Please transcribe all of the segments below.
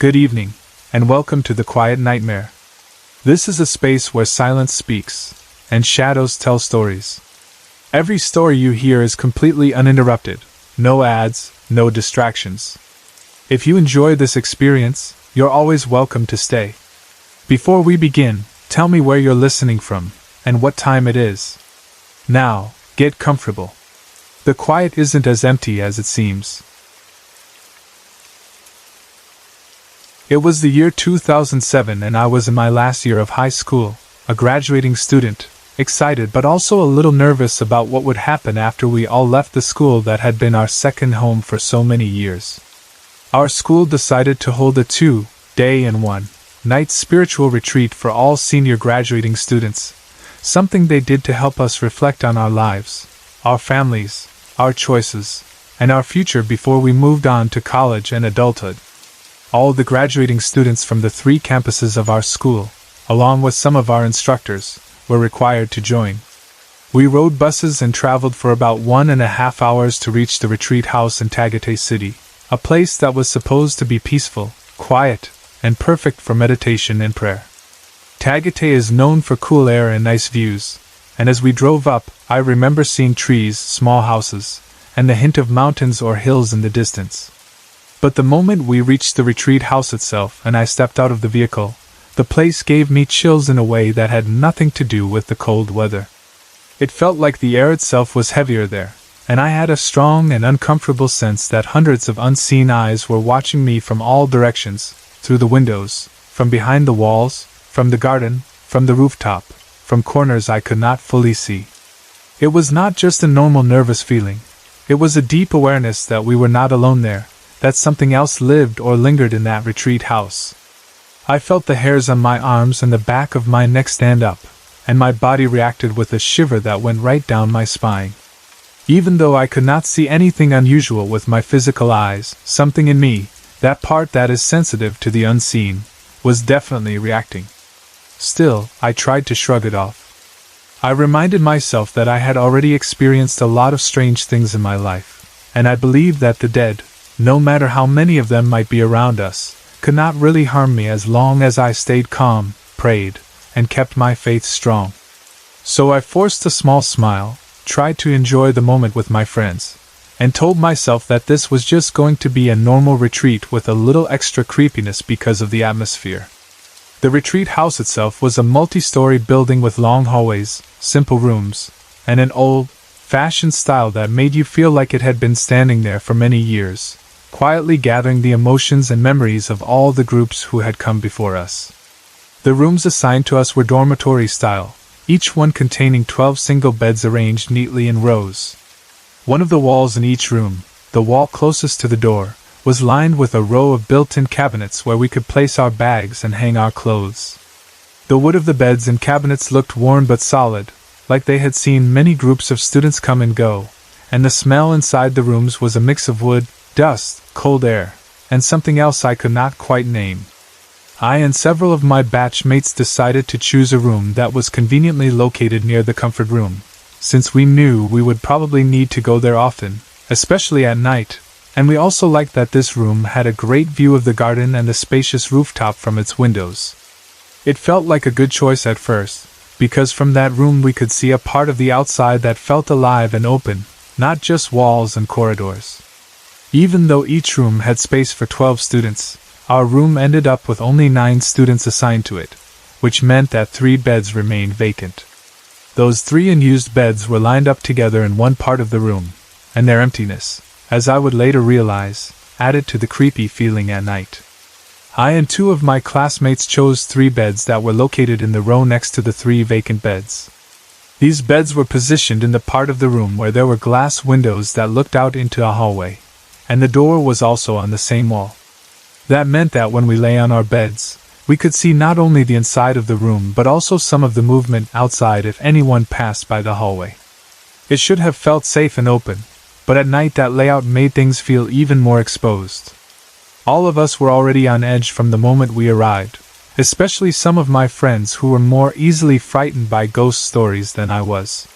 Good evening, and welcome to the Quiet Nightmare. This is a space where silence speaks, and shadows tell stories. Every story you hear is completely uninterrupted, no ads, no distractions. If you enjoy this experience, you're always welcome to stay. Before we begin, tell me where you're listening from, and what time it is. Now, get comfortable. The quiet isn't as empty as it seems. It was the year 2007 and I was in my last year of high school, a graduating student, excited but also a little nervous about what would happen after we all left the school that had been our second home for so many years. Our school decided to hold a 2-day and 1-night spiritual retreat for all senior graduating students, something they did to help us reflect on our lives, our families, our choices, and our future before we moved on to college and adulthood. All the graduating students from the 3 campuses of our school, along with some of our instructors, were required to join. We rode buses and traveled for about 1.5 hours to reach the retreat house in Tagaytay City, a place that was supposed to be peaceful, quiet, and perfect for meditation and prayer. Tagaytay is known for cool air and nice views, and as we drove up, I remember seeing trees, small houses, and the hint of mountains or hills in the distance. But the moment we reached the retreat house itself and I stepped out of the vehicle, the place gave me chills in a way that had nothing to do with the cold weather. It felt like the air itself was heavier there, and I had a strong and uncomfortable sense that hundreds of unseen eyes were watching me from all directions, through the windows, from behind the walls, from the garden, from the rooftop, from corners I could not fully see. It was not just a normal nervous feeling, it was a deep awareness that we were not alone there, that something else lived or lingered in that retreat house. I felt the hairs on my arms and the back of my neck stand up, and my body reacted with a shiver that went right down my spine. Even though I could not see anything unusual with my physical eyes, something in me, that part that is sensitive to the unseen, was definitely reacting. Still, I tried to shrug it off. I reminded myself that I had already experienced a lot of strange things in my life, and I believed that the dead, no matter how many of them might be around us, could not really harm me as long as I stayed calm, prayed, and kept my faith strong. So I forced a small smile, tried to enjoy the moment with my friends, and told myself that this was just going to be a normal retreat with a little extra creepiness because of the atmosphere. The retreat house itself was a multi-story building with long hallways, simple rooms, and an old-fashioned style that made you feel like it had been standing there for many years, quietly gathering the emotions and memories of all the groups who had come before us. The rooms assigned to us were dormitory style, each one containing 12 single beds arranged neatly in rows. One of the walls in each room, the wall closest to the door, was lined with a row of built-in cabinets where we could place our bags and hang our clothes. The wood of the beds and cabinets looked worn but solid, like they had seen many groups of students come and go, and the smell inside the rooms was a mix of wood, dust, cold air, and something else I could not quite name. I and several of my batch mates decided to choose a room that was conveniently located near the comfort room, since we knew we would probably need to go there often, especially at night, and we also liked that this room had a great view of the garden and the spacious rooftop from its windows. It felt like a good choice at first, because from that room we could see a part of the outside that felt alive and open, not just walls and corridors. Even though each room had space for 12 students, our room ended up with only 9 students assigned to it, which meant that 3 beds remained vacant. Those 3 unused beds were lined up together in one part of the room, and their emptiness, as I would later realize, added to the creepy feeling at night. I and 2 of my classmates chose 3 beds that were located in the row next to the 3 vacant beds. These beds were positioned in the part of the room where there were glass windows that looked out into a hallway, and the door was also on the same wall. That meant that when we lay on our beds, we could see not only the inside of the room but also some of the movement outside if anyone passed by the hallway. It should have felt safe and open, but at night that layout made things feel even more exposed. All of us were already on edge from the moment we arrived, especially some of my friends who were more easily frightened by ghost stories than I was.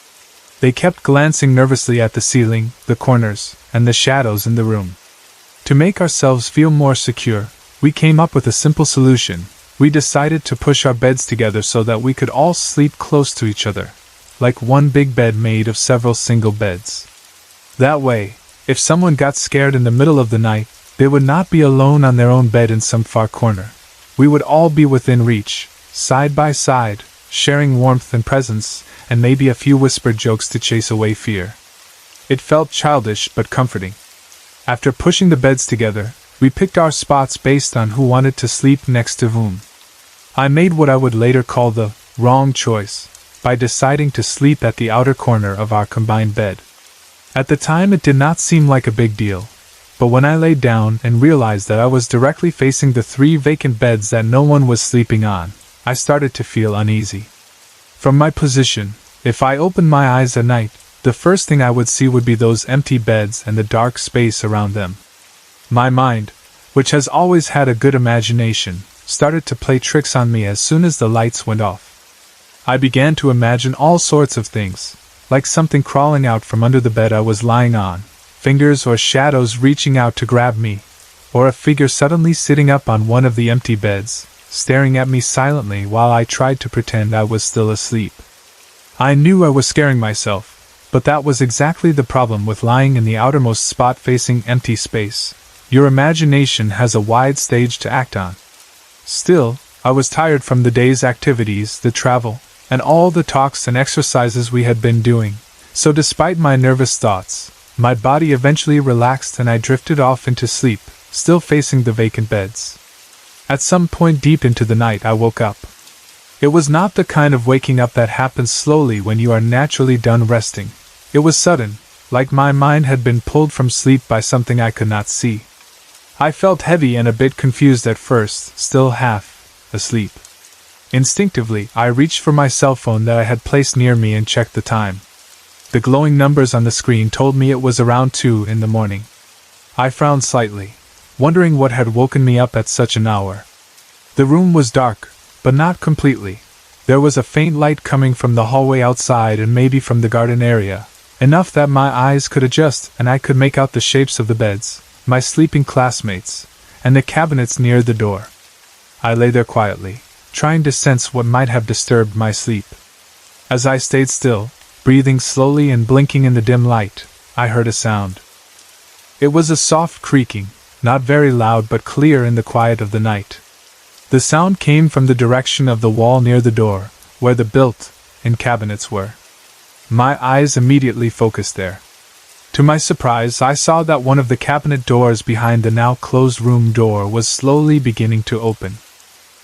They kept glancing nervously at the ceiling, the corners, and the shadows in the room. To make ourselves feel more secure, we came up with a simple solution. We decided to push our beds together so that we could all sleep close to each other, like one big bed made of several single beds. That way, if someone got scared in the middle of the night, they would not be alone on their own bed in some far corner. We would all be within reach, side by side, sharing warmth and presence, and maybe a few whispered jokes to chase away fear. It felt childish but comforting. After pushing the beds together, we picked our spots based on who wanted to sleep next to whom. I made what I would later call the wrong choice, by deciding to sleep at the outer corner of our combined bed. At the time it did not seem like a big deal, but when I laid down and realized that I was directly facing the 3 vacant beds that no one was sleeping on, I started to feel uneasy. From my position, if I opened my eyes at night, the first thing I would see would be those empty beds and the dark space around them. My mind, which has always had a good imagination, started to play tricks on me as soon as the lights went off. I began to imagine all sorts of things, like something crawling out from under the bed I was lying on, fingers or shadows reaching out to grab me, or a figure suddenly sitting up on one of the empty beds, staring at me silently while I tried to pretend I was still asleep. I knew I was scaring myself, but that was exactly the problem with lying in the outermost spot facing empty space. Your imagination has a wide stage to act on. Still, I was tired from the day's activities, the travel, and all the talks and exercises we had been doing, so despite my nervous thoughts, my body eventually relaxed and I drifted off into sleep, still facing the vacant beds. At some point deep into the night I woke up. It was not the kind of waking up that happens slowly when you are naturally done resting. It was sudden, like my mind had been pulled from sleep by something I could not see. I felt heavy and a bit confused at first, still half asleep. Instinctively, I reached for my cell phone that I had placed near me and checked the time. The glowing numbers on the screen told me it was around 2 in the morning. I frowned slightly, wondering what had woken me up at such an hour. The room was dark, but not completely. There was a faint light coming from the hallway outside and maybe from the garden area, enough that my eyes could adjust and I could make out the shapes of the beds, my sleeping classmates, and the cabinets near the door. I lay there quietly, trying to sense what might have disturbed my sleep. As I stayed still, breathing slowly and blinking in the dim light, I heard a sound. It was a soft creaking, not very loud but clear in the quiet of the night. The sound came from the direction of the wall near the door, where the built-in cabinets were. My eyes immediately focused there. To my surprise, I saw that one of the cabinet doors behind the now closed room door was slowly beginning to open.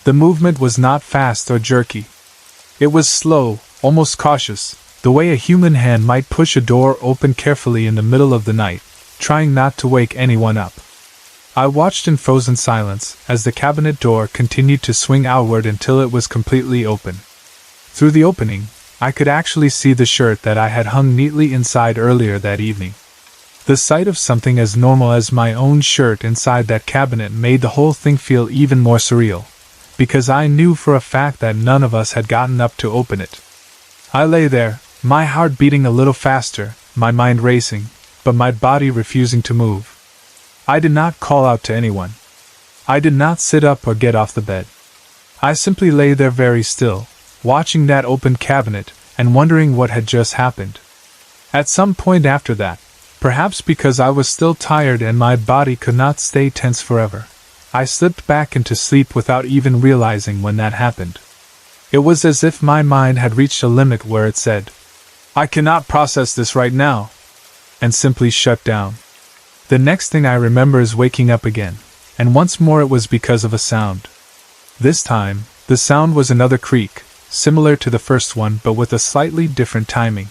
The movement was not fast or jerky. It was slow, almost cautious, the way a human hand might push a door open carefully in the middle of the night, trying not to wake anyone up. I watched in frozen silence as the cabinet door continued to swing outward until it was completely open. Through the opening, I could actually see the shirt that I had hung neatly inside earlier that evening. The sight of something as normal as my own shirt inside that cabinet made the whole thing feel even more surreal, because I knew for a fact that none of us had gotten up to open it. I lay there, my heart beating a little faster, my mind racing, but my body refusing to move. I did not call out to anyone. I did not sit up or get off the bed. I simply lay there very still, watching that open cabinet and wondering what had just happened. At some point after that, perhaps because I was still tired and my body could not stay tense forever, I slipped back into sleep without even realizing when that happened. It was as if my mind had reached a limit where it said, "I cannot process this right now," and simply shut down. The next thing I remember is waking up again, and once more it was because of a sound. This time, the sound was another creak, similar to the first one but with a slightly different timing.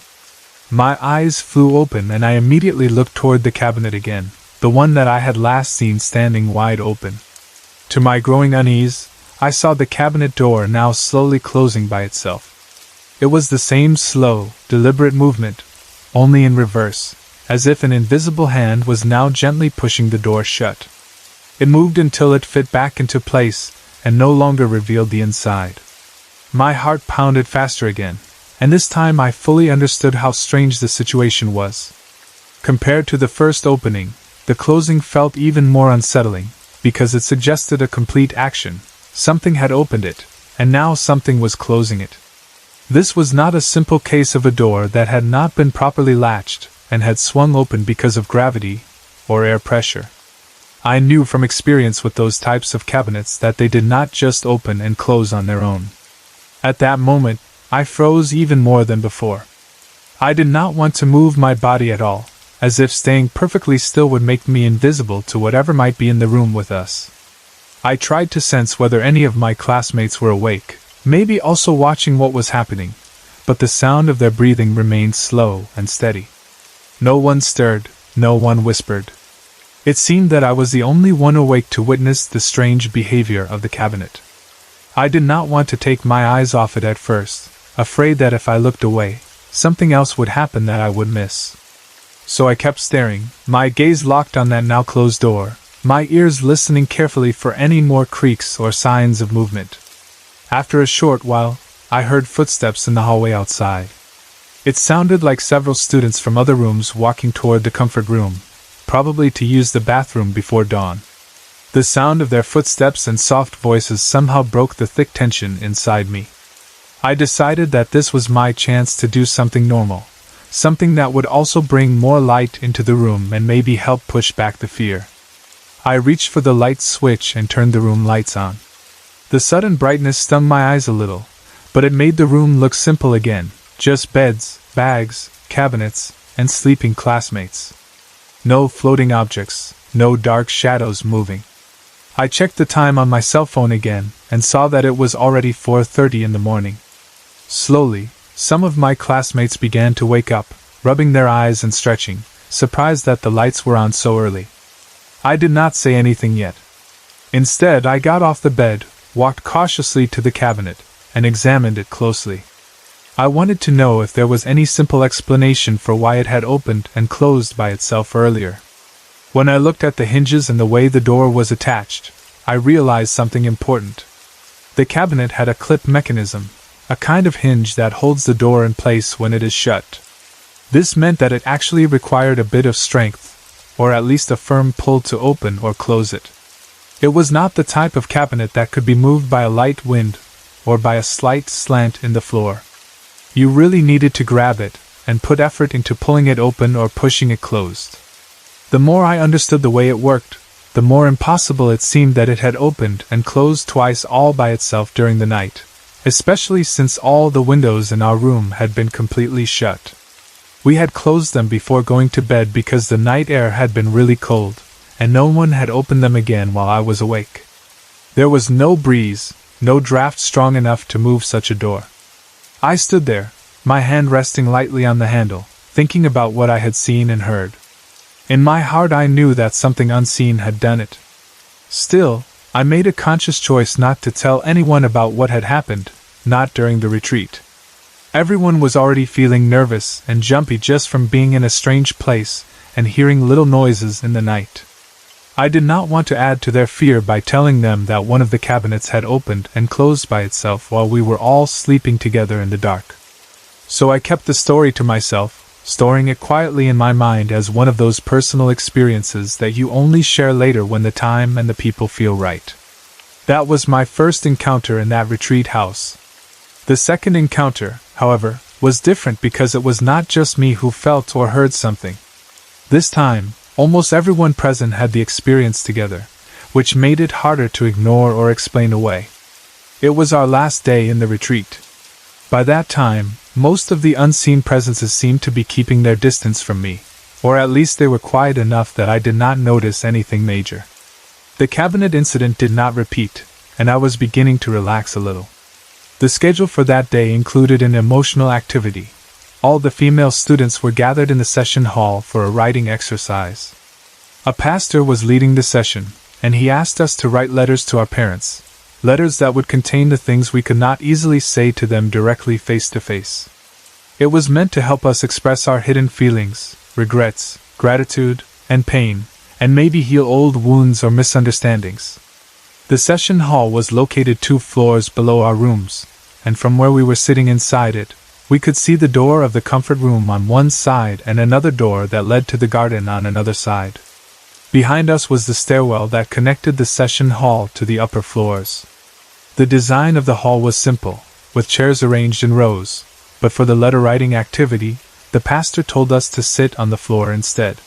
My eyes flew open and I immediately looked toward the cabinet again, the one that I had last seen standing wide open. To my growing unease, I saw the cabinet door now slowly closing by itself. It was the same slow, deliberate movement, only in reverse, as if an invisible hand was now gently pushing the door shut. It moved until it fit back into place and no longer revealed the inside. My heart pounded faster again, and this time I fully understood how strange the situation was. Compared to the first opening, the closing felt even more unsettling, because it suggested a complete action. Something had opened it, and now something was closing it. This was not a simple case of a door that had not been properly latched and had swung open because of gravity or air pressure. I knew from experience with those types of cabinets that they did not just open and close on their own. At that moment, I froze even more than before. I did not want to move my body at all, as if staying perfectly still would make me invisible to whatever might be in the room with us. I tried to sense whether any of my classmates were awake, maybe also watching what was happening, but the sound of their breathing remained slow and steady. No one stirred, no one whispered. It seemed that I was the only one awake to witness the strange behavior of the cabinet. I did not want to take my eyes off it at first, afraid that if I looked away, something else would happen that I would miss. So I kept staring, my gaze locked on that now closed door, my ears listening carefully for any more creaks or signs of movement. After a short while, I heard footsteps in the hallway outside. It sounded like several students from other rooms walking toward the comfort room, probably to use the bathroom before dawn. The sound of their footsteps and soft voices somehow broke the thick tension inside me. I decided that this was my chance to do something normal, something that would also bring more light into the room and maybe help push back the fear. I reached for the light switch and turned the room lights on. The sudden brightness stung my eyes a little, but it made the room look simple again, just beds, bags, cabinets, and sleeping classmates. No floating objects, no dark shadows moving. I checked the time on my cell phone again and saw that it was already 4:30 in the morning. Slowly, some of my classmates began to wake up, rubbing their eyes and stretching, surprised that the lights were on so early. I did not say anything yet. Instead, I got off the bed, walked cautiously to the cabinet, and examined it closely. I wanted to know if there was any simple explanation for why it had opened and closed by itself earlier. When I looked at the hinges and the way the door was attached, I realized something important. The cabinet had a clip mechanism, a kind of hinge that holds the door in place when it is shut. This meant that it actually required a bit of strength, or at least a firm pull to open or close it. It was not the type of cabinet that could be moved by a light wind or by a slight slant in the floor. You really needed to grab it and put effort into pulling it open or pushing it closed. The more I understood the way it worked, the more impossible it seemed that it had opened and closed twice all by itself during the night, especially since all the windows in our room had been completely shut. We had closed them before going to bed because the night air had been really cold, and no one had opened them again while I was awake. There was no breeze, no draft strong enough to move such a door. I stood there, my hand resting lightly on the handle, thinking about what I had seen and heard. In my heart I knew that something unseen had done it. Still, I made a conscious choice not to tell anyone about what had happened, not during the retreat. Everyone was already feeling nervous and jumpy just from being in a strange place and hearing little noises in the night. I did not want to add to their fear by telling them that one of the cabinets had opened and closed by itself while we were all sleeping together in the dark. So I kept the story to myself, storing it quietly in my mind as one of those personal experiences that you only share later when the time and the people feel right. That was my first encounter in that retreat house. The second encounter, however, was different because it was not just me who felt or heard something. This time, almost everyone present had the experience together, which made it harder to ignore or explain away. It was our last day in the retreat. By that time, most of the unseen presences seemed to be keeping their distance from me, or at least they were quiet enough that I did not notice anything major. The cabinet incident did not repeat, and I was beginning to relax a little. The schedule for that day included an emotional activity. All the female students were gathered in the session hall for a writing exercise. A pastor was leading the session, and he asked us to write letters to our parents, letters that would contain the things we could not easily say to them directly face to face. It was meant to help us express our hidden feelings, regrets, gratitude, and pain, and maybe heal old wounds or misunderstandings. The session hall was located 2 floors below our rooms, and from where we were sitting inside it, we could see the door of the comfort room on one side and another door that led to the garden on another side. Behind us was the stairwell that connected the session hall to the upper floors. The design of the hall was simple, with chairs arranged in rows, but for the letter-writing activity, the pastor told us to sit on the floor instead.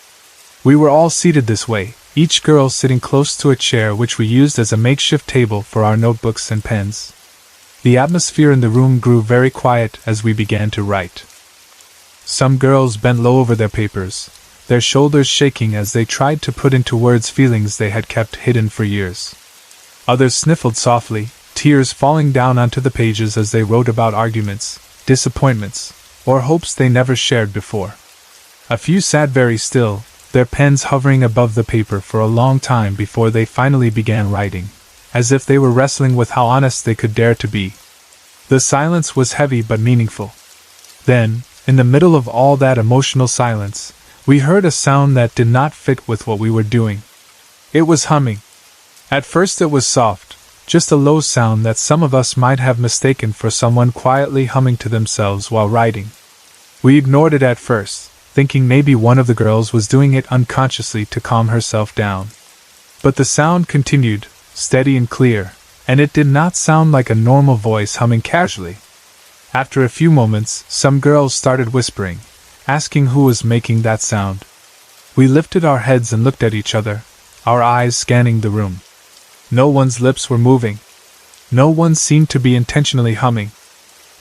We were all seated this way, each girl sitting close to a chair which we used as a makeshift table for our notebooks and pens. The atmosphere in the room grew very quiet as we began to write. Some girls bent low over their papers, their shoulders shaking as they tried to put into words feelings they had kept hidden for years. Others sniffled softly, tears falling down onto the pages as they wrote about arguments, disappointments, or hopes they never shared before. A few sat very still, their pens hovering above the paper for a long time before they finally began writing, as if they were wrestling with how honest they could dare to be. The silence was heavy but meaningful. Then, in the middle of all that emotional silence, we heard a sound that did not fit with what we were doing. It was humming. At first it was soft, just a low sound that some of us might have mistaken for someone quietly humming to themselves while writing. We ignored it at first, thinking maybe one of the girls was doing it unconsciously to calm herself down. But the sound continued, steady and clear, and it did not sound like a normal voice humming casually. After a few moments, some girls started whispering, asking who was making that sound. We lifted our heads and looked at each other, our eyes scanning the room. No one's lips were moving. No one seemed to be intentionally humming.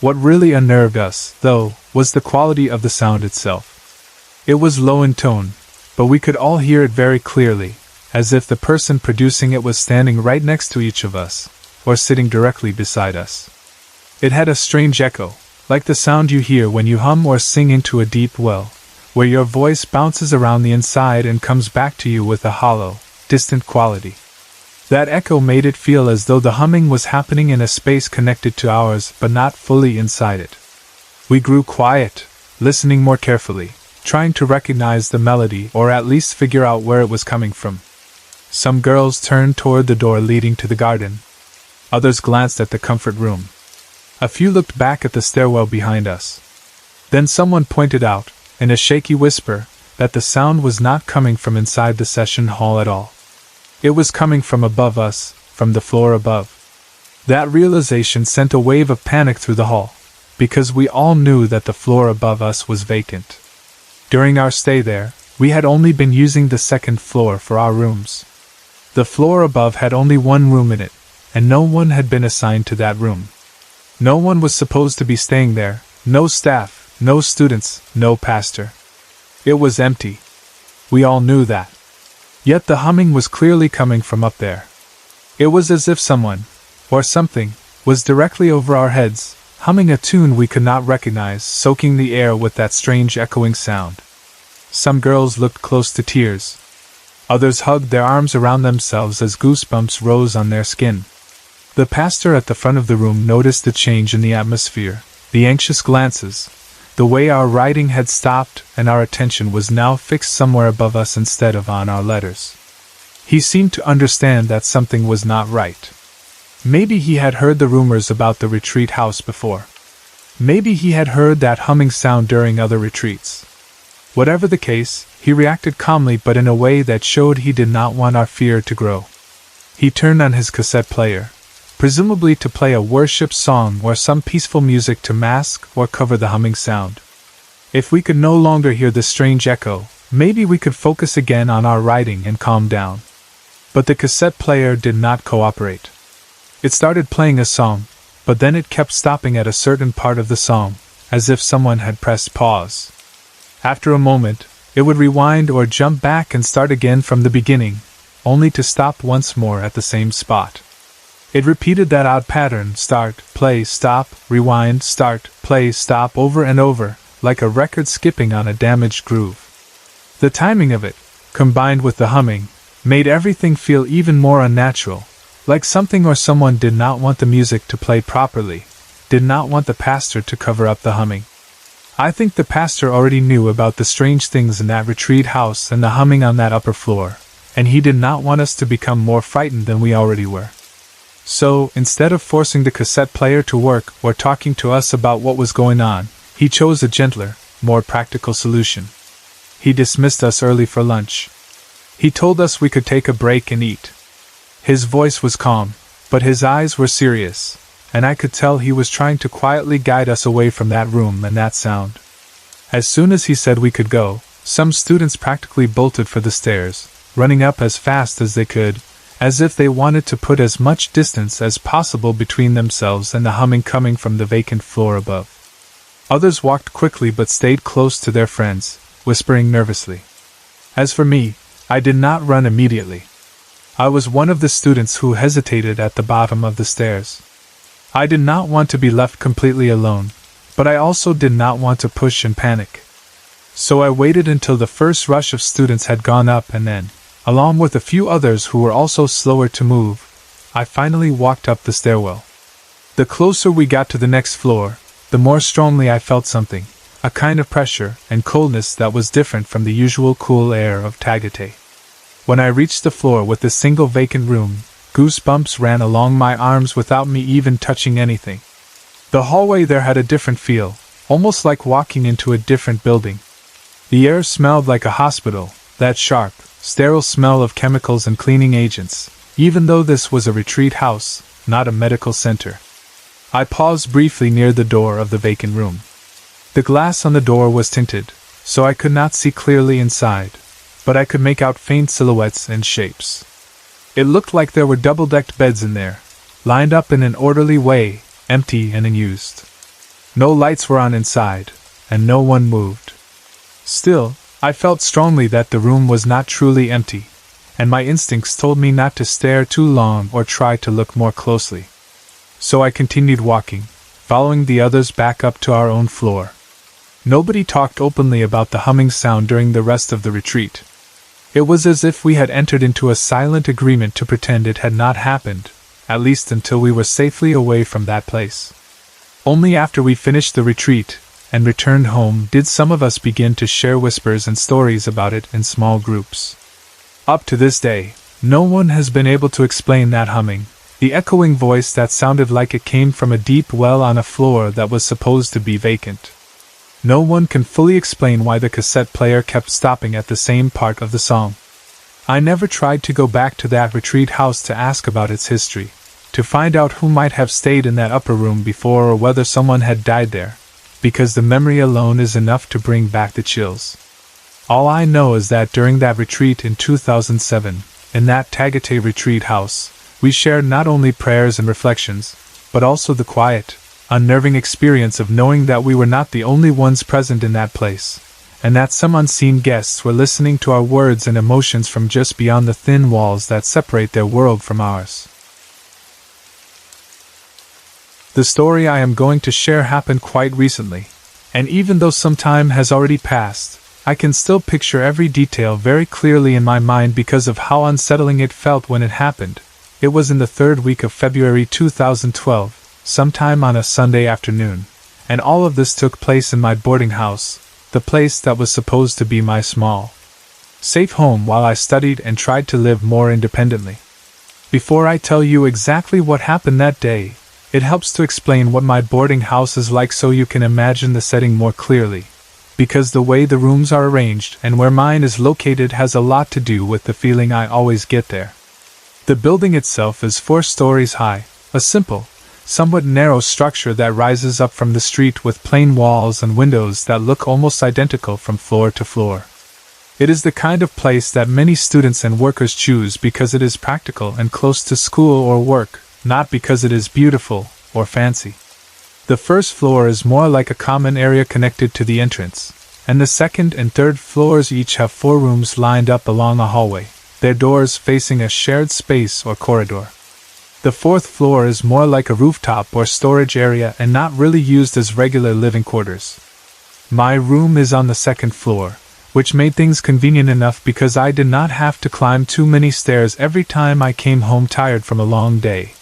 What really unnerved us, though, was the quality of the sound itself. It was low in tone, but we could all hear it very clearly, as if the person producing it was standing right next to each of us, or sitting directly beside us. It had a strange echo, like the sound you hear when you hum or sing into a deep well, where your voice bounces around the inside and comes back to you with a hollow, distant quality. That echo made it feel as though the humming was happening in a space connected to ours but not fully inside it. We grew quiet, listening more carefully, trying to recognize the melody or at least figure out where it was coming from. Some girls turned toward the door leading to the garden. Others glanced at the comfort room. A few looked back at the stairwell behind us. Then someone pointed out, in a shaky whisper, that the sound was not coming from inside the session hall at all. It was coming from above us, from the floor above. That realization sent a wave of panic through the hall, because we all knew that the floor above us was vacant. During our stay there, we had only been using the second floor for our rooms. The floor above had only one room in it, and no one had been assigned to that room. No one was supposed to be staying there, no staff, no students, no pastor. It was empty. We all knew that. Yet the humming was clearly coming from up there. It was as if someone, or something, was directly over our heads, humming a tune we could not recognize, soaking the air with that strange echoing sound. Some girls looked close to tears. Others hugged their arms around themselves as goosebumps rose on their skin. The pastor at the front of the room noticed the change in the atmosphere, the anxious glances, the way our writing had stopped and our attention was now fixed somewhere above us instead of on our letters. He seemed to understand that something was not right. Maybe he had heard the rumors about the retreat house before. Maybe he had heard that humming sound during other retreats. Whatever the case, he reacted calmly but in a way that showed he did not want our fear to grow. He turned on his cassette player, presumably to play a worship song or some peaceful music to mask or cover the humming sound. If we could no longer hear the strange echo, maybe we could focus again on our writing and calm down. But the cassette player did not cooperate. It started playing a song, but then it kept stopping at a certain part of the song, as if someone had pressed pause. After a moment, it would rewind or jump back and start again from the beginning, only to stop once more at the same spot. It repeated that odd pattern: start, play, stop, rewind, start, play, stop over and over, like a record skipping on a damaged groove. The timing of it, combined with the humming, made everything feel even more unnatural, like something or someone did not want the music to play properly, did not want the pastor to cover up the humming. I think the pastor already knew about the strange things in that retreat house and the humming on that upper floor, and he did not want us to become more frightened than we already were. So, instead of forcing the cassette player to work or talking to us about what was going on, he chose a gentler, more practical solution. He dismissed us early for lunch. He told us we could take a break and eat. His voice was calm, but his eyes were serious, and I could tell he was trying to quietly guide us away from that room and that sound. As soon as he said we could go, some students practically bolted for the stairs, running up as fast as they could, as if they wanted to put as much distance as possible between themselves and the humming coming from the vacant floor above. Others walked quickly but stayed close to their friends, whispering nervously. As for me, I did not run immediately. I was one of the students who hesitated at the bottom of the stairs. I did not want to be left completely alone, but I also did not want to push and panic. So I waited until the first rush of students had gone up and then, along with a few others who were also slower to move, I finally walked up the stairwell. The closer we got to the next floor, the more strongly I felt something, a kind of pressure and coldness that was different from the usual cool air of Tagate. When I reached the floor with the single vacant room, goosebumps ran along my arms without me even touching anything. The hallway there had a different feel, almost like walking into a different building. The air smelled like a hospital, that sharp, sterile smell of chemicals and cleaning agents, even though this was a retreat house, not a medical center. I paused briefly near the door of the vacant room. The glass on the door was tinted, so I could not see clearly inside, but I could make out faint silhouettes and shapes. It looked like there were double-decked beds in there, lined up in an orderly way, empty and unused. No lights were on inside, and no one moved. Still, I felt strongly that the room was not truly empty, and my instincts told me not to stare too long or try to look more closely. So I continued walking, following the others back up to our own floor. Nobody talked openly about the humming sound during the rest of the retreat. It was as if we had entered into a silent agreement to pretend it had not happened, at least until we were safely away from that place. Only after we finished the retreat and returned home did some of us begin to share whispers and stories about it in small groups. Up to this day, no one has been able to explain that humming, the echoing voice that sounded like it came from a deep well on a floor that was supposed to be vacant. No one can fully explain why the cassette player kept stopping at the same part of the song. I never tried to go back to that retreat house to ask about its history, to find out who might have stayed in that upper room before or whether someone had died there, because the memory alone is enough to bring back the chills. All I know is that during that retreat in 2007, in that Tagate retreat house, we shared not only prayers and reflections, but also the quiet, unnerving experience of knowing that we were not the only ones present in that place, and that some unseen guests were listening to our words and emotions from just beyond the thin walls that separate their world from ours. The story I am going to share happened quite recently, and even though some time has already passed, I can still picture every detail very clearly in my mind because of how unsettling it felt when it happened. It was in the third week of February 2012, sometime on a Sunday afternoon, and all of this took place in my boarding house, the place that was supposed to be my small, safe home while I studied and tried to live more independently. Before I tell you exactly what happened that day, it helps to explain what my boarding house is like so you can imagine the setting more clearly, because the way the rooms are arranged and where mine is located has a lot to do with the feeling I always get there. The building itself is 4 stories high, a simple, somewhat narrow structure that rises up from the street with plain walls and windows that look almost identical from floor to floor. It is the kind of place that many students and workers choose because it is practical and close to school or work, not because it is beautiful or fancy. The first floor is more like a common area connected to the entrance, and the second and third floors each have 4 rooms lined up along a hallway, their doors facing a shared space or corridor. The 4th floor is more like a rooftop or storage area and not really used as regular living quarters. My room is on the 2nd floor, which made things convenient enough because I did not have to climb too many stairs every time I came home tired from a long day,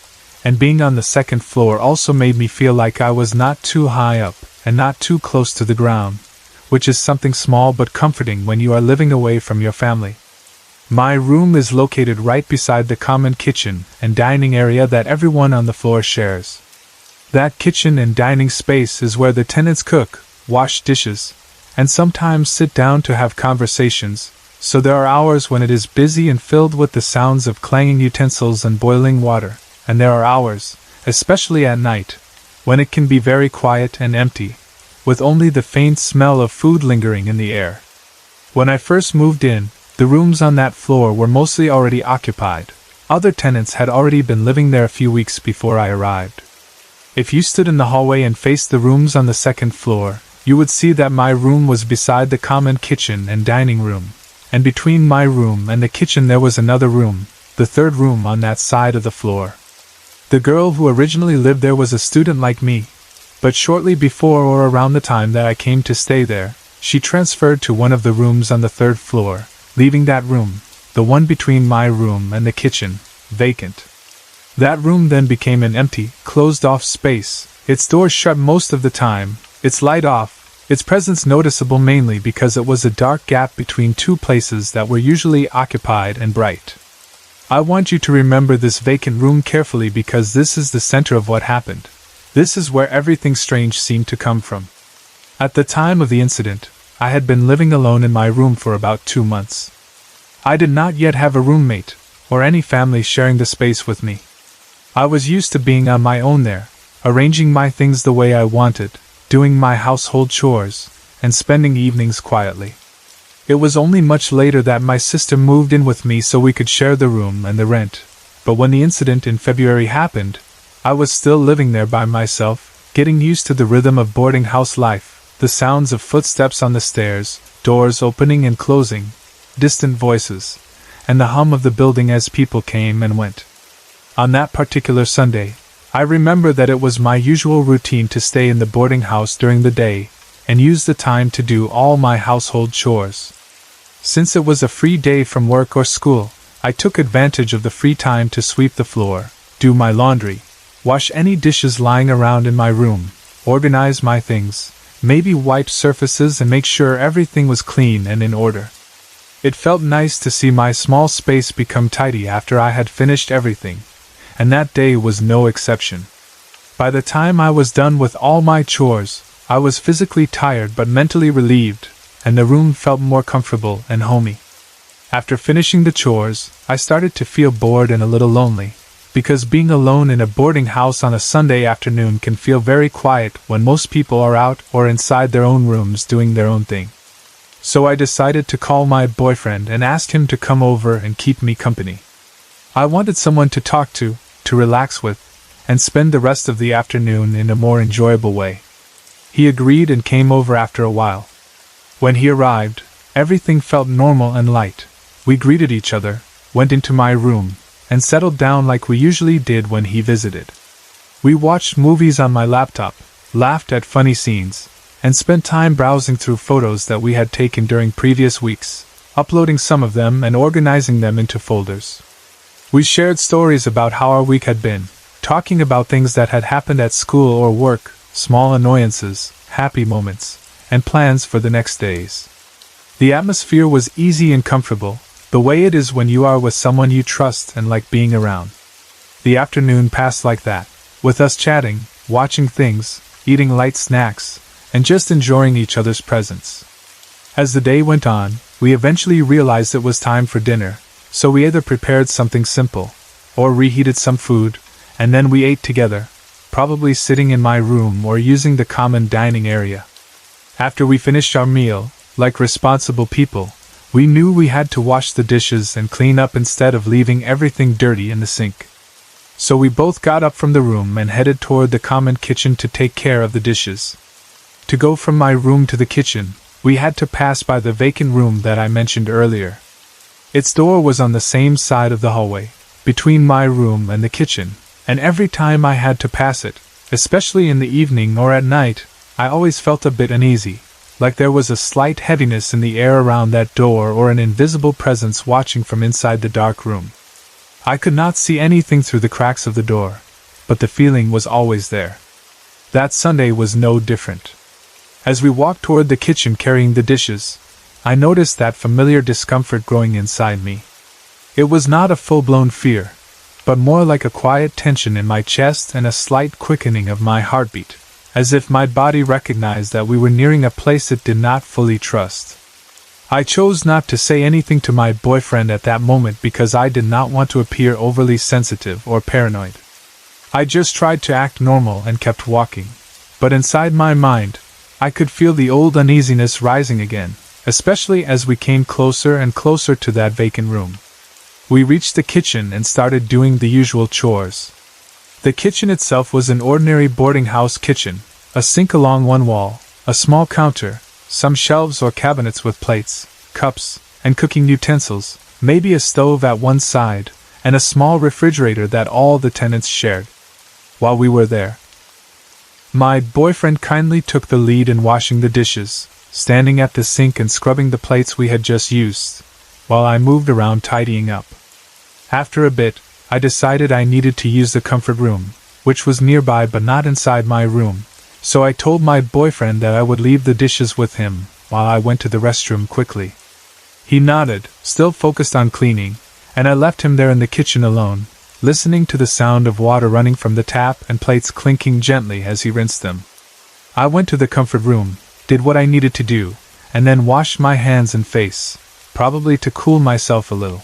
and being on the 2nd floor also made me feel like I was not too high up and not too close to the ground, which is something small but comforting when you are living away from your family. My room is located right beside the common kitchen and dining area that everyone on the floor shares. That kitchen and dining space is where the tenants cook, wash dishes, and sometimes sit down to have conversations, so there are hours when it is busy and filled with the sounds of clanging utensils and boiling water, and there are hours, especially at night, when it can be very quiet and empty, with only the faint smell of food lingering in the air. When I first moved in, the rooms on that floor were mostly already occupied. Other tenants had already been living there a few weeks before I arrived. If you stood in the hallway and faced the rooms on the second floor, you would see that my room was beside the common kitchen and dining room, and between my room and the kitchen there was another room, the third room on that side of the floor. The girl who originally lived there was a student like me, but shortly before or around the time that I came to stay there, she transferred to one of the rooms on the third floor, leaving that room, the one between my room and the kitchen, vacant. That room then became an empty, closed-off space, its doors shut most of the time, its light off, its presence noticeable mainly because it was a dark gap between two places that were usually occupied and bright. I want you to remember this vacant room carefully because this is the center of what happened. This is where everything strange seemed to come from. At the time of the incident, I had been living alone in my room for about 2 months. I did not yet have a roommate, or any family sharing the space with me. I was used to being on my own there, arranging my things the way I wanted, doing my household chores, and spending evenings quietly. It was only much later that my sister moved in with me so we could share the room and the rent, but when the incident in February happened, I was still living there by myself, getting used to the rhythm of boarding house life, the sounds of footsteps on the stairs, doors opening and closing, distant voices, and the hum of the building as people came and went. On that particular Sunday, I remember that it was my usual routine to stay in the boarding house during the day and use the time to do all my household chores. Since it was a free day from work or school, I took advantage of the free time to sweep the floor, do my laundry, wash any dishes lying around in my room, organize my things, maybe wipe surfaces and make sure everything was clean and in order. It felt nice to see my small space become tidy after I had finished everything, and that day was no exception. By the time I was done with all my chores, I was physically tired but mentally relieved, and the room felt more comfortable and homey. After finishing the chores, I started to feel bored and a little lonely, because being alone in a boarding house on a Sunday afternoon can feel very quiet when most people are out or inside their own rooms doing their own thing. So I decided to call my boyfriend and ask him to come over and keep me company. I wanted someone to talk to relax with, and spend the rest of the afternoon in a more enjoyable way. He agreed and came over after a while. When he arrived, everything felt normal and light. We greeted each other, went into my room, and settled down like we usually did when he visited. We watched movies on my laptop, laughed at funny scenes, and spent time browsing through photos that we had taken during previous weeks, uploading some of them and organizing them into folders. We shared stories about how our week had been, talking about things that had happened at school or work, small annoyances, happy moments, and plans for the next days. The atmosphere was easy and comfortable, the way it is when you are with someone you trust and like being around. The afternoon passed like that, with us chatting, watching things, eating light snacks, and just enjoying each other's presence. As the day went on, we eventually realized it was time for dinner, so we either prepared something simple, or reheated some food, and then we ate together, probably sitting in my room or using the common dining area. After we finished our meal, like responsible people, we knew we had to wash the dishes and clean up instead of leaving everything dirty in the sink. So we both got up from the room and headed toward the common kitchen to take care of the dishes. To go from my room to the kitchen, we had to pass by the vacant room that I mentioned earlier. Its door was on the same side of the hallway, between my room and the kitchen, and every time I had to pass it, especially in the evening or at night, I always felt a bit uneasy, like there was a slight heaviness in the air around that door or an invisible presence watching from inside the dark room. I could not see anything through the cracks of the door, but the feeling was always there. That Sunday was no different. As we walked toward the kitchen carrying the dishes, I noticed that familiar discomfort growing inside me. It was not a full-blown fear, but more like a quiet tension in my chest and a slight quickening of my heartbeat, as if my body recognized that we were nearing a place it did not fully trust. I chose not to say anything to my boyfriend at that moment because I did not want to appear overly sensitive or paranoid. I just tried to act normal and kept walking. But inside my mind, I could feel the old uneasiness rising again, especially as we came closer and closer to that vacant room. We reached the kitchen and started doing the usual chores. The kitchen itself was an ordinary boarding house kitchen, a sink along one wall, a small counter, some shelves or cabinets with plates, cups, and cooking utensils, maybe a stove at one side, and a small refrigerator that all the tenants shared. While we were there, my boyfriend kindly took the lead in washing the dishes, standing at the sink and scrubbing the plates we had just used, while I moved around tidying up. After a bit, I decided I needed to use the comfort room, which was nearby but not inside my room, so I told my boyfriend that I would leave the dishes with him while I went to the restroom quickly. He nodded, still focused on cleaning, and I left him there in the kitchen alone, listening to the sound of water running from the tap and plates clinking gently as he rinsed them. I went to the comfort room, did what I needed to do, and then washed my hands and face, probably to cool myself a little.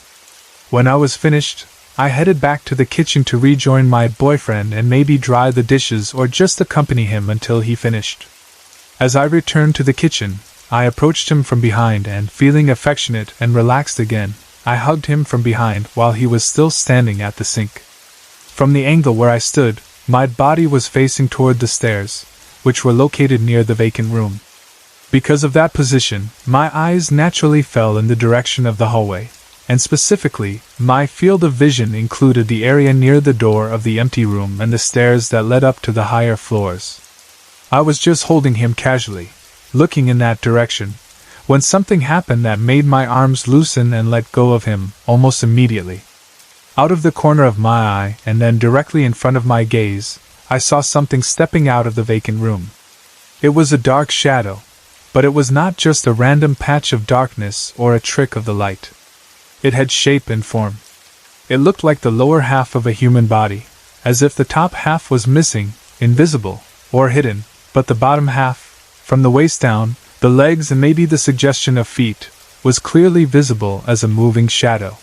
When I was finished, I headed back to the kitchen to rejoin my boyfriend and maybe dry the dishes or just accompany him until he finished. As I returned to the kitchen, I approached him from behind and, feeling affectionate and relaxed again, I hugged him from behind while he was still standing at the sink. From the angle where I stood, my body was facing toward the stairs, which were located near the vacant room. Because of that position, my eyes naturally fell in the direction of the hallway, and specifically, my field of vision included the area near the door of the empty room and the stairs that led up to the higher floors. I was just holding him casually, looking in that direction, when something happened that made my arms loosen and let go of him almost immediately. Out of the corner of my eye and then directly in front of my gaze, I saw something stepping out of the vacant room. It was a dark shadow, but it was not just a random patch of darkness or a trick of the light. It had shape and form. It looked like the lower half of a human body, as if the top half was missing, invisible, or hidden, but the bottom half, from the waist down, the legs and maybe the suggestion of feet, was clearly visible as a moving shadow.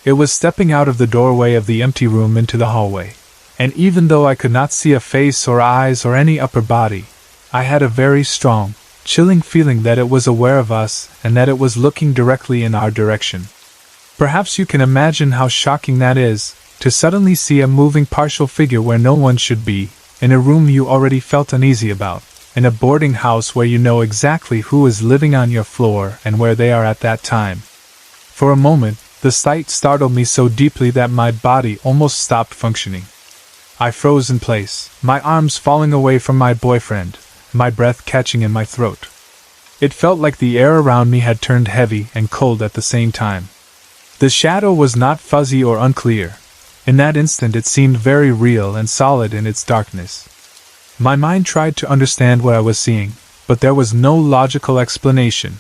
It was stepping out of the doorway of the empty room into the hallway, and even though I could not see a face or eyes or any upper body, I had a very strong, chilling feeling that it was aware of us and that it was looking directly in our direction. Perhaps you can imagine how shocking that is, to suddenly see a moving partial figure where no one should be, in a room you already felt uneasy about, in a boarding house where you know exactly who is living on your floor and where they are at that time. For a moment, the sight startled me so deeply that my body almost stopped functioning. I froze in place, my arms falling away from my boyfriend, my breath catching in my throat. It felt like the air around me had turned heavy and cold at the same time. The shadow was not fuzzy or unclear. In that instant it seemed very real and solid in its darkness. My mind tried to understand what I was seeing, but there was no logical explanation.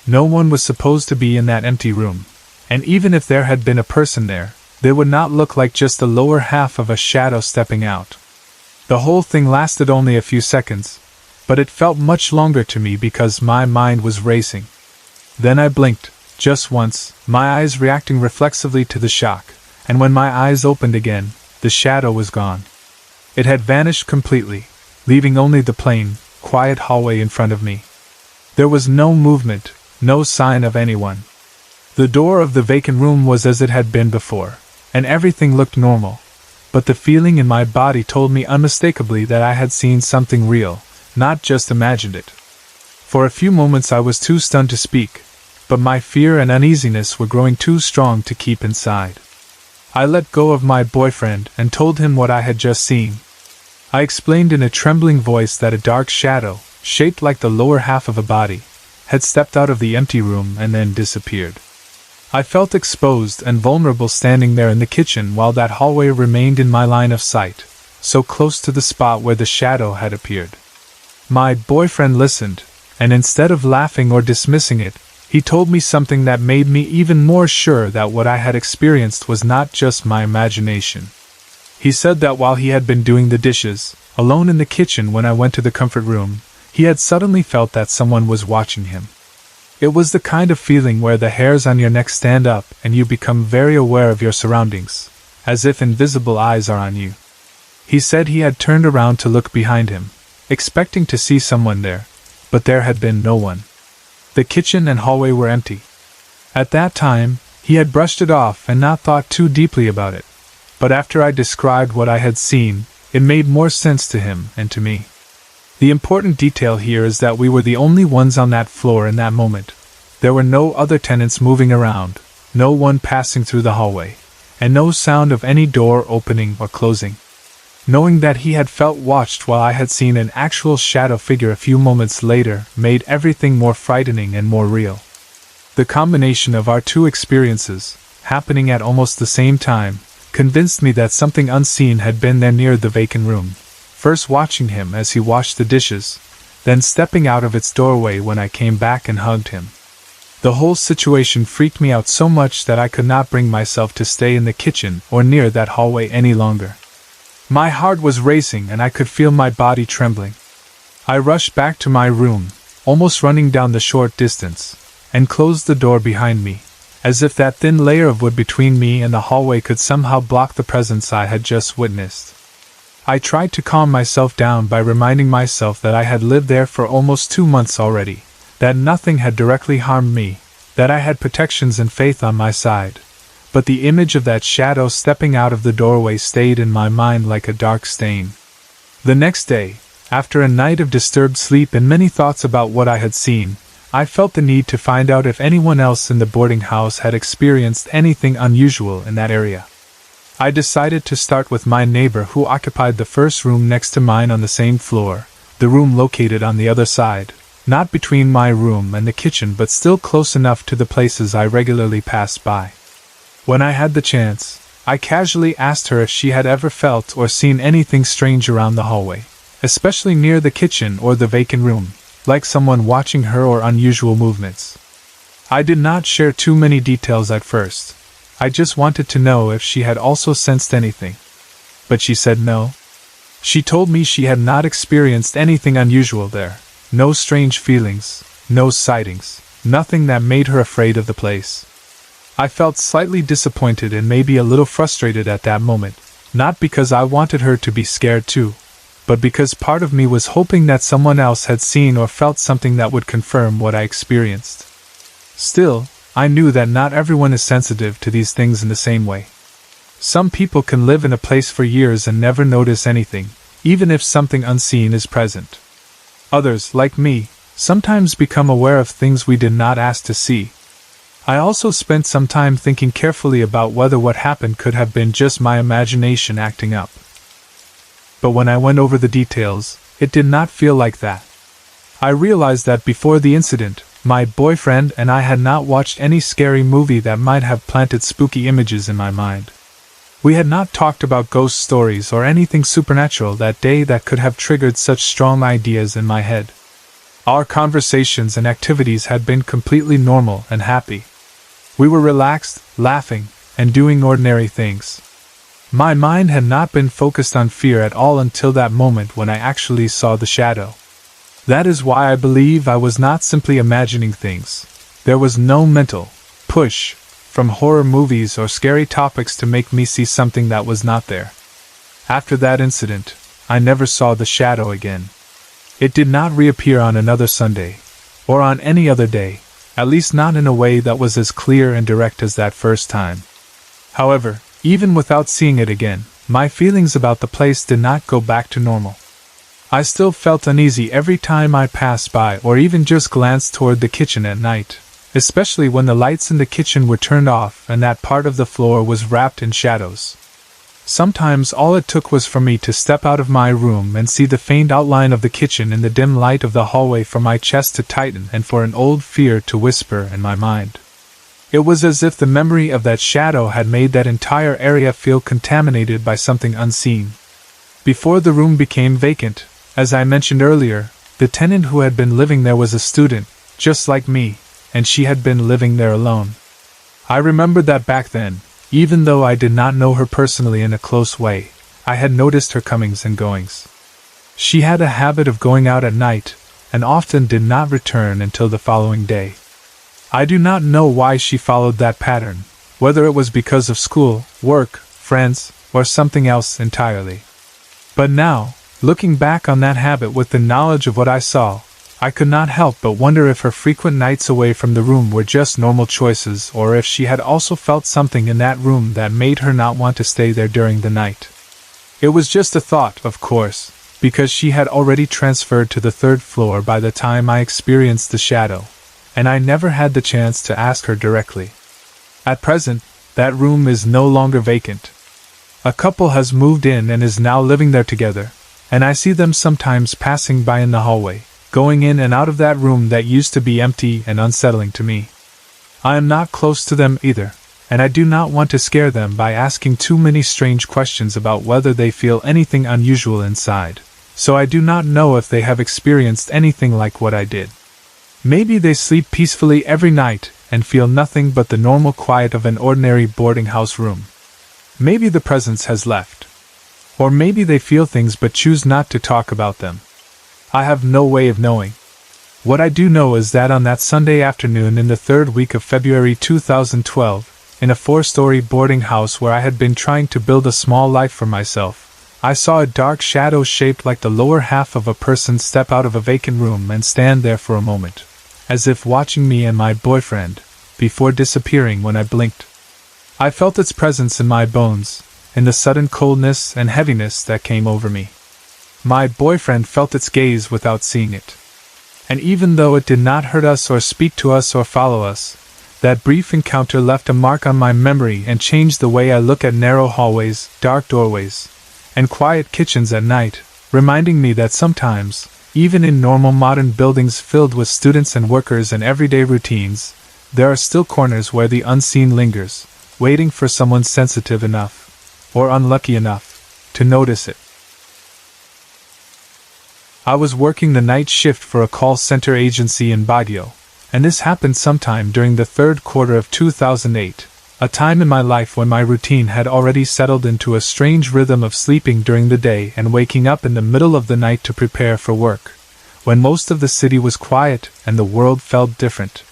No one was supposed to be in that empty room, and even if there had been a person there, they would not look like just the lower half of a shadow stepping out. The whole thing lasted only a few seconds, but it felt much longer to me because my mind was racing. Then I blinked. Just once, my eyes reacting reflexively to the shock, and when my eyes opened again, the shadow was gone. It had vanished completely, leaving only the plain, quiet hallway in front of me. There was no movement, no sign of anyone. The door of the vacant room was as it had been before, and everything looked normal, but the feeling in my body told me unmistakably that I had seen something real, not just imagined it. For a few moments I was too stunned to speak, but my fear and uneasiness were growing too strong to keep inside. I let go of my boyfriend and told him what I had just seen. I explained in a trembling voice that a dark shadow, shaped like the lower half of a body, had stepped out of the empty room and then disappeared. I felt exposed and vulnerable standing there in the kitchen while that hallway remained in my line of sight, so close to the spot where the shadow had appeared. My boyfriend listened, and instead of laughing or dismissing it, he told me something that made me even more sure that what I had experienced was not just my imagination. He said that while he had been doing the dishes, alone in the kitchen when I went to the comfort room, he had suddenly felt that someone was watching him. It was the kind of feeling where the hairs on your neck stand up and you become very aware of your surroundings, as if invisible eyes are on you. He said he had turned around to look behind him, expecting to see someone there, but there had been no one. The kitchen and hallway were empty. At that time, he had brushed it off and not thought too deeply about it, but after I described what I had seen, it made more sense to him and to me. The important detail here is that we were the only ones on that floor in that moment. There were no other tenants moving around, no one passing through the hallway, and no sound of any door opening or closing. Knowing that he had felt watched while I had seen an actual shadow figure a few moments later made everything more frightening and more real. The combination of our two experiences, happening at almost the same time, convinced me that something unseen had been there near the vacant room, first watching him as he washed the dishes, then stepping out of its doorway when I came back and hugged him. The whole situation freaked me out so much that I could not bring myself to stay in the kitchen or near that hallway any longer. My heart was racing and I could feel my body trembling. I rushed back to my room, almost running down the short distance, and closed the door behind me, as if that thin layer of wood between me and the hallway could somehow block the presence I had just witnessed. I tried to calm myself down by reminding myself that I had lived there for almost 2 months already, that nothing had directly harmed me, that I had protections and faith on my side. But the image of that shadow stepping out of the doorway stayed in my mind like a dark stain. The next day, after a night of disturbed sleep and many thoughts about what I had seen, I felt the need to find out if anyone else in the boarding house had experienced anything unusual in that area. I decided to start with my neighbor who occupied the first room next to mine on the same floor, the room located on the other side, not between my room and the kitchen but still close enough to the places I regularly passed by. When I had the chance, I casually asked her if she had ever felt or seen anything strange around the hallway, especially near the kitchen or the vacant room, like someone watching her or unusual movements. I did not share too many details at first. I just wanted to know if she had also sensed anything. But she said no. She told me she had not experienced anything unusual there, no strange feelings, no sightings, nothing that made her afraid of the place. I felt slightly disappointed and maybe a little frustrated at that moment, not because I wanted her to be scared too, but because part of me was hoping that someone else had seen or felt something that would confirm what I experienced. Still, I knew that not everyone is sensitive to these things in the same way. Some people can live in a place for years and never notice anything, even if something unseen is present. Others, like me, sometimes become aware of things we did not ask to see. I also spent some time thinking carefully about whether what happened could have been just my imagination acting up. But when I went over the details, it did not feel like that. I realized that before the incident, my boyfriend and I had not watched any scary movie that might have planted spooky images in my mind. We had not talked about ghost stories or anything supernatural that day that could have triggered such strong ideas in my head. Our conversations and activities had been completely normal and happy. We were relaxed, laughing, and doing ordinary things. My mind had not been focused on fear at all until that moment when I actually saw the shadow. That is why I believe I was not simply imagining things. There was no mental push from horror movies or scary topics to make me see something that was not there. After that incident, I never saw the shadow again. It did not reappear on another Sunday, or on any other day, at least not in a way that was as clear and direct as that first time. However, even without seeing it again, my feelings about the place did not go back to normal. I still felt uneasy every time I passed by or even just glanced toward the kitchen at night, especially when the lights in the kitchen were turned off and that part of the floor was wrapped in shadows. Sometimes all it took was for me to step out of my room and see the faint outline of the kitchen in the dim light of the hallway for my chest to tighten and for an old fear to whisper in my mind. It was as if the memory of that shadow had made that entire area feel contaminated by something unseen. Before the room became vacant, as I mentioned earlier, the tenant who had been living there was a student, just like me, and she had been living there alone. I remembered that back then, even though I did not know her personally in a close way, I had noticed her comings and goings. She had a habit of going out at night, and often did not return until the following day. I do not know why she followed that pattern, whether it was because of school, work, friends, or something else entirely. But now, looking back on that habit with the knowledge of what I saw, I could not help but wonder if her frequent nights away from the room were just normal choices, or if she had also felt something in that room that made her not want to stay there during the night. It was just a thought, of course, because she had already transferred to the third floor by the time I experienced the shadow, and I never had the chance to ask her directly. At present, that room is no longer vacant. A couple has moved in and is now living there together, and I see them sometimes passing by in the hallway, going in and out of that room that used to be empty and unsettling to me. I am not close to them either, and I do not want to scare them by asking too many strange questions about whether they feel anything unusual inside, so I do not know if they have experienced anything like what I did. Maybe they sleep peacefully every night and feel nothing but the normal quiet of an ordinary boarding house room. Maybe the presence has left. Or maybe they feel things but choose not to talk about them. I have no way of knowing. What I do know is that on that Sunday afternoon in the third week of February 2012, in a 4-story boarding house where I had been trying to build a small life for myself, I saw a dark shadow shaped like the lower half of a person step out of a vacant room and stand there for a moment, as if watching me and my boyfriend, before disappearing when I blinked. I felt its presence in my bones, in the sudden coldness and heaviness that came over me. My boyfriend felt its gaze without seeing it. And even though it did not hurt us or speak to us or follow us, that brief encounter left a mark on my memory and changed the way I look at narrow hallways, dark doorways, and quiet kitchens at night, reminding me that sometimes, even in normal modern buildings filled with students and workers and everyday routines, there are still corners where the unseen lingers, waiting for someone sensitive enough, or unlucky enough, to notice it. I was working the night shift for a call center agency in Baguio, and this happened sometime during the third quarter of 2008, a time in my life when my routine had already settled into a strange rhythm of sleeping during the day and waking up in the middle of the night to prepare for work, when most of the city was quiet and the world felt different,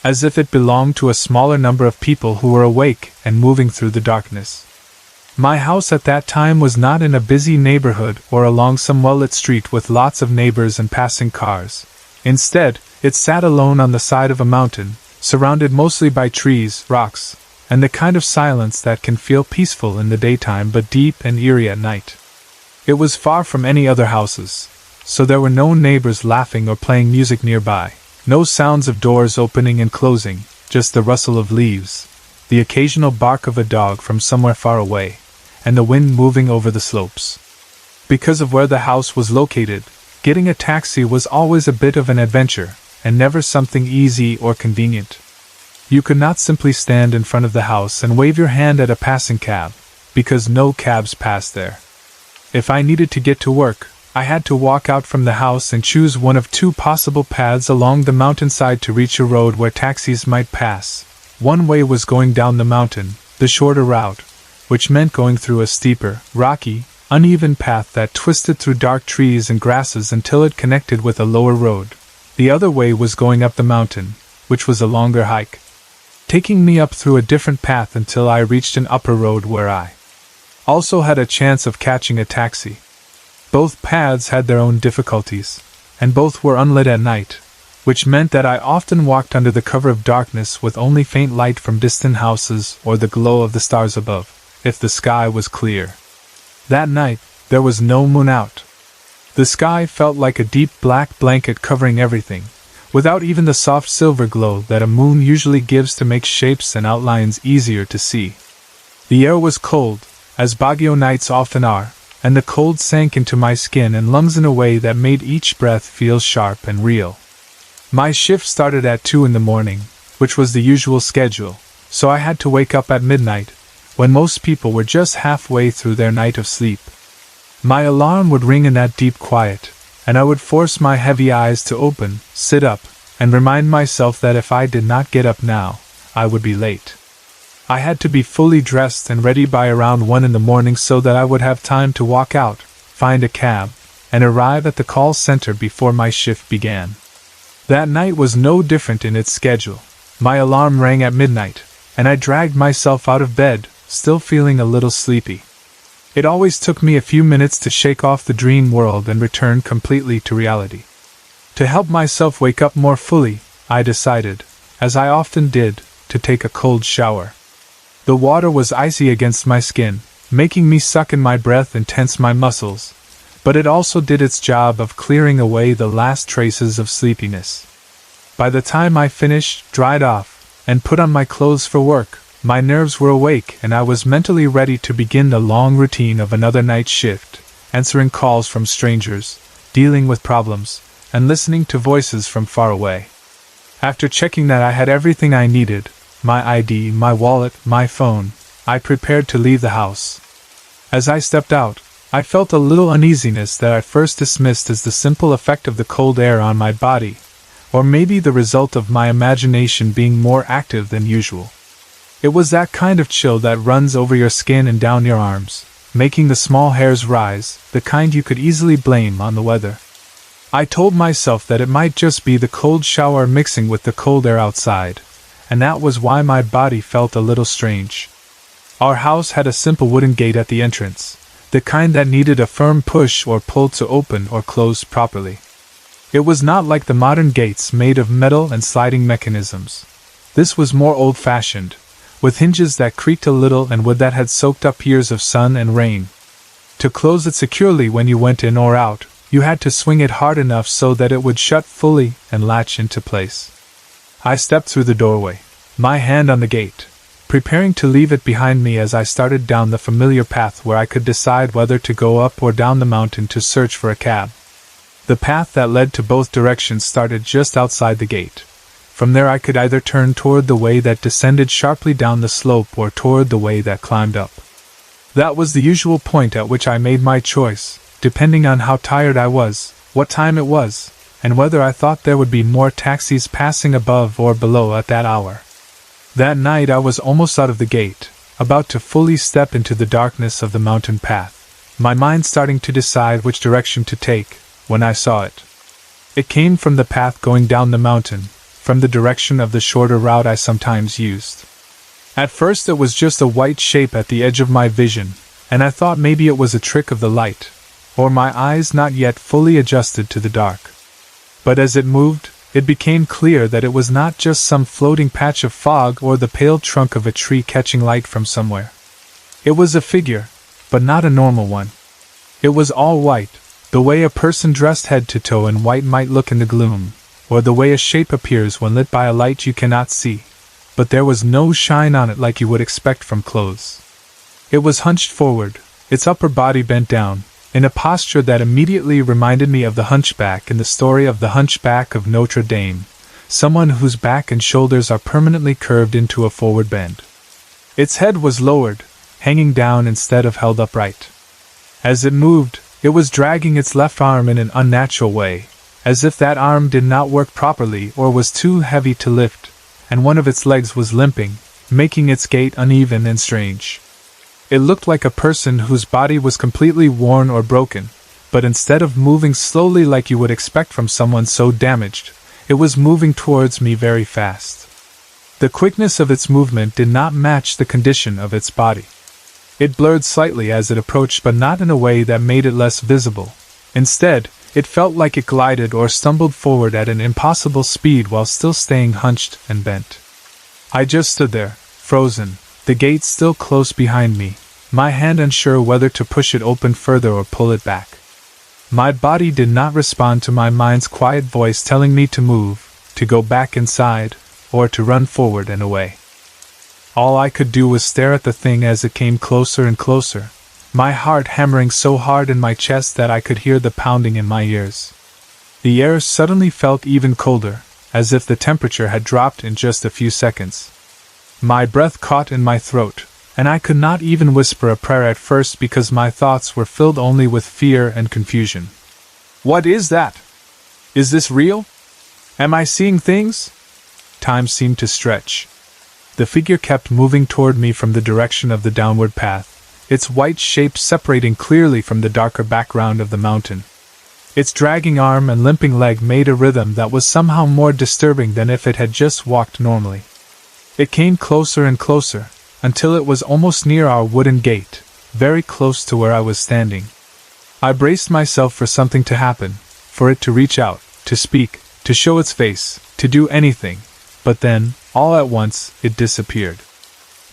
as if it belonged to a smaller number of people who were awake and moving through the darkness. My house at that time was not in a busy neighborhood or along some well-lit street with lots of neighbors and passing cars. Instead, it sat alone on the side of a mountain, surrounded mostly by trees, rocks, and the kind of silence that can feel peaceful in the daytime but deep and eerie at night. It was far from any other houses, so there were no neighbors laughing or playing music nearby, no sounds of doors opening and closing, just the rustle of leaves, the occasional bark of a dog from somewhere far away, and the wind moving over the slopes. Because of where the house was located, getting a taxi was always a bit of an adventure, and never something easy or convenient. You could not simply stand in front of the house and wave your hand at a passing cab, because no cabs passed there. If I needed to get to work, I had to walk out from the house and choose one of two possible paths along the mountainside to reach a road where taxis might pass. One way was going down the mountain, the shorter route, which meant going through a steeper, rocky, uneven path that twisted through dark trees and grasses until it connected with a lower road. The other way was going up the mountain, which was a longer hike, taking me up through a different path until I reached an upper road where I also had a chance of catching a taxi. Both paths had their own difficulties, and both were unlit at night, which meant that I often walked under the cover of darkness with only faint light from distant houses or the glow of the stars above, if the sky was clear. That night, there was no moon out. The sky felt like a deep black blanket covering everything, without even the soft silver glow that a moon usually gives to make shapes and outlines easier to see. The air was cold, as Baguio nights often are, and the cold sank into my skin and lungs in a way that made each breath feel sharp and real. My shift started at 2 in the morning, which was the usual schedule, so I had to wake up at midnight, when most people were just halfway through their night of sleep. My alarm would ring in that deep quiet, and I would force my heavy eyes to open, sit up, and remind myself that if I did not get up now, I would be late. I had to be fully dressed and ready by around 1 in the morning so that I would have time to walk out, find a cab, and arrive at the call center before my shift began. That night was no different in its schedule. My alarm rang at midnight, and I dragged myself out of bed, still feeling a little sleepy. It always took me a few minutes to shake off the dream world and return completely to reality. To help myself wake up more fully, I decided, as I often did, to take a cold shower. The water was icy against my skin, making me suck in my breath and tense my muscles, but it also did its job of clearing away the last traces of sleepiness. By the time I finished, dried off, and put on my clothes for work, my nerves were awake and I was mentally ready to begin the long routine of another night shift, answering calls from strangers, dealing with problems, and listening to voices from far away. After checking that I had everything I needed, my ID, my wallet, my phone, I prepared to leave the house. As I stepped out, I felt a little uneasiness that I first dismissed as the simple effect of the cold air on my body, or maybe the result of my imagination being more active than usual. It was that kind of chill that runs over your skin and down your arms, making the small hairs rise, the kind you could easily blame on the weather. I told myself that it might just be the cold shower mixing with the cold air outside, and that was why my body felt a little strange. Our house had a simple wooden gate at the entrance, the kind that needed a firm push or pull to open or close properly. It was not like the modern gates made of metal and sliding mechanisms. This was more old-fashioned, with hinges that creaked a little and wood that had soaked up years of sun and rain. To close it securely when you went in or out, you had to swing it hard enough so that it would shut fully and latch into place. I stepped through the doorway, my hand on the gate, preparing to leave it behind me as I started down the familiar path where I could decide whether to go up or down the mountain to search for a cab. The path that led to both directions started just outside the gate. From there I could either turn toward the way that descended sharply down the slope or toward the way that climbed up. That was the usual point at which I made my choice, depending on how tired I was, what time it was, and whether I thought there would be more taxis passing above or below at that hour. That night I was almost out of the gate, about to fully step into the darkness of the mountain path, my mind starting to decide which direction to take, when I saw it. It came from the path going down the mountain, from the direction of the shorter route I sometimes used. At first it was just a white shape at the edge of my vision, and I thought maybe it was a trick of the light, or my eyes not yet fully adjusted to the dark. But as it moved, it became clear that it was not just some floating patch of fog or the pale trunk of a tree catching light from somewhere. It was a figure, but not a normal one. It was all white, the way a person dressed head to toe in white might look in the gloom, or the way a shape appears when lit by a light you cannot see, but there was no shine on it like you would expect from clothes. It was hunched forward, its upper body bent down, in a posture that immediately reminded me of the hunchback in the story of the Hunchback of Notre Dame, someone whose back and shoulders are permanently curved into a forward bend. Its head was lowered, hanging down instead of held upright. As it moved, it was dragging its left arm in an unnatural way, as if that arm did not work properly or was too heavy to lift, and one of its legs was limping, making its gait uneven and strange. It looked like a person whose body was completely worn or broken, but instead of moving slowly like you would expect from someone so damaged, it was moving towards me very fast. The quickness of its movement did not match the condition of its body. It blurred slightly as it approached, but not in a way that made it less visible. Instead, it felt like it glided or stumbled forward at an impossible speed while still staying hunched and bent. I just stood there, frozen, the gate still close behind me, my hand unsure whether to push it open further or pull it back. My body did not respond to my mind's quiet voice telling me to move, to go back inside, or to run forward and away. All I could do was stare at the thing as it came closer and closer, my heart hammering so hard in my chest that I could hear the pounding in my ears. The air suddenly felt even colder, as if the temperature had dropped in just a few seconds. My breath caught in my throat, and I could not even whisper a prayer at first because my thoughts were filled only with fear and confusion. What is that? Is this real? Am I seeing things? Time seemed to stretch. The figure kept moving toward me from the direction of the downward path, its white shape separating clearly from the darker background of the mountain. Its dragging arm and limping leg made a rhythm that was somehow more disturbing than if it had just walked normally. It came closer and closer, until it was almost near our wooden gate, very close to where I was standing. I braced myself for something to happen, for it to reach out, to speak, to show its face, to do anything, but then, all at once, it disappeared.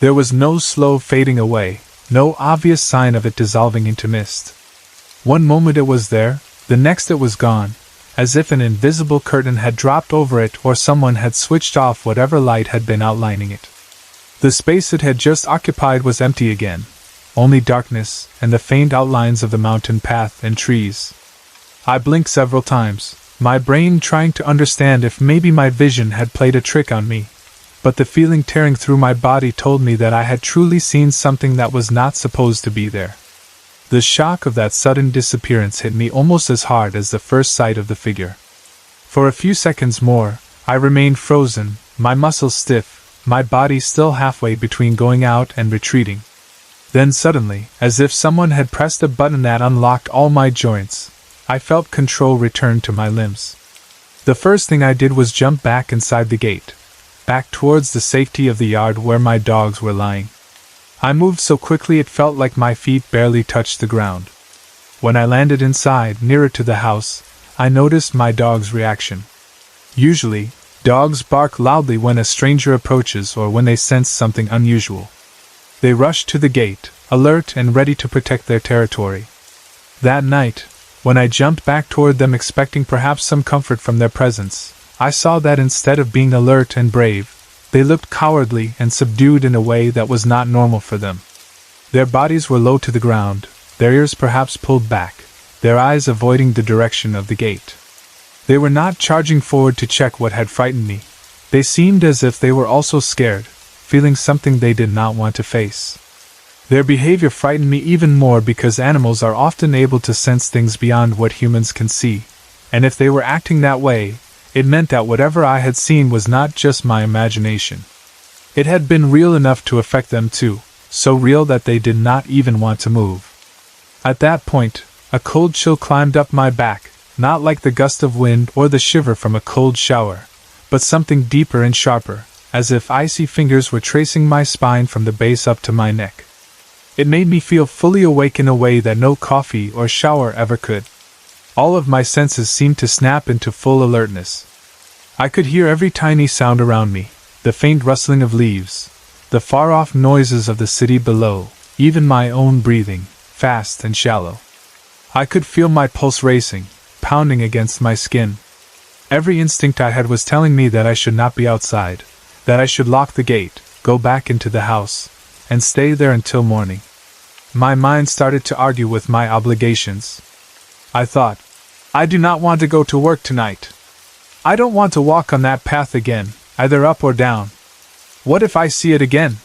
There was no slow fading away, no obvious sign of it dissolving into mist. One moment it was there, the next it was gone, as if an invisible curtain had dropped over it or someone had switched off whatever light had been outlining it. The space it had just occupied was empty again, only darkness and the faint outlines of the mountain path and trees. I blinked several times, my brain trying to understand if maybe my vision had played a trick on me, but the feeling tearing through my body told me that I had truly seen something that was not supposed to be there. The shock of that sudden disappearance hit me almost as hard as the first sight of the figure. For a few seconds more, I remained frozen, my muscles stiff, my body still halfway between going out and retreating. Then suddenly, as if someone had pressed a button that unlocked all my joints, I felt control return to my limbs. The first thing I did was jump back inside the gate, back towards the safety of the yard where my dogs were lying. I moved so quickly it felt like my feet barely touched the ground. When I landed inside, nearer to the house, I noticed my dog's reaction. Usually, dogs bark loudly when a stranger approaches or when they sense something unusual. They rush to the gate, alert and ready to protect their territory. That night, when I jumped back toward them expecting perhaps some comfort from their presence, I saw that instead of being alert and brave, they looked cowardly and subdued in a way that was not normal for them. Their bodies were low to the ground, their ears perhaps pulled back, their eyes avoiding the direction of the gate. They were not charging forward to check what had frightened me. They seemed as if they were also scared, feeling something they did not want to face. Their behavior frightened me even more because animals are often able to sense things beyond what humans can see, and if they were acting that way, it meant that whatever I had seen was not just my imagination. It had been real enough to affect them too, so real that they did not even want to move. At that point, a cold chill climbed up my back, not like the gust of wind or the shiver from a cold shower, but something deeper and sharper, as if icy fingers were tracing my spine from the base up to my neck. It made me feel fully awake in a way that no coffee or shower ever could. All of my senses seemed to snap into full alertness. I could hear every tiny sound around me, the faint rustling of leaves, the far-off noises of the city below, even my own breathing, fast and shallow. I could feel my pulse racing, pounding against my skin. Every instinct I had was telling me that I should not be outside, that I should lock the gate, go back into the house, and stay there until morning. My mind started to argue with my obligations. I thought, I do not want to go to work tonight. I don't want to walk on that path again, either up or down. What if I see it again?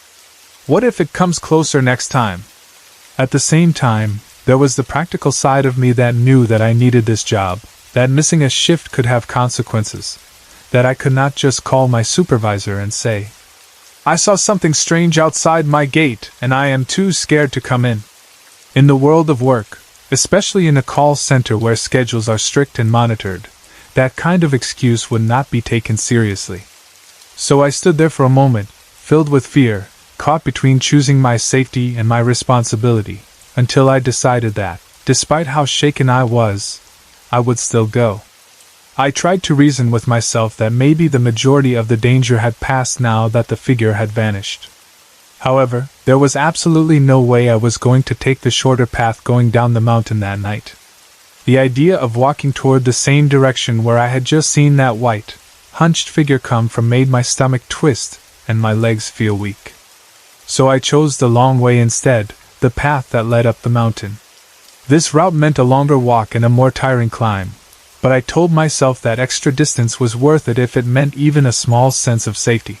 What if it comes closer next time? At the same time, there was the practical side of me that knew that I needed this job, that missing a shift could have consequences, that I could not just call my supervisor and say, I saw something strange outside my gate and I am too scared to come in. In the world of work, especially in a call center where schedules are strict and monitored, that kind of excuse would not be taken seriously. So I stood there for a moment, filled with fear, caught between choosing my safety and my responsibility, until I decided that, despite how shaken I was, I would still go. I tried to reason with myself that maybe the majority of the danger had passed now that the figure had vanished. However, there was absolutely no way I was going to take the shorter path going down the mountain that night. The idea of walking toward the same direction where I had just seen that white, hunched figure come from made my stomach twist and my legs feel weak. So I chose the long way instead, the path that led up the mountain. This route meant a longer walk and a more tiring climb, but I told myself that extra distance was worth it if it meant even a small sense of safety.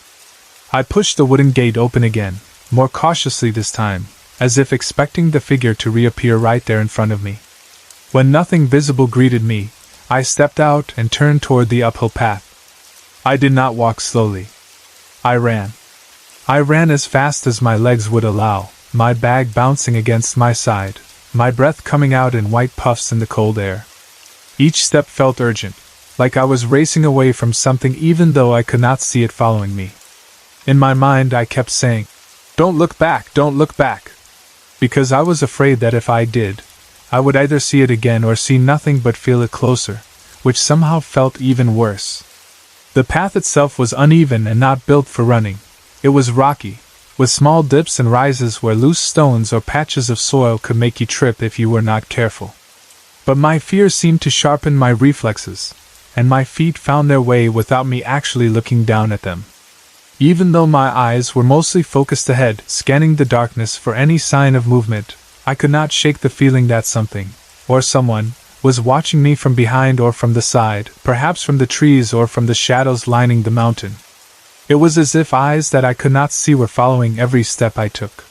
I pushed the wooden gate open again, more cautiously this time, as if expecting the figure to reappear right there in front of me. When nothing visible greeted me, I stepped out and turned toward the uphill path. I did not walk slowly. I ran. I ran as fast as my legs would allow, my bag bouncing against my side, my breath coming out in white puffs in the cold air. Each step felt urgent, like I was racing away from something even though I could not see it following me. In my mind I kept saying, "Don't look back, don't look back," because I was afraid that if I did, I would either see it again or see nothing but feel it closer, which somehow felt even worse. The path itself was uneven and not built for running. It was rocky, with small dips and rises where loose stones or patches of soil could make you trip if you were not careful. But my fear seemed to sharpen my reflexes, and my feet found their way without me actually looking down at them. Even though my eyes were mostly focused ahead, scanning the darkness for any sign of movement, I could not shake the feeling that something, or someone, was watching me from behind or from the side, perhaps from the trees or from the shadows lining the mountain. It was as if eyes that I could not see were following every step I took.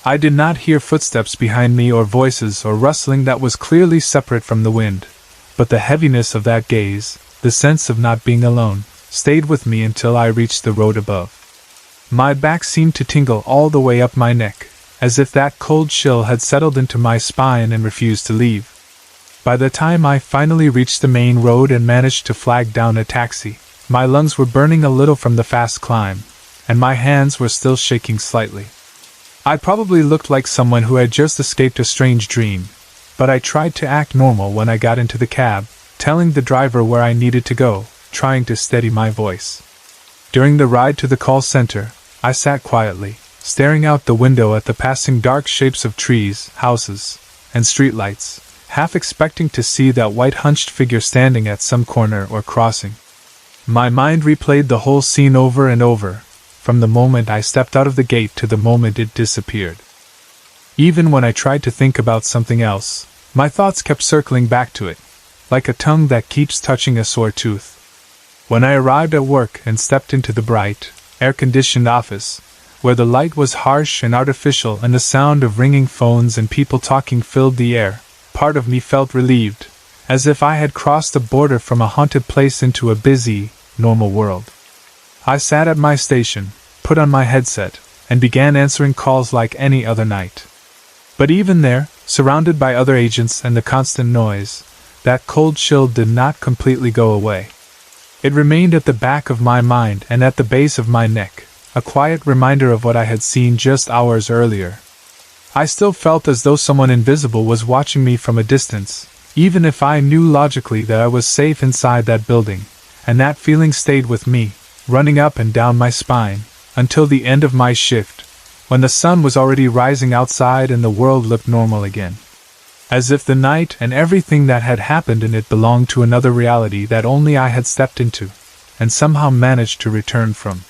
I did not hear footsteps behind me or voices or rustling that was clearly separate from the wind, but the heaviness of that gaze, the sense of not being alone, stayed with me until I reached the road above. My back seemed to tingle all the way up my neck, as if that cold chill had settled into my spine and refused to leave. By the time I finally reached the main road and managed to flag down a taxi, my lungs were burning a little from the fast climb, and my hands were still shaking slightly. I probably looked like someone who had just escaped a strange dream, but I tried to act normal when I got into the cab, telling the driver where I needed to go, trying to steady my voice. During the ride to the call center, I sat quietly, staring out the window at the passing dark shapes of trees, houses, and streetlights, half expecting to see that white hunched figure standing at some corner or crossing. My mind replayed the whole scene over and over, from the moment I stepped out of the gate to the moment it disappeared. Even when I tried to think about something else, my thoughts kept circling back to it, like a tongue that keeps touching a sore tooth. When I arrived at work and stepped into the bright, air-conditioned office, where the light was harsh and artificial and the sound of ringing phones and people talking filled the air, part of me felt relieved, as if I had crossed the border from a haunted place into a busy, normal world. I sat at my station, put on my headset, and began answering calls like any other night. But even there, surrounded by other agents and the constant noise, that cold chill did not completely go away. It remained at the back of my mind and at the base of my neck, a quiet reminder of what I had seen just hours earlier. I still felt as though someone invisible was watching me from a distance, even if I knew logically that I was safe inside that building, and that feeling stayed with me, running up and down my spine, until the end of my shift, when the sun was already rising outside and the world looked normal again. As if the night and everything that had happened in it belonged to another reality that only I had stepped into, and somehow managed to return from.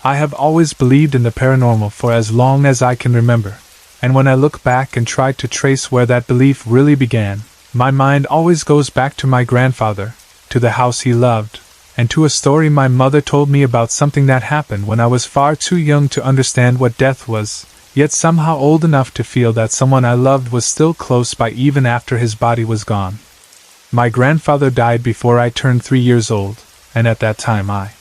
I have always believed in the paranormal for as long as I can remember, and when I look back and try to trace where that belief really began, my mind always goes back to my grandfather, to the house he loved, and to a story my mother told me about something that happened when I was far too young to understand what death was, yet somehow old enough to feel that someone I loved was still close by even after his body was gone. My grandfather died before I turned 3 years old, and at that time I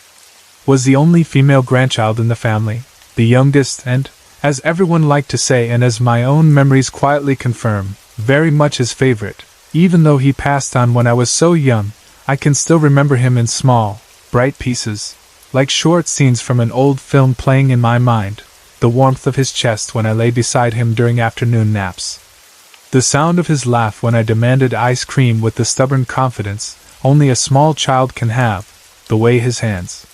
was the only female grandchild in the family, the youngest and, as everyone liked to say and as my own memories quietly confirm, very much his favorite. Even though he passed on when I was so young, I can still remember him in small, bright pieces, like short scenes from an old film playing in my mind, the warmth of his chest when I lay beside him during afternoon naps, the sound of his laugh when I demanded ice cream with the stubborn confidence only a small child can have, the way his hands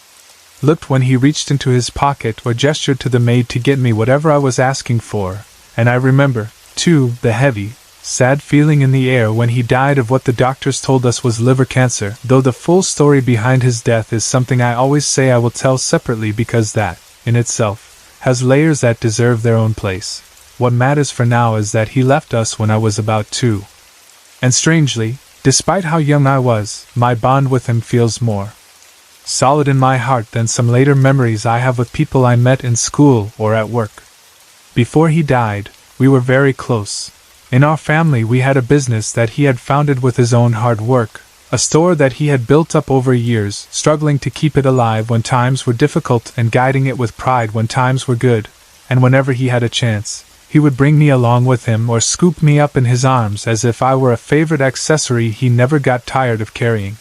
looked when he reached into his pocket or gestured to the maid to get me whatever I was asking for, and I remember, too, the heavy, sad feeling in the air when he died of what the doctors told us was liver cancer, though the full story behind his death is something I always say I will tell separately because that, in itself, has layers that deserve their own place. What matters for now is that he left us when I was about 2. And strangely, despite how young I was, my bond with him feels more solid in my heart than some later memories I have with people I met in school or at work. Before he died, we were very close. In our family we had a business that he had founded with his own hard work, a store that he had built up over years, struggling to keep it alive when times were difficult and guiding it with pride when times were good, and whenever he had a chance, he would bring me along with him or scoop me up in his arms as if I were a favorite accessory he never got tired of carrying.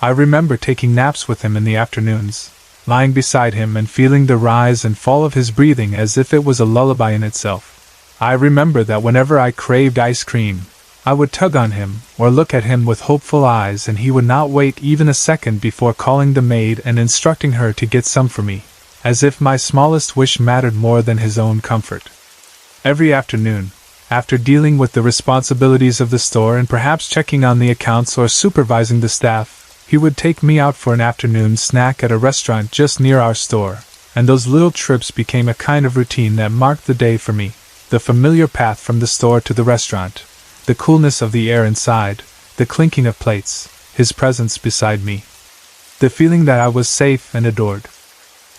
I remember taking naps with him in the afternoons, lying beside him and feeling the rise and fall of his breathing as if it was a lullaby in itself. I remember that whenever I craved ice cream, I would tug on him or look at him with hopeful eyes, and he would not wait even a second before calling the maid and instructing her to get some for me, as if my smallest wish mattered more than his own comfort. Every afternoon, after dealing with the responsibilities of the store and perhaps checking on the accounts or supervising the staff, he would take me out for an afternoon snack at a restaurant just near our store, and those little trips became a kind of routine that marked the day for me. The familiar path from the store to the restaurant, the coolness of the air inside, the clinking of plates, his presence beside me. The feeling that I was safe and adored.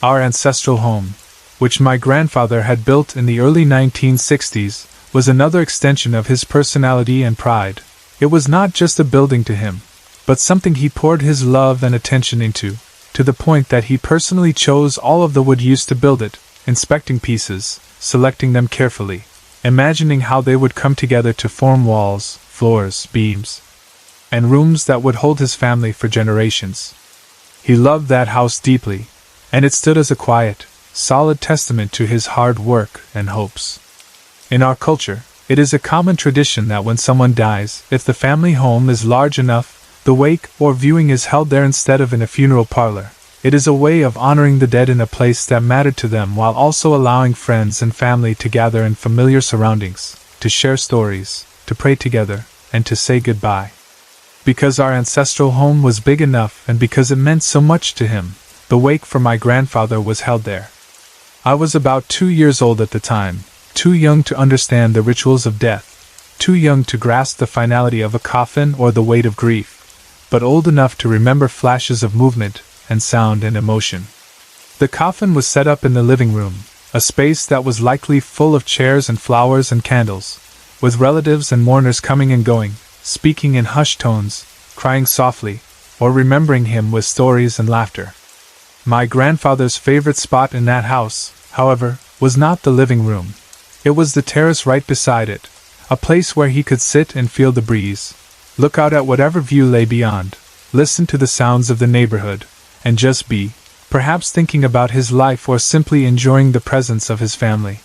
Our ancestral home, which my grandfather had built in the early 1960s, was another extension of his personality and pride. It was not just a building to him, but something he poured his love and attention into, to the point that he personally chose all of the wood used to build it, inspecting pieces, selecting them carefully, imagining how they would come together to form walls, floors, beams, and rooms that would hold his family for generations. He loved that house deeply, and it stood as a quiet, solid testament to his hard work and hopes. In our culture, it is a common tradition that when someone dies, if the family home is large enough, the wake or viewing is held there instead of in a funeral parlor. It is a way of honoring the dead in a place that mattered to them while also allowing friends and family to gather in familiar surroundings, to share stories, to pray together, and to say goodbye. Because our ancestral home was big enough and because it meant so much to him, the wake for my grandfather was held there. I was about 2 years old at the time, too young to understand the rituals of death, too young to grasp the finality of a coffin or the weight of grief, but old enough to remember flashes of movement and sound and emotion. The coffin was set up in the living room, a space that was likely full of chairs and flowers and candles, with relatives and mourners coming and going, speaking in hushed tones, crying softly, or remembering him with stories and laughter. My grandfather's favorite spot in that house, however, was not the living room. It was the terrace right beside it, a place where he could sit and feel the breeze, look out at whatever view lay beyond, listen to the sounds of the neighborhood, and just be, perhaps thinking about his life or simply enjoying the presence of his family.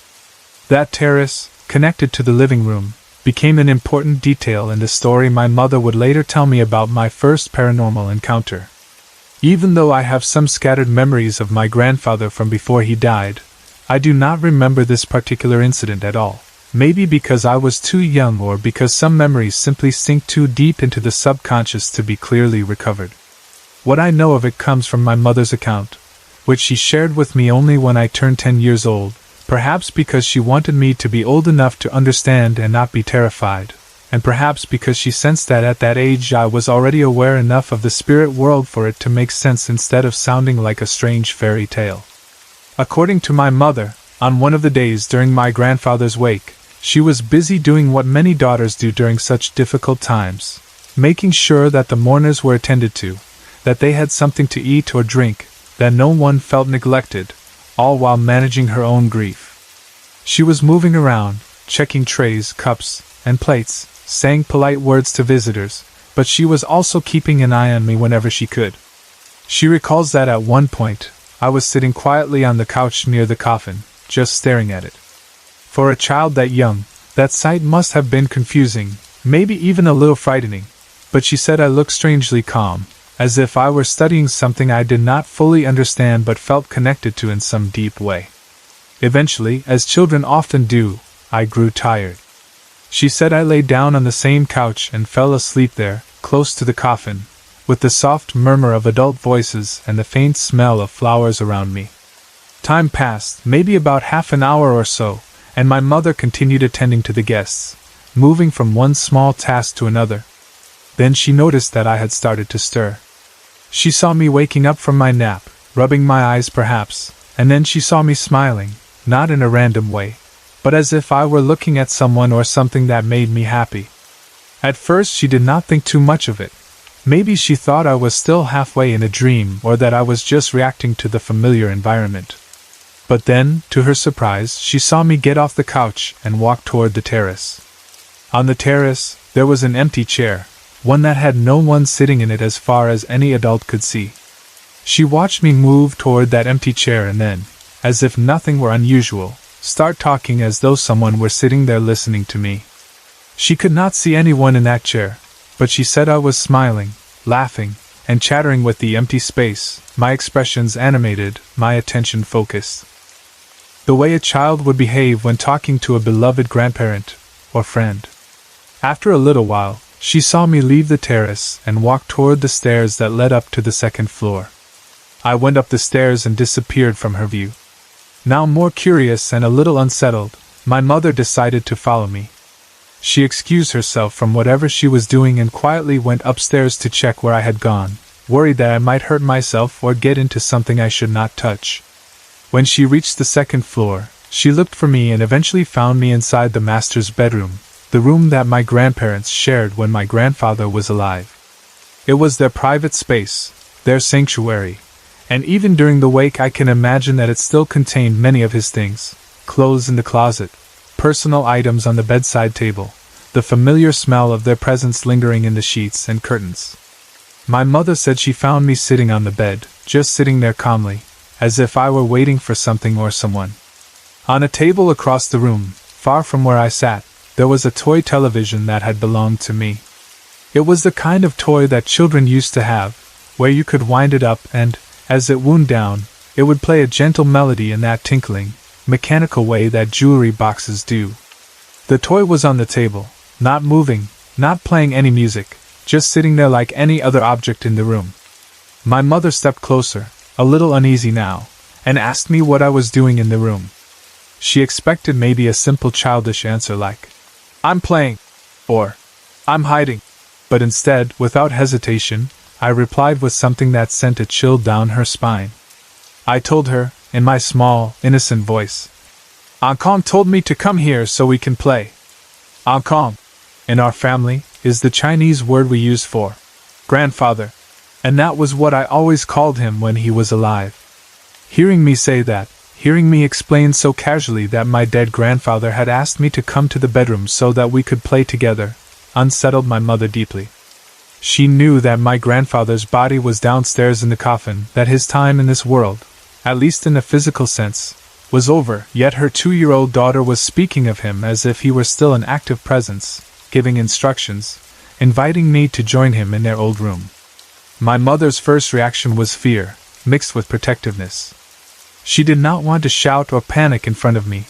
That terrace, connected to the living room, became an important detail in the story my mother would later tell me about my first paranormal encounter. Even though I have some scattered memories of my grandfather from before he died, I do not remember this particular incident at all. Maybe because I was too young or because some memories simply sink too deep into the subconscious to be clearly recovered. What I know of it comes from my mother's account, which she shared with me only when I turned 10 years old, perhaps because she wanted me to be old enough to understand and not be terrified, and perhaps because she sensed that at that age I was already aware enough of the spirit world for it to make sense instead of sounding like a strange fairy tale. According to my mother, on one of the days during my grandfather's wake, she was busy doing what many daughters do during such difficult times, making sure that the mourners were attended to, that they had something to eat or drink, that no one felt neglected, all while managing her own grief. She was moving around, checking trays, cups, and plates, saying polite words to visitors, but she was also keeping an eye on me whenever she could. She recalls that at one point, I was sitting quietly on the couch near the coffin, just staring at it. For a child that young, that sight must have been confusing, maybe even a little frightening, but she said I looked strangely calm, as if I were studying something I did not fully understand but felt connected to in some deep way. Eventually, as children often do, I grew tired. She said I lay down on the same couch and fell asleep there, close to the coffin, with the soft murmur of adult voices and the faint smell of flowers around me. Time passed, maybe about half an hour or so, and my mother continued attending to the guests, moving from one small task to another. Then she noticed that I had started to stir. She saw me waking up from my nap, rubbing my eyes perhaps, and then she saw me smiling, not in a random way, but as if I were looking at someone or something that made me happy. At first she did not think too much of it. Maybe she thought I was still halfway in a dream or that I was just reacting to the familiar environment. But then, to her surprise, she saw me get off the couch and walk toward the terrace. On the terrace, there was an empty chair, one that had no one sitting in it as far as any adult could see. She watched me move toward that empty chair and then, as if nothing were unusual, start talking as though someone were sitting there listening to me. She could not see anyone in that chair, but she said I was smiling, laughing, and chattering with the empty space, my expressions animated, my attention focused. The way a child would behave when talking to a beloved grandparent or friend. After a little while, she saw me leave the terrace and walk toward the stairs that led up to the second floor. I went up the stairs and disappeared from her view. Now more curious and a little unsettled, my mother decided to follow me. She excused herself from whatever she was doing and quietly went upstairs to check where I had gone, worried that I might hurt myself or get into something I should not touch. When she reached the second floor, she looked for me and eventually found me inside the master's bedroom, the room that my grandparents shared when my grandfather was alive. It was their private space, their sanctuary, and even during the wake I can imagine that it still contained many of his things, clothes in the closet, personal items on the bedside table, the familiar smell of their presence lingering in the sheets and curtains. My mother said she found me sitting on the bed, just sitting there calmly, as if I were waiting for something or someone. On a table across the room, far from where I sat, there was a toy television that had belonged to me. It was the kind of toy that children used to have, where you could wind it up and, as it wound down, it would play a gentle melody in that tinkling, mechanical way that jewelry boxes do. The toy was on the table, not moving, not playing any music, just sitting there like any other object in the room. My mother stepped closer, a little uneasy now, and asked me what I was doing in the room. She expected maybe a simple childish answer like, "I'm playing," or "I'm hiding," but instead, without hesitation, I replied with something that sent a chill down her spine. I told her, in my small, innocent voice, "Ankong told me to come here so we can play." Ankong, in our family, is the Chinese word we use for grandfather, and that was what I always called him when he was alive. Hearing me say that, hearing me explain so casually that my dead grandfather had asked me to come to the bedroom so that we could play together, unsettled my mother deeply. She knew that my grandfather's body was downstairs in the coffin, that his time in this world, at least in a physical sense, was over, yet her 2-year-old daughter was speaking of him as if he were still an active presence, giving instructions, inviting me to join him in their old room. My mother's first reaction was fear, mixed with protectiveness. She did not want to shout or panic in front of me,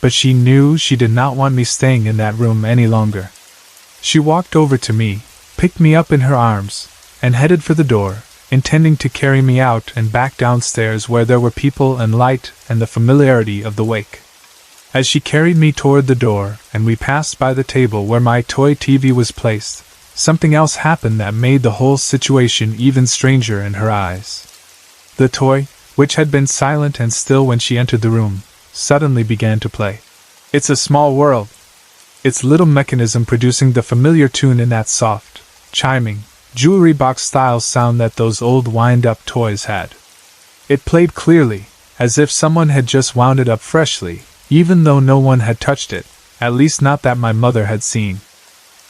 but she knew she did not want me staying in that room any longer. She walked over to me, picked me up in her arms, and headed for the door, intending to carry me out and back downstairs where there were people and light and the familiarity of the wake. As she carried me toward the door and we passed by the table where my toy TV was placed, something else happened that made the whole situation even stranger in her eyes. The toy, which had been silent and still when she entered the room, suddenly began to play. "It's a Small World," its little mechanism producing the familiar tune in that soft, chiming, jewelry box style sound that those old wind-up toys had. It played clearly, as if someone had just wound it up freshly, even though no one had touched it, at least not that my mother had seen.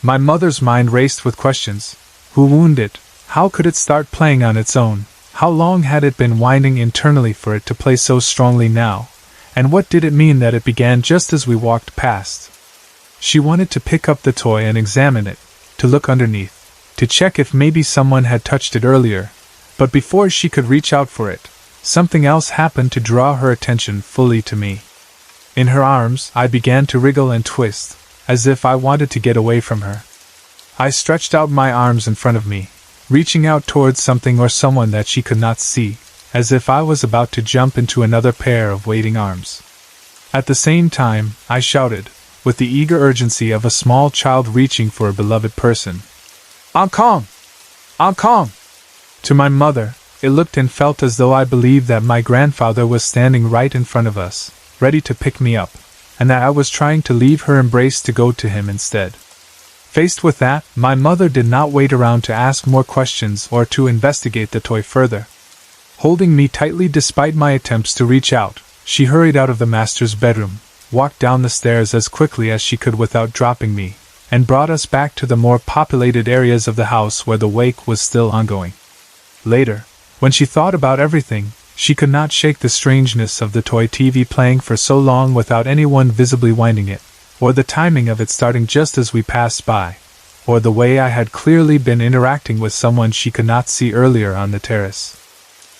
My mother's mind raced with questions. Who wound it? How could it start playing on its own? How long had it been winding internally for it to play so strongly now? And what did it mean that it began just as we walked past? She wanted to pick up the toy and examine it, to look underneath, to check if maybe someone had touched it earlier, but before she could reach out for it, something else happened to draw her attention fully to me. In her arms, I began to wriggle and twist, as if I wanted to get away from her. I stretched out my arms in front of me, reaching out towards something or someone that she could not see, as if I was about to jump into another pair of waiting arms. At the same time, I shouted, with the eager urgency of a small child reaching for a beloved person, "Ankong! Ankong!" To my mother, it looked and felt as though I believed that my grandfather was standing right in front of us, ready to pick me up, and that I was trying to leave her embrace to go to him instead. Faced with that, my mother did not wait around to ask more questions or to investigate the toy further. Holding me tightly despite my attempts to reach out, she hurried out of the master's bedroom, walked down the stairs as quickly as she could without dropping me, and brought us back to the more populated areas of the house where the wake was still ongoing. Later, when she thought about everything, she could not shake the strangeness of the toy TV playing for so long without anyone visibly winding it, or the timing of it starting just as we passed by, or the way I had clearly been interacting with someone she could not see earlier on the terrace.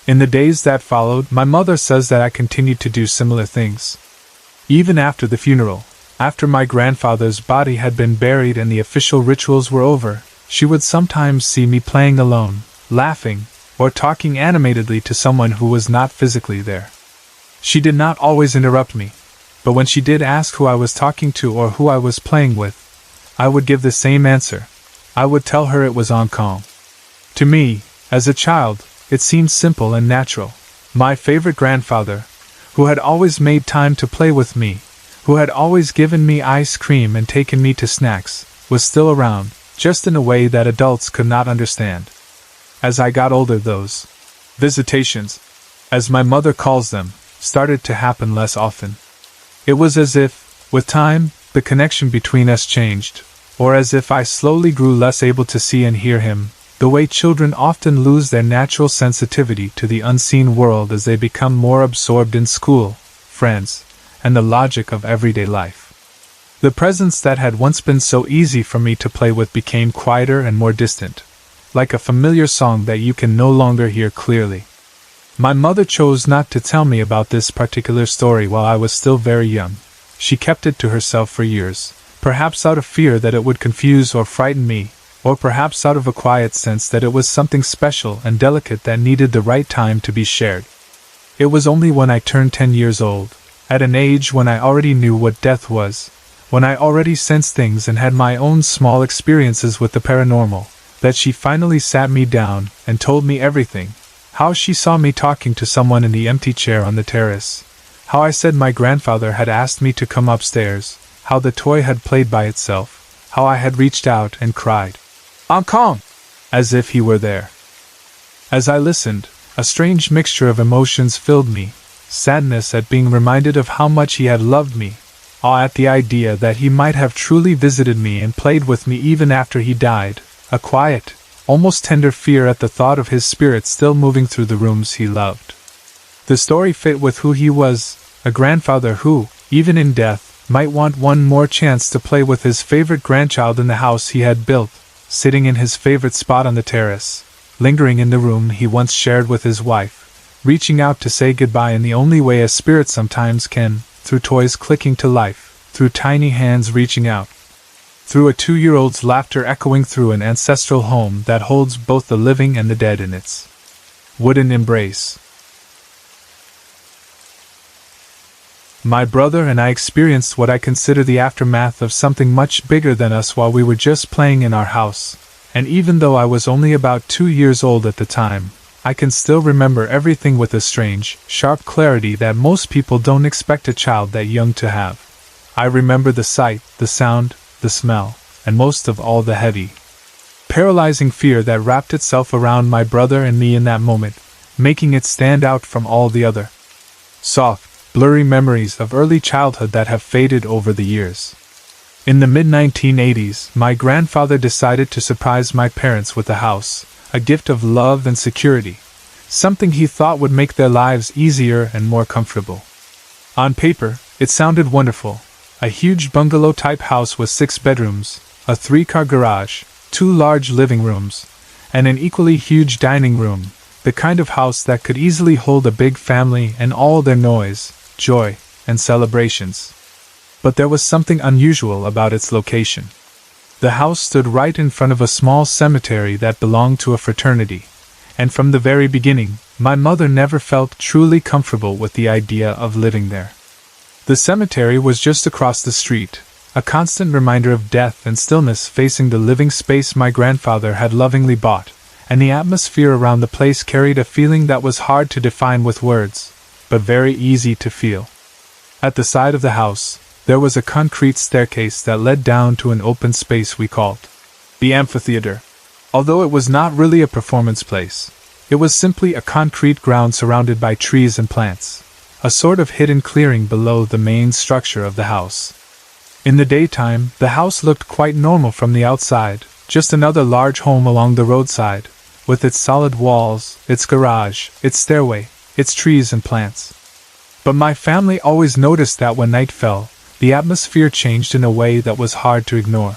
In the days that followed, my mother says that I continued to do similar things. Even after the funeral, after my grandfather's body had been buried and the official rituals were over, she would sometimes see me playing alone, laughing, or talking animatedly to someone who was not physically there. She did not always interrupt me, but when she did ask who I was talking to or who I was playing with, I would give the same answer. I would tell her it was Kong. To me, as a child, it seemed simple and natural. My favorite grandfather, who had always made time to play with me, who had always given me ice cream and taken me to snacks, was still around, just in a way that adults could not understand. As I got older, those visitations, as my mother calls them, started to happen less often. It was as if, with time, the connection between us changed, or as if I slowly grew less able to see and hear him, the way children often lose their natural sensitivity to the unseen world as they become more absorbed in school, friends, and the logic of everyday life. The presence that had once been so easy for me to play with became quieter and more distant, like a familiar song that you can no longer hear clearly. My mother chose not to tell me about this particular story while I was still very young. She kept it to herself for years, perhaps out of fear that it would confuse or frighten me, or perhaps out of a quiet sense that it was something special and delicate that needed the right time to be shared. It was only when I turned 10 years old, at an age when I already knew what death was, when I already sensed things and had my own small experiences with the paranormal, that she finally sat me down and told me everything. How she saw me talking to someone in the empty chair on the terrace, how I said my grandfather had asked me to come upstairs, how the toy had played by itself, how I had reached out and cried, Kong! As if he were there. As I listened, a strange mixture of emotions filled me, sadness at being reminded of how much he had loved me, awe at the idea that he might have truly visited me and played with me even after he died, a quiet, almost tender fear at the thought of his spirit still moving through the rooms he loved. The story fit with who he was, a grandfather who, even in death, might want one more chance to play with his favorite grandchild in the house he had built, sitting in his favorite spot on the terrace, lingering in the room he once shared with his wife, reaching out to say goodbye in the only way a spirit sometimes can, through toys clicking to life, through tiny hands reaching out, through a 2-year-old's laughter echoing through an ancestral home that holds both the living and the dead in its wooden embrace. My brother and I experienced what I consider the aftermath of something much bigger than us while we were just playing in our house, and even though I was only about 2 years old at the time, I can still remember everything with a strange, sharp clarity that most people don't expect a child that young to have. I remember the sight, the sound, the smell, and most of all the heavy, paralyzing fear that wrapped itself around my brother and me in that moment, making it stand out from all the other soft, blurry memories of early childhood that have faded over the years. In the mid-1980s, my grandfather decided to surprise my parents with a house, a gift of love and security, something he thought would make their lives easier and more comfortable. On paper, it sounded wonderful. A huge bungalow-type house with 6 bedrooms, a 3-car garage, 2 large living rooms, and an equally huge dining room, the kind of house that could easily hold a big family and all their noise, joy, and celebrations. But there was something unusual about its location. The house stood right in front of a small cemetery that belonged to a fraternity, and from the very beginning, my mother never felt truly comfortable with the idea of living there. The cemetery was just across the street, a constant reminder of death and stillness facing the living space my grandfather had lovingly bought, and the atmosphere around the place carried a feeling that was hard to define with words, but very easy to feel. At the side of the house, there was a concrete staircase that led down to an open space we called the amphitheater. Although it was not really a performance place, it was simply a concrete ground surrounded by trees and plants, a sort of hidden clearing below the main structure of the house. In the daytime, the house looked quite normal from the outside, just another large home along the roadside, with its solid walls, its garage, its stairway, its trees and plants. But my family always noticed that when night fell, the atmosphere changed in a way that was hard to ignore.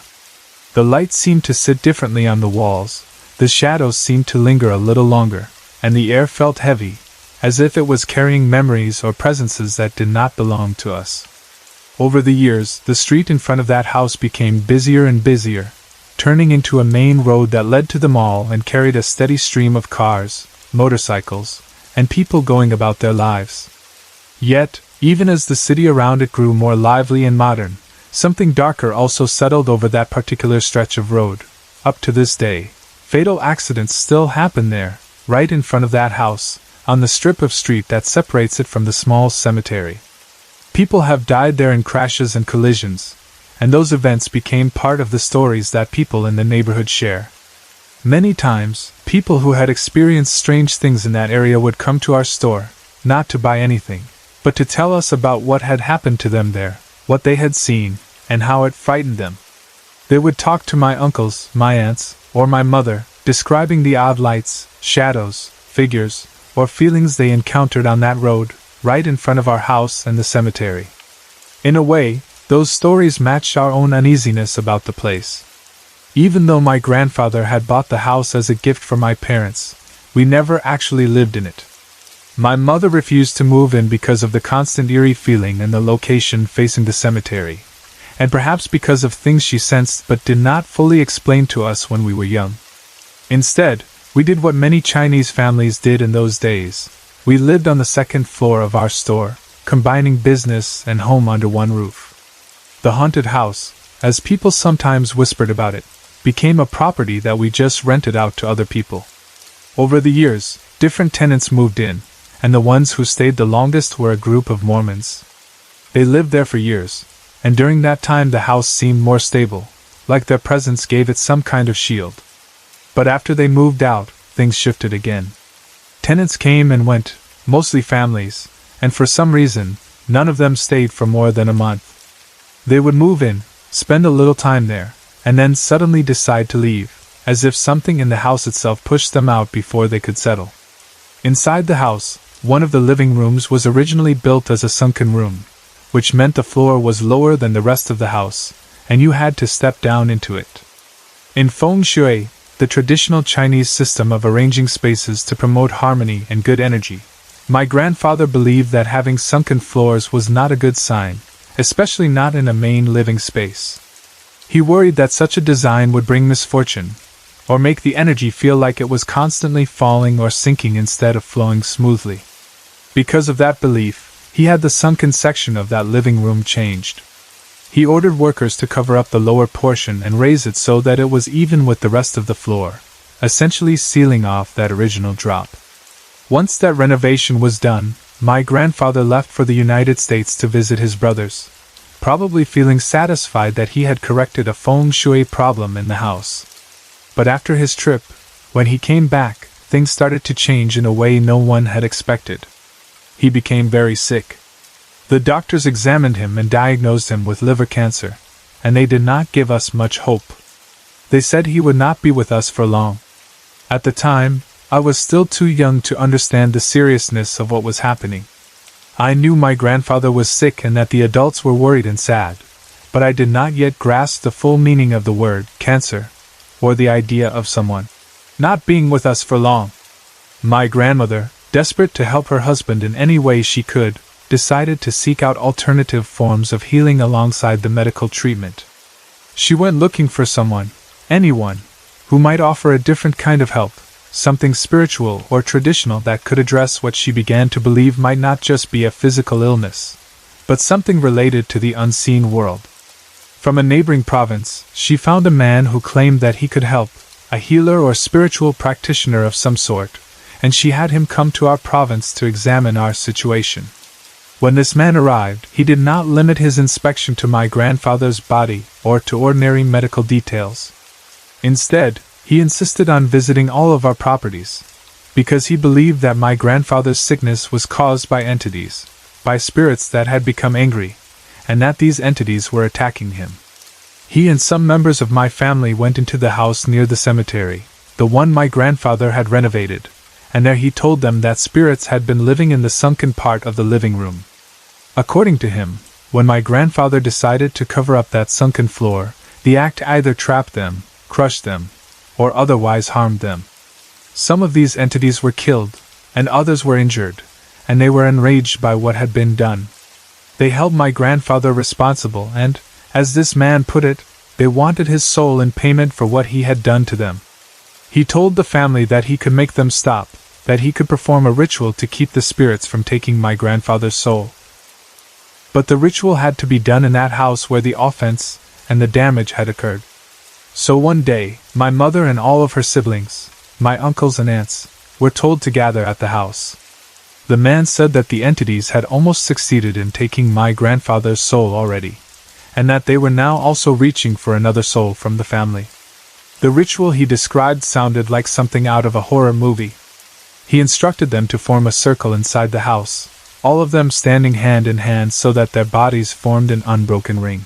The light seemed to sit differently on the walls, the shadows seemed to linger a little longer, and the air felt heavy, as if it was carrying memories or presences that did not belong to us. Over the years, the street in front of that house became busier and busier, turning into a main road that led to the mall and carried a steady stream of cars, motorcycles, and people going about their lives. Yet, even as the city around it grew more lively and modern, something darker also settled over that particular stretch of road. Up to this day, fatal accidents still happen there, right in front of that house, on the strip of street that separates it from the small cemetery. People have died there in crashes and collisions, and those events became part of the stories that people in the neighborhood share. Many times, people who had experienced strange things in that area would come to our store, not to buy anything, but to tell us about what had happened to them there, what they had seen, and how it frightened them. They would talk to my uncles, my aunts, or my mother, describing the odd lights, shadows, figures, or feelings they encountered on that road, right in front of our house and the cemetery. In a way, those stories matched our own uneasiness about the place. Even though my grandfather had bought the house as a gift for my parents, we never actually lived in it. My mother refused to move in because of the constant eerie feeling and the location facing the cemetery, and perhaps because of things she sensed but did not fully explain to us when we were young. Instead, we did what many Chinese families did in those days. We lived on the second floor of our store, combining business and home under one roof. The haunted house, as people sometimes whispered about it, became a property that we just rented out to other people. Over the years, different tenants moved in, and the ones who stayed the longest were a group of Mormons. They lived there for years, and during that time the house seemed more stable, like their presence gave it some kind of shield. But after they moved out, things shifted again. Tenants came and went, mostly families, and for some reason, none of them stayed for more than a month. They would move in, spend a little time there, and then suddenly decide to leave, as if something in the house itself pushed them out before they could settle. Inside the house, one of the living rooms was originally built as a sunken room, which meant the floor was lower than the rest of the house, and you had to step down into it. In feng shui, the traditional Chinese system of arranging spaces to promote harmony and good energy, my grandfather believed that having sunken floors was not a good sign, especially not in a main living space. He worried that such a design would bring misfortune, or make the energy feel like it was constantly falling or sinking instead of flowing smoothly. Because of that belief, he had the sunken section of that living room changed. He ordered workers to cover up the lower portion and raise it so that it was even with the rest of the floor, essentially sealing off that original drop. Once that renovation was done, my grandfather left for the United States to visit his brothers, probably feeling satisfied that he had corrected a feng shui problem in the house. But after his trip, when he came back, things started to change in a way no one had expected. He became very sick. The doctors examined him and diagnosed him with liver cancer, and they did not give us much hope. They said he would not be with us for long. At the time, I was still too young to understand the seriousness of what was happening. I knew my grandfather was sick and that the adults were worried and sad, but I did not yet grasp the full meaning of the word cancer, or the idea of someone not being with us for long. My grandmother, desperate to help her husband in any way she could, decided to seek out alternative forms of healing alongside the medical treatment. She went looking for someone, anyone, who might offer a different kind of help, something spiritual or traditional that could address what she began to believe might not just be a physical illness, but something related to the unseen world. From a neighboring province, she found a man who claimed that he could help, a healer or spiritual practitioner of some sort, and she had him come to our province to examine our situation. When this man arrived, he did not limit his inspection to my grandfather's body or to ordinary medical details. Instead, he insisted on visiting all of our properties, because he believed that my grandfather's sickness was caused by entities, by spirits that had become angry, and that these entities were attacking him. He and some members of my family went into the house near the cemetery, the one my grandfather had renovated, and there he told them that spirits had been living in the sunken part of the living room. According to him, when my grandfather decided to cover up that sunken floor, the act either trapped them, crushed them, or otherwise harmed them. Some of these entities were killed, and others were injured, and they were enraged by what had been done. They held my grandfather responsible and, as this man put it, they wanted his soul in payment for what he had done to them. He told the family that he could make them stop, that he could perform a ritual to keep the spirits from taking my grandfather's soul. But the ritual had to be done in that house where the offense and the damage had occurred. So one day, my mother and all of her siblings, my uncles and aunts, were told to gather at the house. The man said that the entities had almost succeeded in taking my grandfather's soul already, and that they were now also reaching for another soul from the family. The ritual he described sounded like something out of a horror movie. He instructed them to form a circle inside the house, all of them standing hand in hand so that their bodies formed an unbroken ring.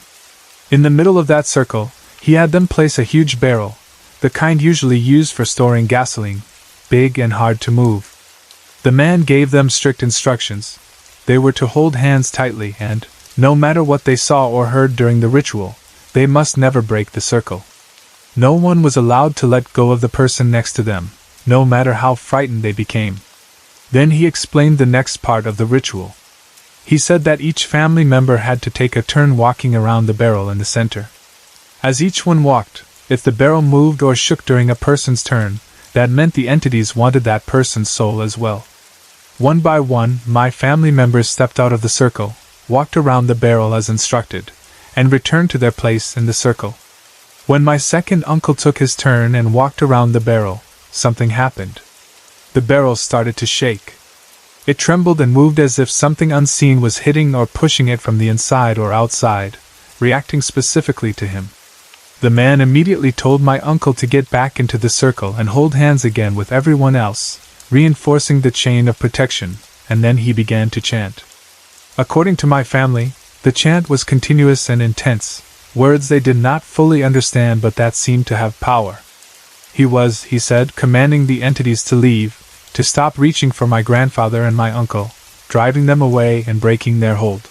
In the middle of that circle, he had them place a huge barrel, the kind usually used for storing gasoline, big and hard to move. The man gave them strict instructions. They were to hold hands tightly and, no matter what they saw or heard during the ritual, they must never break the circle. No one was allowed to let go of the person next to them, no matter how frightened they became. Then he explained the next part of the ritual. He said that each family member had to take a turn walking around the barrel in the center. As each one walked, if the barrel moved or shook during a person's turn, that meant the entities wanted that person's soul as well. One by one, my family members stepped out of the circle, walked around the barrel as instructed, and returned to their place in the circle. When my second uncle took his turn and walked around the barrel, something happened. The barrel started to shake. It trembled and moved as if something unseen was hitting or pushing it from the inside or outside, reacting specifically to him. The man immediately told my uncle to get back into the circle and hold hands again with everyone else, reinforcing the chain of protection, and then he began to chant. According to my family, the chant was continuous and intense, words they did not fully understand but that seemed to have power. He said, commanding the entities to leave, to stop reaching for my grandfather and my uncle, driving them away and breaking their hold.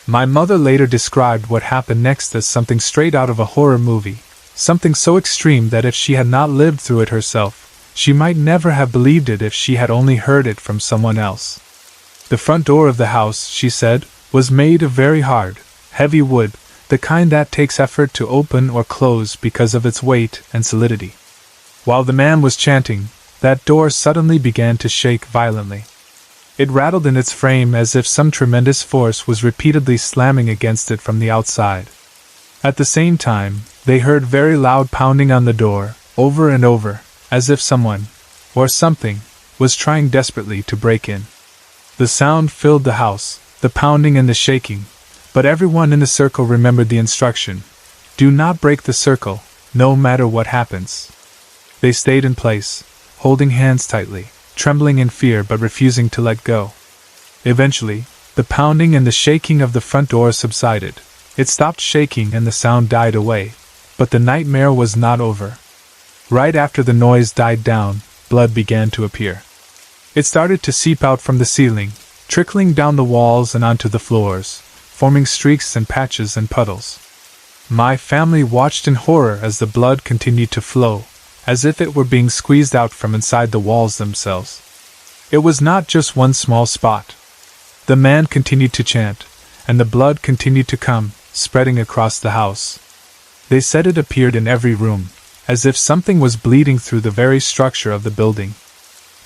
My mother later described what happened next as something straight out of a horror movie, something so extreme that if she had not lived through it herself, she might never have believed it if she had only heard it from someone else. The front door of the house, she said, was made of very hard, heavy wood, the kind that takes effort to open or close because of its weight and solidity. While the man was chanting, that door suddenly began to shake violently. It rattled in its frame as if some tremendous force was repeatedly slamming against it from the outside. At the same time, they heard very loud pounding on the door, over and over, as if someone, or something, was trying desperately to break in. The sound filled the house, the pounding and the shaking, but everyone in the circle remembered the instruction: do not break the circle, no matter what happens. They stayed in place, holding hands tightly, trembling in fear but refusing to let go. Eventually, the pounding and the shaking of the front door subsided. It stopped shaking and the sound died away, but the nightmare was not over. Right after the noise died down, blood began to appear. It started to seep out from the ceiling, trickling down the walls and onto the floors, forming streaks and patches and puddles. My family watched in horror as the blood continued to flow, as if it were being squeezed out from inside the walls themselves. It was not just one small spot. The man continued to chant, and the blood continued to come, spreading across the house. They said it appeared in every room, as if something was bleeding through the very structure of the building.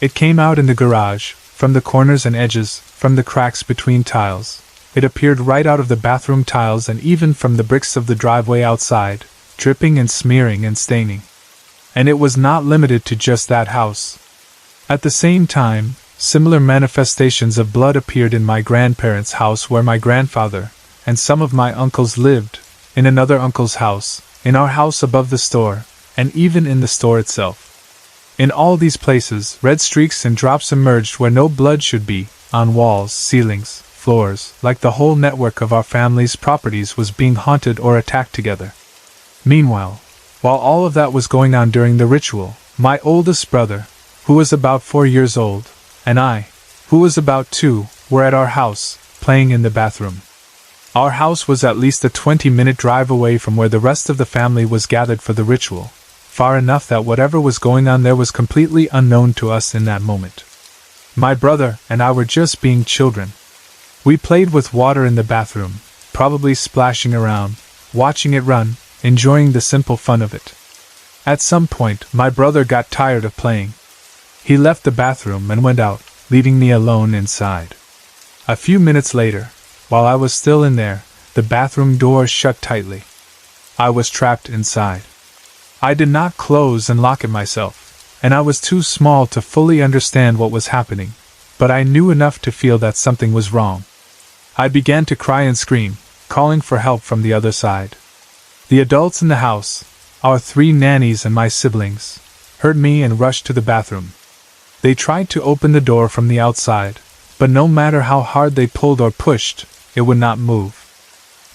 It came out in the garage, from the corners and edges, from the cracks between tiles. It appeared right out of the bathroom tiles and even from the bricks of the driveway outside, dripping and smearing and staining. And it was not limited to just that house. At the same time, similar manifestations of blood appeared in my grandparents' house where my grandfather and some of my uncles lived, in another uncle's house, in our house above the store, and even in the store itself. In all these places, red streaks and drops emerged where no blood should be, on walls, ceilings, floors, like the whole network of our family's properties was being haunted or attacked together. Meanwhile, while all of that was going on during the ritual, my oldest brother, who was about 4 years old, and I, who was about 2, were at our house, playing in the bathroom. Our house was at least a 20-minute drive away from where the rest of the family was gathered for the ritual, far enough that whatever was going on there was completely unknown to us in that moment. My brother and I were just being children. We played with water in the bathroom, probably splashing around, watching it run, enjoying the simple fun of it. At some point, my brother got tired of playing. He left the bathroom and went out, leaving me alone inside. A few minutes later, while I was still in there, the bathroom door shut tightly. I was trapped inside. I did not close and lock it myself, and I was too small to fully understand what was happening, but I knew enough to feel that something was wrong. I began to cry and scream, calling for help from the other side. The adults in the house, our 3 nannies and my siblings, heard me and rushed to the bathroom. They tried to open the door from the outside, but no matter how hard they pulled or pushed, it would not move.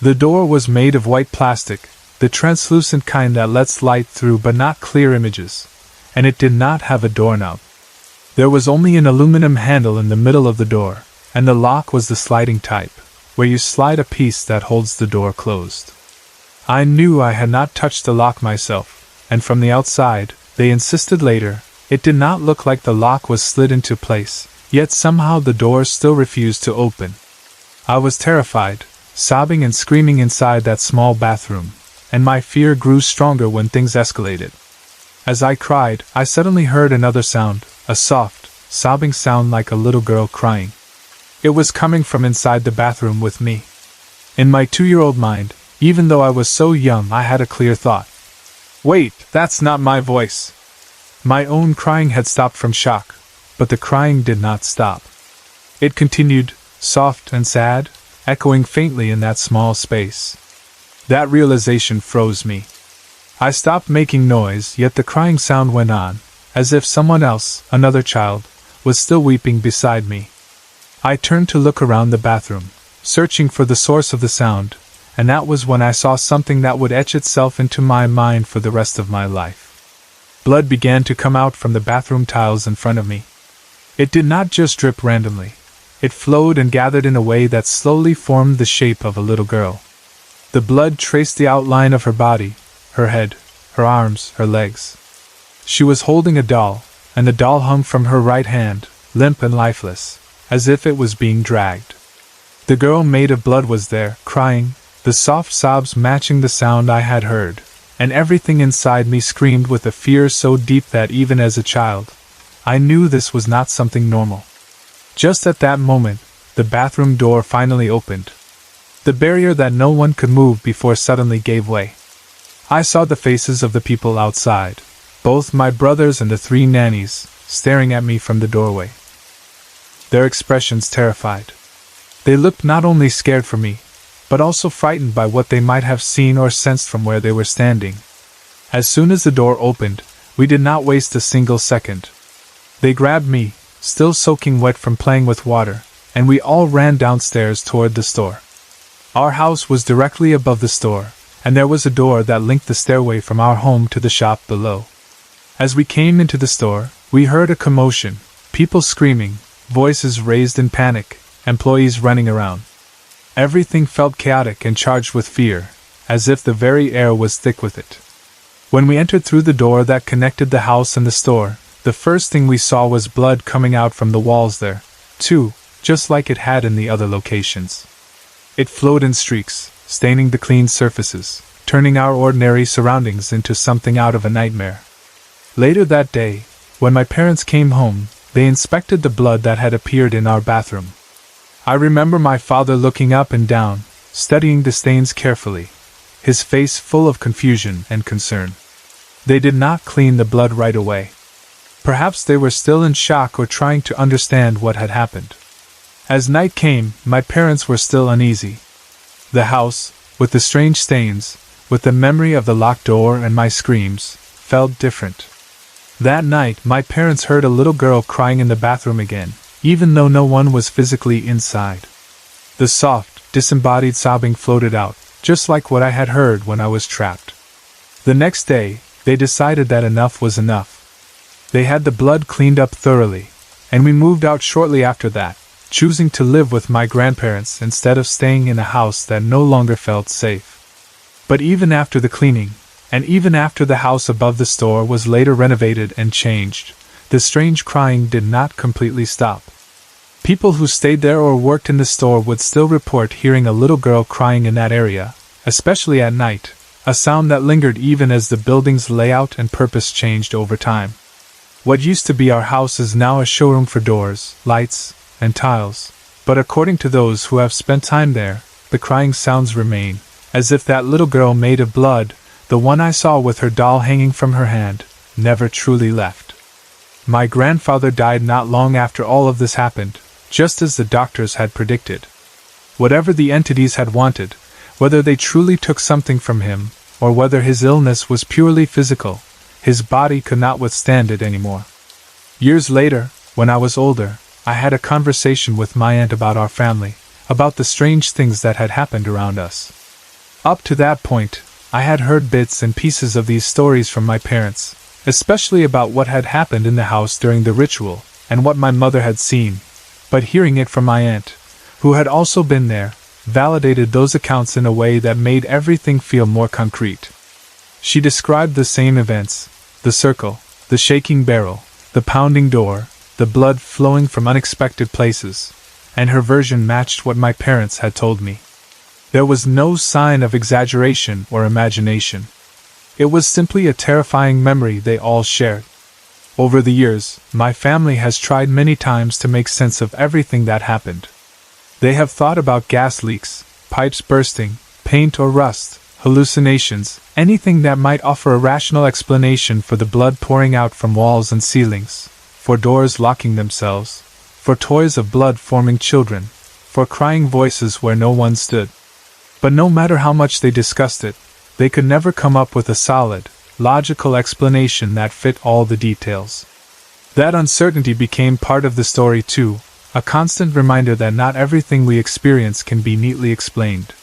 The door was made of white plastic, the translucent kind that lets light through but not clear images, and it did not have a doorknob. There was only an aluminum handle in the middle of the door, and the lock was the sliding type, where you slide a piece that holds the door closed. I knew I had not touched the lock myself, and from the outside, they insisted later, it did not look like the lock was slid into place, yet somehow the door still refused to open. I was terrified, sobbing and screaming inside that small bathroom, and my fear grew stronger when things escalated. As I cried, I suddenly heard another sound, a soft, sobbing sound like a little girl crying. It was coming from inside the bathroom with me. In my 2-year-old mind, even though I was so young, I had a clear thought. Wait, that's not my voice. My own crying had stopped from shock, but the crying did not stop. It continued, soft and sad, echoing faintly in that small space. That realization froze me. I stopped making noise, yet the crying sound went on, as if someone else, another child, was still weeping beside me. I turned to look around the bathroom, searching for the source of the sound, and that was when I saw something that would etch itself into my mind for the rest of my life. Blood began to come out from the bathroom tiles in front of me. It did not just drip randomly. It flowed and gathered in a way that slowly formed the shape of a little girl. The blood traced the outline of her body, her head, her arms, her legs. She was holding a doll, and the doll hung from her right hand, limp and lifeless, as if it was being dragged. The girl made of blood was there, crying, the soft sobs matching the sound I had heard, and everything inside me screamed with a fear so deep that even as a child, I knew this was not something normal. Just at that moment, the bathroom door finally opened. The barrier that no one could move before suddenly gave way. I saw the faces of the people outside, both my brothers and the 3 nannies, staring at me from the doorway. Their expressions terrified. They looked not only scared for me, but also frightened by what they might have seen or sensed from where they were standing. As soon as the door opened, we did not waste a single second. They grabbed me, still soaking wet from playing with water, and we all ran downstairs toward the store. Our house was directly above the store, and there was a door that linked the stairway from our home to the shop below. As we came into the store, we heard a commotion, people screaming, voices raised in panic, employees running around. Everything felt chaotic and charged with fear, as if the very air was thick with it. When we entered through the door that connected the house and the store, the first thing we saw was blood coming out from the walls there, too, just like it had in the other locations. It flowed in streaks, staining the clean surfaces, turning our ordinary surroundings into something out of a nightmare. Later that day, when my parents came home, they inspected the blood that had appeared in our bathroom. I remember my father looking up and down, studying the stains carefully, his face full of confusion and concern. They did not clean the blood right away. Perhaps they were still in shock or trying to understand what had happened. As night came, my parents were still uneasy. The house, with the strange stains, with the memory of the locked door and my screams, felt different. That night, my parents heard a little girl crying in the bathroom again, even though no one was physically inside. The soft, disembodied sobbing floated out, just like what I had heard when I was trapped. The next day, they decided that enough was enough. They had the blood cleaned up thoroughly, and we moved out shortly after that, choosing to live with my grandparents instead of staying in a house that no longer felt safe. But even after the cleaning, and even after the house above the store was later renovated and changed, the strange crying did not completely stop. People who stayed there or worked in the store would still report hearing a little girl crying in that area, especially at night, a sound that lingered even as the building's layout and purpose changed over time. What used to be our house is now a showroom for doors, lights, and tiles, but according to those who have spent time there, the crying sounds remain, as if that little girl made of blood, the one I saw with her doll hanging from her hand, never truly left. My grandfather died not long after all of this happened, just as the doctors had predicted. Whatever the entities had wanted, whether they truly took something from him, or whether his illness was purely physical, his body could not withstand it anymore. Years later, when I was older, I had a conversation with my aunt about our family, about the strange things that had happened around us. Up to that point, I had heard bits and pieces of these stories from my parents, especially about what had happened in the house during the ritual, and what my mother had seen, but hearing it from my aunt, who had also been there, validated those accounts in a way that made everything feel more concrete. She described the same events, the circle, the shaking barrel, the pounding door, the blood flowing from unexpected places, and her version matched what my parents had told me. There was no sign of exaggeration or imagination. It was simply a terrifying memory they all shared. Over the years, my family has tried many times to make sense of everything that happened. They have thought about gas leaks, pipes bursting, paint or rust, hallucinations, anything that might offer a rational explanation for the blood pouring out from walls and ceilings, for doors locking themselves, for toys of blood forming children, for crying voices where no one stood. But no matter how much they discussed it, they could never come up with a solid, logical explanation that fit all the details. That uncertainty became part of the story too, a constant reminder that not everything we experience can be neatly explained.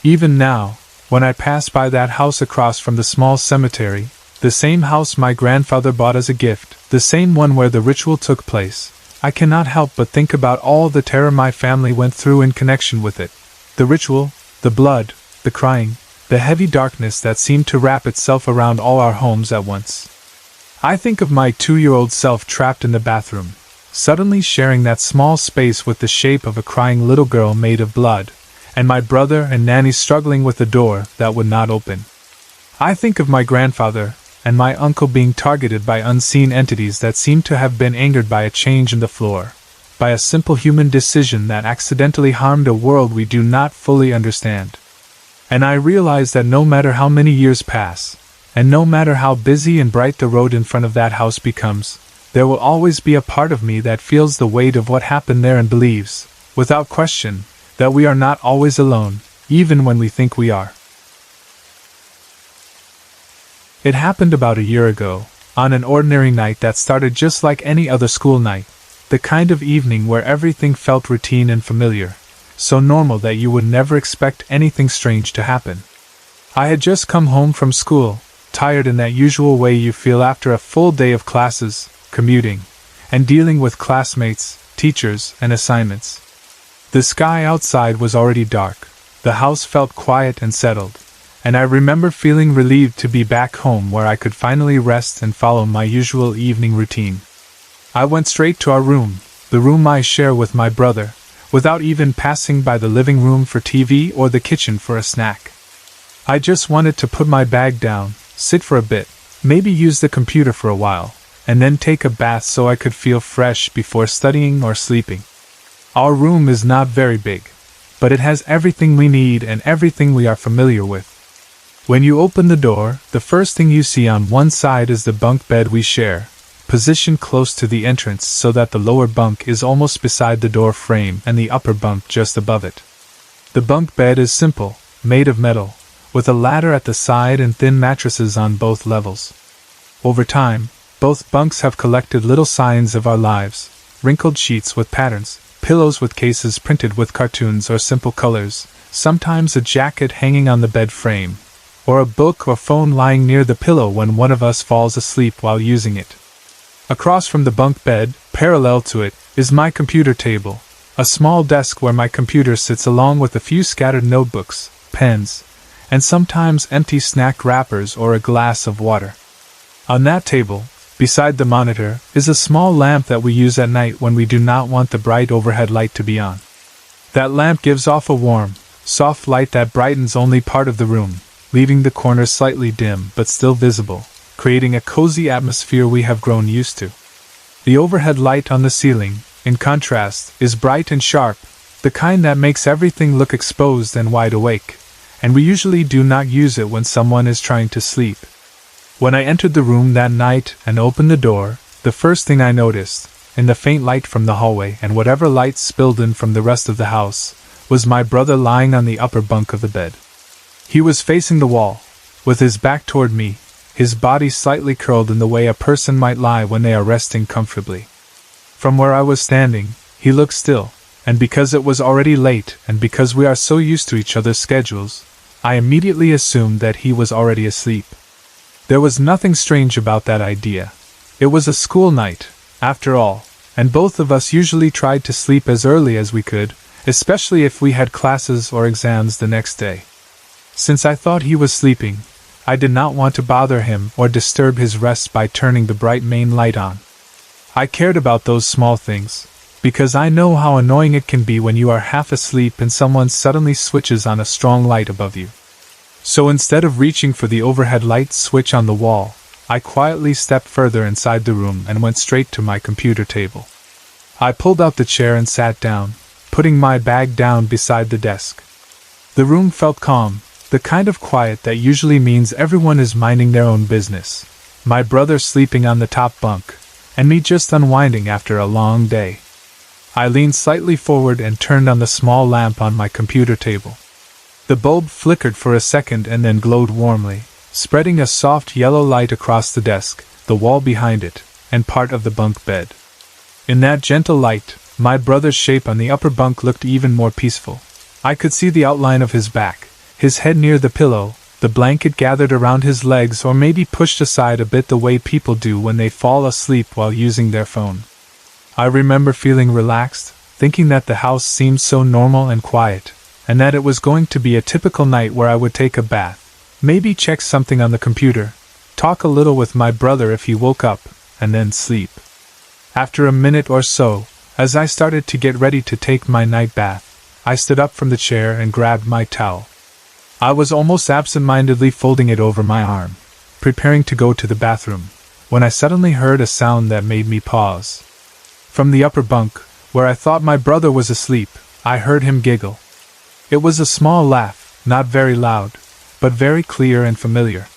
Even now, when I pass by that house across from the small cemetery, the same house my grandfather bought as a gift, the same one where the ritual took place, I cannot help but think about all the terror my family went through in connection with it. The ritual, the blood, the crying, the heavy darkness that seemed to wrap itself around all our homes at once. I think of my 2-year-old self trapped in the bathroom, suddenly sharing that small space with the shape of a crying little girl made of blood, and my brother and Nanny struggling with a door that would not open. I think of my grandfather and my uncle being targeted by unseen entities that seemed to have been angered by a change in the floor, by a simple human decision that accidentally harmed a world we do not fully understand. And I realize that no matter how many years pass, and no matter how busy and bright the road in front of that house becomes, there will always be a part of me that feels the weight of what happened there and believes, without question, that we are not always alone, even when we think we are. It happened about a year ago, on an ordinary night that started just like any other school night, the kind of evening where everything felt routine and familiar, so normal that you would never expect anything strange to happen. I had just come home from school, tired in that usual way you feel after a full day of classes, commuting, and dealing with classmates, teachers, and assignments. The sky outside was already dark, the house felt quiet and settled, and I remember feeling relieved to be back home where I could finally rest and follow my usual evening routine. I went straight to our room, the room I share with my brother, without even passing by the living room for TV or the kitchen for a snack. I just wanted to put my bag down, sit for a bit, maybe use the computer for a while, and then take a bath so I could feel fresh before studying or sleeping. Our room is not very big, but it has everything we need and everything we are familiar with. When you open the door, the first thing you see on one side is the bunk bed we share, positioned close to the entrance so that the lower bunk is almost beside the door frame and the upper bunk just above it. The bunk bed is simple, made of metal, with a ladder at the side and thin mattresses on both levels. Over time, both bunks have collected little signs of our lives, wrinkled sheets with patterns, pillows with cases printed with cartoons or simple colors, sometimes a jacket hanging on the bed frame, or a book or phone lying near the pillow when one of us falls asleep while using it. Across from the bunk bed, parallel to it, is my computer table, a small desk where my computer sits along with a few scattered notebooks, pens, and sometimes empty snack wrappers or a glass of water. On that table, beside the monitor, is a small lamp that we use at night when we do not want the bright overhead light to be on. That lamp gives off a warm, soft light that brightens only part of the room, leaving the corners slightly dim but still visible, creating a cozy atmosphere we have grown used to. The overhead light on the ceiling, in contrast, is bright and sharp, the kind that makes everything look exposed and wide awake, and we usually do not use it when someone is trying to sleep. When I entered the room that night and opened the door, the first thing I noticed, in the faint light from the hallway and whatever light spilled in from the rest of the house, was my brother lying on the upper bunk of the bed. He was facing the wall, with his back toward me, his body slightly curled in the way a person might lie when they are resting comfortably. From where I was standing, he looked still, and because it was already late and because we are so used to each other's schedules, I immediately assumed that he was already asleep. There was nothing strange about that idea. It was a school night, after all, and both of us usually tried to sleep as early as we could, especially if we had classes or exams the next day. Since I thought he was sleeping, I did not want to bother him or disturb his rest by turning the bright main light on. I cared about those small things, because I know how annoying it can be when you are half asleep and someone suddenly switches on a strong light above you. So instead of reaching for the overhead light switch on the wall, I quietly stepped further inside the room and went straight to my computer table. I pulled out the chair and sat down, putting my bag down beside the desk. The room felt calm, the kind of quiet that usually means everyone is minding their own business, my brother sleeping on the top bunk, and me just unwinding after a long day. I leaned slightly forward and turned on the small lamp on my computer table. The bulb flickered for a second and then glowed warmly, spreading a soft yellow light across the desk, the wall behind it, and part of the bunk bed. In that gentle light, my brother's shape on the upper bunk looked even more peaceful. I could see the outline of his back, his head near the pillow, the blanket gathered around his legs or maybe pushed aside a bit the way people do when they fall asleep while using their phone. I remember feeling relaxed, thinking that the house seemed so normal and quiet, and that it was going to be a typical night where I would take a bath, maybe check something on the computer, talk a little with my brother if he woke up, and then sleep. After a minute or so, as I started to get ready to take my night bath, I stood up from the chair and grabbed my towel. I was almost absent-mindedly folding it over my arm, preparing to go to the bathroom, when I suddenly heard a sound that made me pause. From the upper bunk, where I thought my brother was asleep, I heard him giggle. It was a small laugh, not very loud, but very clear and familiar.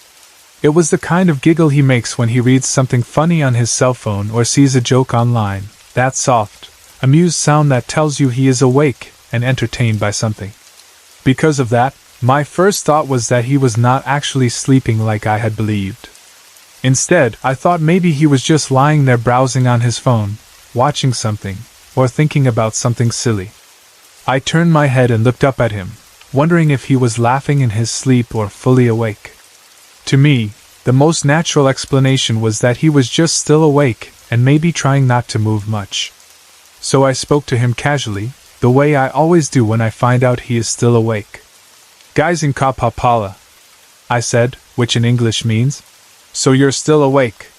It was the kind of giggle he makes when he reads something funny on his cell phone or sees a joke online, that soft, amused sound that tells you he is awake and entertained by something. Because of that, my first thought was that he was not actually sleeping like I had believed. Instead, I thought maybe he was just lying there browsing on his phone, watching something, or thinking about something silly. I turned my head and looked up at him, wondering if he was laughing in his sleep or fully awake. To me, the most natural explanation was that he was just still awake and maybe trying not to move much. So I spoke to him casually, the way I always do when I find out he is still awake. "Guys in Kapapala," I said, which in English means, "So you're still awake?"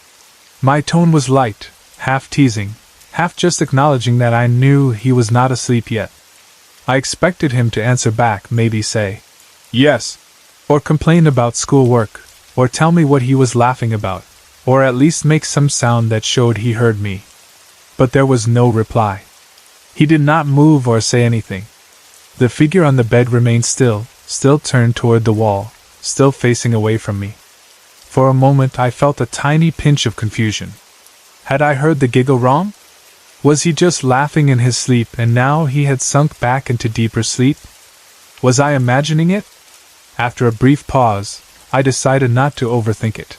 My tone was light, half teasing, half just acknowledging that I knew he was not asleep yet. I expected him to answer back, maybe say, "Yes," or complain about schoolwork, or tell me what he was laughing about, or at least make some sound that showed he heard me. But there was no reply. He did not move or say anything. The figure on the bed remained still turned toward the wall, still facing away from me. For a moment I felt a tiny pinch of confusion. Had I heard the giggle wrong? Was he just laughing in his sleep and now he had sunk back into deeper sleep? Was I imagining it? After a brief pause, I decided not to overthink it.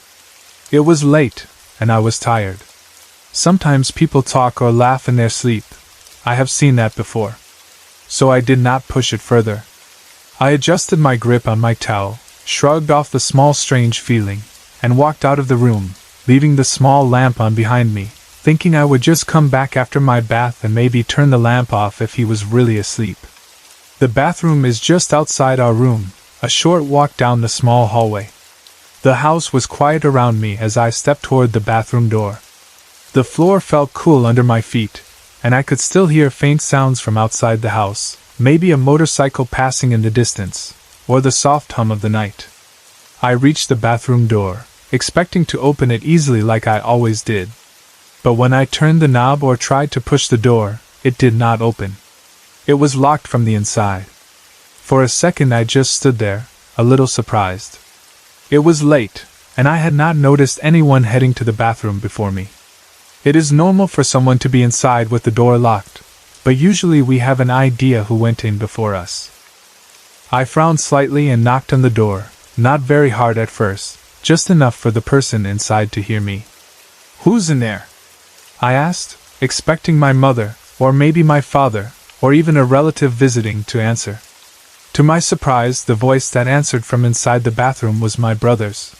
It was late, and I was tired. Sometimes people talk or laugh in their sleep. I have seen that before. So I did not push it further. I adjusted my grip on my towel, shrugged off the small strange feeling, and walked out of the room, leaving the small lamp on behind me, thinking I would just come back after my bath and maybe turn the lamp off if he was really asleep. The bathroom is just outside our room, a short walk down the small hallway. The house was quiet around me as I stepped toward the bathroom door. The floor felt cool under my feet, and I could still hear faint sounds from outside the house, maybe a motorcycle passing in the distance, or the soft hum of the night. I reached the bathroom door, expecting to open it easily like I always did. But when I turned the knob or tried to push the door, it did not open. It was locked from the inside. For a second I just stood there, a little surprised. It was late, and I had not noticed anyone heading to the bathroom before me. It is normal for someone to be inside with the door locked, but usually we have an idea who went in before us. I frowned slightly and knocked on the door, not very hard at first, just enough for the person inside to hear me. "Who's in there?" I asked, expecting my mother, or maybe my father, or even a relative visiting to answer. To my surprise, the voice that answered from inside the bathroom was my brother's.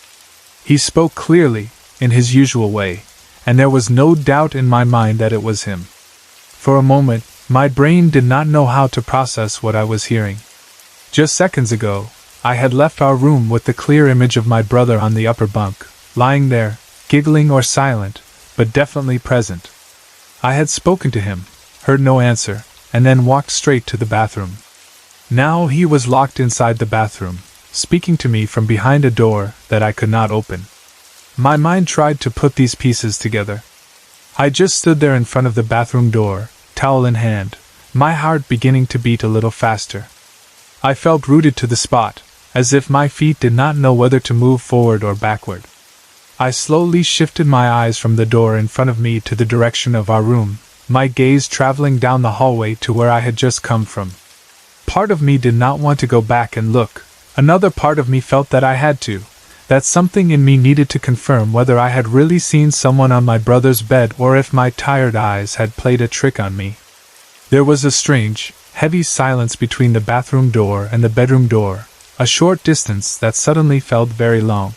He spoke clearly, in his usual way, and there was no doubt in my mind that it was him. For a moment, my brain did not know how to process what I was hearing. Just seconds ago, I had left our room with the clear image of my brother on the upper bunk, lying there, giggling or silent, but definitely present. I had spoken to him, heard no answer, and then walked straight to the bathroom. Now he was locked inside the bathroom, speaking to me from behind a door that I could not open. My mind tried to put these pieces together. I just stood there in front of the bathroom door, towel in hand, my heart beginning to beat a little faster. I felt rooted to the spot, as if my feet did not know whether to move forward or backward. I slowly shifted my eyes from the door in front of me to the direction of our room, my gaze traveling down the hallway to where I had just come from. Part of me did not want to go back and look. Another part of me felt that I had to, that something in me needed to confirm whether I had really seen someone on my brother's bed or if my tired eyes had played a trick on me. There was a strange, heavy silence between the bathroom door and the bedroom door, a short distance that suddenly felt very long.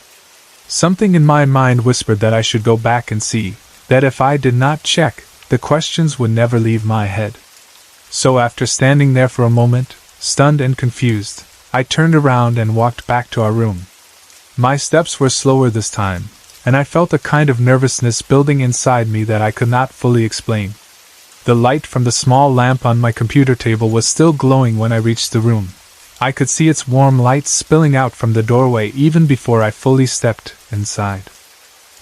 Something in my mind whispered that I should go back and see, that if I did not check, the questions would never leave my head. So after standing there for a moment, stunned and confused, I turned around and walked back to our room. My steps were slower this time, and I felt a kind of nervousness building inside me that I could not fully explain. The light from the small lamp on my computer table was still glowing when I reached the room. I could see its warm light spilling out from the doorway even before I fully stepped inside.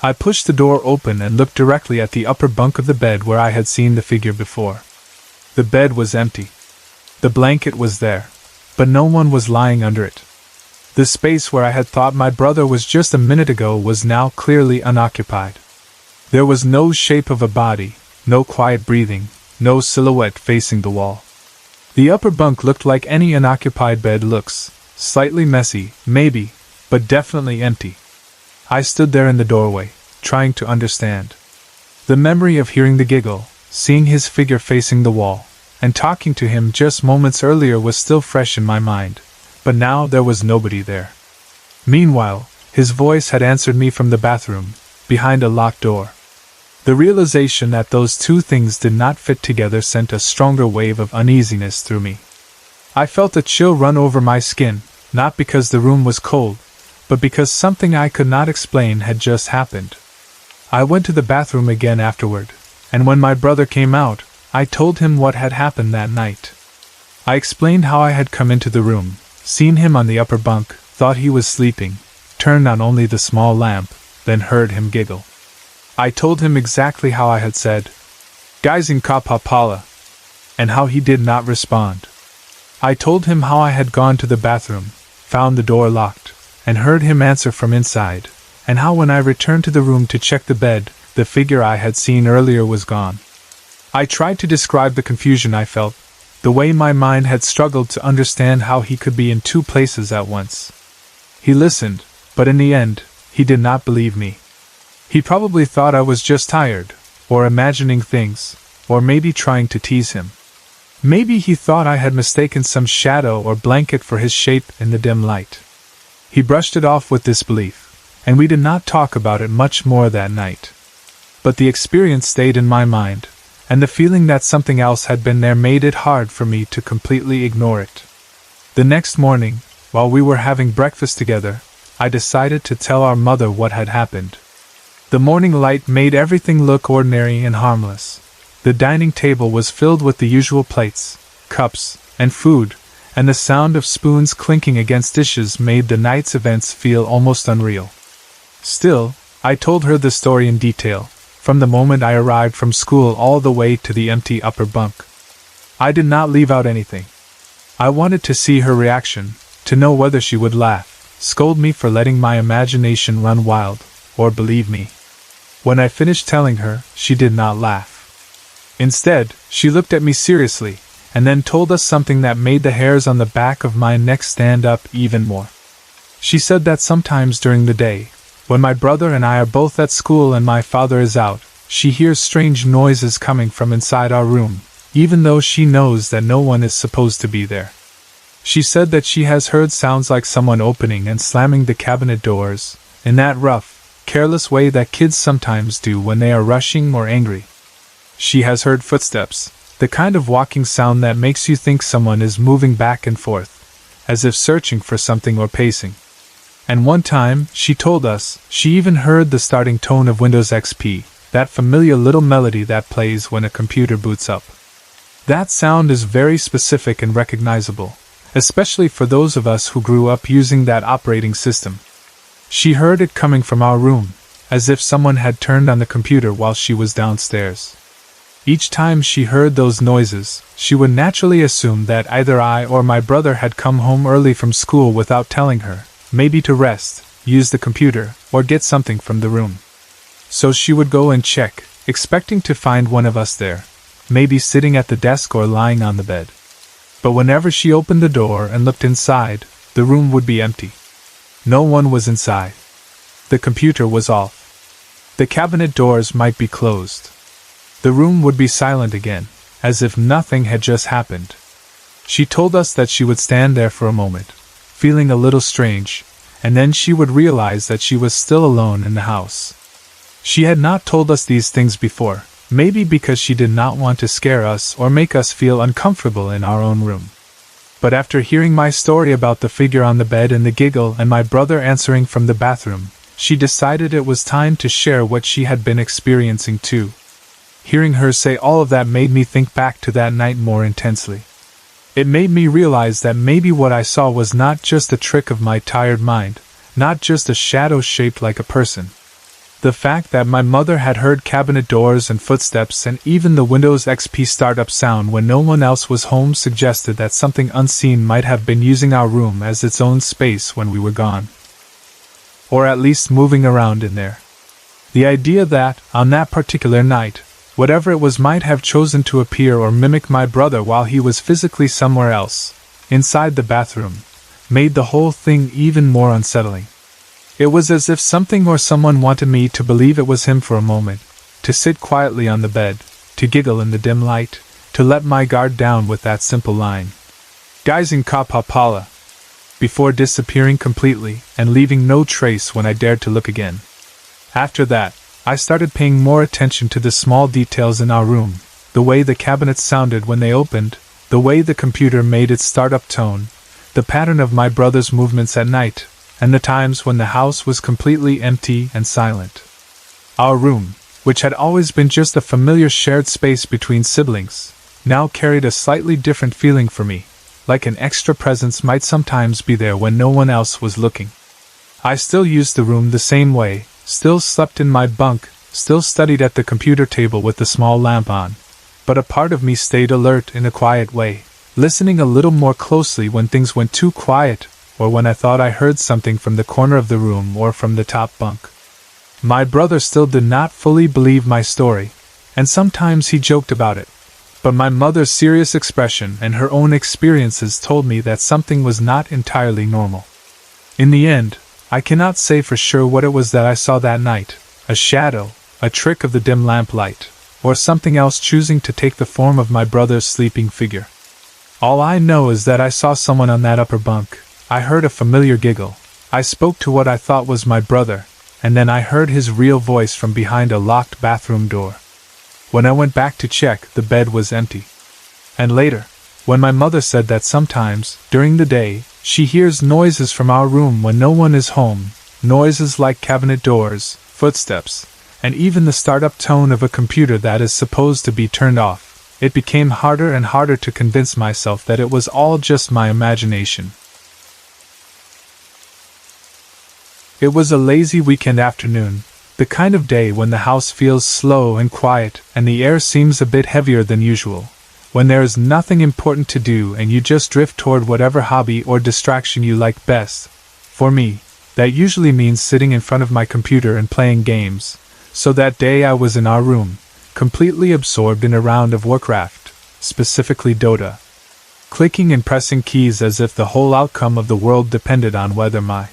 I pushed the door open and looked directly at the upper bunk of the bed where I had seen the figure before. The bed was empty. The blanket was there, but no one was lying under it. The space where I had thought my brother was just a minute ago was now clearly unoccupied. There was no shape of a body, no quiet breathing, no silhouette facing the wall. The upper bunk looked like any unoccupied bed looks, slightly messy, maybe, but definitely empty. I stood there in the doorway, trying to understand. The memory of hearing the giggle, seeing his figure facing the wall, and talking to him just moments earlier was still fresh in my mind, but now there was nobody there. Meanwhile, his voice had answered me from the bathroom, behind a locked door. The realization that those two things did not fit together sent a stronger wave of uneasiness through me. I felt a chill run over my skin, not because the room was cold, but because something I could not explain had just happened. I went to the bathroom again afterward, and when my brother came out, I told him what had happened that night. I explained how I had come into the room, seen him on the upper bunk, thought he was sleeping, turned on only the small lamp, then heard him giggle. I told him exactly how I had said, "Guys in Kapapala," and how he did not respond. I told him how I had gone to the bathroom, found the door locked, and heard him answer from inside, and how when I returned to the room to check the bed, the figure I had seen earlier was gone. I tried to describe the confusion I felt, the way my mind had struggled to understand how he could be in two places at once. He listened, but in the end, he did not believe me. He probably thought I was just tired, or imagining things, or maybe trying to tease him. Maybe he thought I had mistaken some shadow or blanket for his shape in the dim light. He brushed it off with disbelief, and we did not talk about it much more that night. But the experience stayed in my mind, and the feeling that something else had been there made it hard for me to completely ignore it. The next morning, while we were having breakfast together, I decided to tell our mother what had happened. The morning light made everything look ordinary and harmless. The dining table was filled with the usual plates, cups, and food, and the sound of spoons clinking against dishes made the night's events feel almost unreal. Still, I told her the story in detail, from the moment I arrived from school all the way to the empty upper bunk. I did not leave out anything. I wanted to see her reaction, to know whether she would laugh, scold me for letting my imagination run wild, or believe me. When I finished telling her, she did not laugh. Instead, she looked at me seriously, and then told us something that made the hairs on the back of my neck stand up even more. She said that sometimes during the day, when my brother and I are both at school and my father is out, she hears strange noises coming from inside our room, even though she knows that no one is supposed to be there. She said that she has heard sounds like someone opening and slamming the cabinet doors, in that rough, careless way that kids sometimes do when they are rushing or angry. She has heard footsteps, the kind of walking sound that makes you think someone is moving back and forth, as if searching for something or pacing. And one time, she told us, she even heard the starting tone of Windows XP, that familiar little melody that plays when a computer boots up. That sound is very specific and recognizable, especially for those of us who grew up using that operating system. She heard it coming from our room, as if someone had turned on the computer while she was downstairs. Each time she heard those noises, she would naturally assume that either I or my brother had come home early from school without telling her, maybe to rest, use the computer, or get something from the room. So she would go and check, expecting to find one of us there, maybe sitting at the desk or lying on the bed. But whenever she opened the door and looked inside, the room would be empty. No one was inside. The computer was off. The cabinet doors might be closed. The room would be silent again, as if nothing had just happened. She told us that she would stand there for a moment, feeling a little strange, and then she would realize that she was still alone in the house. She had not told us these things before, maybe because she did not want to scare us or make us feel uncomfortable in our own room. But after hearing my story about the figure on the bed and the giggle and my brother answering from the bathroom, she decided it was time to share what she had been experiencing too. Hearing her say all of that made me think back to that night more intensely. It made me realize that maybe what I saw was not just a trick of my tired mind, not just a shadow shaped like a person. The fact that my mother had heard cabinet doors and footsteps and even the Windows XP startup sound when no one else was home suggested that something unseen might have been using our room as its own space when we were gone. Or at least moving around in there. The idea that, on that particular night, whatever it was might have chosen to appear or mimic my brother while he was physically somewhere else, inside the bathroom, made the whole thing even more unsettling. It was as if something or someone wanted me to believe it was him for a moment, to sit quietly on the bed, to giggle in the dim light, to let my guard down with that simple line, "Gizing ka papala," before disappearing completely and leaving no trace when I dared to look again. After that, I started paying more attention to the small details in our room, the way the cabinets sounded when they opened, the way the computer made its startup tone, the pattern of my brother's movements at night, and the times when the house was completely empty and silent. Our room, which had always been just a familiar shared space between siblings, now carried a slightly different feeling for me, like an extra presence might sometimes be there when no one else was looking. I still used the room the same way, still slept in my bunk, still studied at the computer table with the small lamp on, but a part of me stayed alert in a quiet way, listening a little more closely when things went too quiet, or when I thought I heard something from the corner of the room or from the top bunk. My brother still did not fully believe my story, and sometimes he joked about it, but my mother's serious expression and her own experiences told me that something was not entirely normal. In the end, I cannot say for sure what it was that I saw that night, a shadow, a trick of the dim lamplight, or something else choosing to take the form of my brother's sleeping figure. All I know is that I saw someone on that upper bunk. I heard a familiar giggle. I spoke to what I thought was my brother, and then I heard his real voice from behind a locked bathroom door. When I went back to check, the bed was empty. And later, when my mother said that sometimes, during the day, she hears noises from our room when no one is home, noises like cabinet doors, footsteps, and even the start-up tone of a computer that is supposed to be turned off, it became harder and harder to convince myself that it was all just my imagination. It was a lazy weekend afternoon, the kind of day when the house feels slow and quiet and the air seems a bit heavier than usual, when there is nothing important to do and you just drift toward whatever hobby or distraction you like best. For me, that usually means sitting in front of my computer and playing games, so that day I was in our room, completely absorbed in a round of Warcraft, specifically Dota, clicking and pressing keys as if the whole outcome of the world depended on whether my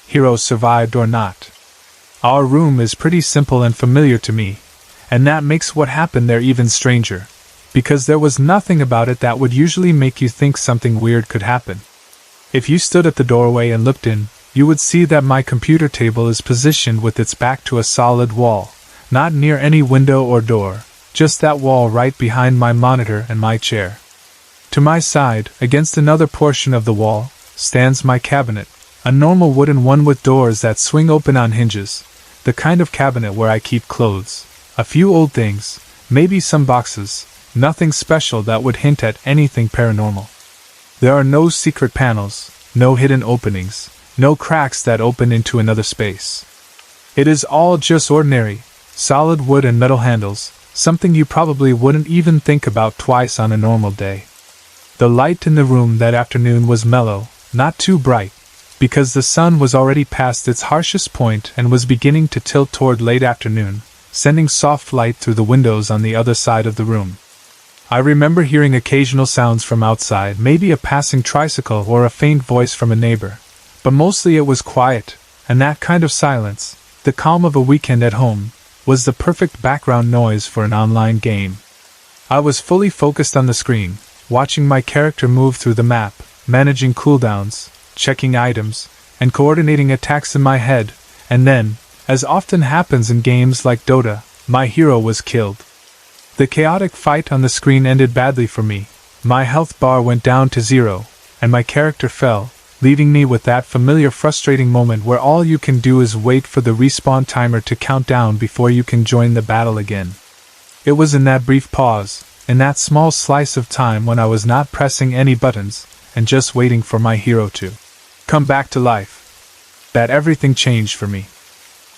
hero survived or not. Our room is pretty simple and familiar to me, and that makes what happened there even stranger, because there was nothing about it that would usually make you think something weird could happen. If you stood at the doorway and looked in, you would see that my computer table is positioned with its back to a solid wall, not near any window or door, just that wall right behind my monitor and my chair. To my side, against another portion of the wall, stands my cabinet, a normal wooden one with doors that swing open on hinges, the kind of cabinet where I keep clothes, a few old things, maybe some boxes, nothing special that would hint at anything paranormal. There are no secret panels, no hidden openings, no cracks that open into another space. It is all just ordinary, solid wood and metal handles, something you probably wouldn't even think about twice on a normal day. The light in the room that afternoon was mellow, not too bright, because the sun was already past its harshest point and was beginning to tilt toward late afternoon, sending soft light through the windows on the other side of the room. I remember hearing occasional sounds from outside, maybe a passing tricycle or a faint voice from a neighbor, but mostly it was quiet, and that kind of silence, the calm of a weekend at home, was the perfect background noise for an online game. I was fully focused on the screen, watching my character move through the map, managing cooldowns, checking items, and coordinating attacks in my head, and then, as often happens in games like Dota, my hero was killed. The chaotic fight on the screen ended badly for me. My health bar went down to 0, and my character fell, leaving me with that familiar frustrating moment where all you can do is wait for the respawn timer to count down before you can join the battle again. It was in that brief pause, in that small slice of time when I was not pressing any buttons, and just waiting for my hero to come back to life, that everything changed for me.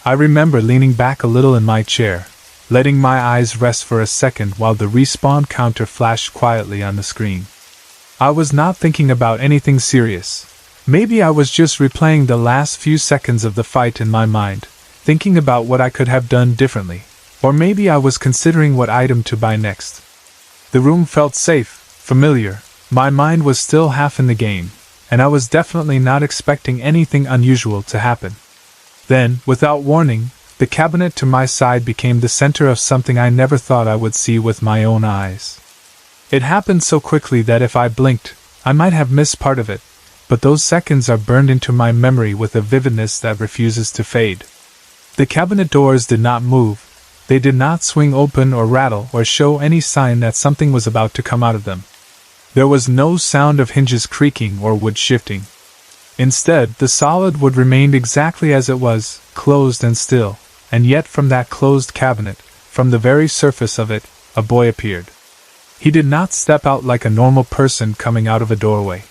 I remember leaning back a little in my chair, letting my eyes rest for a second while the respawn counter flashed quietly on the screen. I was not thinking about anything serious. Maybe I was just replaying the last few seconds of the fight in my mind, thinking about what I could have done differently, or maybe I was considering what item to buy next. The room felt safe, familiar, my mind was still half in the game, and I was definitely not expecting anything unusual to happen. Then, without warning, the cabinet to my side became the center of something I never thought I would see with my own eyes. It happened so quickly that if I blinked, I might have missed part of it, but those seconds are burned into my memory with a vividness that refuses to fade. The cabinet doors did not move, they did not swing open or rattle or show any sign that something was about to come out of them. There was no sound of hinges creaking or wood shifting. Instead, the solid wood remained exactly as it was, closed and still, and yet from that closed cabinet, from the very surface of it, a boy appeared. He did not step out like a normal person coming out of a doorway.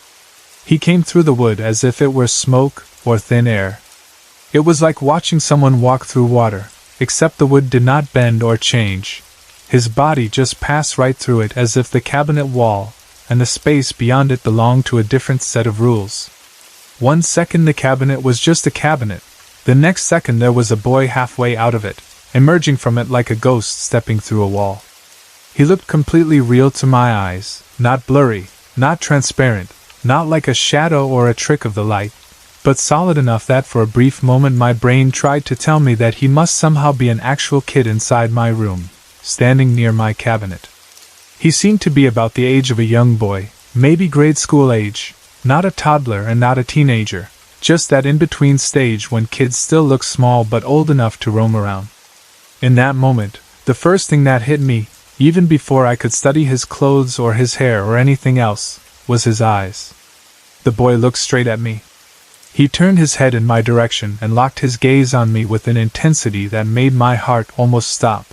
He came through the wood as if it were smoke or thin air. It was like watching someone walk through water, except the wood did not bend or change. His body just passed right through it as if the cabinet wall and the space beyond it belonged to a different set of rules. 1 second the cabinet was just a cabinet, the next second there was a boy halfway out of it, emerging from it like a ghost stepping through a wall. He looked completely real to my eyes, not blurry, not transparent, not like a shadow or a trick of the light, but solid enough that for a brief moment my brain tried to tell me that he must somehow be an actual kid inside my room, standing near my cabinet. He seemed to be about the age of a young boy, maybe grade school age, not a toddler and not a teenager, just that in-between stage when kids still look small but old enough to roam around. In that moment, the first thing that hit me, even before I could study his clothes or his hair or anything else, was his eyes. The boy looked straight at me. He turned his head in my direction and locked his gaze on me with an intensity that made my heart almost stop.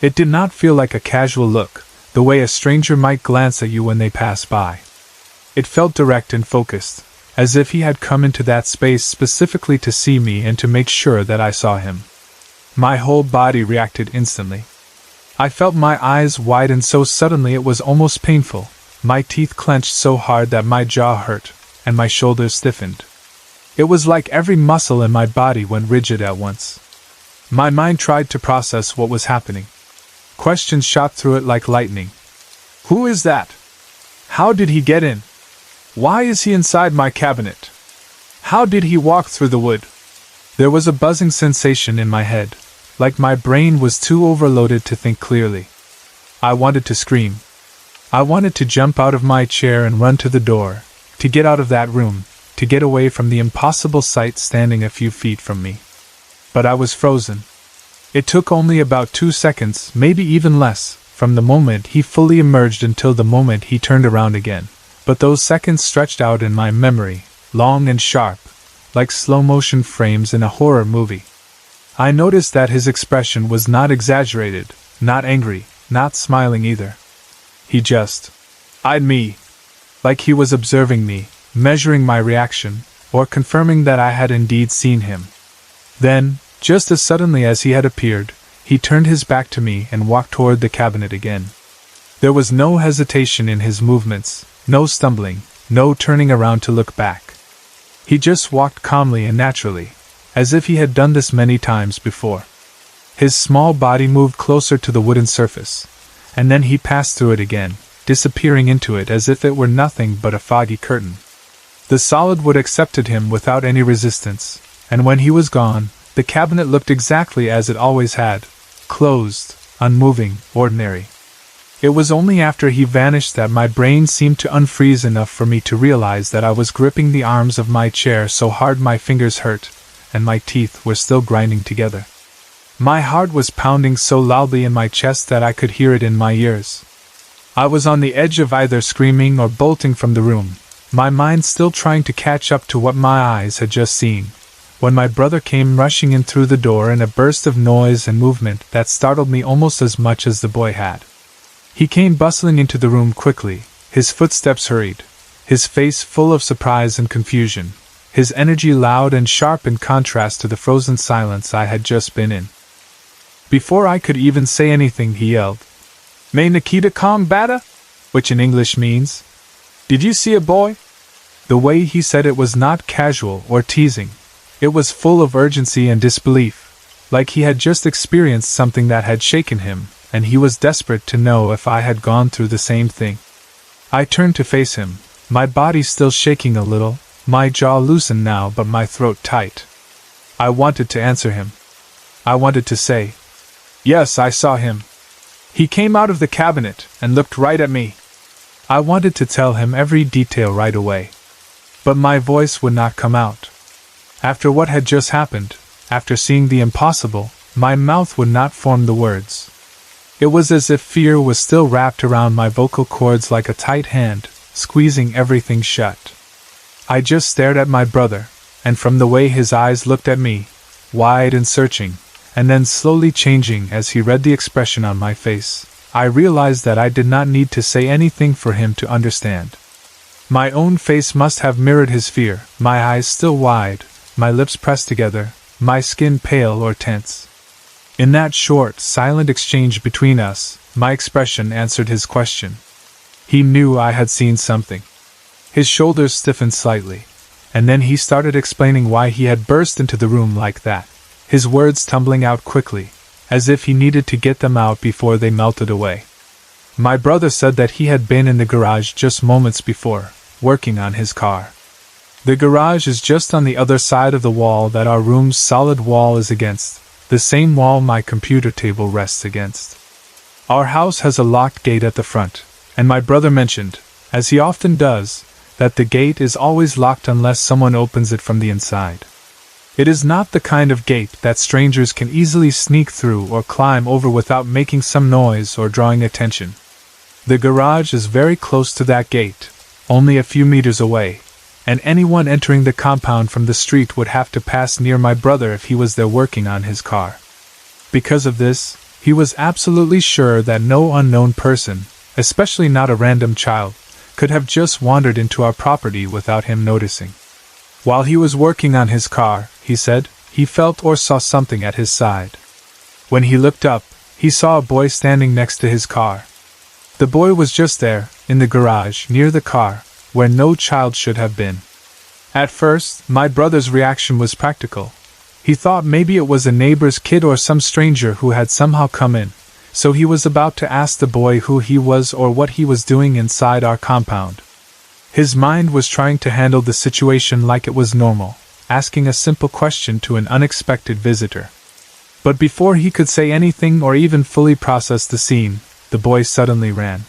It did not feel like a casual look, the way a stranger might glance at you when they pass by. It felt direct and focused, as if he had come into that space specifically to see me and to make sure that I saw him. My whole body reacted instantly. I felt my eyes widen so suddenly it was almost painful, my teeth clenched so hard that my jaw hurt, and my shoulders stiffened. It was like every muscle in my body went rigid at once. My mind tried to process what was happening. Questions shot through it like lightning. Who is that? How did he get in? Why is he inside my cabinet? How did he walk through the wood? There was a buzzing sensation in my head, like my brain was too overloaded to think clearly. I wanted to scream. I wanted to jump out of my chair and run to the door, to get out of that room, to get away from the impossible sight standing a few feet from me. But I was frozen. It took only about 2 seconds, maybe even less, from the moment he fully emerged until the moment he turned around again. But those seconds stretched out in my memory, long and sharp, like slow-motion frames in a horror movie. I noticed that his expression was not exaggerated, not angry, not smiling either. He just eyed me, like he was observing me, measuring my reaction, or confirming that I had indeed seen him. Then, just as suddenly as he had appeared, he turned his back to me and walked toward the cabinet again. There was no hesitation in his movements, no stumbling, no turning around to look back. He just walked calmly and naturally, as if he had done this many times before. His small body moved closer to the wooden surface, and then he passed through it again, disappearing into it as if it were nothing but a foggy curtain. The solid wood accepted him without any resistance, and when he was gone, the cabinet looked exactly as it always had, closed, unmoving, ordinary. It was only after he vanished that my brain seemed to unfreeze enough for me to realize that I was gripping the arms of my chair so hard my fingers hurt, and my teeth were still grinding together. My heart was pounding so loudly in my chest that I could hear it in my ears. I was on the edge of either screaming or bolting from the room, my mind still trying to catch up to what my eyes had just seen, when my brother came rushing in through the door in a burst of noise and movement that startled me almost as much as the boy had. He came bustling into the room quickly, his footsteps hurried, his face full of surprise and confusion, his energy loud and sharp in contrast to the frozen silence I had just been in. Before I could even say anything, he yelled, "May Nikita come bada?" Which in English means, "Did you see a boy?" The way he said it was not casual or teasing. It was full of urgency and disbelief, like he had just experienced something that had shaken him, and he was desperate to know if I had gone through the same thing. I turned to face him, my body still shaking a little, my jaw loosened now but my throat tight. I wanted to answer him. I wanted to say, "Yes, I saw him. He came out of the cabinet and looked right at me." I wanted to tell him every detail right away. But my voice would not come out. After what had just happened, after seeing the impossible, my mouth would not form the words. It was as if fear was still wrapped around my vocal cords like a tight hand, squeezing everything shut. I just stared at my brother, and from the way his eyes looked at me, wide and searching, and then slowly changing as he read the expression on my face, I realized that I did not need to say anything for him to understand. My own face must have mirrored his fear, my eyes still wide, my lips pressed together, my skin pale or tense. In that short, silent exchange between us, my expression answered his question. He knew I had seen something. His shoulders stiffened slightly, and then he started explaining why he had burst into the room like that, his words tumbling out quickly, as if he needed to get them out before they melted away. My brother said that he had been in the garage just moments before, working on his car. The garage is just on the other side of the wall that our room's solid wall is against, the same wall my computer table rests against. Our house has a locked gate at the front, and my brother mentioned, as he often does, that the gate is always locked unless someone opens it from the inside. It is not the kind of gate that strangers can easily sneak through or climb over without making some noise or drawing attention. The garage is very close to that gate, only a few meters away, and anyone entering the compound from the street would have to pass near my brother if he was there working on his car. Because of this, he was absolutely sure that no unknown person, especially not a random child, could have just wandered into our property without him noticing. While he was working on his car, he said, he felt or saw something at his side. When he looked up, he saw a boy standing next to his car. The boy was just there, in the garage, near the car, where no child should have been. At first, my brother's reaction was practical. He thought maybe it was a neighbor's kid or some stranger who had somehow come in, so he was about to ask the boy who he was or what he was doing inside our compound. His mind was trying to handle the situation like it was normal, asking a simple question to an unexpected visitor. But before he could say anything or even fully process the scene, the boy suddenly ran.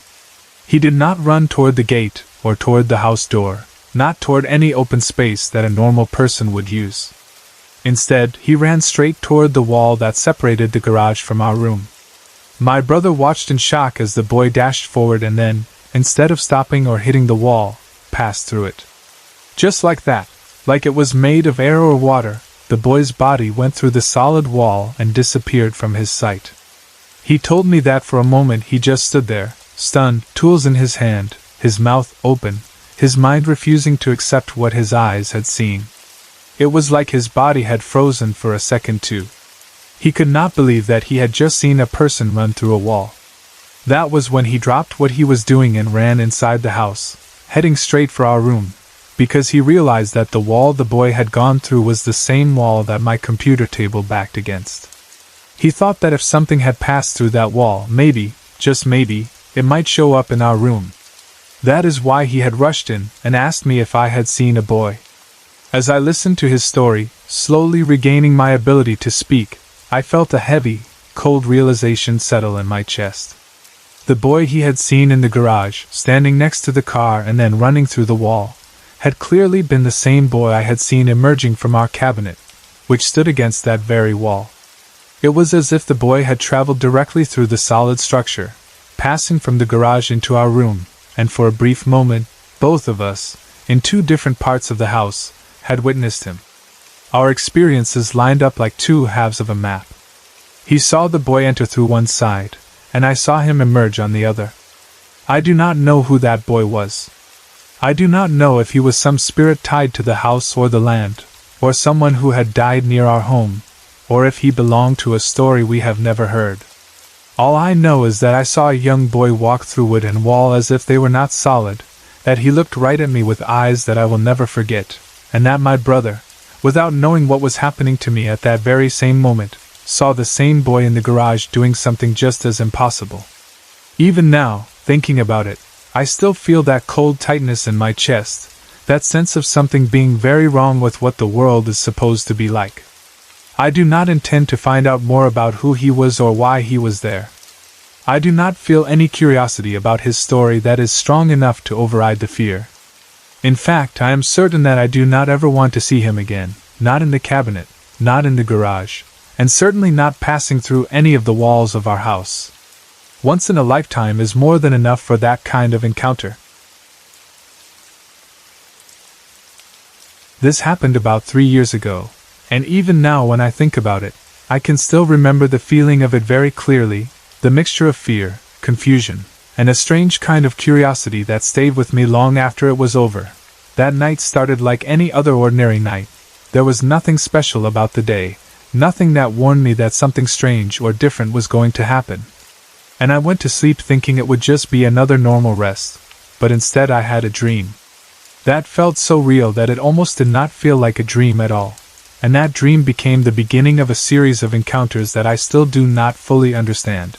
He did not run toward the gate or toward the house door, not toward any open space that a normal person would use. Instead, he ran straight toward the wall that separated the garage from our room. My brother watched in shock as the boy dashed forward and then, instead of stopping or hitting the wall, passed through it. Just like that, like it was made of air or water, the boy's body went through the solid wall and disappeared from his sight. He told me that for a moment he just stood there, stunned, tools in his hand, his mouth open, his mind refusing to accept what his eyes had seen. It was like his body had frozen for a second too. He could not believe that he had just seen a person run through a wall. That was when he dropped what he was doing and ran inside the house, heading straight for our room, because he realized that the wall the boy had gone through was the same wall that my computer table backed against. He thought that if something had passed through that wall, maybe, just maybe, it might show up in our room. That is why he had rushed in and asked me if I had seen a boy. As I listened to his story, slowly regaining my ability to speak, I felt a heavy, cold realization settle in my chest. The boy he had seen in the garage, standing next to the car and then running through the wall, had clearly been the same boy I had seen emerging from our cabinet, which stood against that very wall. It was as if the boy had traveled directly through the solid structure, passing from the garage into our room, and for a brief moment, both of us, in two different parts of the house, had witnessed him. Our experiences lined up like two halves of a map. He saw the boy enter through one side, and I saw him emerge on the other. I do not know who that boy was. I do not know if he was some spirit tied to the house or the land, or someone who had died near our home, or if he belonged to a story we have never heard. All I know is that I saw a young boy walk through wood and wall as if they were not solid, that he looked right at me with eyes that I will never forget, and that my brother, without knowing what was happening to me at that very same moment, saw the same boy in the garage doing something just as impossible. Even now, thinking about it, I still feel that cold tightness in my chest, that sense of something being very wrong with what the world is supposed to be like. I do not intend to find out more about who he was or why he was there. I do not feel any curiosity about his story that is strong enough to override the fear. In fact, I am certain that I do not ever want to see him again, not in the cabinet, not in the garage, and certainly not passing through any of the walls of our house. Once in a lifetime is more than enough for that kind of encounter. This happened about 3 years ago, and even now when I think about it, I can still remember the feeling of it very clearly, the mixture of fear, confusion, and a strange kind of curiosity that stayed with me long after it was over. That night started like any other ordinary night. There was nothing special about the day, nothing that warned me that something strange or different was going to happen. And I went to sleep thinking it would just be another normal rest, but instead I had a dream. That felt so real that it almost did not feel like a dream at all. And that dream became the beginning of a series of encounters that I still do not fully understand.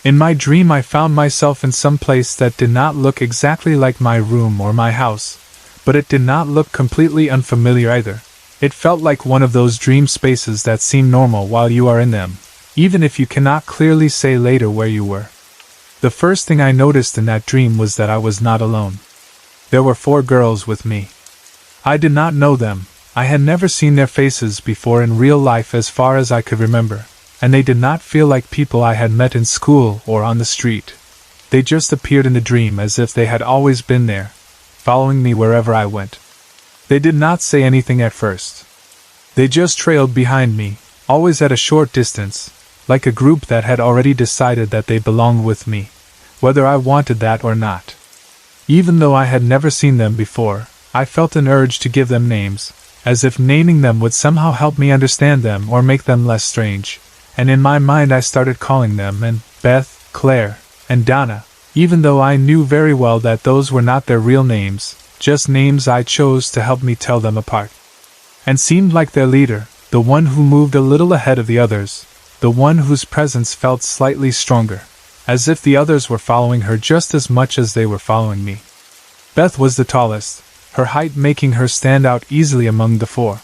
In my dream I found myself in some place that did not look exactly like my room or my house, but it did not look completely unfamiliar either. It felt like one of those dream spaces that seem normal while you are in them, even if you cannot clearly say later where you were. The first thing I noticed in that dream was that I was not alone. There were 4 girls with me. I did not know them, I had never seen their faces before in real life as far as I could remember, and they did not feel like people I had met in school or on the street. They just appeared in the dream as if they had always been there, following me wherever I went. They did not say anything at first. They just trailed behind me, always at a short distance, like a group that had already decided that they belonged with me, whether I wanted that or not. Even though I had never seen them before, I felt an urge to give them names, as if naming them would somehow help me understand them or make them less strange, and in my mind I started calling them Beth, Claire, and Donna, even though I knew very well that those were not their real names, just names I chose to help me tell them apart. And seemed like their leader, the one who moved a little ahead of the others, the one whose presence felt slightly stronger, as if the others were following her just as much as they were following me. Beth was the tallest, her height making her stand out easily among the 4.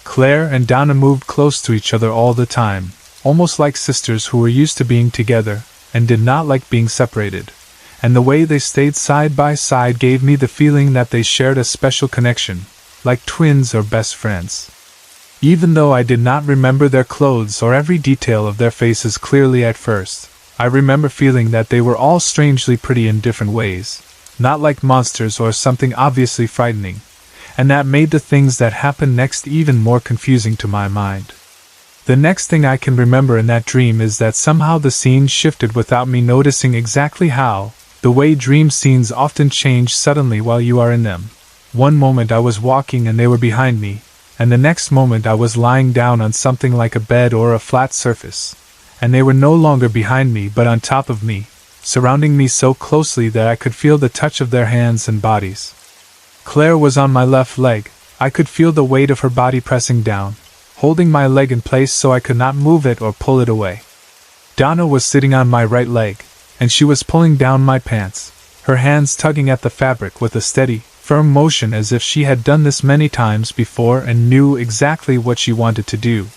Claire and Donna moved close to each other all the time, almost like sisters who were used to being together, and did not like being separated, and the way they stayed side by side gave me the feeling that they shared a special connection, like twins or best friends. Even though I did not remember their clothes or every detail of their faces clearly at first, I remember feeling that they were all strangely pretty in different ways, not like monsters or something obviously frightening, and that made the things that happened next even more confusing to my mind. The next thing I can remember in that dream is that somehow the scene shifted without me noticing exactly how, the way dream scenes often change suddenly while you are in them. One moment I was walking and they were behind me, and the next moment I was lying down on something like a bed or a flat surface, and they were no longer behind me but on top of me, surrounding me so closely that I could feel the touch of their hands and bodies. Claire was on my left leg. I could feel the weight of her body pressing down, holding my leg in place so I could not move it or pull it away. Donna was sitting on my right leg, and she was pulling down my pants, her hands tugging at the fabric with a steady, firm motion as if she had done this many times before and knew exactly what she wanted to do.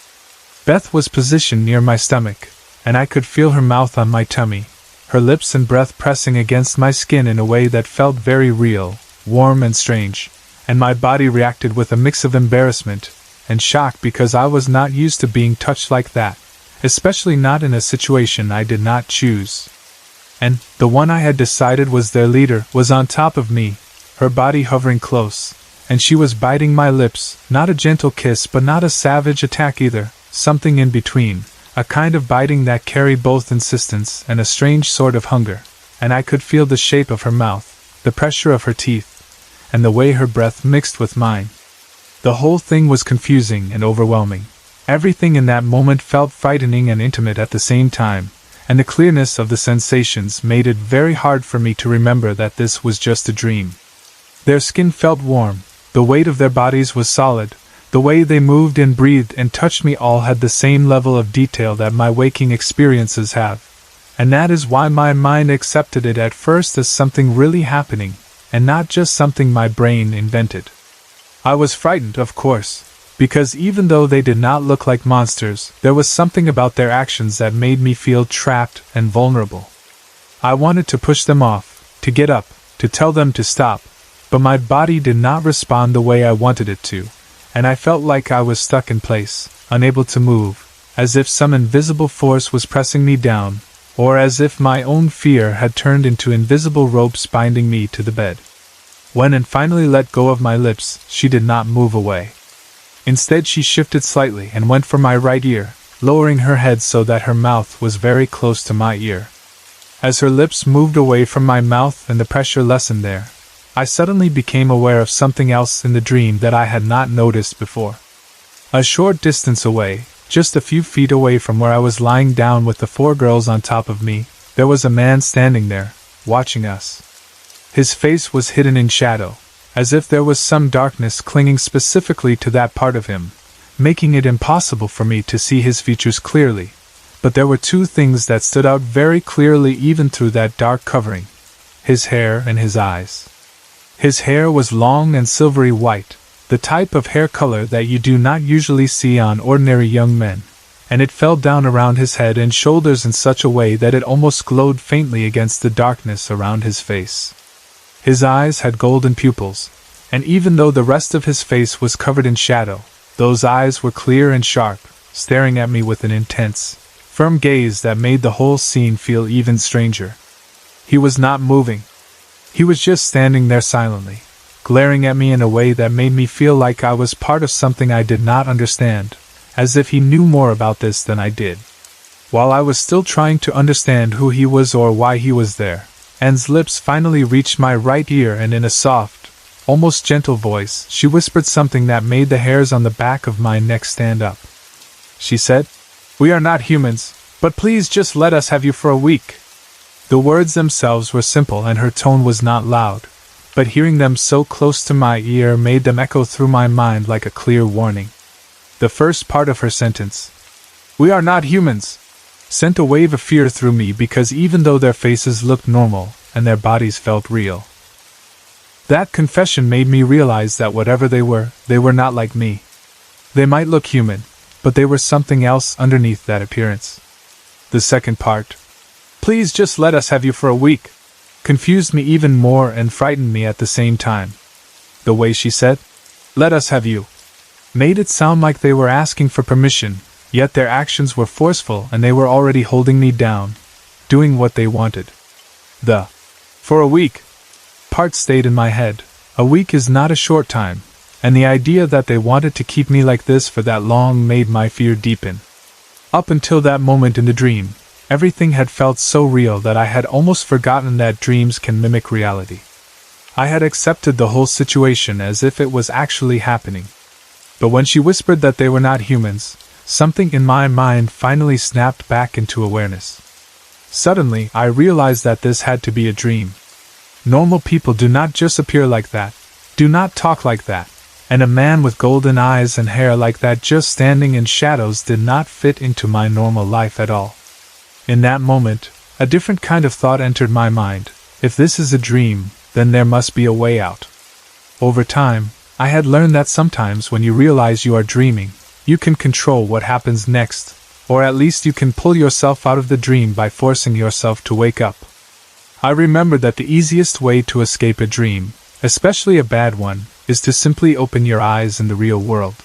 Beth was positioned near my stomach, and I could feel her mouth on my tummy, her lips and breath pressing against my skin in a way that felt very real, warm and strange, and my body reacted with a mix of embarrassment and shock because I was not used to being touched like that, especially not in a situation I did not choose. And the one I had decided was their leader was on top of me, her body hovering close, and she was biting my lips, not a gentle kiss but not a savage attack either, something in between, a kind of biting that carried both insistence and a strange sort of hunger, and I could feel the shape of her mouth, the pressure of her teeth, and the way her breath mixed with mine. The whole thing was confusing and overwhelming. Everything in that moment felt frightening and intimate at the same time, and the clearness of the sensations made it very hard for me to remember that this was just a dream. Their skin felt warm, the weight of their bodies was solid, the way they moved and breathed and touched me all had the same level of detail that my waking experiences have, and that is why my mind accepted it at first as something really happening, and not just something my brain invented. I was frightened, of course, because even though they did not look like monsters, there was something about their actions that made me feel trapped and vulnerable. I wanted to push them off, to get up, to tell them to stop, but my body did not respond the way I wanted it to, and I felt like I was stuck in place, unable to move, as if some invisible force was pressing me down, or as if my own fear had turned into invisible ropes binding me to the bed. When I finally let go of my lips, she did not move away. Instead she shifted slightly and went for my right ear, lowering her head so that her mouth was very close to my ear. As her lips moved away from my mouth and the pressure lessened there, I suddenly became aware of something else in the dream that I had not noticed before. A short distance away, just a few feet away from where I was lying down with the 4 girls on top of me, there was a man standing there, watching us. His face was hidden in shadow, as if there was some darkness clinging specifically to that part of him, making it impossible for me to see his features clearly. But there were 2 things that stood out very clearly even through that dark covering: his hair and his eyes. His hair was long and silvery white, the type of hair color that you do not usually see on ordinary young men, and it fell down around his head and shoulders in such a way that it almost glowed faintly against the darkness around his face. His eyes had golden pupils, and even though the rest of his face was covered in shadow, those eyes were clear and sharp, staring at me with an intense, firm gaze that made the whole scene feel even stranger. He was not moving. He was just standing there silently, glaring at me in a way that made me feel like I was part of something I did not understand, as if he knew more about this than I did. While I was still trying to understand who he was or why he was there, Anne's lips finally reached my right ear, and in a soft, almost gentle voice, she whispered something that made the hairs on the back of my neck stand up. She said, "We are not humans, but please just let us have you for a week." The words themselves were simple and her tone was not loud, but hearing them so close to my ear made them echo through my mind like a clear warning. The first part of her sentence, "We are not humans," sent a wave of fear through me because even though their faces looked normal and their bodies felt real, that confession made me realize that whatever they were not like me. They might look human, but they were something else underneath that appearance. The second part, "Please just let us have you for a week," confused me even more and frightened me at the same time. The way she said, "Let us have you," made it sound like they were asking for permission, yet their actions were forceful and they were already holding me down, doing what they wanted. The "for a week" part stayed in my head. A week is not a short time, and the idea that they wanted to keep me like this for that long made my fear deepen. Up until that moment in the dream, everything had felt so real that I had almost forgotten that dreams can mimic reality. I had accepted the whole situation as if it was actually happening. But when she whispered that they were not humans, something in my mind finally snapped back into awareness. Suddenly, I realized that this had to be a dream. Normal people do not just appear like that, do not talk like that, and a man with golden eyes and hair like that just standing in shadows did not fit into my normal life at all. In that moment, a different kind of thought entered my mind. If this is a dream, then there must be a way out. Over time, I had learned that sometimes when you realize you are dreaming, you can control what happens next, or at least you can pull yourself out of the dream by forcing yourself to wake up. I remembered that the easiest way to escape a dream, especially a bad one, is to simply open your eyes in the real world.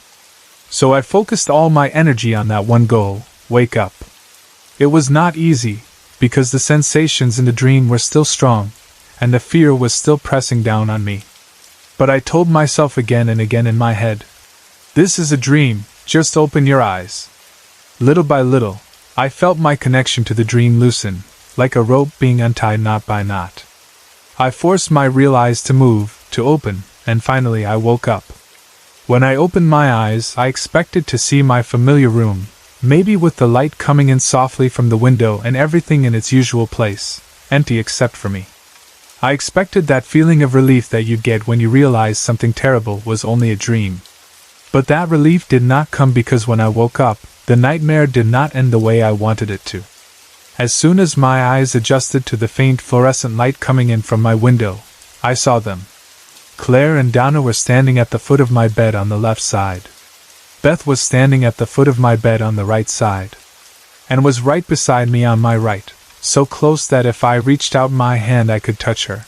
So I focused all my energy on that one goal: wake up. It was not easy, because the sensations in the dream were still strong, and the fear was still pressing down on me. But I told myself again and again in my head, "This is a dream, just open your eyes." Little by little, I felt my connection to the dream loosen, like a rope being untied knot by knot. I forced my real eyes to move, to open, and finally I woke up. When I opened my eyes, I expected to see my familiar room, maybe with the light coming in softly from the window and everything in its usual place, empty except for me. I expected that feeling of relief that you get when you realize something terrible was only a dream. But that relief did not come because when I woke up, the nightmare did not end the way I wanted it to. As soon as my eyes adjusted to the faint fluorescent light coming in from my window, I saw them. Claire and Donna were standing at the foot of my bed on the left side. Beth was standing at the foot of my bed on the right side, and was right beside me on my right, so close that if I reached out my hand I could touch her.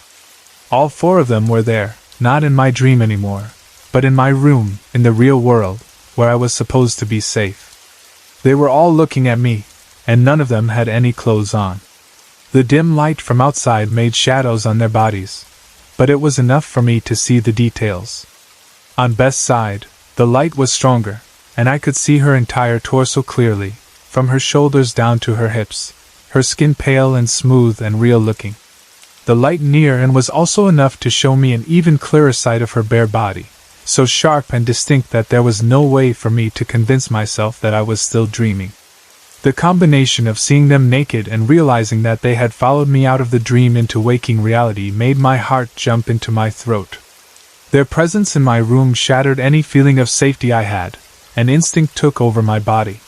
All four of them were there, not in my dream anymore, but in my room, in the real world, where I was supposed to be safe. They were all looking at me, and none of them had any clothes on. The dim light from outside made shadows on their bodies, but it was enough for me to see the details. On Beth's side, the light was stronger, and I could see her entire torso clearly, from her shoulders down to her hips, her skin pale and smooth and real-looking. The light near and was also enough to show me an even clearer sight of her bare body, so sharp and distinct that there was no way for me to convince myself that I was still dreaming. The combination of seeing them naked and realizing that they had followed me out of the dream into waking reality made my heart jump into my throat. Their presence in my room shattered any feeling of safety I had, and instinct took over my body.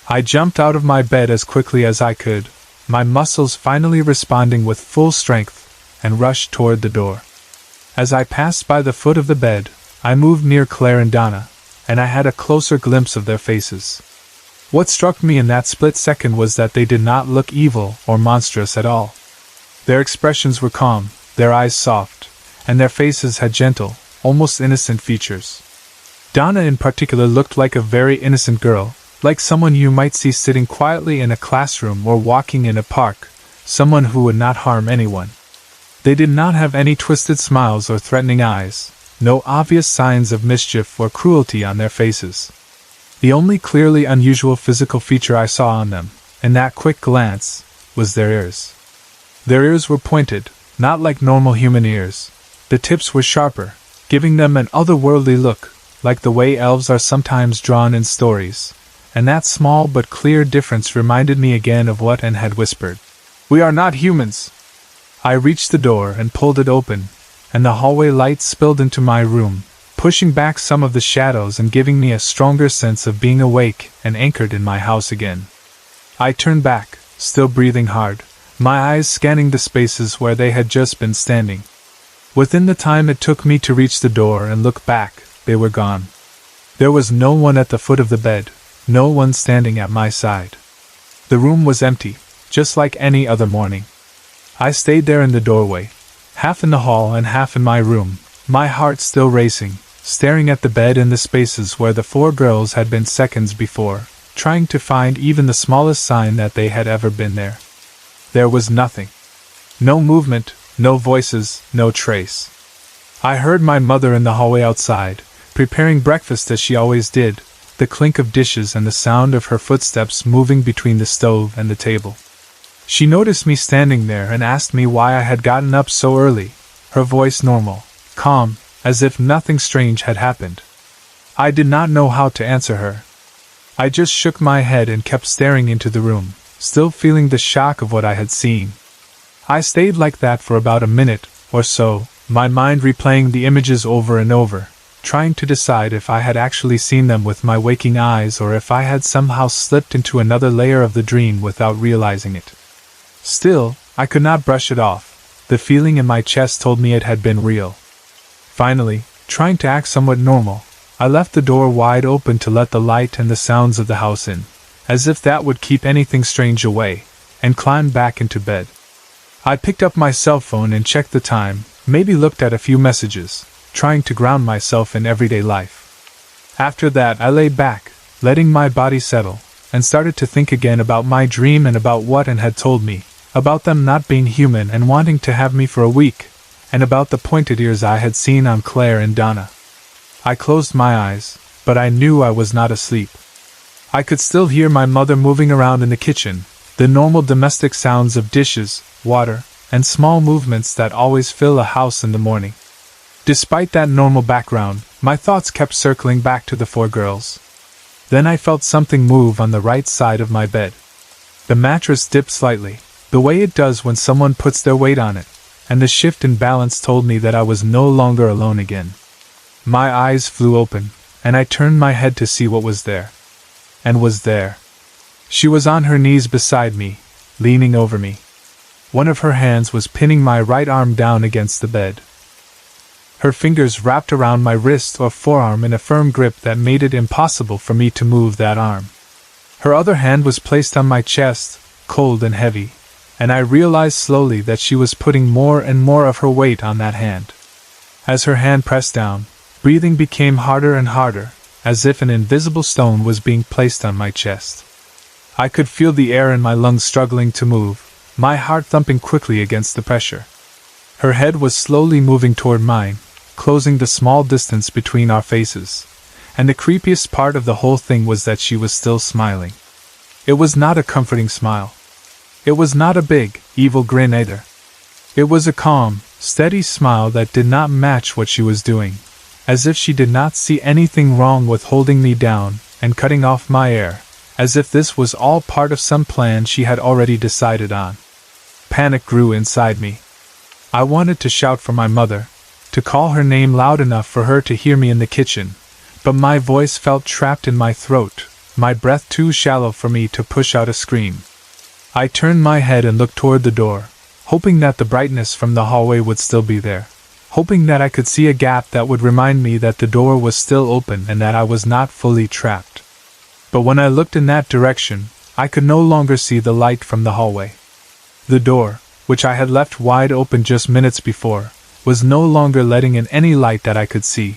I jumped out of my bed as quickly as I could, my muscles finally responding with full strength, and rushed toward the door. As I passed by the foot of the bed, I moved near Claire and Donna, and I had a closer glimpse of their faces. What struck me in that split second was that they did not look evil or monstrous at all. Their expressions were calm, their eyes soft, and their faces had gentle, almost innocent features. Donna in particular looked like a very innocent girl, like someone you might see sitting quietly in a classroom or walking in a park, someone who would not harm anyone. They did not have any twisted smiles or threatening eyes, no obvious signs of mischief or cruelty on their faces. The only clearly unusual physical feature I saw on them, in that quick glance, was their ears. Their ears were pointed, not like normal human ears. The tips were sharper, giving them an otherworldly look, like the way elves are sometimes drawn in stories, and that small but clear difference reminded me again of what Anne had whispered. "We are not humans." I reached the door and pulled it open, and the hallway light spilled into my room, pushing back some of the shadows and giving me a stronger sense of being awake and anchored in my house again. I turned back, still breathing hard, my eyes scanning the spaces where they had just been standing. Within the time it took me to reach the door and look back, they were gone. There was no one at the foot of the bed, no one standing at my side. The room was empty, just like any other morning. I stayed there in the doorway, half in the hall and half in my room, my heart still racing, staring at the bed and the spaces where the 4 girls had been seconds before, trying to find even the smallest sign that they had ever been there. There was nothing. No movement, no voices, no trace. I heard my mother in the hallway outside, preparing breakfast as she always did, the clink of dishes and the sound of her footsteps moving between the stove and the table. She noticed me standing there and asked me why I had gotten up so early, her voice normal, calm, as if nothing strange had happened. I did not know how to answer her. I just shook my head and kept staring into the room, still feeling the shock of what I had seen. I stayed like that for about a minute or so, my mind replaying the images over and over, trying to decide if I had actually seen them with my waking eyes or if I had somehow slipped into another layer of the dream without realizing it. Still, I could not brush it off. The feeling in my chest told me it had been real. Finally, trying to act somewhat normal, I left the door wide open to let the light and the sounds of the house in, as if that would keep anything strange away, and climbed back into bed. I picked up my cell phone and checked the time, maybe looked at a few messages, trying to ground myself in everyday life. After that I lay back, letting my body settle, and started to think again about my dream and about what Anne had told me, about them not being human and wanting to have me for a week, and about the pointed ears I had seen on Claire and Donna. I closed my eyes, but I knew I was not asleep. I could still hear my mother moving around in the kitchen, the normal domestic sounds of dishes, water, and small movements that always fill a house in the morning. Despite that normal background, my thoughts kept circling back to the 4 girls. Then I felt something move on the right side of my bed. The mattress dipped slightly, the way it does when someone puts their weight on it, and the shift in balance told me that I was no longer alone again. My eyes flew open, and I turned my head to see what was there. And was there. She was on her knees beside me, leaning over me. One of her hands was pinning my right arm down against the bed. Her fingers wrapped around my wrist or forearm in a firm grip that made it impossible for me to move that arm. Her other hand was placed on my chest, cold and heavy, and I realized slowly that she was putting more and more of her weight on that hand. As her hand pressed down, breathing became harder and harder, as if an invisible stone was being placed on my chest. I could feel the air in my lungs struggling to move, my heart thumping quickly against the pressure. Her head was slowly moving toward mine, closing the small distance between our faces, and the creepiest part of the whole thing was that she was still smiling. It was not a comforting smile. It was not a big, evil grin either. It was a calm, steady smile that did not match what she was doing, as if she did not see anything wrong with holding me down and cutting off my air, as if this was all part of some plan she had already decided on. Panic grew inside me. I wanted to shout for my mother, to call her name loud enough for her to hear me in the kitchen, but my voice felt trapped in my throat, my breath too shallow for me to push out a scream. I turned my head and looked toward the door, hoping that the brightness from the hallway would still be there, hoping that I could see a gap that would remind me that the door was still open and that I was not fully trapped. But when I looked in that direction, I could no longer see the light from the hallway. The door, which I had left wide open just minutes before, was no longer letting in any light that I could see.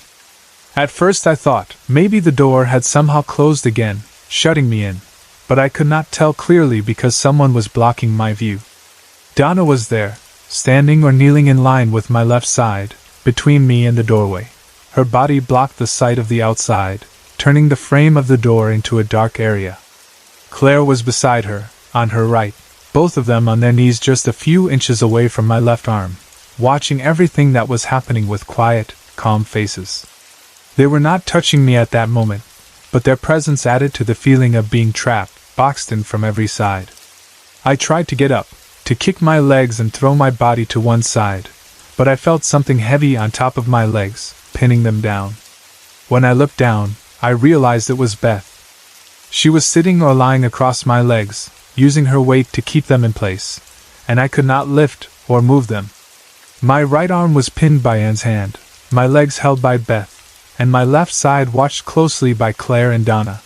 At first I thought maybe the door had somehow closed again, shutting me in, but I could not tell clearly because someone was blocking my view. Donna was there, standing or kneeling in line with my left side, between me and the doorway. Her body blocked the sight of the outside, turning the frame of the door into a dark area. Claire was beside her, on her right, both of them on their knees just a few inches away from my left arm, watching everything that was happening with quiet, calm faces. They were not touching me at that moment, but their presence added to the feeling of being trapped, boxed in from every side. I tried to get up, to kick my legs and throw my body to one side, but I felt something heavy on top of my legs, pinning them down. When I looked down, I realized it was Beth. She was sitting or lying across my legs, using her weight to keep them in place, and I could not lift or move them. My right arm was pinned by Anne's hand, my legs held by Beth, and my left side watched closely by Claire and Donna.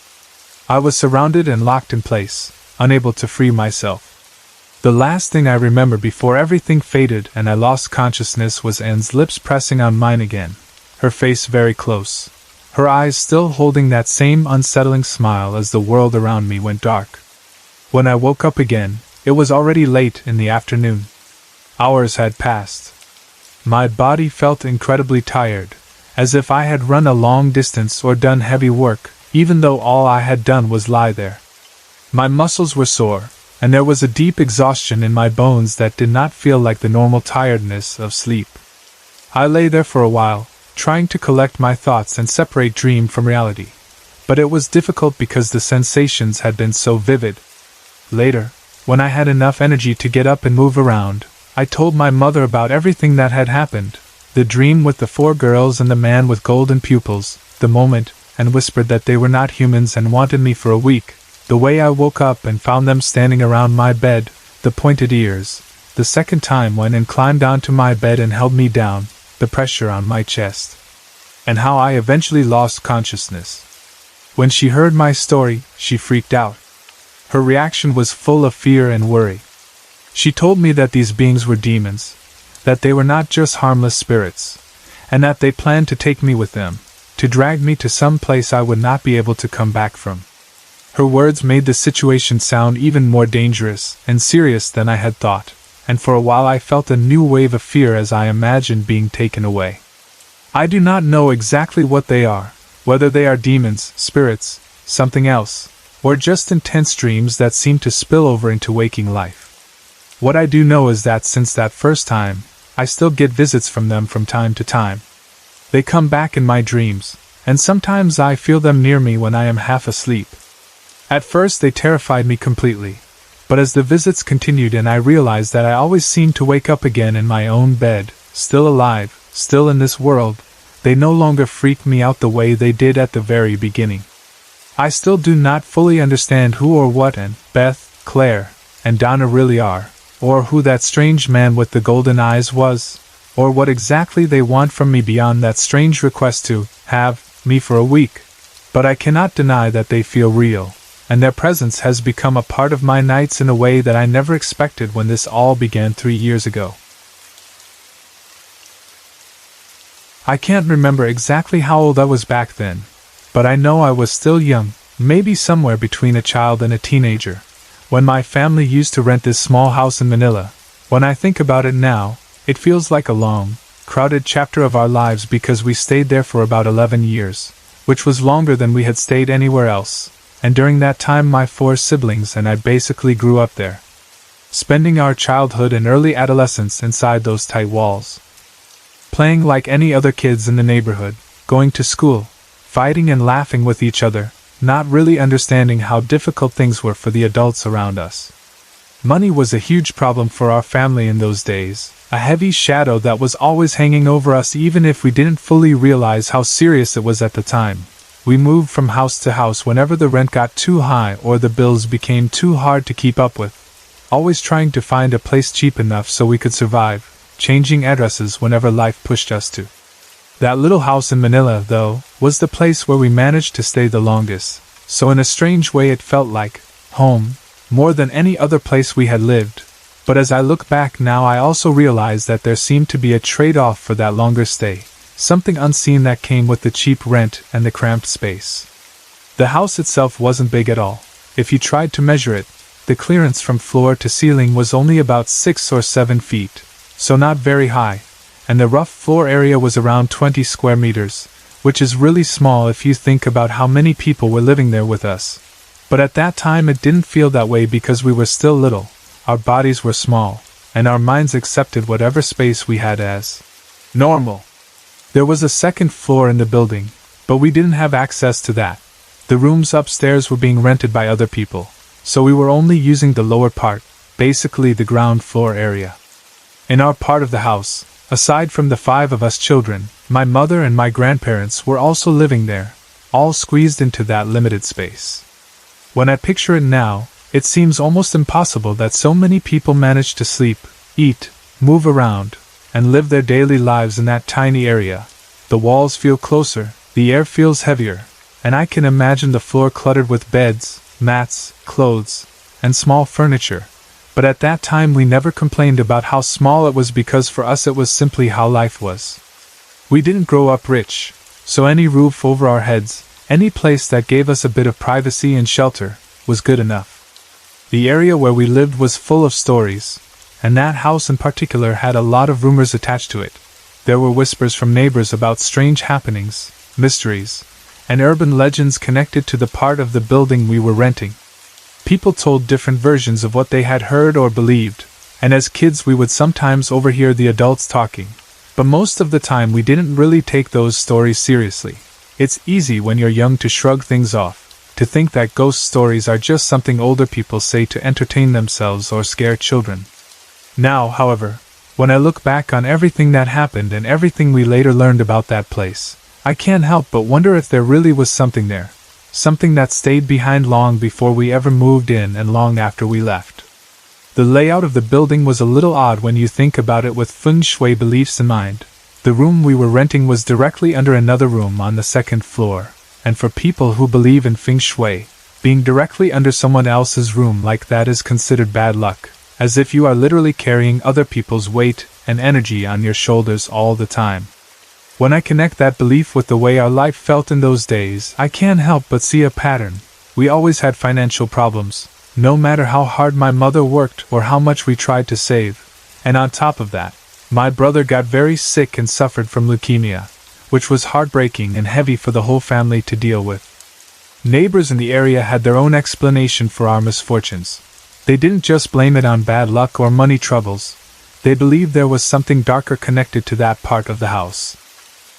I was surrounded and locked in place, unable to free myself. The last thing I remember before everything faded and I lost consciousness was Anne's lips pressing on mine again, her face very close, her eyes still holding that same unsettling smile as the world around me went dark. When I woke up again, it was already late in the afternoon. Hours had passed. My body felt incredibly tired, as if I had run a long distance or done heavy work, even though all I had done was lie there. My muscles were sore, and there was a deep exhaustion in my bones that did not feel like the normal tiredness of sleep. I lay there for a while, trying to collect my thoughts and separate dream from reality, but it was difficult because the sensations had been so vivid. Later, when I had enough energy to get up and move around, I told my mother about everything that had happened, the dream with the 4 girls and the man with golden pupils, the moment, and whispered that they were not humans and wanted me for a week, the way I woke up and found them standing around my bed, the pointed ears, the second time when Anne climbed onto my bed and held me down, the pressure on my chest, and how I eventually lost consciousness. When she heard my story, she freaked out. Her reaction was full of fear and worry. She told me that these beings were demons, that they were not just harmless spirits, and that they planned to take me with them, to drag me to some place I would not be able to come back from. Her words made the situation sound even more dangerous and serious than I had thought, and for a while I felt a new wave of fear as I imagined being taken away. I do not know exactly what they are, whether they are demons, spirits, something else, or just intense dreams that seem to spill over into waking life. What I do know is that since that first time, I still get visits from them from time to time. They come back in my dreams, and sometimes I feel them near me when I am half asleep. At first they terrified me completely, but as the visits continued and I realized that I always seemed to wake up again in my own bed, still alive, still in this world, they no longer freaked me out the way they did at the very beginning. I still do not fully understand who or what Anne, Beth, Claire, and Donna really are, or who that strange man with the golden eyes was, or what exactly they want from me beyond that strange request to have me for a week, but I cannot deny that they feel real, and their presence has become a part of my nights in a way that I never expected when this all began 3 years ago. I can't remember exactly how old I was back then, but I know I was still young, maybe somewhere between a child and a teenager, when my family used to rent this small house in Manila. When I think about it now, it feels like a long, crowded chapter of our lives because we stayed there for about 11 years, which was longer than we had stayed anywhere else, and during that time my 4 siblings and I basically grew up there, spending our childhood and early adolescence inside those tight walls, playing like any other kids in the neighborhood, going to school, fighting and laughing with each other, not really understanding how difficult things were for the adults around us. Money was a huge problem for our family in those days, a heavy shadow that was always hanging over us even if we didn't fully realize how serious it was at the time. We moved from house to house whenever the rent got too high or the bills became too hard to keep up with, always trying to find a place cheap enough so we could survive, changing addresses whenever life pushed us to. That little house in Manila, though, was the place where we managed to stay the longest, so in a strange way it felt like home, more than any other place we had lived. But as I look back now, I also realize that there seemed to be a trade-off for that longer stay, something unseen that came with the cheap rent and the cramped space. The house itself wasn't big at all. If you tried to measure it, the clearance from floor to ceiling was only about 6 or 7 feet, so not very high, and the rough floor area was around 20 square meters, which is really small if you think about how many people were living there with us. But at that time it didn't feel that way because we were still little, our bodies were small, and our minds accepted whatever space we had as normal. There was a second floor in the building, but we didn't have access to that. The rooms upstairs were being rented by other people, so we were only using the lower part, basically the ground floor area. In our part of the house, aside from the 5 of us children, my mother and my grandparents were also living there, all squeezed into that limited space. When I picture it now, it seems almost impossible that so many people managed to sleep, eat, move around, and live their daily lives in that tiny area. The walls feel closer, the air feels heavier, and I can imagine the floor cluttered with beds, mats, clothes, and small furniture. But at that time we never complained about how small it was because for us it was simply how life was. We didn't grow up rich, so any roof over our heads, any place that gave us a bit of privacy and shelter, was good enough. The area where we lived was full of stories, and that house in particular had a lot of rumors attached to it. There were whispers from neighbors about strange happenings, mysteries, and urban legends connected to the part of the building we were renting. People told different versions of what they had heard or believed, and as kids we would sometimes overhear the adults talking, but most of the time we didn't really take those stories seriously. It's easy when you're young to shrug things off, to think that ghost stories are just something older people say to entertain themselves or scare children. Now, however, when I look back on everything that happened and everything we later learned about that place, I can't help but wonder if there really was something there, something that stayed behind long before we ever moved in and long after we left. The layout of the building was a little odd when you think about it with feng shui beliefs in mind. The room we were renting was directly under another room on the second floor, and for people who believe in feng shui, being directly under someone else's room like that is considered bad luck, as if you are literally carrying other people's weight and energy on your shoulders all the time. When I connect that belief with the way our life felt in those days, I can't help but see a pattern. We always had financial problems, no matter how hard my mother worked or how much we tried to save. And on top of that, my brother got very sick and suffered from leukemia, which was heartbreaking and heavy for the whole family to deal with. Neighbors in the area had their own explanation for our misfortunes. They didn't just blame it on bad luck or money troubles. They believed there was something darker connected to that part of the house.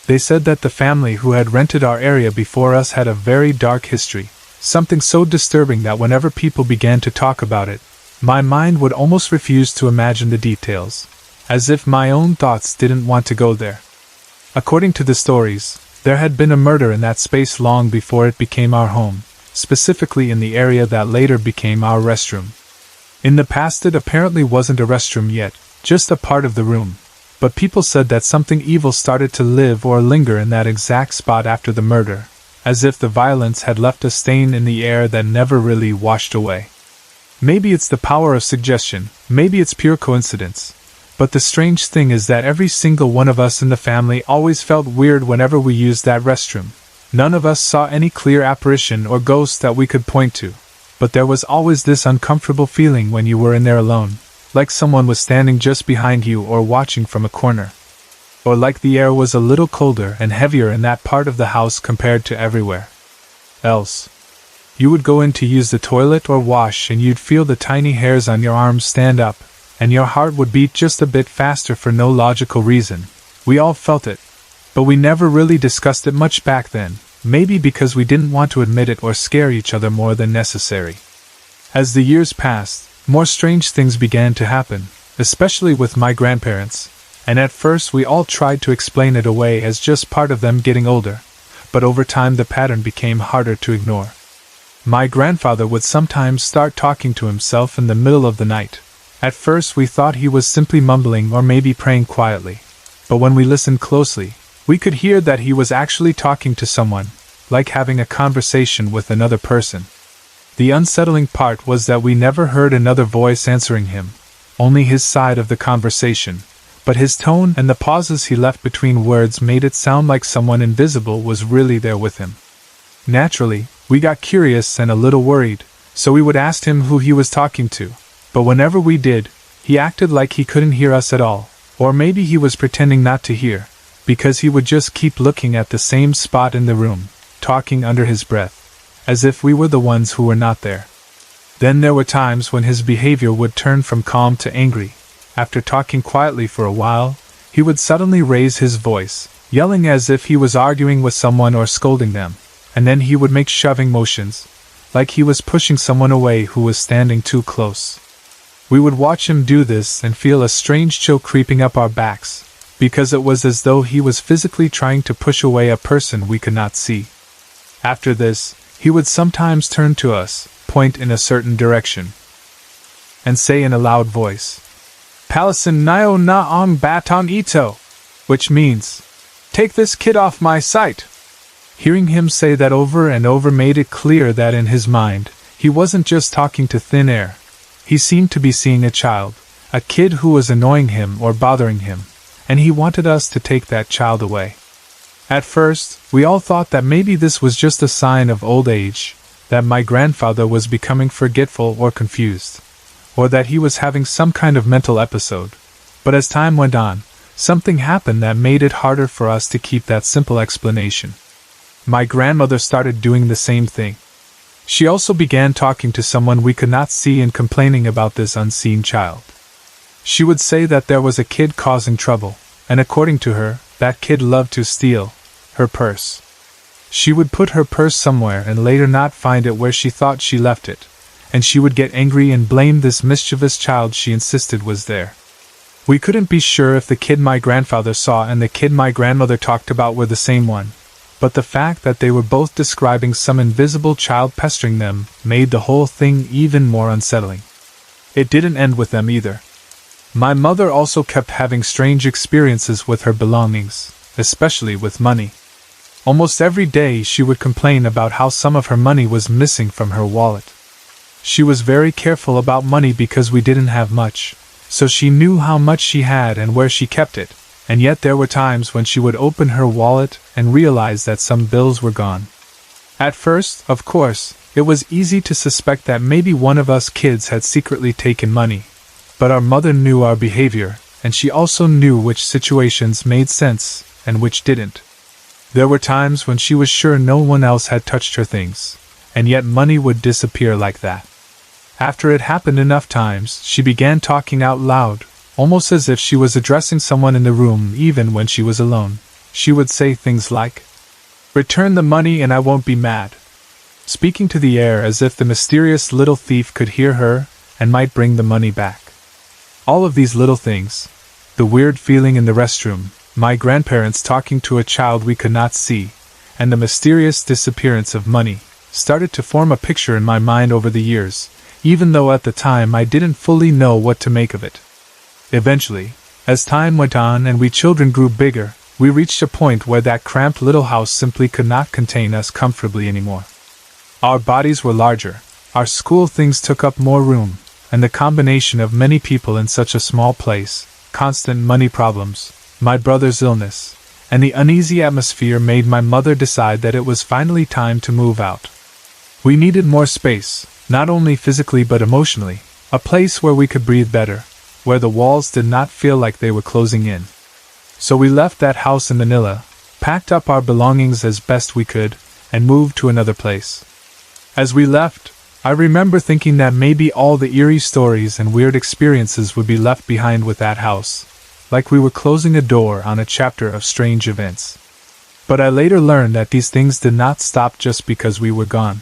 They said that the family who had rented our area before us had a very dark history, something so disturbing that whenever people began to talk about it, my mind would almost refuse to imagine the details, as if my own thoughts didn't want to go there. According to the stories, there had been a murder in that space long before it became our home, specifically in the area that later became our restroom. In the past it apparently wasn't a restroom yet, just a part of the room. But people said that something evil started to live or linger in that exact spot after the murder, as if the violence had left a stain in the air that never really washed away. Maybe it's the power of suggestion, maybe it's pure coincidence, but the strange thing is that every single one of us in the family always felt weird whenever we used that restroom. None of us saw any clear apparition or ghost that we could point to, but there was always this uncomfortable feeling when you were in there alone, like someone was standing just behind you or watching from a corner. Or like the air was a little colder and heavier in that part of the house compared to everywhere else. You would go in to use the toilet or wash and you'd feel the tiny hairs on your arms stand up, and your heart would beat just a bit faster for no logical reason. We all felt it, but we never really discussed it much back then, maybe because we didn't want to admit it or scare each other more than necessary. As the years passed, more strange things began to happen, especially with my grandparents, and at first we all tried to explain it away as just part of them getting older, but over time the pattern became harder to ignore. My grandfather would sometimes start talking to himself in the middle of the night. At first we thought he was simply mumbling or maybe praying quietly, but when we listened closely, we could hear that he was actually talking to someone, like having a conversation with another person. The unsettling part was that we never heard another voice answering him, only his side of the conversation, but his tone and the pauses he left between words made it sound like someone invisible was really there with him. Naturally, we got curious and a little worried, so we would ask him who he was talking to, but whenever we did, he acted like he couldn't hear us at all, or maybe he was pretending not to hear, because he would just keep looking at the same spot in the room, talking under his breath, as if we were the ones who were not there. Then there were times when his behavior would turn from calm to angry. After talking quietly for a while, he would suddenly raise his voice, yelling as if he was arguing with someone or scolding them, and then he would make shoving motions, like he was pushing someone away who was standing too close. We would watch him do this and feel a strange chill creeping up our backs, because it was as though he was physically trying to push away a person we could not see. After this, he would sometimes turn to us, point in a certain direction, and say in a loud voice, "Palasin nyo na ang batang ito," which means, "Take this kid off my sight." Hearing him say that over and over made it clear that in his mind, he wasn't just talking to thin air. He seemed to be seeing a child, a kid who was annoying him or bothering him, and he wanted us to take that child away. At first, we all thought that maybe this was just a sign of old age, that my grandfather was becoming forgetful or confused, or that he was having some kind of mental episode. But as time went on, something happened that made it harder for us to keep that simple explanation. My grandmother started doing the same thing. She also began talking to someone we could not see and complaining about this unseen child. She would say that there was a kid causing trouble, and according to her, that kid loved to steal her purse. She would put her purse somewhere and later not find it where she thought she left it, and she would get angry and blame this mischievous child she insisted was there. We couldn't be sure if the kid my grandfather saw and the kid my grandmother talked about were the same one, but the fact that they were both describing some invisible child pestering them made the whole thing even more unsettling. It didn't end with them either. My mother also kept having strange experiences with her belongings, especially with money. Almost every day she would complain about how some of her money was missing from her wallet. She was very careful about money because we didn't have much, so she knew how much she had and where she kept it, and yet there were times when she would open her wallet and realize that some bills were gone. At first, of course, it was easy to suspect that maybe one of us kids had secretly taken money, but our mother knew our behavior, and she also knew which situations made sense and which didn't. There were times when she was sure no one else had touched her things, and yet money would disappear like that. After it happened enough times, she began talking out loud, almost as if she was addressing someone in the room even when she was alone. She would say things like, "Return the money and I won't be mad," speaking to the air as if the mysterious little thief could hear her and might bring the money back. All of these little things, the weird feeling in the restroom, my grandparents talking to a child we could not see, and the mysterious disappearance of money, started to form a picture in my mind over the years, even though at the time I didn't fully know what to make of it. Eventually, as time went on and we children grew bigger, we reached a point where that cramped little house simply could not contain us comfortably anymore. Our bodies were larger, our school things took up more room, and the combination of many people in such a small place, constant money problems, my brother's illness, and the uneasy atmosphere made my mother decide that it was finally time to move out. We needed more space, not only physically but emotionally, a place where we could breathe better, where the walls did not feel like they were closing in. So we left that house in Manila, packed up our belongings as best we could, and moved to another place. As we left, I remember thinking that maybe all the eerie stories and weird experiences would be left behind with that house, like we were closing a door on a chapter of strange events. But I later learned that these things did not stop just because we were gone.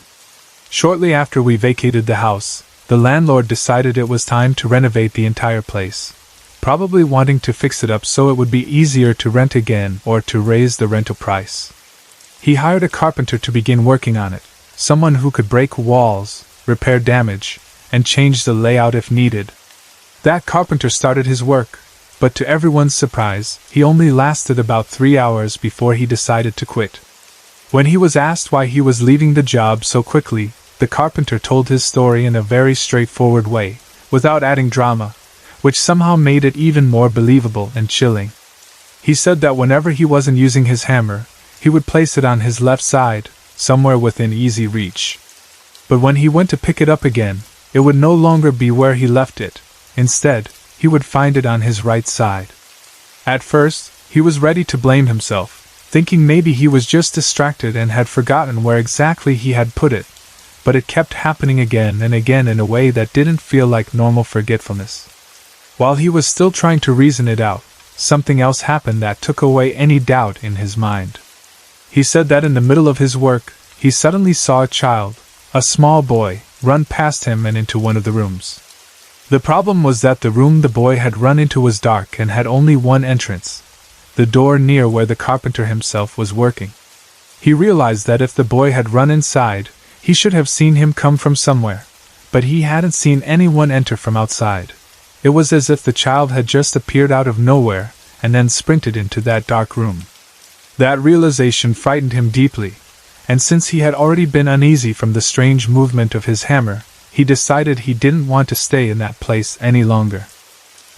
Shortly after we vacated the house, the landlord decided it was time to renovate the entire place, probably wanting to fix it up so it would be easier to rent again or to raise the rental price. He hired a carpenter to begin working on it, someone who could break walls, repair damage, and change the layout if needed. That carpenter started his work, but to everyone's surprise, he only lasted about 3 hours before he decided to quit. When he was asked why he was leaving the job so quickly, the carpenter told his story in a very straightforward way, without adding drama, which somehow made it even more believable and chilling. He said that whenever he wasn't using his hammer, he would place it on his left side, somewhere within easy reach. But when he went to pick it up again, it would no longer be where he left it. Instead, he would find it on his right side. At first, he was ready to blame himself, thinking maybe he was just distracted and had forgotten where exactly he had put it, but it kept happening again and again in a way that didn't feel like normal forgetfulness. While he was still trying to reason it out, something else happened that took away any doubt in his mind. He said that in the middle of his work, he suddenly saw a child, a small boy, run past him and into one of the rooms. The problem was that the room the boy had run into was dark and had only one entrance, the door near where the carpenter himself was working. He realized that if the boy had run inside, he should have seen him come from somewhere, but he hadn't seen anyone enter from outside. It was as if the child had just appeared out of nowhere and then sprinted into that dark room. That realization frightened him deeply, and since he had already been uneasy from the strange movement of his hammer, he decided he didn't want to stay in that place any longer.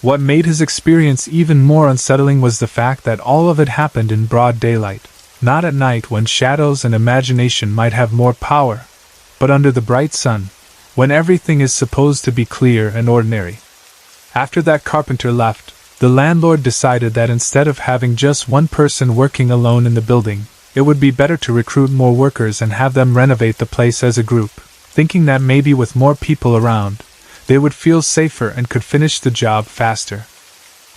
What made his experience even more unsettling was the fact that all of it happened in broad daylight, not at night when shadows and imagination might have more power, but under the bright sun, when everything is supposed to be clear and ordinary. After that carpenter left, the landlord decided that instead of having just one person working alone in the building, it would be better to recruit more workers and have them renovate the place as a group, thinking that maybe with more people around, they would feel safer and could finish the job faster.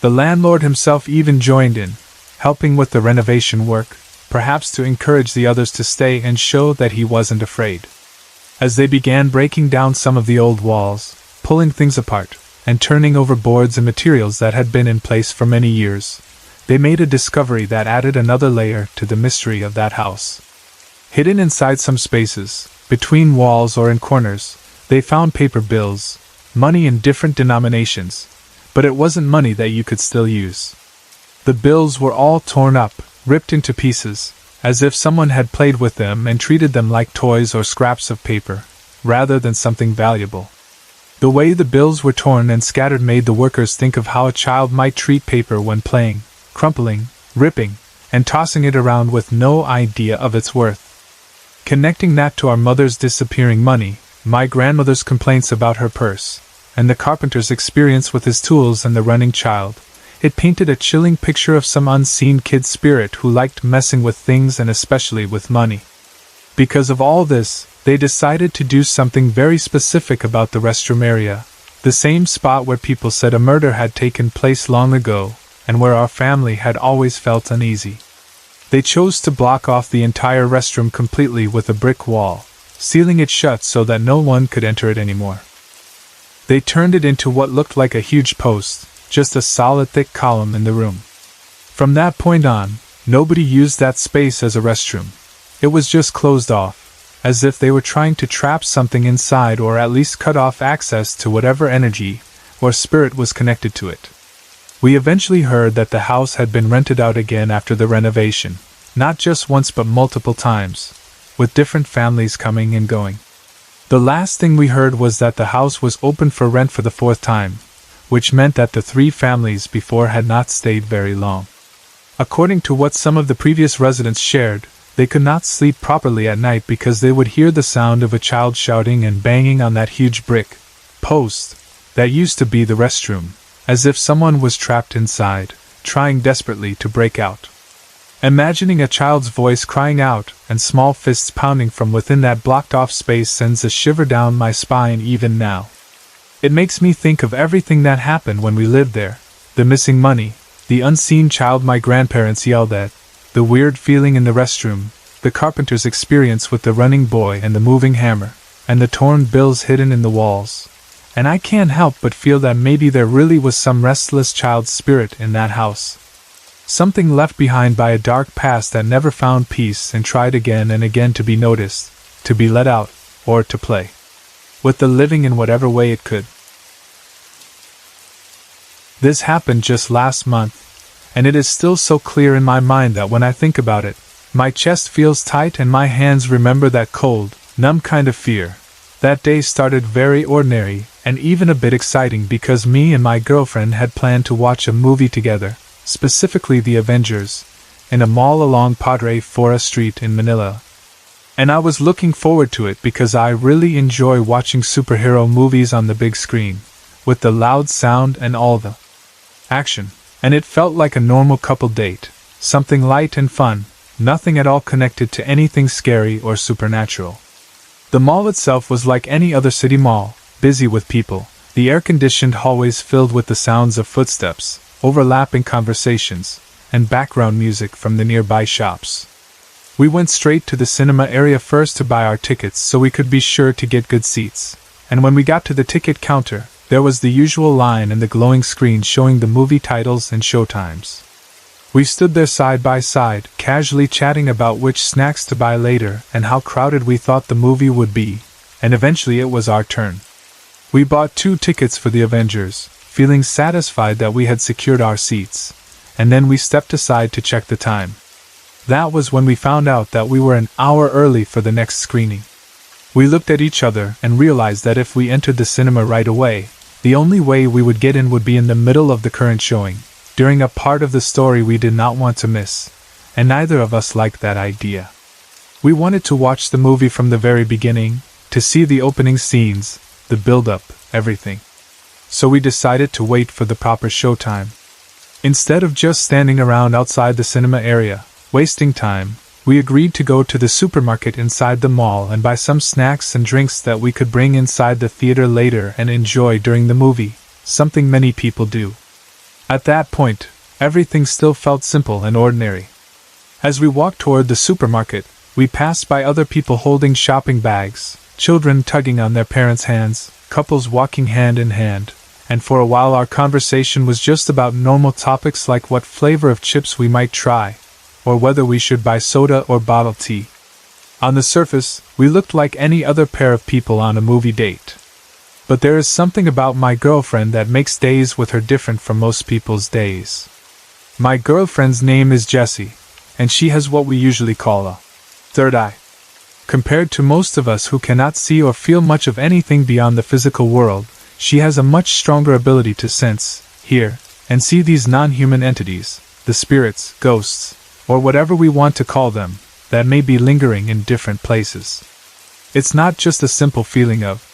The landlord himself even joined in, helping with the renovation work, perhaps to encourage the others to stay and show that he wasn't afraid. As they began breaking down some of the old walls, pulling things apart, and turning over boards and materials that had been in place for many years, they made a discovery that added another layer to the mystery of that house. Hidden inside some spaces, between walls or in corners, they found paper bills, money in different denominations, but it wasn't money that you could still use. The bills were all torn up, ripped into pieces, as if someone had played with them and treated them like toys or scraps of paper, rather than something valuable. The way the bills were torn and scattered made the workers think of how a child might treat paper when playing, crumpling, ripping, and tossing it around with no idea of its worth. Connecting that to our mother's disappearing money, my grandmother's complaints about her purse, and the carpenter's experience with his tools and the running child, it painted a chilling picture of some unseen kid spirit who liked messing with things and especially with money. Because of all this, they decided to do something very specific about the restroom area, the same spot where people said a murder had taken place long ago, and where our family had always felt uneasy. They chose to block off the entire restroom completely with a brick wall, sealing it shut so that no one could enter it anymore. They turned it into what looked like a huge post, just a solid thick column in the room. From that point on, nobody used that space as a restroom. It was just closed off, as if they were trying to trap something inside or at least cut off access to whatever energy or spirit was connected to it. We eventually heard that the house had been rented out again after the renovation, not just once but multiple times, with different families coming and going. The last thing we heard was that the house was open for rent for the 4th time, which meant that the 3 families before had not stayed very long. According to what some of the previous residents shared, they could not sleep properly at night because they would hear the sound of a child shouting and banging on that huge brick post that used to be the restroom, as if someone was trapped inside, trying desperately to break out. Imagining a child's voice crying out and small fists pounding from within that blocked-off space sends a shiver down my spine even now. It makes me think of everything that happened when we lived there, the missing money, the unseen child my grandparents yelled at, the weird feeling in the restroom, the carpenter's experience with the running boy and the moving hammer, and the torn bills hidden in the walls. And I can't help but feel that maybe there really was some restless child spirit in that house. Something left behind by a dark past that never found peace and tried again and again to be noticed, to be let out, or to play with the living in whatever way it could. This happened just last month, and it is still so clear in my mind that when I think about it, My chest feels tight and my hands remember that cold, numb kind of fear. That day started very ordinary and even a bit exciting because me and my girlfriend had planned to watch a movie together, specifically The Avengers, in a mall along Padre Fora Street in Manila. And I was looking forward to it because I really enjoy watching superhero movies on the big screen, with the loud sound and all the action. And it felt like a normal couple date, something light and fun, nothing at all connected to anything scary or supernatural. The mall itself was like any other city mall, busy with people, the air-conditioned hallways filled with the sounds of footsteps, overlapping conversations, and background music from the nearby shops. We went straight to the cinema area first to buy our tickets so we could be sure to get good seats, and when we got to the ticket counter, there was the usual line and the glowing screen showing the movie titles and showtimes. We stood there side by side, casually chatting about which snacks to buy later and how crowded we thought the movie would be, and eventually it was our turn. We bought 2 tickets for The Avengers, feeling satisfied that we had secured our seats, and then we stepped aside to check the time. That was when we found out that we were an hour early for the next screening. We looked at each other and realized that if we entered the cinema right away, the only way we would get in would be in the middle of the current showing, during a part of the story we did not want to miss, and neither of us liked that idea. We wanted to watch the movie from the very beginning, to see the opening scenes, the build-up, everything. So we decided to wait for the proper showtime. Instead of just standing around outside the cinema area, wasting time, we agreed to go to the supermarket inside the mall and buy some snacks and drinks that we could bring inside the theater later and enjoy during the movie, something many people do. At that point, everything still felt simple and ordinary. As we walked toward the supermarket, we passed by other people holding shopping bags, children tugging on their parents' hands, couples walking hand in hand, and for a while our conversation was just about normal topics like what flavor of chips we might try, or whether we should buy soda or bottled tea. On the surface, we looked like any other pair of people on a movie date. But there is something about my girlfriend that makes days with her different from most people's days. My girlfriend's name is Jessie, and she has what we usually call a third eye. Compared to most of us who cannot see or feel much of anything beyond the physical world, she has a much stronger ability to sense, hear, and see these non-human entities, the spirits, ghosts, or whatever we want to call them, that may be lingering in different places. It's not just a simple feeling of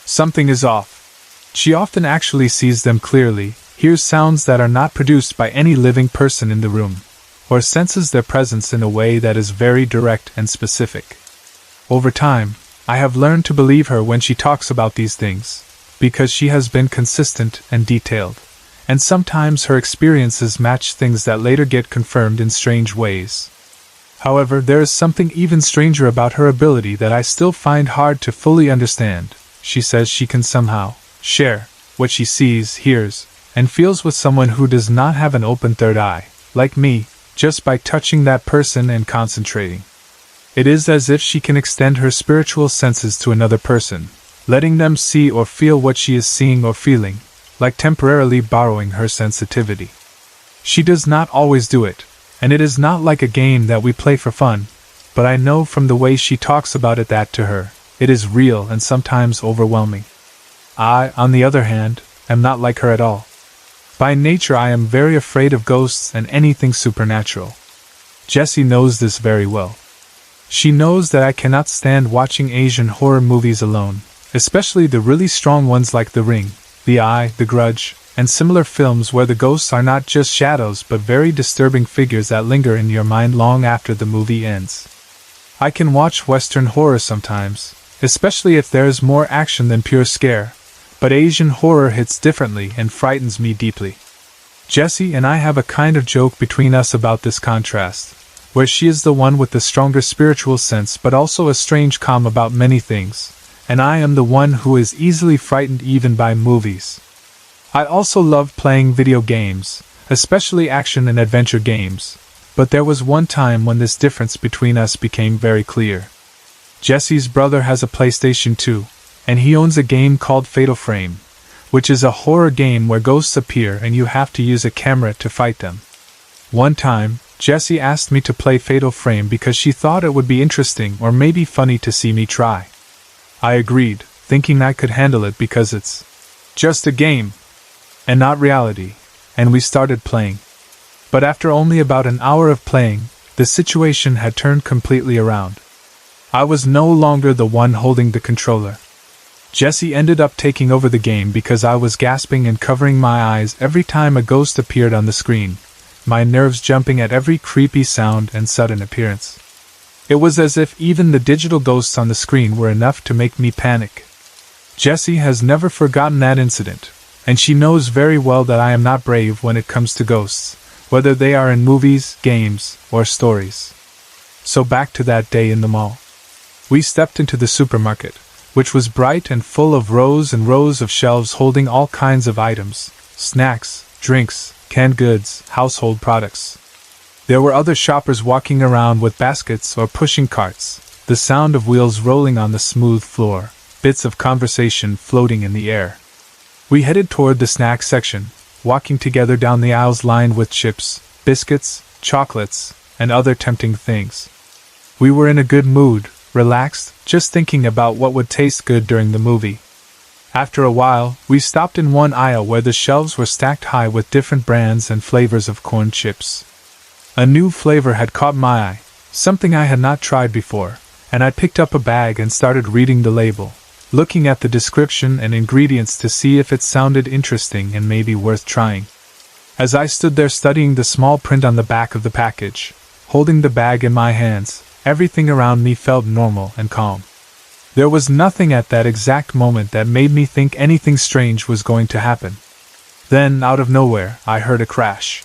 something is off. She often actually sees them clearly, hears sounds that are not produced by any living person in the room, or senses their presence in a way that is very direct and specific. Over time, I have learned to believe her when she talks about these things, because she has been consistent and detailed, and sometimes her experiences match things that later get confirmed in strange ways. However, there is something even stranger about her ability that I still find hard to fully understand. She says she can somehow share what she sees, hears, and feels with someone who does not have an open third eye, like me, just by touching that person and concentrating. It is as if she can extend her spiritual senses to another person, letting them see or feel what she is seeing or feeling, like temporarily borrowing her sensitivity. She does not always do it, and it is not like a game that we play for fun, but I know from the way she talks about it that to her, it is real and sometimes overwhelming. I, on the other hand, am not like her at all. By nature I am very afraid of ghosts and anything supernatural. Jessie knows this very well. She knows that I cannot stand watching Asian horror movies alone, especially the really strong ones like The Ring, The Eye, The Grudge, and similar films where the ghosts are not just shadows but very disturbing figures that linger in your mind long after the movie ends. I can watch Western horror sometimes, especially if there is more action than pure scare, but Asian horror hits differently and frightens me deeply. Jessie and I have a kind of joke between us about this contrast, where she is the one with the stronger spiritual sense but also a strange calm about many things, and I am the one who is easily frightened even by movies. I also love playing video games, especially action and adventure games, but there was one time when this difference between us became very clear. Jessie's brother has a PlayStation 2, and he owns a game called Fatal Frame, which is a horror game where ghosts appear and you have to use a camera to fight them. One time, Jessie asked me to play Fatal Frame because she thought it would be interesting or maybe funny to see me try. I agreed, thinking I could handle it because it's just a game and not reality, and we started playing. But after only about an hour of playing, the situation had turned completely around. I was no longer the one holding the controller. Jessie ended up taking over the game because I was gasping and covering my eyes every time a ghost appeared on the screen, my nerves jumping at every creepy sound and sudden appearance. It was as if even the digital ghosts on the screen were enough to make me panic. Jessie has never forgotten that incident, and she knows very well that I am not brave when it comes to ghosts, whether they are in movies, games, or stories. So back to that day in the mall. We stepped into the supermarket, which was bright and full of rows and rows of shelves holding all kinds of items, snacks, drinks, canned goods, household products. There were other shoppers walking around with baskets or pushing carts, the sound of wheels rolling on the smooth floor, bits of conversation floating in the air. We headed toward the snack section, walking together down the aisles lined with chips, biscuits, chocolates, and other tempting things. We were in a good mood, relaxed, just thinking about what would taste good during the movie. After a while, we stopped in one aisle where the shelves were stacked high with different brands and flavors of corn chips. A new flavor had caught my eye, something I had not tried before, and I picked up a bag and started reading the label, looking at the description and ingredients to see if it sounded interesting and maybe worth trying. As I stood there studying the small print on the back of the package, holding the bag in my hands, everything around me felt normal and calm. There was nothing at that exact moment that made me think anything strange was going to happen. Then, out of nowhere, I heard a crash.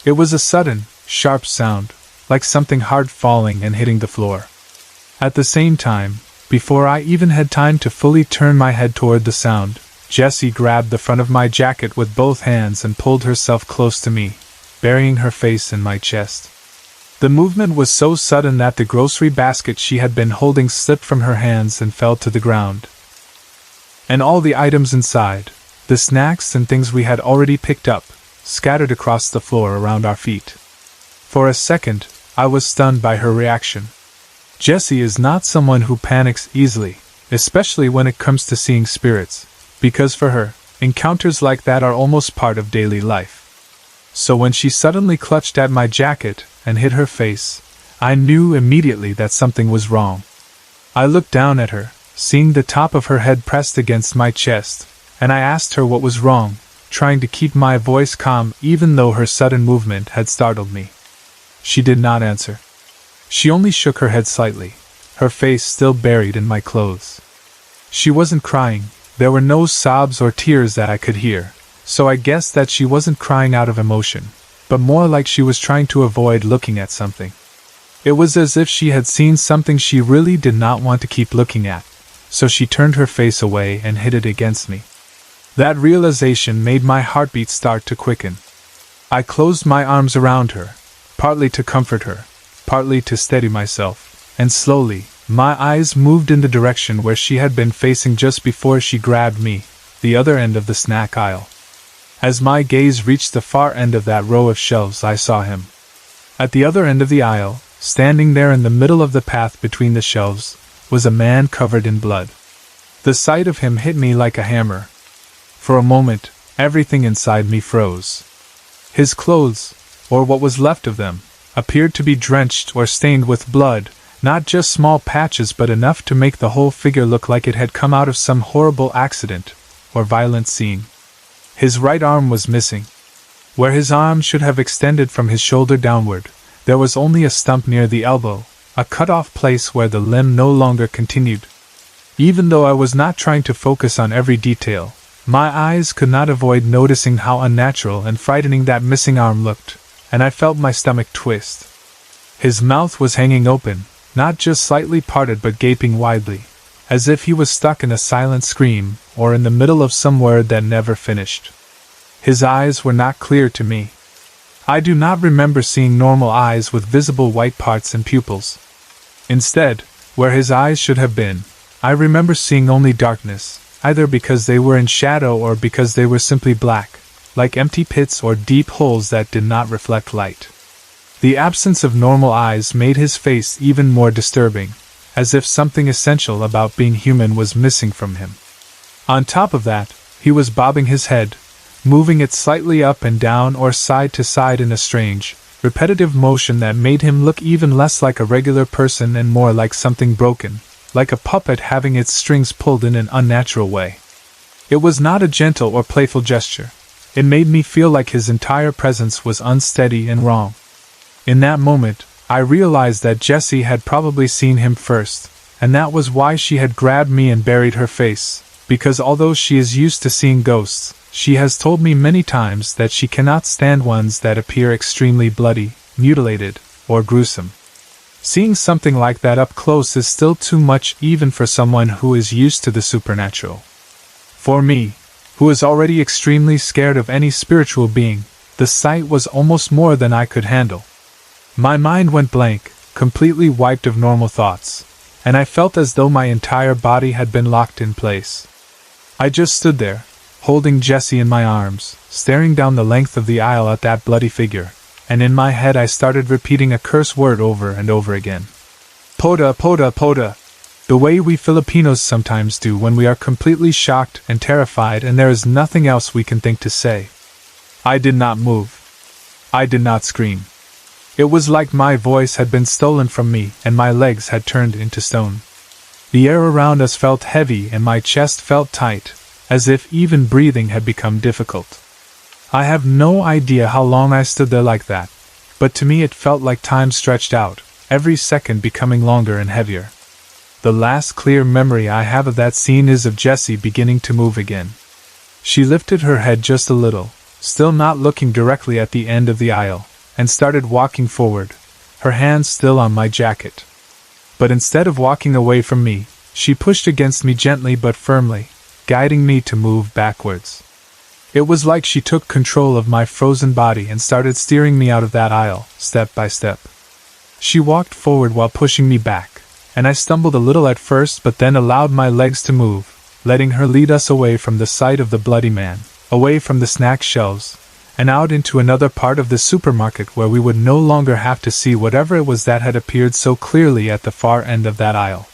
It was a sudden, sharp sound, like something hard falling and hitting the floor. At the same time, before I even had time to fully turn my head toward the sound, Jessie grabbed the front of my jacket with both hands and pulled herself close to me, burying her face in my chest. The movement was so sudden that the grocery basket she had been holding slipped from her hands and fell to the ground. And all the items inside, the snacks and things we had already picked up, scattered across the floor around our feet. For a second, I was stunned by her reaction. Jessie is not someone who panics easily, especially when it comes to seeing spirits, because for her, encounters like that are almost part of daily life. So when she suddenly clutched at my jacket and hid her face, I knew immediately that something was wrong. I looked down at her, seeing the top of her head pressed against my chest, and I asked her what was wrong, trying to keep my voice calm even though her sudden movement had startled me. She did not answer. She only shook her head slightly, her face still buried in my clothes. She wasn't crying, there were no sobs or tears that I could hear, so I guessed that she wasn't crying out of emotion, but more like she was trying to avoid looking at something. It was as if she had seen something she really did not want to keep looking at, so she turned her face away and hid it against me. That realization made my heartbeat start to quicken. I closed my arms around her, partly to comfort her, partly to steady myself, and slowly, my eyes moved in the direction where she had been facing just before she grabbed me, the other end of the snack aisle. As my gaze reached the far end of that row of shelves, I saw him. At the other end of the aisle, standing there in the middle of the path between the shelves, was a man covered in blood. The sight of him hit me like a hammer. For a moment, everything inside me froze. His clothes, or what was left of them, appeared to be drenched or stained with blood, not just small patches but enough to make the whole figure look like it had come out of some horrible accident or violent scene. His right arm was missing. Where his arm should have extended from his shoulder downward, there was only a stump near the elbow, a cut-off place where the limb no longer continued. Even though I was not trying to focus on every detail, my eyes could not avoid noticing how unnatural and frightening that missing arm looked, and I felt my stomach twist. His mouth was hanging open, not just slightly parted but gaping widely, as if he was stuck in a silent scream or in the middle of some word that never finished. His eyes were not clear to me. I do not remember seeing normal eyes with visible white parts and pupils. Instead, where his eyes should have been, I remember seeing only darkness, either because they were in shadow or because they were simply black, like empty pits or deep holes that did not reflect light. The absence of normal eyes made his face even more disturbing, as if something essential about being human was missing from him. On top of that, he was bobbing his head, moving it slightly up and down or side to side in a strange, repetitive motion that made him look even less like a regular person and more like something broken, like a puppet having its strings pulled in an unnatural way. It was not a gentle or playful gesture. It made me feel like his entire presence was unsteady and wrong. In that moment, I realized that Jessie had probably seen him first, and that was why she had grabbed me and buried her face, because although she is used to seeing ghosts, she has told me many times that she cannot stand ones that appear extremely bloody, mutilated, or gruesome. Seeing something like that up close is still too much even for someone who is used to the supernatural. For me, who is already extremely scared of any spiritual being, the sight was almost more than I could handle. My mind went blank, completely wiped of normal thoughts, and I felt as though my entire body had been locked in place. I just stood there, holding Jessie in my arms, staring down the length of the aisle at that bloody figure, and in my head I started repeating a curse word over and over again. Poda, poda, poda. The way we Filipinos sometimes do when we are completely shocked and terrified and there is nothing else we can think to say. I did not move. I did not scream. It was like my voice had been stolen from me and my legs had turned into stone. The air around us felt heavy and my chest felt tight, as if even breathing had become difficult. I have no idea how long I stood there like that, but to me it felt like time stretched out, every second becoming longer and heavier. The last clear memory I have of that scene is of Jessie beginning to move again. She lifted her head just a little, still not looking directly at the end of the aisle, and started walking forward, her hands still on my jacket. But instead of walking away from me, she pushed against me gently but firmly, guiding me to move backwards. It was like she took control of my frozen body and started steering me out of that aisle, step by step. She walked forward while pushing me back, and I stumbled a little at first but then allowed my legs to move, letting her lead us away from the sight of the bloody man, away from the snack shelves, and out into another part of the supermarket where we would no longer have to see whatever it was that had appeared so clearly at the far end of that aisle.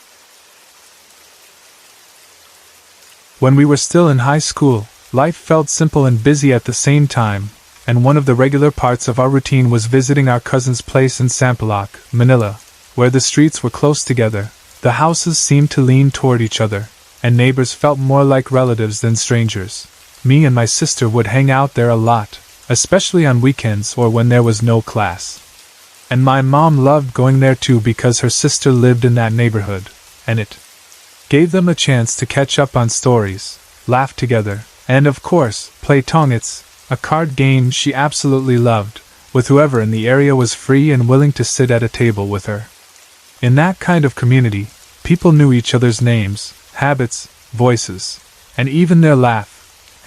When we were still in high school, life felt simple and busy at the same time, and one of the regular parts of our routine was visiting our cousin's place in Sampaloc, Manila, where the streets were close together, the houses seemed to lean toward each other, and neighbors felt more like relatives than strangers. Me and my sister would hang out there a lot, especially on weekends or when there was no class. And my mom loved going there too because her sister lived in that neighborhood, and it gave them a chance to catch up on stories, laugh together, and of course, play tongits, a card game she absolutely loved, with whoever in the area was free and willing to sit at a table with her. In that kind of community, people knew each other's names, habits, voices, and even their laugh,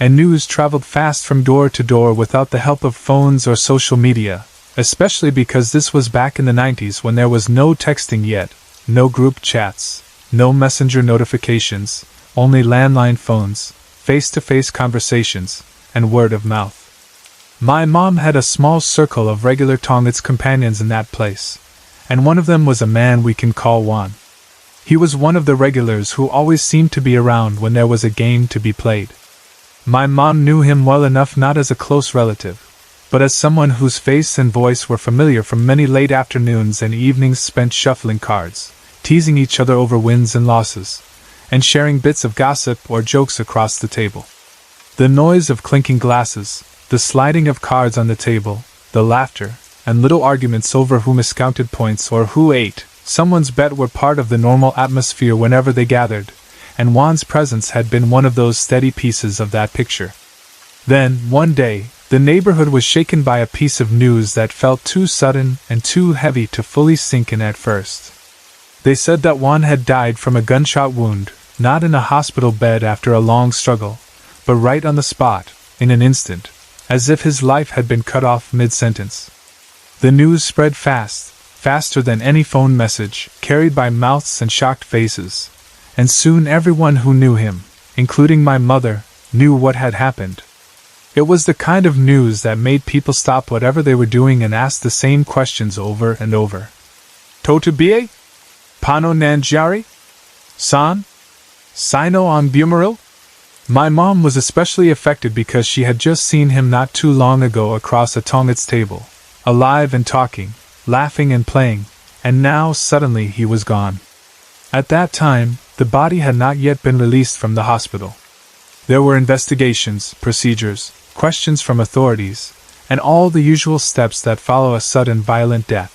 and news traveled fast from door to door without the help of phones or social media, especially because this was back in the 90s when there was no texting yet, no group chats, no messenger notifications, only landline phones, face-to-face conversations, and word of mouth. My mom had a small circle of regular tongits companions in that place, and one of them was a man we can call Juan. He was one of the regulars who always seemed to be around when there was a game to be played. My mom knew him well enough not as a close relative, but as someone whose face and voice were familiar from many late afternoons and evenings spent shuffling cards, teasing each other over wins and losses, and sharing bits of gossip or jokes across the table. The noise of clinking glasses, the sliding of cards on the table, the laughter, and little arguments over who miscounted points or who ate someone's bet were part of the normal atmosphere whenever they gathered, and Juan's presence had been one of those steady pieces of that picture. Then, one day, the neighborhood was shaken by a piece of news that felt too sudden and too heavy to fully sink in at first. They said that Juan had died from a gunshot wound, not in a hospital bed after a long struggle, but right on the spot, in an instant, as if his life had been cut off mid-sentence. The news spread fast, faster than any phone message, carried by mouths and shocked faces, and soon everyone who knew him, including my mother, knew what had happened. It was the kind of news that made people stop whatever they were doing and ask the same questions over and over. Totubie? Pano Nanjiari? San? Sino on Bumeril? My mom was especially affected because she had just seen him not too long ago across a Tongits table, alive and talking, laughing and playing, and now suddenly he was gone. At that time, the body had not yet been released from the hospital. There were investigations, procedures, questions from authorities, and all the usual steps that follow a sudden violent death.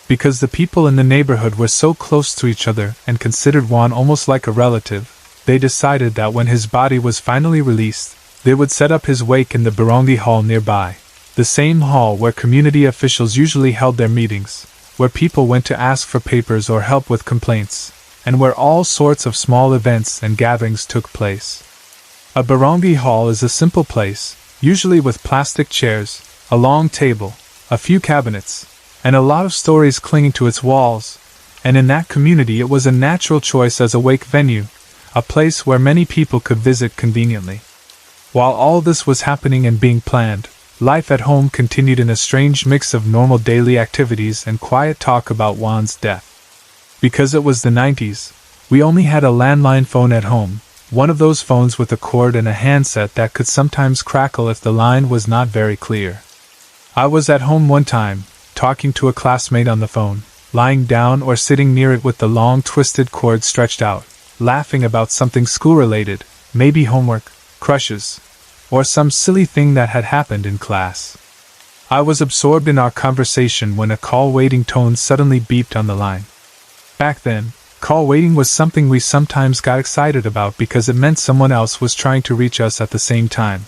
Because the people in the neighborhood were so close to each other and considered Juan almost like a relative, they decided that when his body was finally released, they would set up his wake in the Barongi Hall nearby, the same hall where community officials usually held their meetings, where people went to ask for papers or help with complaints, and where all sorts of small events and gatherings took place. A Barongi Hall is a simple place, usually with plastic chairs, a long table, a few cabinets, and a lot of stories clinging to its walls, and in that community it was a natural choice as a wake venue, a place where many people could visit conveniently. While all this was happening and being planned, life at home continued in a strange mix of normal daily activities and quiet talk about Juan's death. Because it was the 90s, we only had a landline phone at home, one of those phones with a cord and a handset that could sometimes crackle if the line was not very clear. I was at home one time, talking to a classmate on the phone, lying down or sitting near it with the long twisted cord stretched out, laughing about something school-related, maybe homework, crushes, or some silly thing that had happened in class. I was absorbed in our conversation when a call waiting tone suddenly beeped on the line. Back then, call waiting was something we sometimes got excited about because it meant someone else was trying to reach us at the same time.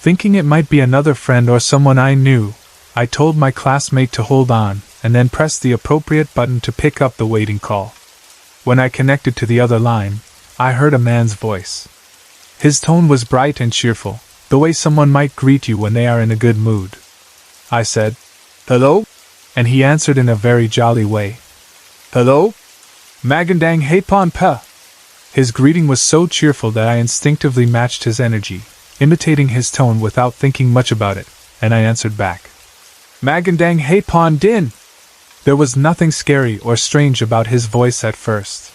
Thinking it might be another friend or someone I knew, I told my classmate to hold on, and then pressed the appropriate button to pick up the waiting call. When I connected to the other line, I heard a man's voice. His tone was bright and cheerful, the way someone might greet you when they are in a good mood. I said, "Hello?" and he answered in a very jolly way. "Hello? Magandang Hapon Pa." His greeting was so cheerful that I instinctively matched his energy, imitating his tone without thinking much about it, and I answered back, "Magandang Hapon Din." There was nothing scary or strange about his voice at first.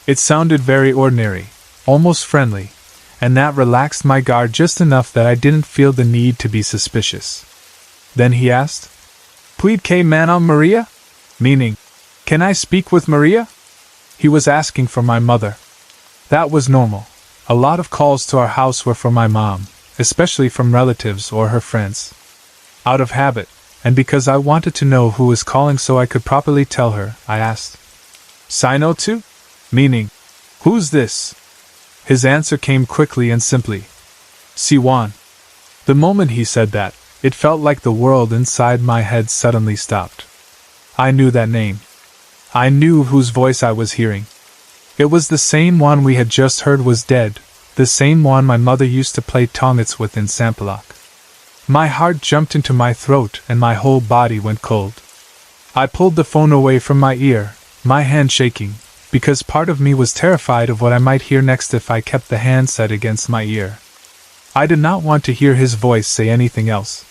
It sounded very ordinary, almost friendly, and that relaxed my guard just enough that I didn't feel the need to be suspicious. Then he asked, "Puid que Manon Maria?" Meaning, "Can I speak with Maria?" He was asking for my mother. That was normal. A lot of calls to our house were from my mom, especially from relatives or her friends. Out of habit, and because I wanted to know who was calling so I could properly tell her, I asked, "Sino tu?" Meaning, "Who's this?" His answer came quickly and simply, "Siwan." The moment he said that, it felt like the world inside my head suddenly stopped. I knew that name. I knew whose voice I was hearing. It was the same one we had just heard was dead, the same one my mother used to play tongits with in Sampaloc. My heart jumped into my throat and my whole body went cold. I pulled the phone away from my ear, my hand shaking, because part of me was terrified of what I might hear next if I kept the handset against my ear. I did not want to hear his voice say anything else.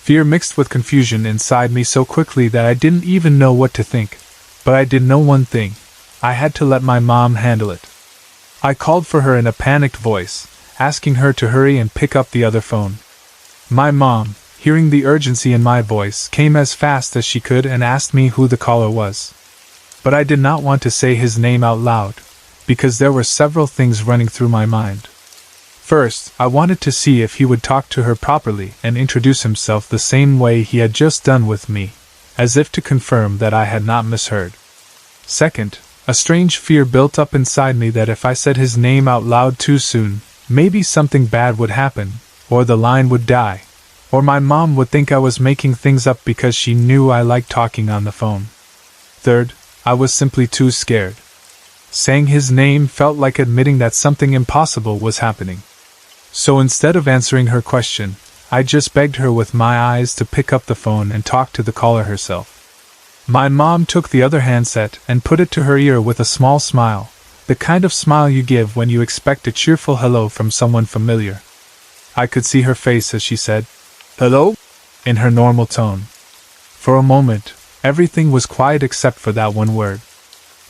Fear mixed with confusion inside me so quickly that I didn't even know what to think, but I did know one thing: I had to let my mom handle it. I called for her in a panicked voice, asking her to hurry and pick up the other phone. My mom, hearing the urgency in my voice, came as fast as she could and asked me who the caller was. But I did not want to say his name out loud, because there were several things running through my mind. First, I wanted to see if he would talk to her properly and introduce himself the same way he had just done with me, as if to confirm that I had not misheard. Second, a strange fear built up inside me that if I said his name out loud too soon, maybe something bad would happen, or the line would die, or my mom would think I was making things up because she knew I liked talking on the phone. Third, I was simply too scared. Saying his name felt like admitting that something impossible was happening. So instead of answering her question, I just begged her with my eyes to pick up the phone and talk to the caller herself. My mom took the other handset and put it to her ear with a small smile, the kind of smile you give when you expect a cheerful hello from someone familiar. I could see her face as she said, "Hello?" in her normal tone. For a moment, everything was quiet except for that one word.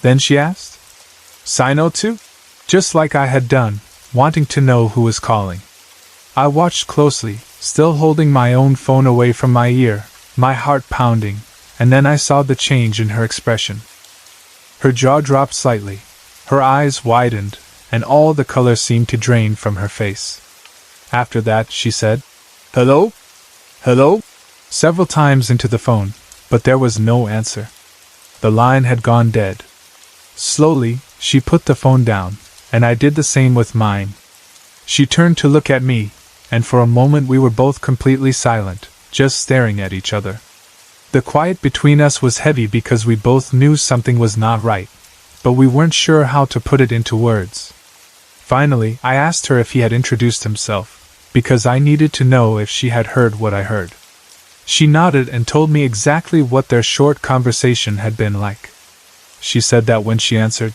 Then she asked, "Sino too?" Just like I had done, wanting to know who was calling. I watched closely, still holding my own phone away from my ear, my heart pounding, and then I saw the change in her expression. Her jaw dropped slightly, her eyes widened, and all the color seemed to drain from her face. After that, she said, "Hello? Hello?" several times into the phone, but there was no answer. The line had gone dead. Slowly, she put the phone down, and I did the same with mine. She turned to look at me, and for a moment we were both completely silent, just staring at each other. The quiet between us was heavy because we both knew something was not right, but we weren't sure how to put it into words. Finally, I asked her if he had introduced himself, because I needed to know if she had heard what I heard. She nodded and told me exactly what their short conversation had been like. She said that when she answered,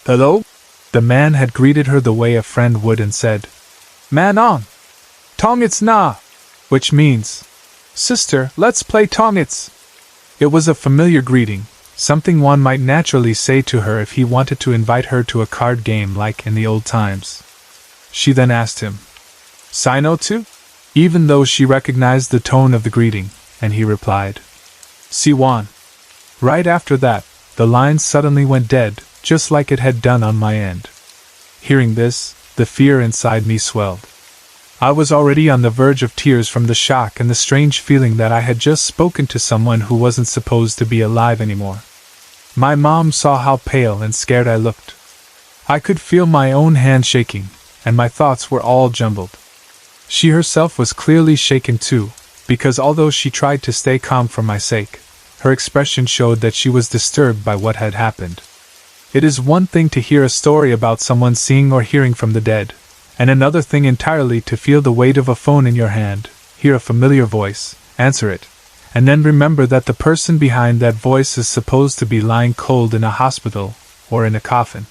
"Hello?" the man had greeted her the way a friend would and said, "Man on! Tongits na!" which means, "Sister, let's play tongits." It was a familiar greeting, something one might naturally say to her if he wanted to invite her to a card game like in the old times. She then asked him, "Sino too?" even though she recognized the tone of the greeting, and he replied, "Siwan." Right after that, the line suddenly went dead, just like it had done on my end. Hearing this, the fear inside me swelled. I was already on the verge of tears from the shock and the strange feeling that I had just spoken to someone who wasn't supposed to be alive anymore. My mom saw how pale and scared I looked. I could feel my own hand shaking, and my thoughts were all jumbled. She herself was clearly shaken too, because although she tried to stay calm for my sake, her expression showed that she was disturbed by what had happened. It is one thing to hear a story about someone seeing or hearing from the dead, and another thing entirely to feel the weight of a phone in your hand, hear a familiar voice, answer it, and then remember that the person behind that voice is supposed to be lying cold in a hospital, or in a coffin.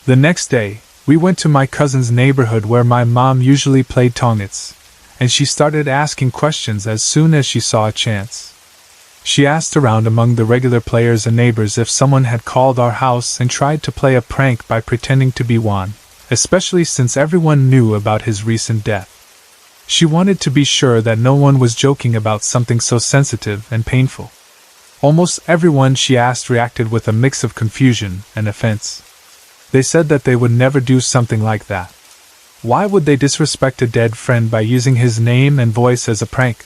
The next day, we went to my cousin's neighborhood where my mom usually played tongits, and she started asking questions as soon as she saw a chance. She asked around among the regular players and neighbors if someone had called our house and tried to play a prank by pretending to be Juan, especially since everyone knew about his recent death. She wanted to be sure that no one was joking about something so sensitive and painful. Almost everyone she asked reacted with a mix of confusion and offense. They said that they would never do something like that. Why would they disrespect a dead friend by using his name and voice as a prank?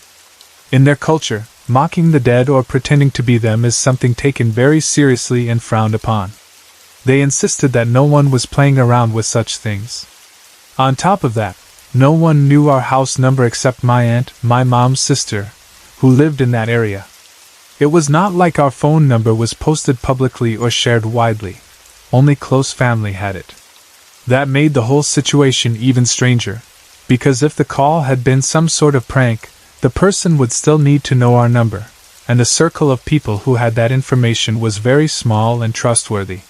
In their culture, mocking the dead or pretending to be them is something taken very seriously and frowned upon. They insisted that no one was playing around with such things. On top of that, no one knew our house number except my aunt, my mom's sister, who lived in that area. It was not like our phone number was posted publicly or shared widely. Only close family had it. That made the whole situation even stranger, because if the call had been some sort of prank, the person would still need to know our number, and the circle of people who had that information was very small and trustworthy.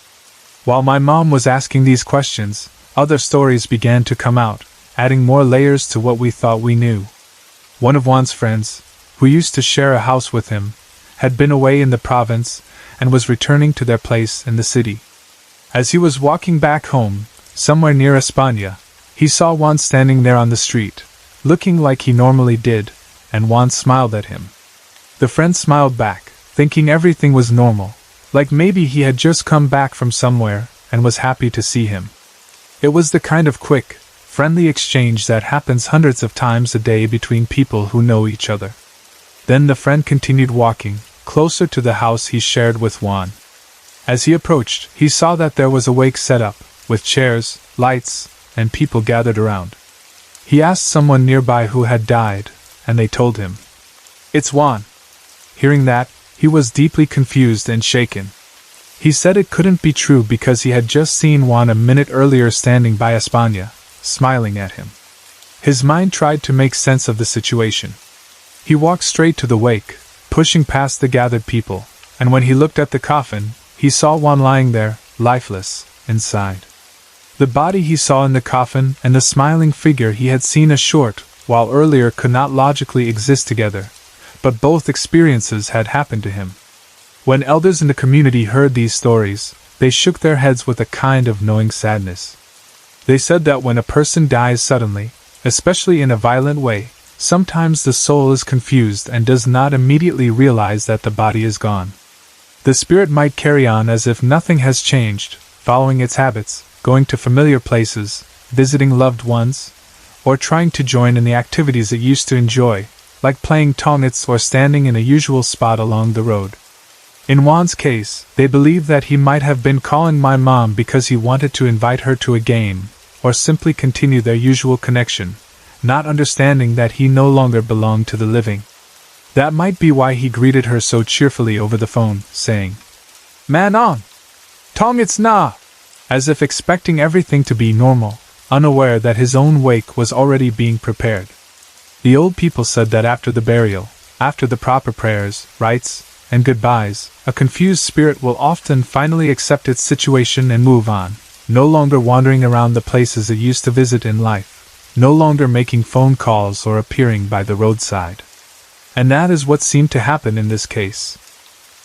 While my mom was asking these questions, other stories began to come out, adding more layers to what we thought we knew. One of Juan's friends, who used to share a house with him, had been away in the province and was returning to their place in the city. As he was walking back home, somewhere near España, he saw Juan standing there on the street, looking like he normally did, and Juan smiled at him. The friend smiled back, thinking everything was normal, like maybe he had just come back from somewhere and was happy to see him. It was the kind of quick, friendly exchange that happens hundreds of times a day between people who know each other. Then the friend continued walking, closer to the house he shared with Juan. As he approached, he saw that there was a wake set up, with chairs, lights, and people gathered around. He asked someone nearby who had died, and they told him, "It's Juan." Hearing that, he was deeply confused and shaken. He said it couldn't be true because he had just seen Juan a minute earlier standing by España, smiling at him. His mind tried to make sense of the situation. He walked straight to the wake, pushing past the gathered people, and when he looked at the coffin, he saw Juan lying there, lifeless, inside. The body he saw in the coffin and the smiling figure he had seen a short, while earlier could not logically exist together, but both experiences had happened to him. When elders in the community heard these stories, they shook their heads with a kind of knowing sadness. They said that when a person dies suddenly, especially in a violent way, sometimes the soul is confused and does not immediately realize that the body is gone. The spirit might carry on as if nothing has changed, following its habits, going to familiar places, visiting loved ones, or trying to join in the activities it used to enjoy, like playing tongits or standing in a usual spot along the road. In Juan's case, they believed that he might have been calling my mom because he wanted to invite her to a game, or simply continue their usual connection, not understanding that he no longer belonged to the living. That might be why he greeted her so cheerfully over the phone, saying, "Man on! Tongits na!" as if expecting everything to be normal, unaware that his own wake was already being prepared. The old people said that after the burial, after the proper prayers, rites, and goodbyes, a confused spirit will often finally accept its situation and move on, no longer wandering around the places it used to visit in life, no longer making phone calls or appearing by the roadside. And that is what seemed to happen in this case.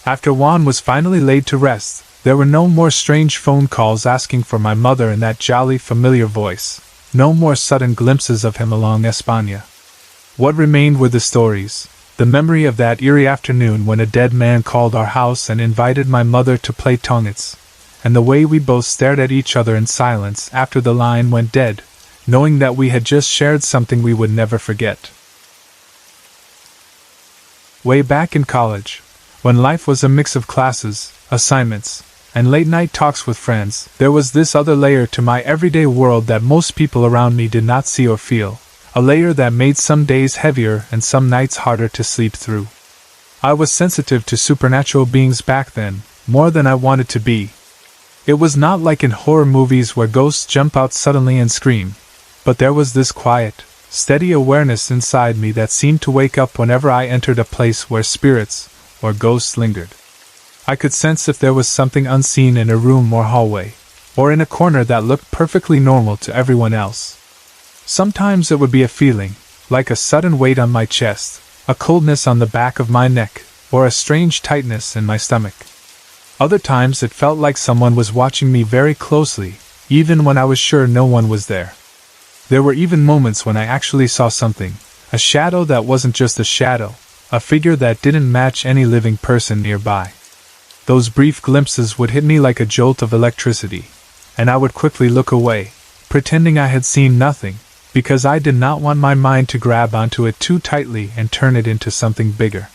After Juan was finally laid to rest, there were no more strange phone calls asking for my mother in that jolly familiar voice, no more sudden glimpses of him along España. What remained were the stories, the memory of that eerie afternoon when a dead man called our house and invited my mother to play tongits, and the way we both stared at each other in silence after the line went dead, knowing that we had just shared something we would never forget. Way back in college, when life was a mix of classes, assignments, and late-night talks with friends, there was this other layer to my everyday world that most people around me did not see or feel, a layer that made some days heavier and some nights harder to sleep through. I was sensitive to supernatural beings back then, more than I wanted to be. It was not like in horror movies where ghosts jump out suddenly and scream, but there was this quiet, steady awareness inside me that seemed to wake up whenever I entered a place where spirits or ghosts lingered. I could sense if there was something unseen in a room or hallway, or in a corner that looked perfectly normal to everyone else. Sometimes it would be a feeling, like a sudden weight on my chest, a coldness on the back of my neck, or a strange tightness in my stomach. Other times it felt like someone was watching me very closely, even when I was sure no one was there. There were even moments when I actually saw something, a shadow that wasn't just a shadow, a figure that didn't match any living person nearby. Those brief glimpses would hit me like a jolt of electricity, and I would quickly look away, pretending I had seen nothing, because I did not want my mind to grab onto it too tightly and turn it into something bigger.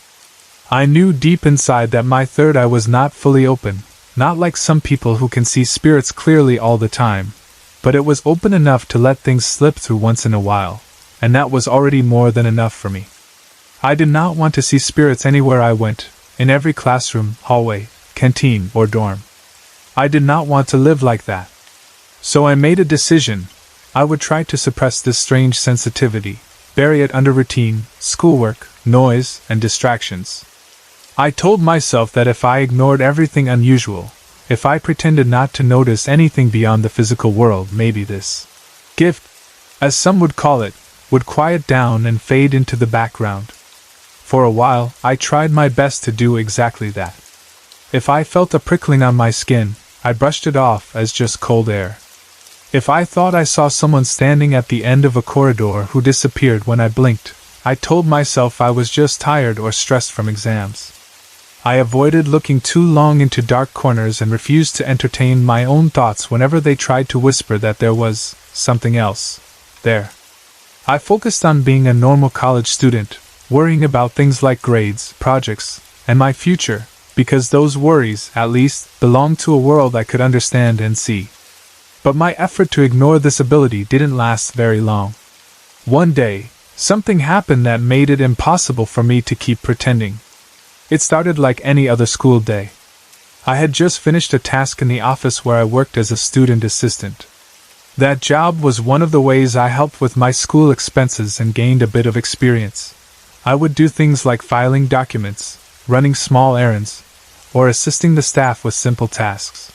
I knew deep inside that my third eye was not fully open, not like some people who can see spirits clearly all the time, but it was open enough to let things slip through once in a while, and that was already more than enough for me. I did not want to see spirits anywhere I went, in every classroom, hallway, canteen, or dorm. I did not want to live like that. So I made a decision. I would try to suppress this strange sensitivity, bury it under routine, schoolwork, noise, and distractions. I told myself that if I ignored everything unusual, if I pretended not to notice anything beyond the physical world, maybe this gift, as some would call it, would quiet down and fade into the background. For a while, I tried my best to do exactly that. If I felt a prickling on my skin, I brushed it off as just cold air. If I thought I saw someone standing at the end of a corridor who disappeared when I blinked, I told myself I was just tired or stressed from exams. I avoided looking too long into dark corners and refused to entertain my own thoughts whenever they tried to whisper that there was something else there. I focused on being a normal college student, worrying about things like grades, projects, and my future, because those worries, at least, belonged to a world I could understand and see. But my effort to ignore this ability didn't last very long. One day, something happened that made it impossible for me to keep pretending. It started like any other school day. I had just finished a task in the office where I worked as a student assistant. That job was one of the ways I helped with my school expenses and gained a bit of experience. I would do things like filing documents, running small errands, or assisting the staff with simple tasks.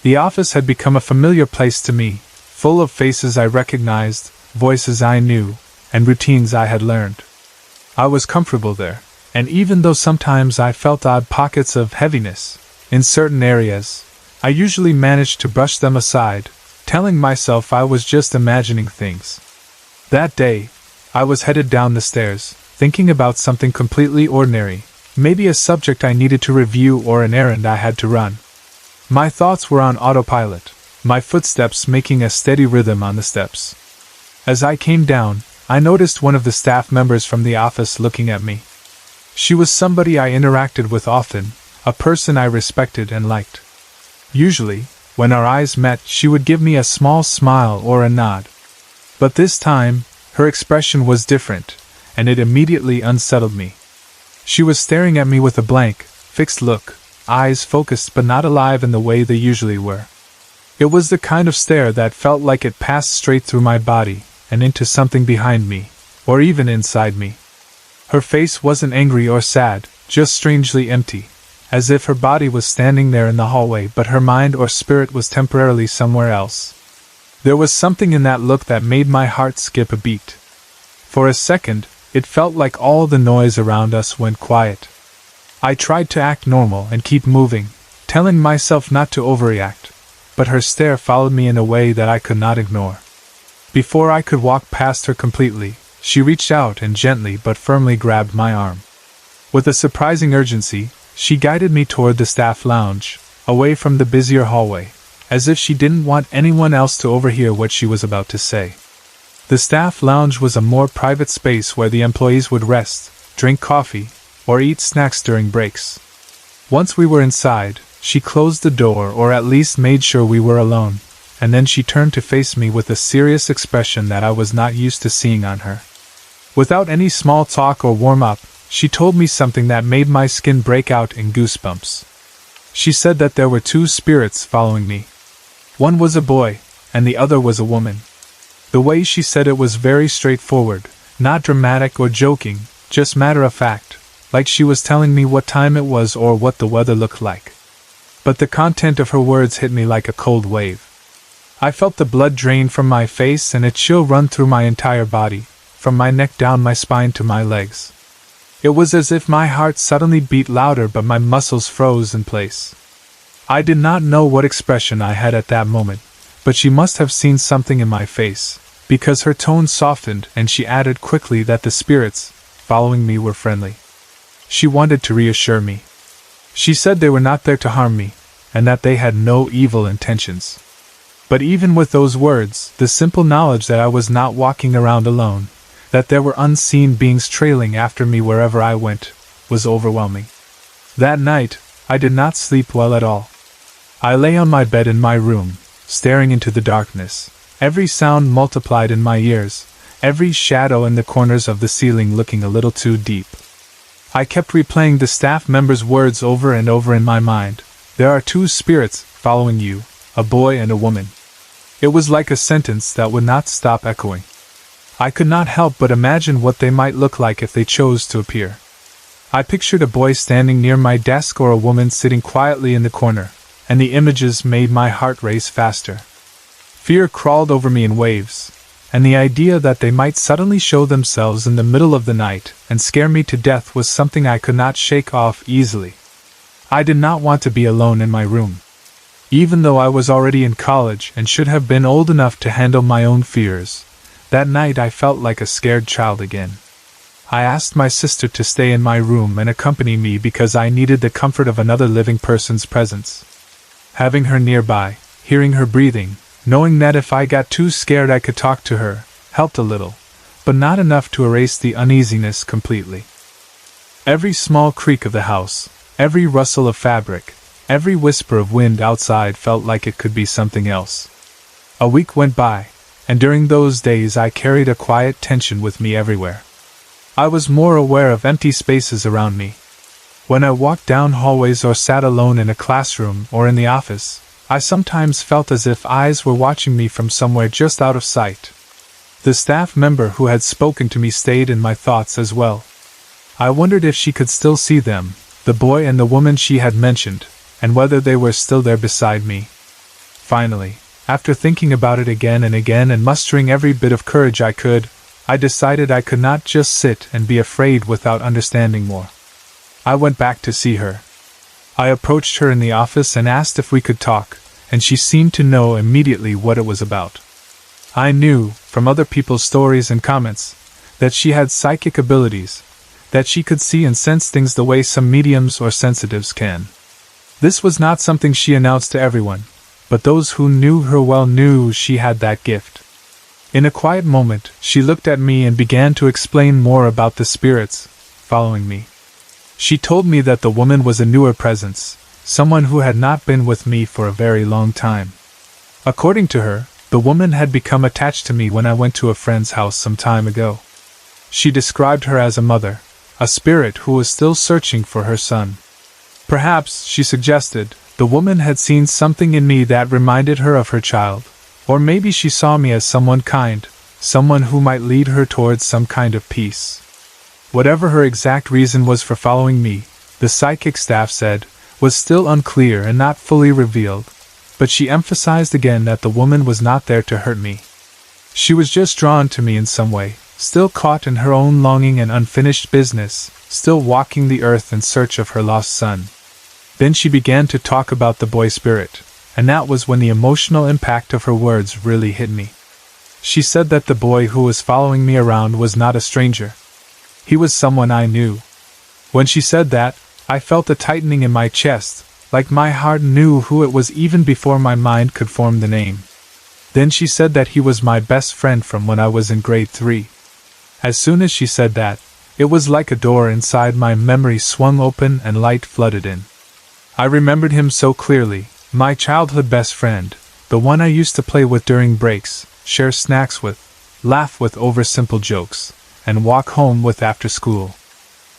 The office had become a familiar place to me, full of faces I recognized, voices I knew, and routines I had learned. I was comfortable there, and even though sometimes I felt odd pockets of heaviness in certain areas, I usually managed to brush them aside, telling myself I was just imagining things. That day, I was headed down the stairs, thinking about something completely ordinary, maybe a subject I needed to review or an errand I had to run. My thoughts were on autopilot, my footsteps making a steady rhythm on the steps. As I came down, I noticed one of the staff members from the office looking at me. She was somebody I interacted with often, a person I respected and liked. Usually, when our eyes met, she would give me a small smile or a nod. But this time, her expression was different, and it immediately unsettled me. She was staring at me with a blank, fixed look, eyes focused but not alive in the way they usually were. It was the kind of stare that felt like it passed straight through my body and into something behind me, or even inside me. Her face wasn't angry or sad, just strangely empty, as if her body was standing there in the hallway but her mind or spirit was temporarily somewhere else. There was something in that look that made my heart skip a beat. For a second, it felt like all the noise around us went quiet. I tried to act normal and keep moving, telling myself not to overreact, but her stare followed me in a way that I could not ignore. Before I could walk past her completely, she reached out and gently but firmly grabbed my arm. With a surprising urgency, she guided me toward the staff lounge, away from the busier hallway, as if she didn't want anyone else to overhear what she was about to say. The staff lounge was a more private space where the employees would rest, drink coffee, or eat snacks during breaks. Once we were inside, she closed the door or at least made sure we were alone, and then she turned to face me with a serious expression that I was not used to seeing on her. Without any small talk or warm-up, she told me something that made my skin break out in goosebumps. She said that there were two spirits following me. One was a boy, and the other was a woman. The way she said it was very straightforward, not dramatic or joking, just matter of fact, like she was telling me what time it was or what the weather looked like. But the content of her words hit me like a cold wave. I felt the blood drain from my face and a chill run through my entire body, from my neck down my spine to my legs. It was as if my heart suddenly beat louder but my muscles froze in place. I did not know what expression I had at that moment, but she must have seen something in my face, because her tone softened and she added quickly that the spirits following me were friendly. She wanted to reassure me. She said they were not there to harm me, and that they had no evil intentions. But even with those words, the simple knowledge that I was not walking around alone, that there were unseen beings trailing after me wherever I went, was overwhelming. That night, I did not sleep well at all. I lay on my bed in my room, staring into the darkness, every sound multiplied in my ears, every shadow in the corners of the ceiling looking a little too deep. I kept replaying the staff member's words over and over in my mind. There are two spirits following you, a boy and a woman. It was like a sentence that would not stop echoing. I could not help but imagine what they might look like if they chose to appear. I pictured a boy standing near my desk or a woman sitting quietly in the corner, and the images made my heart race faster. Fear crawled over me in waves, and the idea that they might suddenly show themselves in the middle of the night and scare me to death was something I could not shake off easily. I did not want to be alone in my room. Even though I was already in college and should have been old enough to handle my own fears, that night I felt like a scared child again. I asked my sister to stay in my room and accompany me because I needed the comfort of another living person's presence. Having her nearby, hearing her breathing, knowing that if I got too scared I could talk to her, helped a little, but not enough to erase the uneasiness completely. Every small creak of the house, every rustle of fabric, every whisper of wind outside felt like it could be something else. A week went by, and during those days I carried a quiet tension with me everywhere. I was more aware of empty spaces around me. When I walked down hallways or sat alone in a classroom or in the office, I sometimes felt as if eyes were watching me from somewhere just out of sight. The staff member who had spoken to me stayed in my thoughts as well. I wondered if she could still see them, the boy and the woman she had mentioned, and whether they were still there beside me. Finally, after thinking about it again and again and mustering every bit of courage I could, I decided I could not just sit and be afraid without understanding more. I went back to see her. I approached her in the office and asked if we could talk, and she seemed to know immediately what it was about. I knew, from other people's stories and comments, that she had psychic abilities, that she could see and sense things the way some mediums or sensitives can. This was not something she announced to everyone, but those who knew her well knew she had that gift. In a quiet moment, she looked at me and began to explain more about the spirits following me. She told me that the woman was a newer presence, someone who had not been with me for a very long time. According to her, the woman had become attached to me when I went to a friend's house some time ago. She described her as a mother, a spirit who was still searching for her son. Perhaps, she suggested, the woman had seen something in me that reminded her of her child, or maybe she saw me as someone kind, someone who might lead her towards some kind of peace. Whatever her exact reason was for following me, the psychic staff said, was still unclear and not fully revealed, but she emphasized again that the woman was not there to hurt me. She was just drawn to me in some way, still caught in her own longing and unfinished business, still walking the earth in search of her lost son. Then she began to talk about the boy spirit, and that was when the emotional impact of her words really hit me. She said that the boy who was following me around was not a stranger. He was someone I knew. When she said that, I felt a tightening in my chest, like my heart knew who it was even before my mind could form the name. Then she said that he was my best friend from when I was in grade 3. As soon as she said that, it was like a door inside my memory swung open and light flooded in. I remembered him so clearly, my childhood best friend, the one I used to play with during breaks, share snacks with, laugh with over simple jokes, and walk home with after school.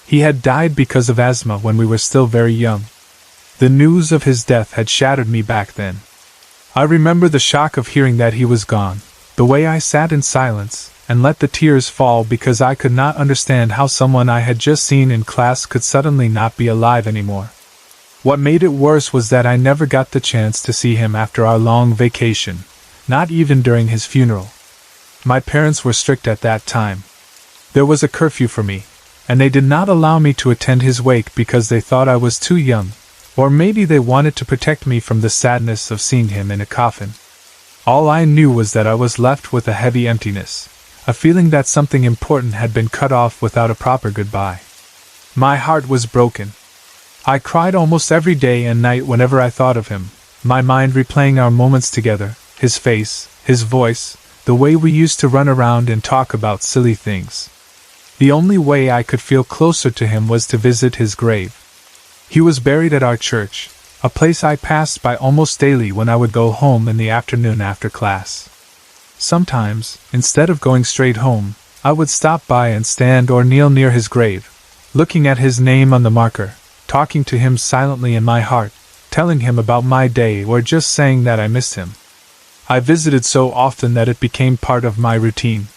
He had died because of asthma when we were still very young. The news of his death had shattered me back then. I remember the shock of hearing that he was gone, the way I sat in silence and let the tears fall because I could not understand how someone I had just seen in class could suddenly not be alive anymore. What made it worse was that I never got the chance to see him after our long vacation, not even during his funeral. My parents were strict at that time. There was a curfew for me, and they did not allow me to attend his wake because they thought I was too young, or maybe they wanted to protect me from the sadness of seeing him in a coffin. All I knew was that I was left with a heavy emptiness, a feeling that something important had been cut off without a proper goodbye. My heart was broken. I cried almost every day and night whenever I thought of him, my mind replaying our moments together, his face, his voice, the way we used to run around and talk about silly things. The only way I could feel closer to him was to visit his grave. He was buried at our church, a place I passed by almost daily when I would go home in the afternoon after class. Sometimes, instead of going straight home, I would stop by and stand or kneel near his grave, looking at his name on the marker, talking to him silently in my heart, telling him about my day or just saying that I missed him. I visited so often that it became part of my routine.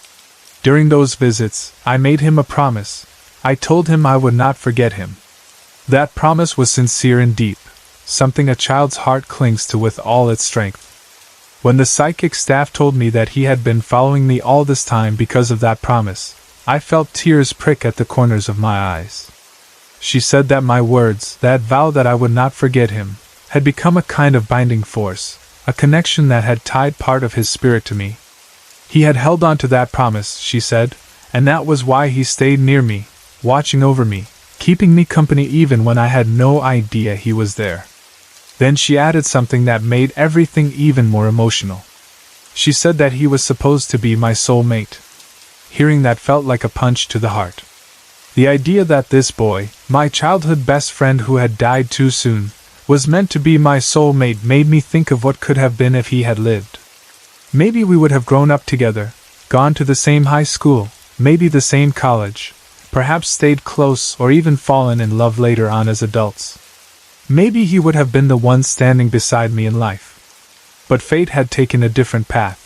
During those visits, I made him a promise. I told him I would not forget him. That promise was sincere and deep, something a child's heart clings to with all its strength. When the psychic staff told me that he had been following me all this time because of that promise, I felt tears prick at the corners of my eyes. She said that my words, that vow that I would not forget him, had become a kind of binding force, a connection that had tied part of his spirit to me. He had held on to that promise, she said, and that was why he stayed near me, watching over me, keeping me company even when I had no idea he was there. Then she added something that made everything even more emotional. She said that he was supposed to be my soulmate. Hearing that felt like a punch to the heart. The idea that this boy, my childhood best friend who had died too soon, was meant to be my soulmate made me think of what could have been if he had lived. Maybe we would have grown up together, gone to the same high school, maybe the same college, perhaps stayed close or even fallen in love later on as adults. Maybe he would have been the one standing beside me in life. But fate had taken a different path.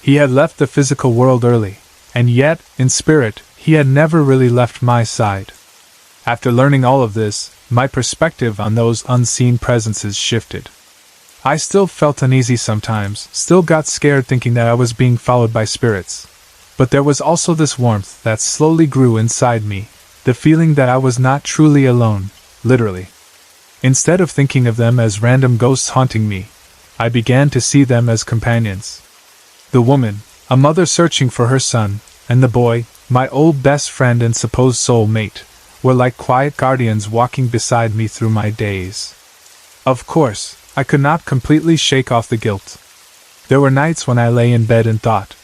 He had left the physical world early, and yet, in spirit, he had never really left my side. After learning all of this, my perspective on those unseen presences shifted. I still felt uneasy sometimes, still got scared thinking that I was being followed by spirits. But there was also this warmth that slowly grew inside me, the feeling that I was not truly alone, literally. Instead of thinking of them as random ghosts haunting me, I began to see them as companions. The woman, a mother searching for her son, and the boy, my old best friend and supposed soul mate, were like quiet guardians walking beside me through my days. Of course, I could not completely shake off the guilt. There were nights when I lay in bed and thought,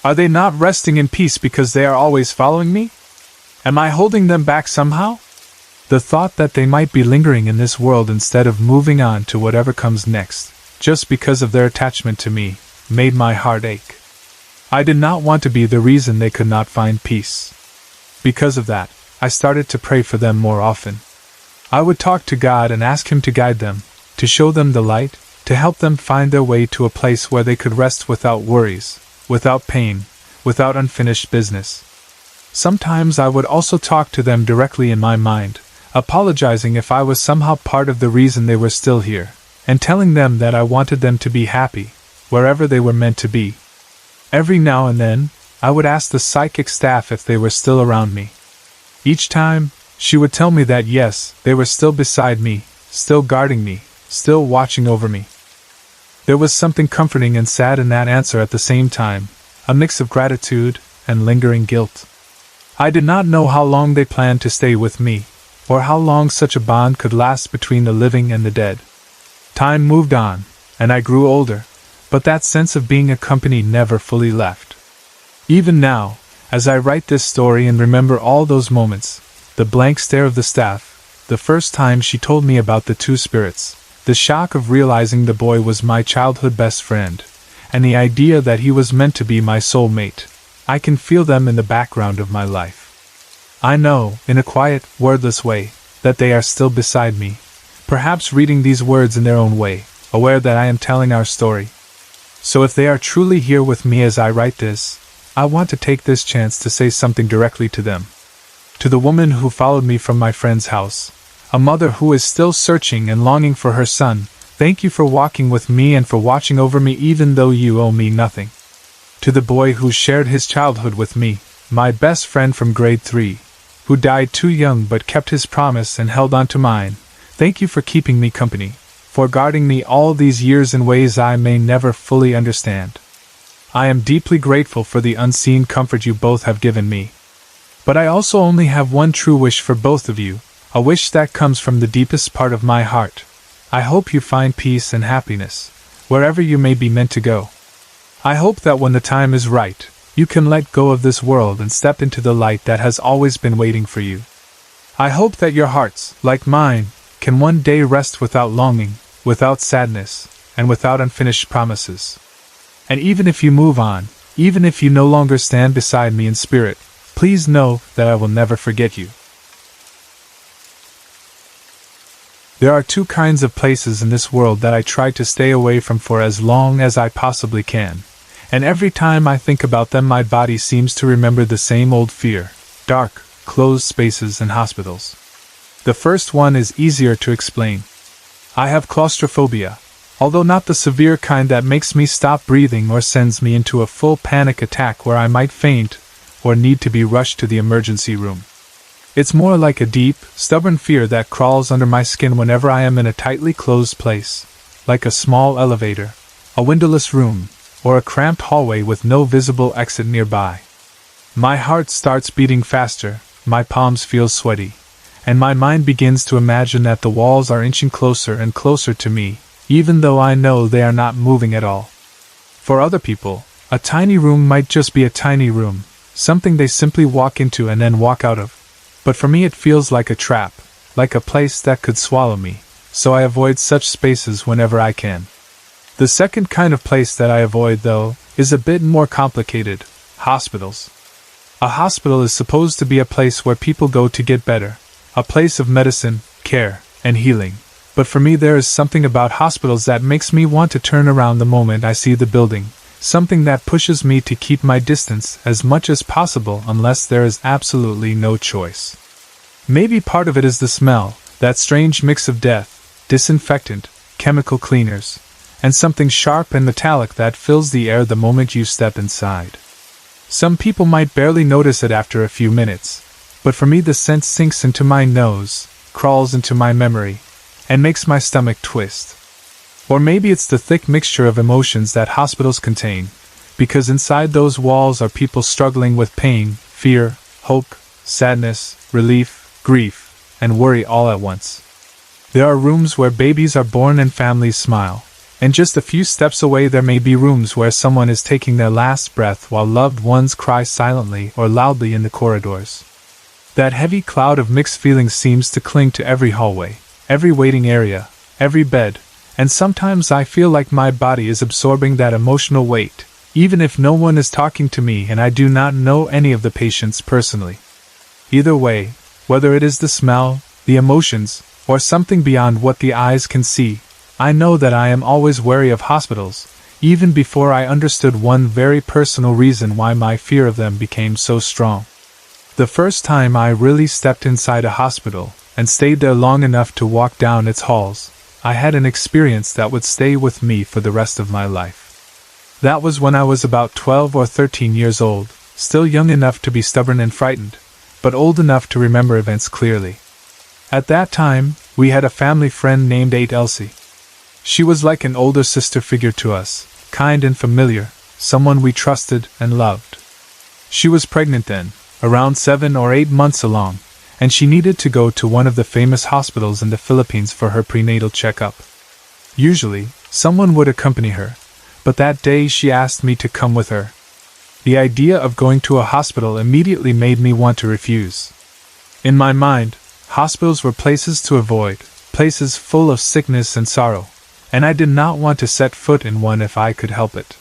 are they not resting in peace because they are always following me? Am I holding them back somehow? The thought that they might be lingering in this world instead of moving on to whatever comes next, just because of their attachment to me, made my heart ache. I did not want to be the reason they could not find peace. Because of that, I started to pray for them more often. I would talk to God and ask Him to guide them, to show them the light, to help them find their way to a place where they could rest without worries, without pain, without unfinished business. Sometimes I would also talk to them directly in my mind, apologizing if I was somehow part of the reason they were still here, and telling them that I wanted them to be happy, wherever they were meant to be. Every now and then, I would ask the psychic staff if they were still around me. Each time, she would tell me that yes, they were still beside me, still guarding me, still watching over me. There was something comforting and sad in that answer at the same time, a mix of gratitude and lingering guilt. I did not know how long they planned to stay with me, or how long such a bond could last between the living and the dead. Time moved on, and I grew older, but that sense of being accompanied never fully left. Even now, as I write this story and remember all those moments, the blank stare of the staff, the first time she told me about the two spirits, the shock of realizing the boy was my childhood best friend, and the idea that he was meant to be my soulmate, I can feel them in the background of my life. I know, in a quiet, wordless way, that they are still beside me, perhaps reading these words in their own way, aware that I am telling our story. So if they are truly here with me as I write this, I want to take this chance to say something directly to them. To the woman who followed me from my friend's house, a mother who is still searching and longing for her son, thank you for walking with me and for watching over me even though you owe me nothing. To the boy who shared his childhood with me, my best friend from grade 3, who died too young but kept his promise and held on to mine, thank you for keeping me company, for guarding me all these years in ways I may never fully understand. I am deeply grateful for the unseen comfort you both have given me. But I also only have one true wish for both of you, a wish that comes from the deepest part of my heart. I hope you find peace and happiness, wherever you may be meant to go. I hope that when the time is right, you can let go of this world and step into the light that has always been waiting for you. I hope that your hearts, like mine, can one day rest without longing, without sadness, and without unfinished promises. And even if you move on, even if you no longer stand beside me in spirit, please know that I will never forget you. There are two kinds of places in this world that I try to stay away from for as long as I possibly can, and every time I think about them my body seems to remember the same old fear: dark, closed spaces and hospitals. The first one is easier to explain. I have claustrophobia, although not the severe kind that makes me stop breathing or sends me into a full panic attack where I might faint or need to be rushed to the emergency room. It's more like a deep, stubborn fear that crawls under my skin whenever I am in a tightly closed place, like a small elevator, a windowless room, or a cramped hallway with no visible exit nearby. My heart starts beating faster, my palms feel sweaty, and my mind begins to imagine that the walls are inching closer and closer to me, even though I know they are not moving at all. For other people, a tiny room might just be a tiny room, something they simply walk into and then walk out of. But for me it feels like a trap, like a place that could swallow me, so I avoid such spaces whenever I can. The second kind of place that I avoid, though, is a bit more complicated: hospitals. A hospital is supposed to be a place where people go to get better, a place of medicine, care, and healing. But for me there is something about hospitals that makes me want to turn around the moment I see the building, something that pushes me to keep my distance as much as possible unless there is absolutely no choice. Maybe part of it is the smell, that strange mix of death, disinfectant, chemical cleaners, and something sharp and metallic that fills the air the moment you step inside. Some people might barely notice it after a few minutes, but for me the scent sinks into my nose, crawls into my memory, and makes my stomach twist. Or maybe it's the thick mixture of emotions that hospitals contain, because inside those walls are people struggling with pain, fear, hope, sadness, relief, grief, and worry all at once. There are rooms where babies are born and families smile, and just a few steps away there may be rooms where someone is taking their last breath while loved ones cry silently or loudly in the corridors. That heavy cloud of mixed feelings seems to cling to every hallway, every waiting area, every bed, and sometimes I feel like my body is absorbing that emotional weight, even if no one is talking to me and I do not know any of the patients personally. Either way, whether it is the smell, the emotions, or something beyond what the eyes can see, I know that I am always wary of hospitals, even before I understood one very personal reason why my fear of them became so strong. The first time I really stepped inside a hospital, and stayed there long enough to walk down its halls, I had an experience that would stay with me for the rest of my life. That was when I was about 12 or 13 years old, still young enough to be stubborn and frightened, but old enough to remember events clearly. At that time, we had a family friend named Aunt Elsie. She was like an older sister figure to us, kind and familiar, someone we trusted and loved. She was pregnant then, around 7 or 8 months along, and she needed to go to one of the famous hospitals in the Philippines for her prenatal checkup. Usually, someone would accompany her, but that day she asked me to come with her. The idea of going to a hospital immediately made me want to refuse. In my mind, hospitals were places to avoid, places full of sickness and sorrow, and I did not want to set foot in one if I could help it.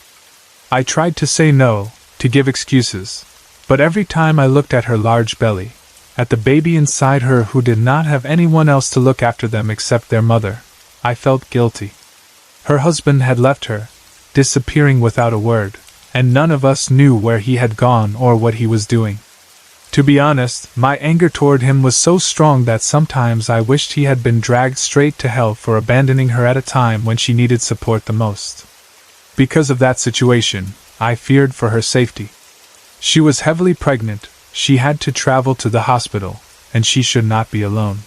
I tried to say no, to give excuses, but every time I looked at her large belly, at the baby inside her who did not have anyone else to look after them except their mother, I felt guilty. Her husband had left her, disappearing without a word, and none of us knew where he had gone or what he was doing. To be honest, my anger toward him was so strong that sometimes I wished he had been dragged straight to hell for abandoning her at a time when she needed support the most. Because of that situation, I feared for her safety. She was heavily pregnant, she had to travel to the hospital, and she should not be alone.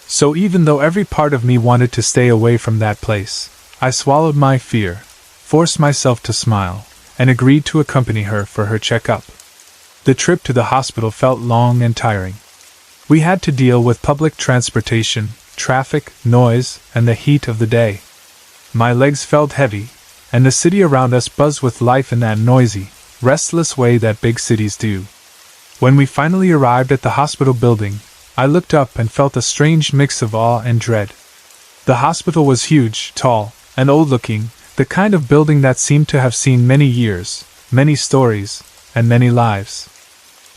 So even though every part of me wanted to stay away from that place, I swallowed my fear, forced myself to smile, and agreed to accompany her for her checkup. The trip to the hospital felt long and tiring. We had to deal with public transportation, traffic, noise, and the heat of the day. My legs felt heavy, and the city around us buzzed with life in that noisy, restless way that big cities do. When we finally arrived at the hospital building, I looked up and felt a strange mix of awe and dread. The hospital was huge, tall, and old-looking, the kind of building that seemed to have seen many years, many stories, and many lives.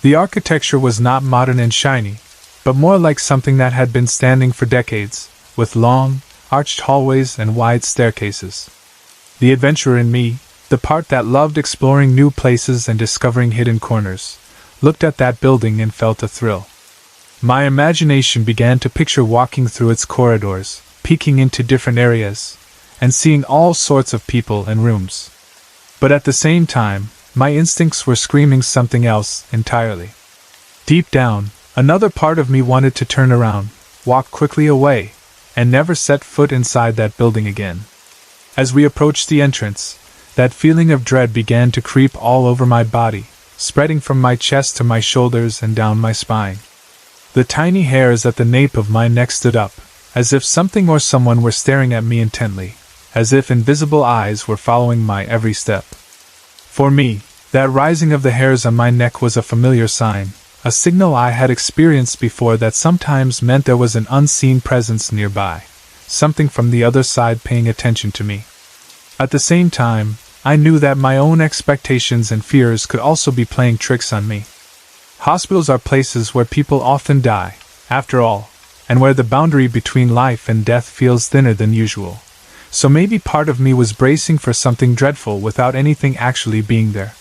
The architecture was not modern and shiny, but more like something that had been standing for decades, with long, arched hallways and wide staircases. The adventurer in me, the part that loved exploring new places and discovering hidden corners, looked at that building and felt a thrill. My imagination began to picture walking through its corridors, peeking into different areas, and seeing all sorts of people and rooms. But at the same time, my instincts were screaming something else entirely. Deep down, another part of me wanted to turn around, walk quickly away, and never set foot inside that building again. As we approached the entrance, that feeling of dread began to creep all over my body, spreading from my chest to my shoulders and down my spine. The tiny hairs at the nape of my neck stood up, as if something or someone were staring at me intently, as if invisible eyes were following my every step. For me, that rising of the hairs on my neck was a familiar sign, a signal I had experienced before that sometimes meant there was an unseen presence nearby, something from the other side paying attention to me. At the same time, I knew that my own expectations and fears could also be playing tricks on me. Hospitals are places where people often die, after all, and where the boundary between life and death feels thinner than usual. So maybe part of me was bracing for something dreadful without anything actually being there.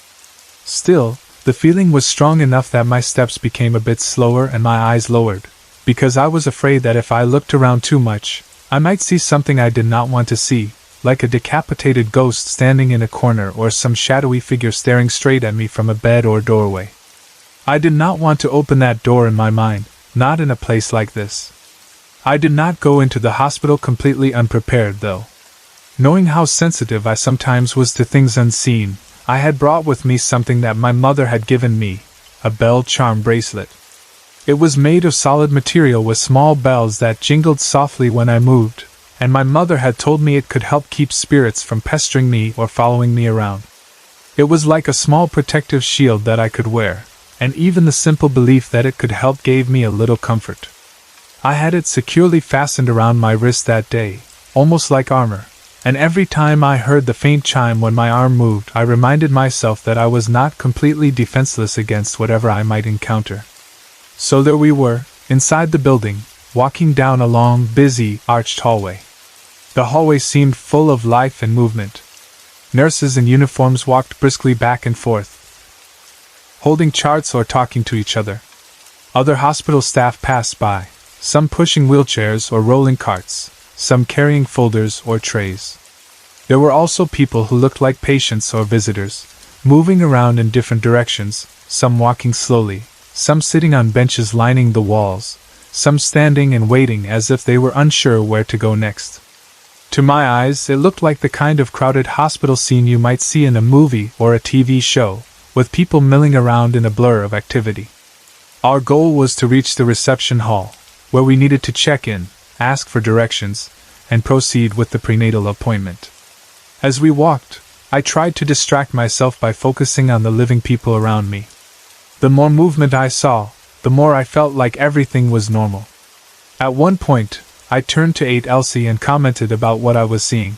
Still, the feeling was strong enough that my steps became a bit slower and my eyes lowered, because I was afraid that if I looked around too much, I might see something I did not want to see, like a decapitated ghost standing in a corner or some shadowy figure staring straight at me from a bed or doorway. I did not want to open that door in my mind, not in a place like this. I did not go into the hospital completely unprepared, though. Knowing how sensitive I sometimes was to things unseen, I had brought with me something that my mother had given me, a bell charm bracelet. It was made of solid material with small bells that jingled softly when I moved, and my mother had told me it could help keep spirits from pestering me or following me around. It was like a small protective shield that I could wear, and even the simple belief that it could help gave me a little comfort. I had it securely fastened around my wrist that day, almost like armor, and every time I heard the faint chime when my arm moved, I reminded myself that I was not completely defenseless against whatever I might encounter. So there we were, inside the building, walking down a long, busy, arched hallway. The hallway seemed full of life and movement. Nurses in uniforms walked briskly back and forth, holding charts or talking to each other. Other hospital staff passed by, some pushing wheelchairs or rolling carts, some carrying folders or trays. There were also people who looked like patients or visitors, moving around in different directions, some walking slowly, some sitting on benches lining the walls, some standing and waiting as if they were unsure where to go next. To my eyes, it looked like the kind of crowded hospital scene you might see in a movie or a TV show, with people milling around in a blur of activity. Our goal was to reach the reception hall, where we needed to check in, ask for directions, and proceed with the prenatal appointment. As we walked, I tried to distract myself by focusing on the living people around me. The more movement I saw, the more I felt like everything was normal. At one point, I turned to 8 Elsie and commented about what I was seeing.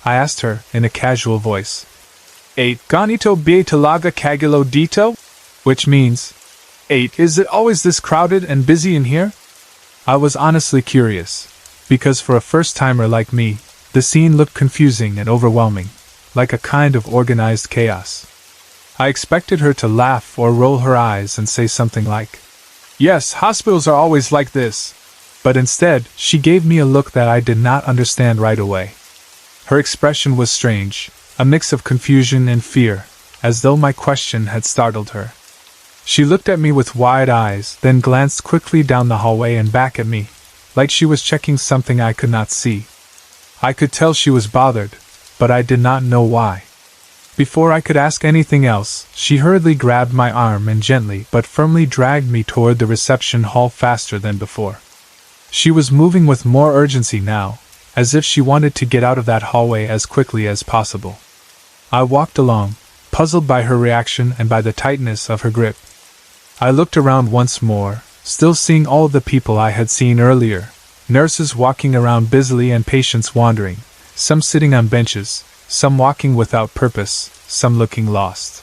I asked her, in a casual voice, 8 Ganito B Talaga Kagilo Dito? Which means, 8, is it always this crowded and busy in here? I was honestly curious, because for a first-timer like me, the scene looked confusing and overwhelming, like a kind of organized chaos. I expected her to laugh or roll her eyes and say something like, "Yes, hospitals are always like this." But instead, she gave me a look that I did not understand right away. Her expression was strange, a mix of confusion and fear, as though my question had startled her. She looked at me with wide eyes, then glanced quickly down the hallway and back at me, like she was checking something I could not see. I could tell she was bothered, but I did not know why. Before I could ask anything else, she hurriedly grabbed my arm and gently but firmly dragged me toward the reception hall faster than before. She was moving with more urgency now, as if she wanted to get out of that hallway as quickly as possible. I walked along, puzzled by her reaction and by the tightness of her grip. I looked around once more, still seeing all the people I had seen earlier, nurses walking around busily and patients wandering, some sitting on benches, some walking without purpose, some looking lost.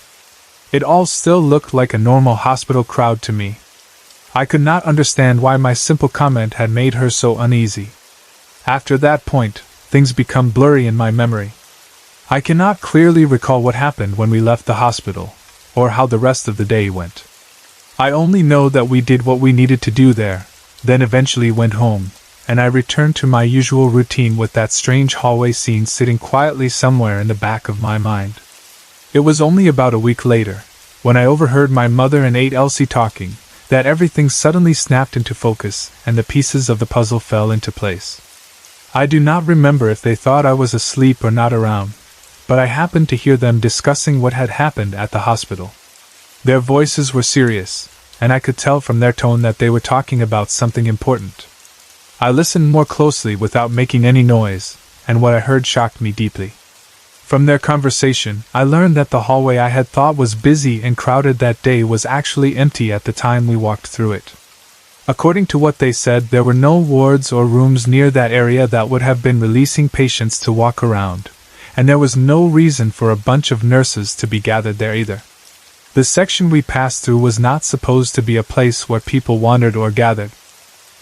It all still looked like a normal hospital crowd to me. I could not understand why my simple comment had made her so uneasy. After that point, things become blurry in my memory. I cannot clearly recall what happened when we left the hospital, or how the rest of the day went. I only know that we did what we needed to do there, then eventually went home, and I returned to my usual routine with that strange hallway scene sitting quietly somewhere in the back of my mind. It was only about a week later, when I overheard my mother and 8 Elsie talking, that everything suddenly snapped into focus and the pieces of the puzzle fell into place. I do not remember if they thought I was asleep or not around, but I happened to hear them discussing what had happened at the hospital. Their voices were serious, and I could tell from their tone that they were talking about something important. I listened more closely without making any noise, and what I heard shocked me deeply. From their conversation, I learned that the hallway I had thought was busy and crowded that day was actually empty at the time we walked through it. According to what they said, there were no wards or rooms near that area that would have been releasing patients to walk around, and there was no reason for a bunch of nurses to be gathered there either. The section we passed through was not supposed to be a place where people wandered or gathered.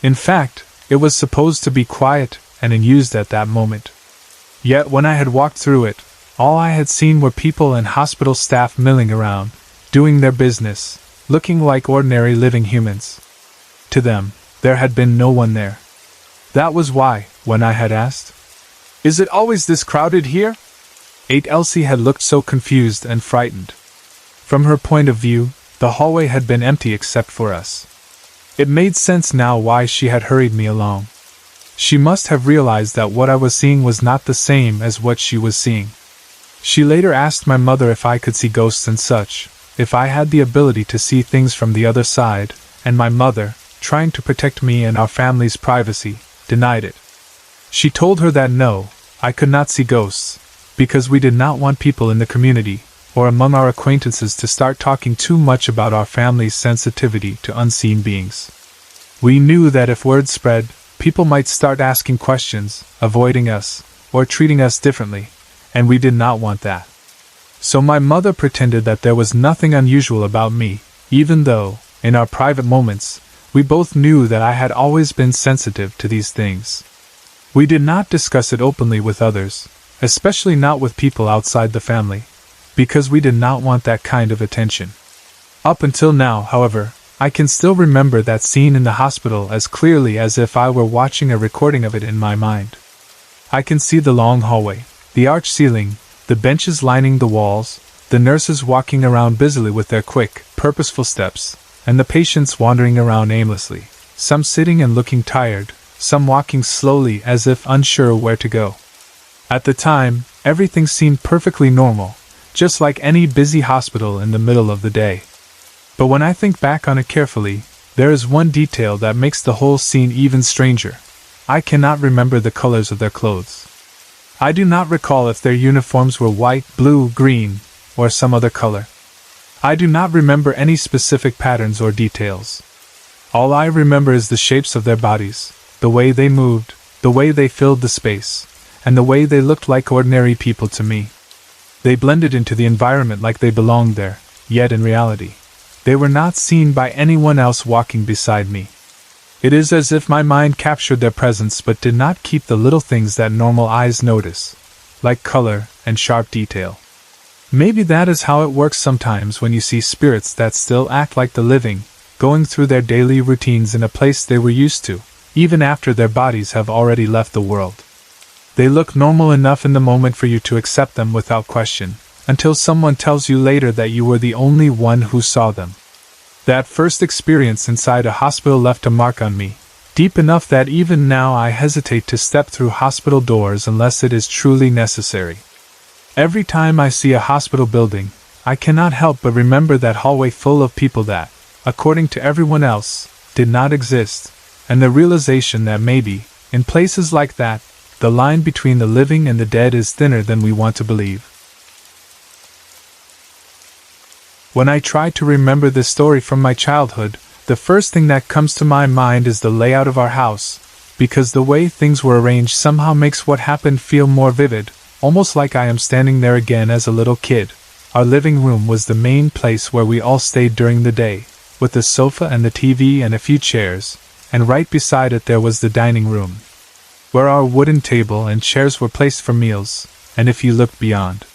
In fact, it was supposed to be quiet and unused at that moment. Yet when I had walked through it, all I had seen were people and hospital staff milling around, doing their business, looking like ordinary living humans. To them, there had been no one there. That was why, when I had asked, Is it always this crowded here? Elsie had looked so confused and frightened. From her point of view, the hallway had been empty except for us. It made sense now why she had hurried me along. She must have realized that what I was seeing was not the same as what she was seeing. She later asked my mother if I could see ghosts and such, if I had the ability to see things from the other side, and my mother, trying to protect me and our family's privacy, denied it. She told her that no, I could not see ghosts, because we did not want people in the community, or among our acquaintances to start talking too much about our family's sensitivity to unseen beings. We knew that if word spread, people might start asking questions, avoiding us, or treating us differently, and we did not want that. So my mother pretended that there was nothing unusual about me, even though, in our private moments, we both knew that I had always been sensitive to these things. We did not discuss it openly with others, especially not with people outside the family, because we did not want that kind of attention. Up until now, however, I can still remember that scene in the hospital as clearly as if I were watching a recording of it in my mind. I can see the long hallway, the arched ceiling, the benches lining the walls, the nurses walking around busily with their quick, purposeful steps, and the patients wandering around aimlessly, some sitting and looking tired, some walking slowly as if unsure where to go. At the time, everything seemed perfectly normal, just like any busy hospital in the middle of the day. But when I think back on it carefully, there is one detail that makes the whole scene even stranger. I cannot remember the colors of their clothes. I do not recall if their uniforms were white, blue, green, or some other color. I do not remember any specific patterns or details. All I remember is the shapes of their bodies, the way they moved, the way they filled the space, and the way they looked like ordinary people to me. They blended into the environment like they belonged there, yet in reality, they were not seen by anyone else walking beside me. It is as if my mind captured their presence but did not keep the little things that normal eyes notice, like color and sharp detail. Maybe that is how it works sometimes when you see spirits that still act like the living, going through their daily routines in a place they were used to, even after their bodies have already left the world. They look normal enough in the moment for you to accept them without question, until someone tells you later that you were the only one who saw them. That first experience inside a hospital left a mark on me, deep enough that even now I hesitate to step through hospital doors unless it is truly necessary. Every time I see a hospital building, I cannot help but remember that hallway full of people that, according to everyone else, did not exist, and the realization that maybe, in places like that, the line between the living and the dead is thinner than we want to believe. When I try to remember this story from my childhood, the first thing that comes to my mind is the layout of our house, because the way things were arranged somehow makes what happened feel more vivid, almost like I am standing there again as a little kid. Our living room was the main place where we all stayed during the day, with the sofa and the TV and a few chairs, and right beside it there was the dining room, where our wooden table and chairs were placed for meals, and if you looked beyond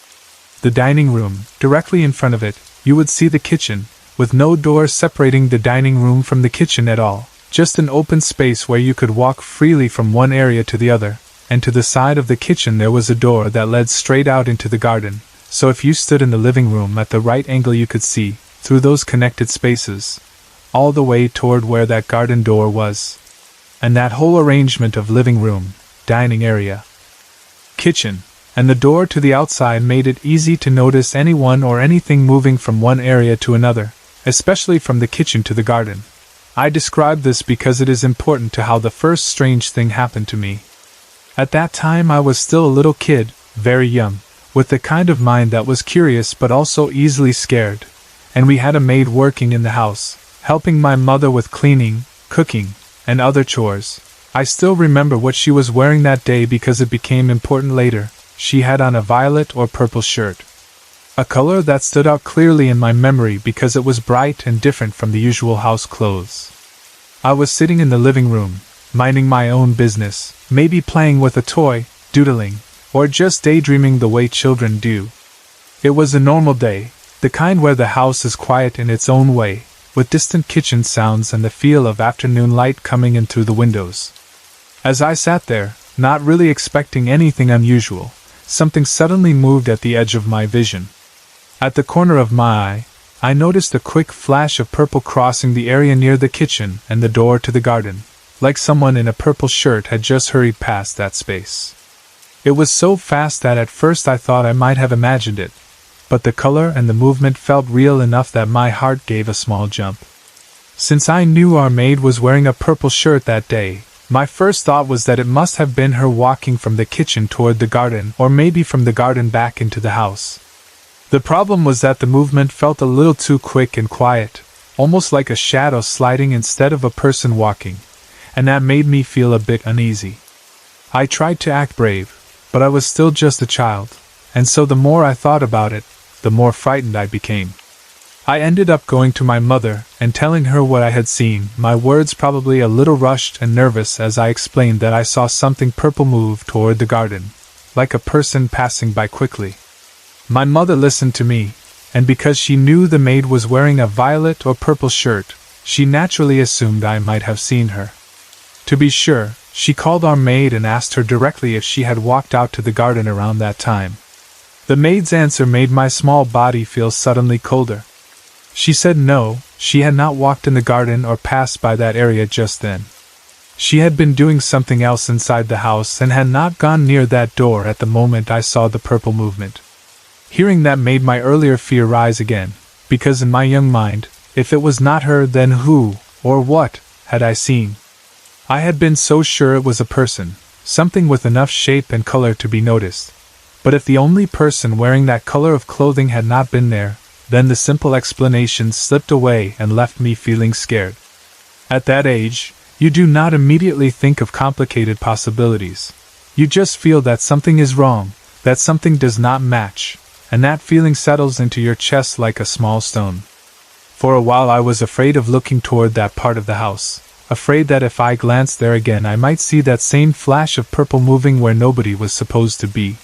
the dining room, directly in front of it, you would see the kitchen, with no door separating the dining room from the kitchen at all, just an open space where you could walk freely from one area to the other, and to the side of the kitchen there was a door that led straight out into the garden, so if you stood in the living room at the right angle you could see, through those connected spaces, all the way toward where that garden door was. And that whole arrangement of living room, dining area, kitchen, and the door to the outside made it easy to notice anyone or anything moving from one area to another, especially from the kitchen to the garden. I describe this because it is important to how the first strange thing happened to me. At that time I was still a little kid, very young, with the kind of mind that was curious but also easily scared, and we had a maid working in the house, helping my mother with cleaning, cooking, and other chores. I still remember what she was wearing that day because it became important later. She had on a violet or purple shirt, a color that stood out clearly in my memory because it was bright and different from the usual house clothes. I was sitting in the living room, minding my own business, maybe playing with a toy, doodling, or just daydreaming the way children do. It was a normal day, the kind where the house is quiet in its own way, with distant kitchen sounds and the feel of afternoon light coming in through the windows. As I sat there, not really expecting anything unusual. Something suddenly moved at the edge of my vision. At the corner of my eye, I noticed a quick flash of purple crossing the area near the kitchen and the door to the garden, like someone in a purple shirt had just hurried past that space. It was so fast that at first I thought I might have imagined it, but the color and the movement felt real enough that my heart gave a small jump. Since I knew our maid was wearing a purple shirt that day, my first thought was that it must have been her walking from the kitchen toward the garden, or maybe from the garden back into the house. The problem was that the movement felt a little too quick and quiet, almost like a shadow sliding instead of a person walking, and that made me feel a bit uneasy. I tried to act brave, but I was still just a child, and so the more I thought about it, the more frightened I became. I ended up going to my mother and telling her what I had seen, my words probably a little rushed and nervous as I explained that I saw something purple move toward the garden, like a person passing by quickly. My mother listened to me, and because she knew the maid was wearing a violet or purple shirt, she naturally assumed I might have seen her. To be sure, she called our maid and asked her directly if she had walked out to the garden around that time. The maid's answer made my small body feel suddenly colder. She said no, she had not walked in the garden or passed by that area just then. She had been doing something else inside the house and had not gone near that door at the moment I saw the purple movement. Hearing that made my earlier fear rise again, because in my young mind, if it was not her, then who, or what, had I seen? I had been so sure it was a person, something with enough shape and color to be noticed. But if the only person wearing that color of clothing had not been there, then the simple explanation slipped away and left me feeling scared. At that age, you do not immediately think of complicated possibilities. You just feel that something is wrong, that something does not match, and that feeling settles into your chest like a small stone. For a while I was afraid of looking toward that part of the house, afraid that if I glanced there again I might see that same flash of purple moving where nobody was supposed to be.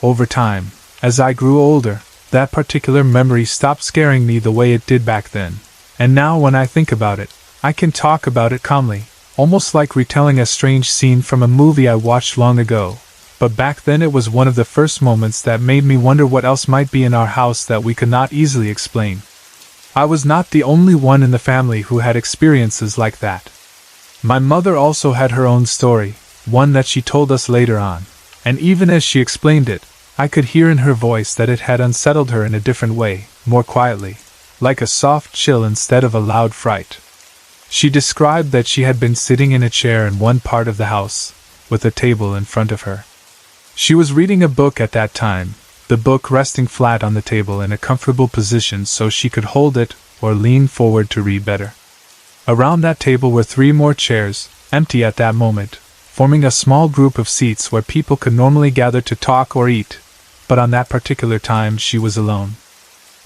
Over time, as I grew older, that particular memory stopped scaring me the way it did back then, and now when I think about it, I can talk about it calmly, almost like retelling a strange scene from a movie I watched long ago. But back then it was one of the first moments that made me wonder what else might be in our house that we could not easily explain. I was not the only one in the family who had experiences like that. My mother also had her own story, one that she told us later on, and even as she explained it, I could hear in her voice that it had unsettled her in a different way, more quietly, like a soft chill instead of a loud fright. She described that she had been sitting in a chair in one part of the house, with a table in front of her. She was reading a book at that time, the book resting flat on the table in a comfortable position so she could hold it or lean forward to read better. Around that table were 3 more chairs, empty at that moment, forming a small group of seats where people could normally gather to talk or eat, but on that particular time she was alone.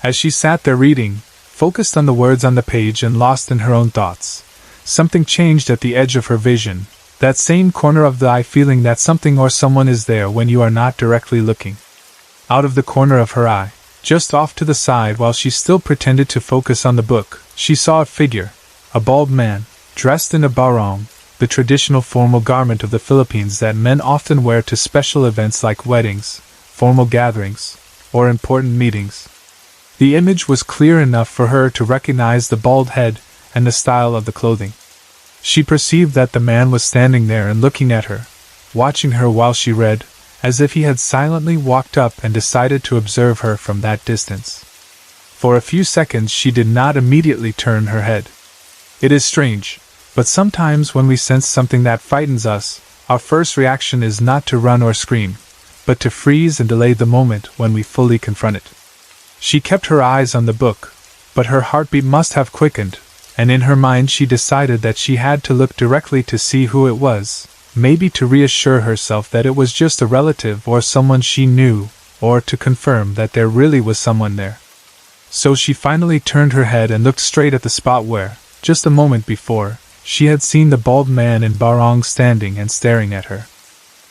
As she sat there reading, focused on the words on the page and lost in her own thoughts, something changed at the edge of her vision, that same corner of the eye feeling that something or someone is there when you are not directly looking. Out of the corner of her eye, just off to the side while she still pretended to focus on the book, she saw a figure, a bald man, dressed in a barong, the traditional formal garment of the Philippines that men often wear to special events like weddings, formal gatherings, or important meetings. The image was clear enough for her to recognize the bald head and the style of the clothing. She perceived that the man was standing there and looking at her, watching her while she read, as if he had silently walked up and decided to observe her from that distance. For a few seconds she did not immediately turn her head. It is strange, but sometimes when we sense something that frightens us, our first reaction is not to run or scream, but to freeze and delay the moment when we fully confront it. She kept her eyes on the book, but her heartbeat must have quickened, and in her mind she decided that she had to look directly to see who it was, maybe to reassure herself that it was just a relative or someone she knew, or to confirm that there really was someone there. So she finally turned her head and looked straight at the spot where, just a moment before, she had seen the bald man in barong standing and staring at her.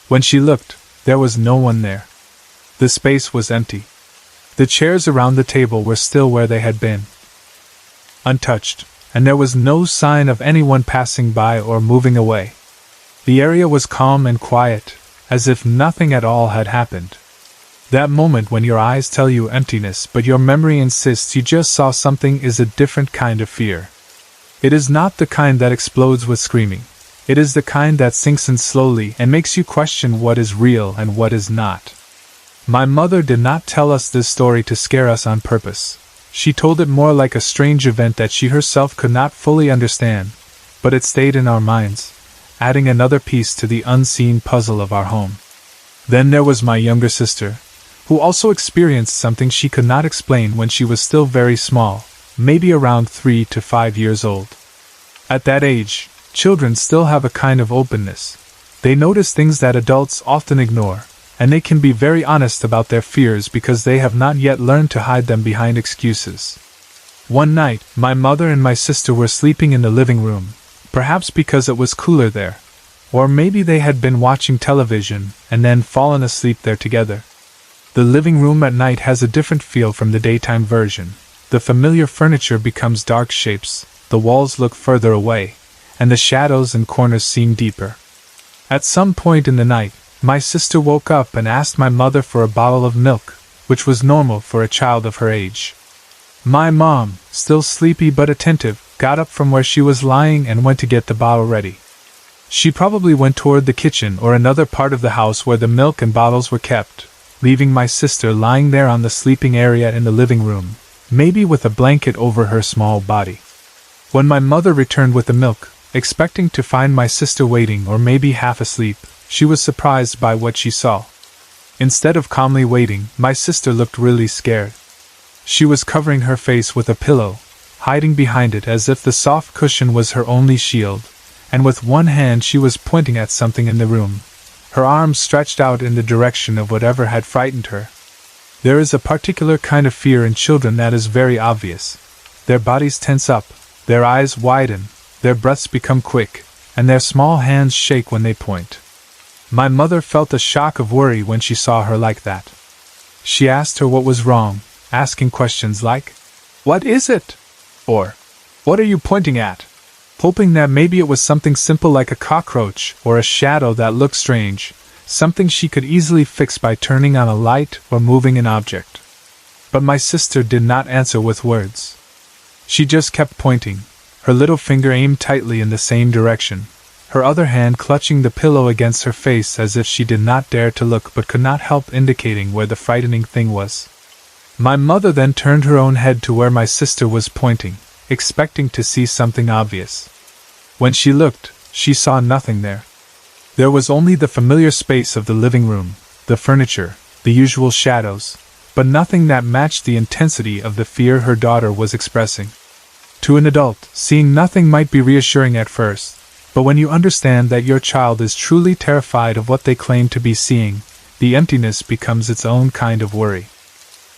When she looked, there was no one there. The space was empty. The chairs around the table were still where they had been, untouched, and there was no sign of anyone passing by or moving away. The area was calm and quiet, as if nothing at all had happened. That moment when your eyes tell you emptiness but your memory insists you just saw something is a different kind of fear. It is not the kind that explodes with screaming. It is the kind that sinks in slowly and makes you question what is real and what is not. My mother did not tell us this story to scare us on purpose. She told it more like a strange event that she herself could not fully understand, but it stayed in our minds, adding another piece to the unseen puzzle of our home. Then there was my younger sister, who also experienced something she could not explain when she was still very small, maybe around 3 to 5 years old. At that age, children still have a kind of openness. They notice things that adults often ignore, and they can be very honest about their fears because they have not yet learned to hide them behind excuses. One night, my mother and my sister were sleeping in the living room, perhaps because it was cooler there, or maybe they had been watching television and then fallen asleep there together. The living room at night has a different feel from the daytime version. The familiar furniture becomes dark shapes, the walls look further away, and the shadows and corners seem deeper. At some point in the night, my sister woke up and asked my mother for a bottle of milk, which was normal for a child of her age. My mom, still sleepy but attentive, got up from where she was lying and went to get the bottle ready. She probably went toward the kitchen or another part of the house where the milk and bottles were kept, leaving my sister lying there on the sleeping area in the living room, maybe with a blanket over her small body. When my mother returned with the milk, expecting to find my sister waiting or maybe half asleep, she was surprised by what she saw. Instead of calmly waiting, my sister looked really scared. She was covering her face with a pillow, hiding behind it as if the soft cushion was her only shield, and with one hand she was pointing at something in the room, her arms stretched out in the direction of whatever had frightened her. There is a particular kind of fear in children that is very obvious. Their bodies tense up, their eyes widen, their breaths become quick, and their small hands shake when they point. My mother felt a shock of worry when she saw her like that. She asked her what was wrong, asking questions like, "What is it?" or "What are you pointing at?" hoping that maybe it was something simple like a cockroach or a shadow that looked strange, something she could easily fix by turning on a light or moving an object. But my sister did not answer with words. She just kept pointing, her little finger aimed tightly in the same direction, her other hand clutching the pillow against her face as if she did not dare to look but could not help indicating where the frightening thing was. My mother then turned her own head to where my sister was pointing, expecting to see something obvious. When she looked, she saw nothing there. There was only the familiar space of the living room, the furniture, the usual shadows, but nothing that matched the intensity of the fear her daughter was expressing. To an adult, seeing nothing might be reassuring at first, but when you understand that your child is truly terrified of what they claim to be seeing, the emptiness becomes its own kind of worry.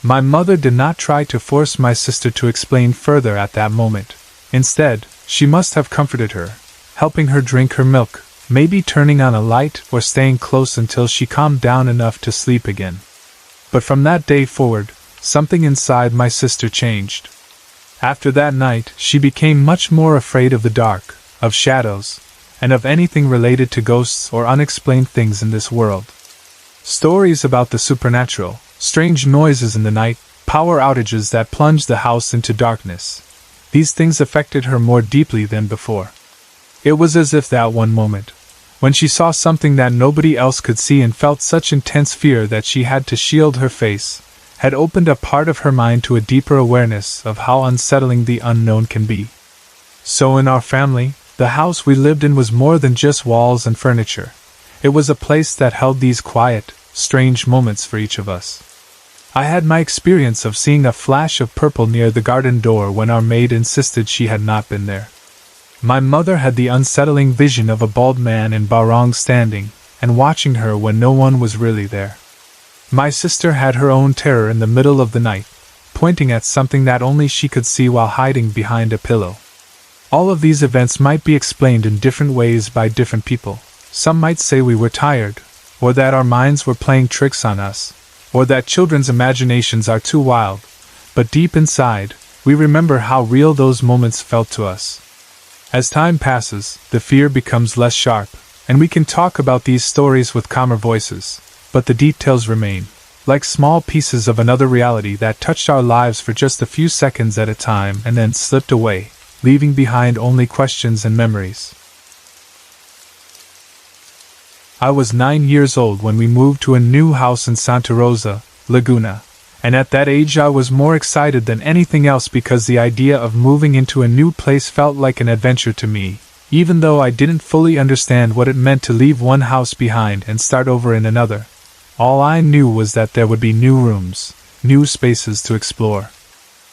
My mother did not try to force my sister to explain further at that moment. Instead, she must have comforted her, helping her drink her milk, maybe turning on a light or staying close until she calmed down enough to sleep again. But from that day forward, something inside my sister changed. After that night, she became much more afraid of the dark, of shadows, and of anything related to ghosts or unexplained things in this world. Stories about the supernatural, strange noises in the night, power outages that plunged the house into darkness. These things affected her more deeply than before. It was as if that one moment, when she saw something that nobody else could see and felt such intense fear that she had to shield her face, had opened a part of her mind to a deeper awareness of how unsettling the unknown can be. So in our family, the house we lived in was more than just walls and furniture. It was a place that held these quiet, strange moments for each of us. I had my experience of seeing a flash of purple near the garden door when our maid insisted she had not been there. My mother had the unsettling vision of a bald man in barong standing and watching her when no one was really there. My sister had her own terror in the middle of the night, pointing at something that only she could see while hiding behind a pillow. All of these events might be explained in different ways by different people. Some might say we were tired, or that our minds were playing tricks on us, or that children's imaginations are too wild, but deep inside, we remember how real those moments felt to us. As time passes, the fear becomes less sharp, and we can talk about these stories with calmer voices, but the details remain, like small pieces of another reality that touched our lives for just a few seconds at a time and then slipped away, leaving behind only questions and memories. I was 9 years old when we moved to a new house in Santa Rosa, Laguna, and at that age I was more excited than anything else because the idea of moving into a new place felt like an adventure to me, even though I didn't fully understand what it meant to leave one house behind and start over in another. All I knew was that there would be new rooms, new spaces to explore,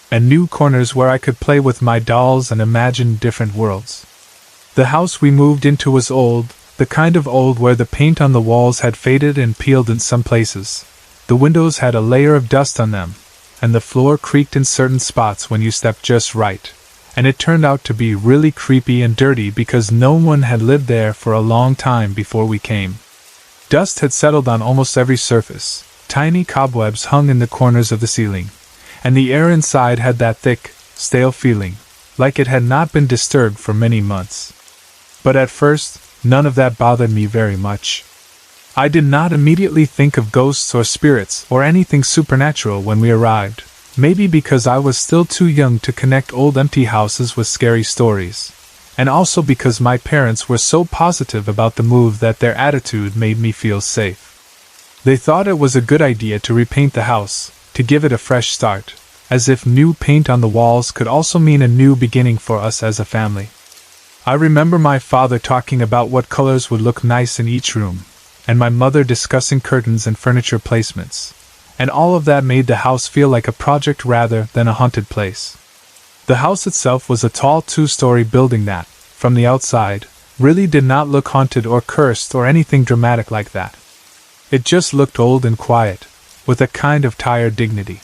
and new corners where I could play with my dolls and imagine different worlds. The house we moved into was old, the kind of old where the paint on the walls had faded and peeled in some places. The windows had a layer of dust on them, and the floor creaked in certain spots when you stepped just right, and it turned out to be really creepy and dirty because no one had lived there for a long time before we came. Dust had settled on almost every surface, tiny cobwebs hung in the corners of the ceiling, and the air inside had that thick, stale feeling, like it had not been disturbed for many months. But at first, none of that bothered me very much. I did not immediately think of ghosts or spirits or anything supernatural when we arrived, maybe because I was still too young to connect old empty houses with scary stories, and also because my parents were so positive about the move that their attitude made me feel safe. They thought it was a good idea to repaint the house, to give it a fresh start, as if new paint on the walls could also mean a new beginning for us as a family. I remember my father talking about what colors would look nice in each room, and my mother discussing curtains and furniture placements, and all of that made the house feel like a project rather than a haunted place. The house itself was a tall 2-story building that, from the outside, really did not look haunted or cursed or anything dramatic like that. It just looked old and quiet, with a kind of tired dignity.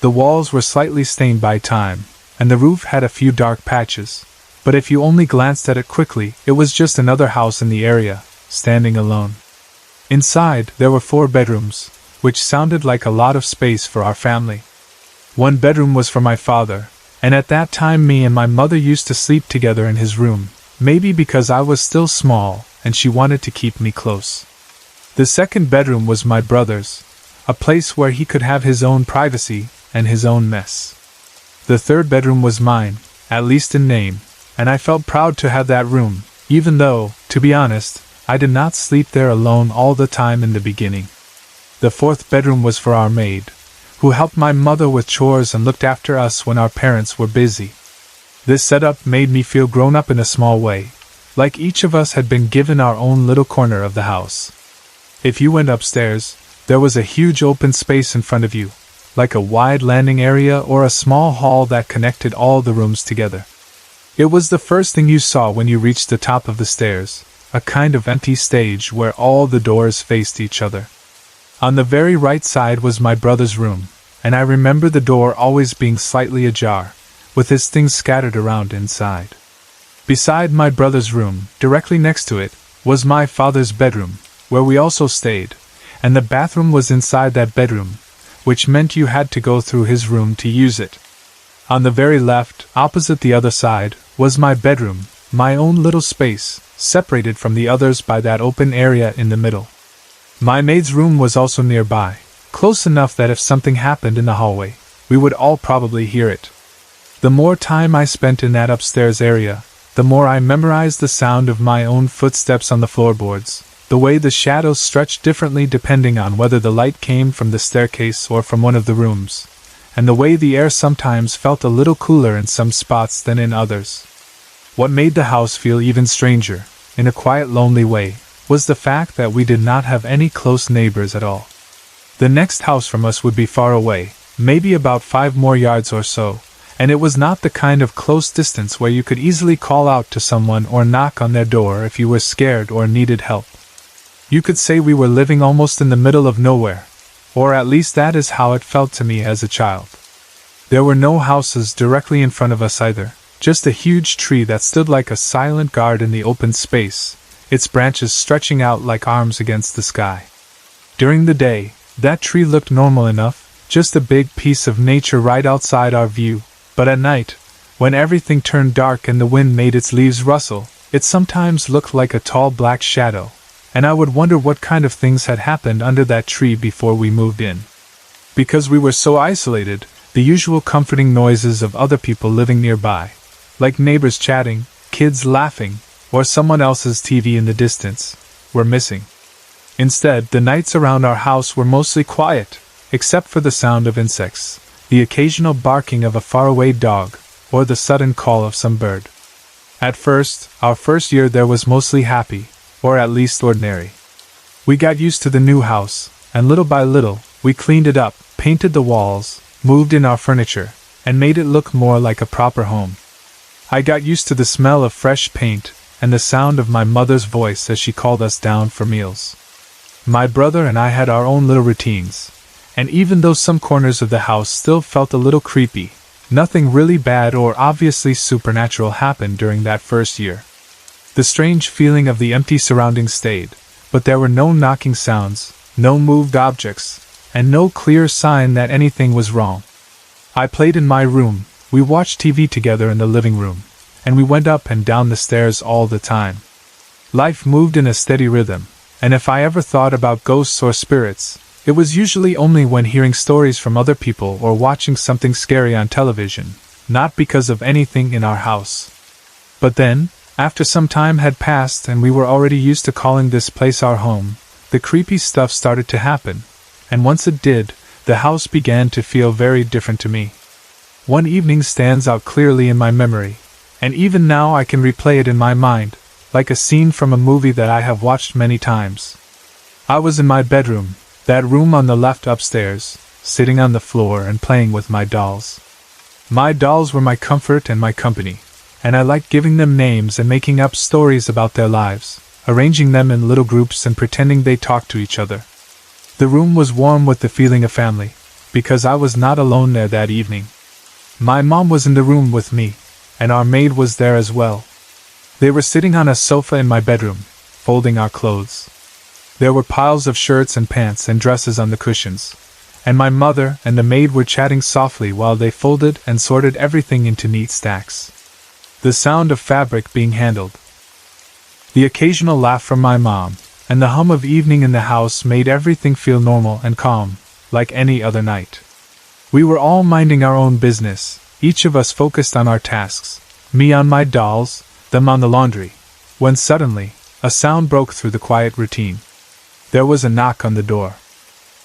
The walls were slightly stained by time, and the roof had a few dark patches, but if you only glanced at it quickly, it was just another house in the area, standing alone. Inside, there were 4 bedrooms, which sounded like a lot of space for our family. One bedroom was for my father, and at that time me and my mother used to sleep together in his room, maybe because I was still small and she wanted to keep me close. The second bedroom was my brother's, a place where he could have his own privacy and his own mess. The third bedroom was mine, at least in name, and I felt proud to have that room, even though, to be honest, I did not sleep there alone all the time in the beginning. The fourth bedroom was for our maid, who helped my mother with chores and looked after us when our parents were busy. This setup made me feel grown up in a small way, like each of us had been given our own little corner of the house. If you went upstairs, there was a huge open space in front of you, like a wide landing area or a small hall that connected all the rooms together. It was the first thing you saw when you reached the top of the stairs, a kind of empty stage where all the doors faced each other. On the very right side was my brother's room, and I remember the door always being slightly ajar, with his things scattered around inside. Beside my brother's room, directly next to it, was my father's bedroom, where we also stayed, and the bathroom was inside that bedroom, which meant you had to go through his room to use it. On the very left, opposite the other side, was my bedroom, my own little space, separated from the others by that open area in the middle. My maid's room was also nearby, close enough that if something happened in the hallway, we would all probably hear it. The more time I spent in that upstairs area, the more I memorized the sound of my own footsteps on the floorboards, the way the shadows stretched differently depending on whether the light came from the staircase or from one of the rooms, and the way the air sometimes felt a little cooler in some spots than in others. What made the house feel even stranger, in a quiet, lonely way, was the fact that we did not have any close neighbors at all. The next house from us would be far away, maybe about 5 more yards or so, and it was not the kind of close distance where you could easily call out to someone or knock on their door if you were scared or needed help. You could say we were living almost in the middle of nowhere, or at least that is how it felt to me as a child. There were no houses directly in front of us either, just a huge tree that stood like a silent guard in the open space, its branches stretching out like arms against the sky. During the day, that tree looked normal enough, just a big piece of nature right outside our view, but at night, when everything turned dark and the wind made its leaves rustle, It sometimes looked like a tall black shadow, and I would wonder what kind of things had happened under that tree before we moved in. Because we were so isolated, the usual comforting noises of other people living nearby, like neighbors chatting, kids laughing, or someone else's TV in the distance, were missing. Instead, the nights around our house were mostly quiet, except for the sound of insects, the occasional barking of a faraway dog, or the sudden call of some bird. At first, our first year there was mostly happy, or at least ordinary. We got used to the new house, and little by little, we cleaned it up, painted the walls, moved in our furniture, and made it look more like a proper home. I got used to the smell of fresh paint, and the sound of my mother's voice as she called us down for meals. My brother and I had our own little routines, and even though some corners of the house still felt a little creepy, nothing really bad or obviously supernatural happened during that first year. The strange feeling of the empty surroundings stayed, but there were no knocking sounds, no moved objects, and no clear sign that anything was wrong. I played in my room, we watched TV together in the living room, and we went up and down the stairs all the time. Life moved in a steady rhythm, and if I ever thought about ghosts or spirits, it was usually only when hearing stories from other people or watching something scary on television, not because of anything in our house. But then, after some time had passed and we were already used to calling this place our home, the creepy stuff started to happen, and once it did, the house began to feel very different to me. One evening stands out clearly in my memory, and even now I can replay it in my mind, like a scene from a movie that I have watched many times. I was in my bedroom, that room on the left upstairs, sitting on the floor and playing with my dolls. My dolls were my comfort and my company, and I liked giving them names and making up stories about their lives, arranging them in little groups and pretending they talked to each other. The room was warm with the feeling of family, because I was not alone there that evening. My mom was in the room with me, and our maid was there as well. They were sitting on a sofa in my bedroom, folding our clothes. There were piles of shirts and pants and dresses on the cushions, and my mother and the maid were chatting softly while they folded and sorted everything into neat stacks. The sound of fabric being handled, the occasional laugh from my mom, and the hum of evening in the house made everything feel normal and calm, like any other night. We were all minding our own business, each of us focused on our tasks, me on my dolls, them on the laundry, when suddenly, a sound broke through the quiet routine. There was a knock on the door.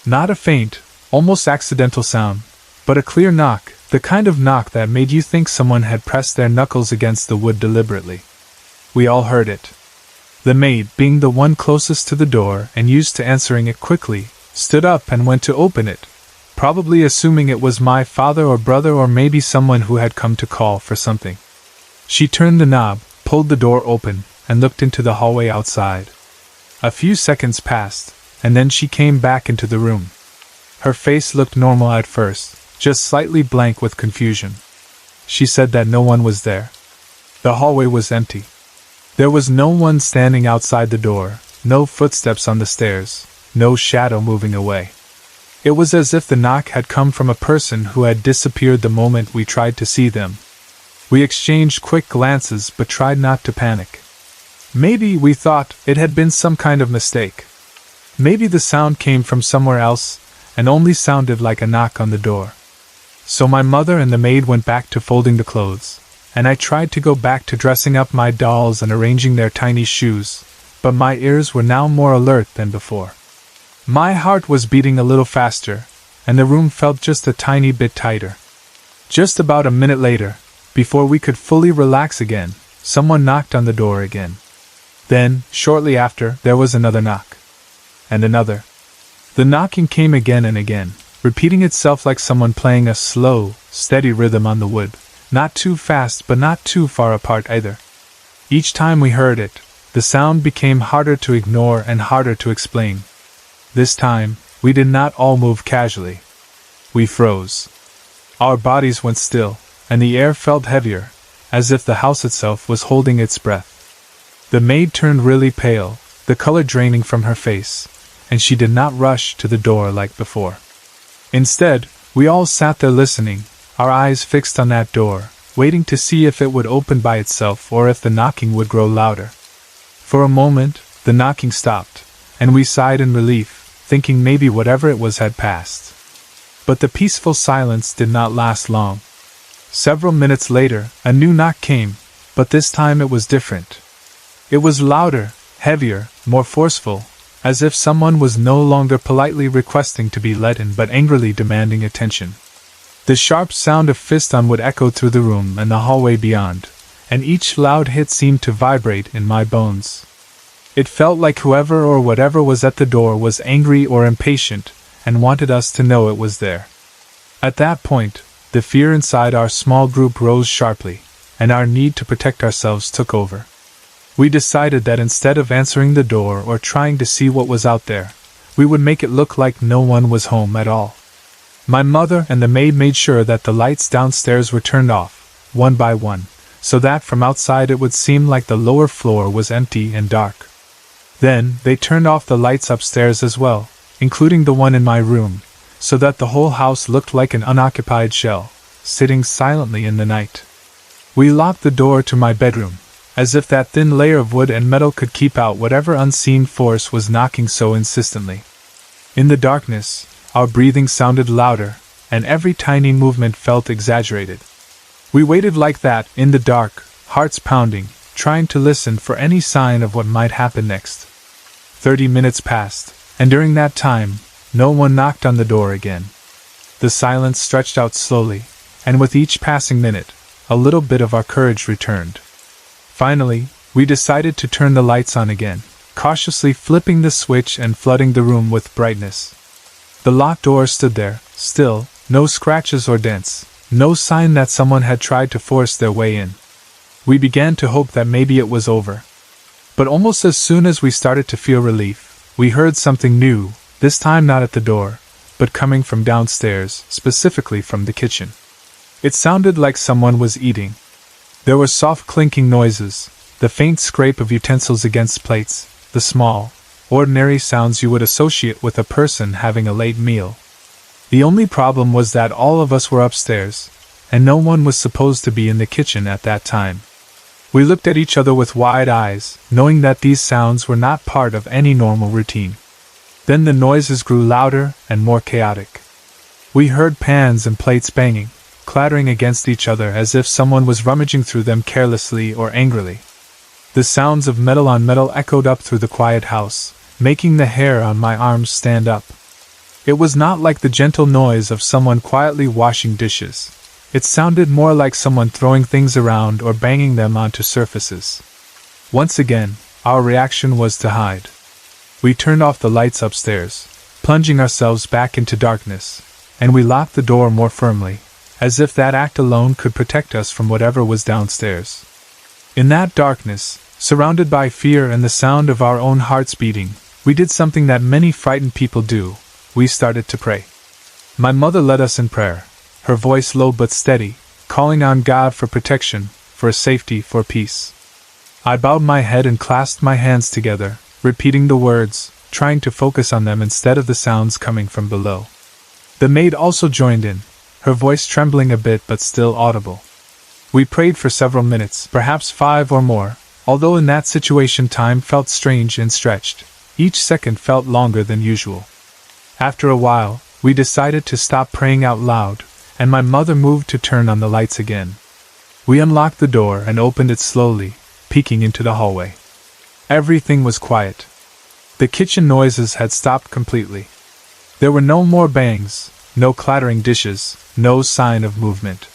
Not a faint, almost accidental sound, but a clear knock, the kind of knock that made you think someone had pressed their knuckles against the wood deliberately. We all heard it. The maid, being the one closest to the door and used to answering it quickly, stood up and went to open it, probably assuming it was my father or brother or maybe someone who had come to call for something. She turned the knob, pulled the door open, and looked into the hallway outside. A few seconds passed, and then she came back into the room. Her face looked normal at first, just slightly blank with confusion. She said that no one was there. The hallway was empty. There was no one standing outside the door, no footsteps on the stairs, no shadow moving away. It was as if the knock had come from a person who had disappeared the moment we tried to see them. We exchanged quick glances but tried not to panic. Maybe we thought it had been some kind of mistake. Maybe the sound came from somewhere else and only sounded like a knock on the door. So my mother and the maid went back to folding the clothes, and I tried to go back to dressing up my dolls and arranging their tiny shoes, but my ears were now more alert than before. My heart was beating a little faster, and the room felt just a tiny bit tighter. Just about a minute later, before we could fully relax again, someone knocked on the door again. Then, shortly after, there was another knock. And another. The knocking came again and again, repeating itself like someone playing a slow, steady rhythm on the wood, not too fast but not too far apart either. Each time we heard it, the sound became harder to ignore and harder to explain. This time, we did not all move casually. We froze. Our bodies went still, and the air felt heavier, as if the house itself was holding its breath. The maid turned really pale, the color draining from her face, and she did not rush to the door like before. Instead, we all sat there listening, our eyes fixed on that door, waiting to see if it would open by itself or if the knocking would grow louder. For a moment, the knocking stopped, and we sighed in relief, thinking maybe whatever it was had passed. But the peaceful silence did not last long. Several minutes later, a new knock came, but this time it was different. It was louder, heavier, more forceful, as if someone was no longer politely requesting to be let in but angrily demanding attention. The sharp sound of fist on wood echoed through the room and the hallway beyond, and each loud hit seemed to vibrate in my bones. It felt like whoever or whatever was at the door was angry or impatient, and wanted us to know it was there. At that point, the fear inside our small group rose sharply, and our need to protect ourselves took over. We decided that instead of answering the door or trying to see what was out there, we would make it look like no one was home at all. My mother and the maid made sure that the lights downstairs were turned off, one by one, so that from outside it would seem like the lower floor was empty and dark. Then, they turned off the lights upstairs as well, including the one in my room, so that the whole house looked like an unoccupied shell, sitting silently in the night. We locked the door to my bedroom, as if that thin layer of wood and metal could keep out whatever unseen force was knocking so insistently. In the darkness, our breathing sounded louder, and every tiny movement felt exaggerated. We waited like that, in the dark, hearts pounding, trying to listen for any sign of what might happen next. 30 minutes passed, and during that time, no one knocked on the door again. The silence stretched out slowly, and with each passing minute, a little bit of our courage returned. Finally, we decided to turn the lights on again, cautiously flipping the switch and flooding the room with brightness. The locked door stood there, still, no scratches or dents, no sign that someone had tried to force their way in. We began to hope that maybe it was over. But almost as soon as we started to feel relief, we heard something new, this time not at the door, but coming from downstairs, specifically from the kitchen. It sounded like someone was eating. There were soft clinking noises, the faint scrape of utensils against plates, the small, ordinary sounds you would associate with a person having a late meal. The only problem was that all of us were upstairs, and no one was supposed to be in the kitchen at that time. We looked at each other with wide eyes, knowing that these sounds were not part of any normal routine. Then the noises grew louder and more chaotic. We heard pans and plates banging, clattering against each other as if someone was rummaging through them carelessly or angrily. The sounds of metal on metal echoed up through the quiet house, making the hair on my arms stand up. It was not like the gentle noise of someone quietly washing dishes. It sounded more like someone throwing things around or banging them onto surfaces. Once again, our reaction was to hide. We turned off the lights upstairs, plunging ourselves back into darkness, and we locked the door more firmly, as if that act alone could protect us from whatever was downstairs. In that darkness, surrounded by fear and the sound of our own hearts beating, we did something that many frightened people do. We started to pray. My mother led us in prayer, her voice low but steady, calling on God for protection, for safety, for peace. I bowed my head and clasped my hands together, repeating the words, trying to focus on them instead of the sounds coming from below. The maid also joined in, her voice trembling a bit but still audible. We prayed for several minutes, perhaps 5 or more, although in that situation time felt strange and stretched. Each second felt longer than usual. After a while, we decided to stop praying out loud, and my mother moved to turn on the lights again. We unlocked the door and opened it slowly, peeking into the hallway. Everything was quiet. The kitchen noises had stopped completely. There were no more bangs, no clattering dishes, no sign of movement.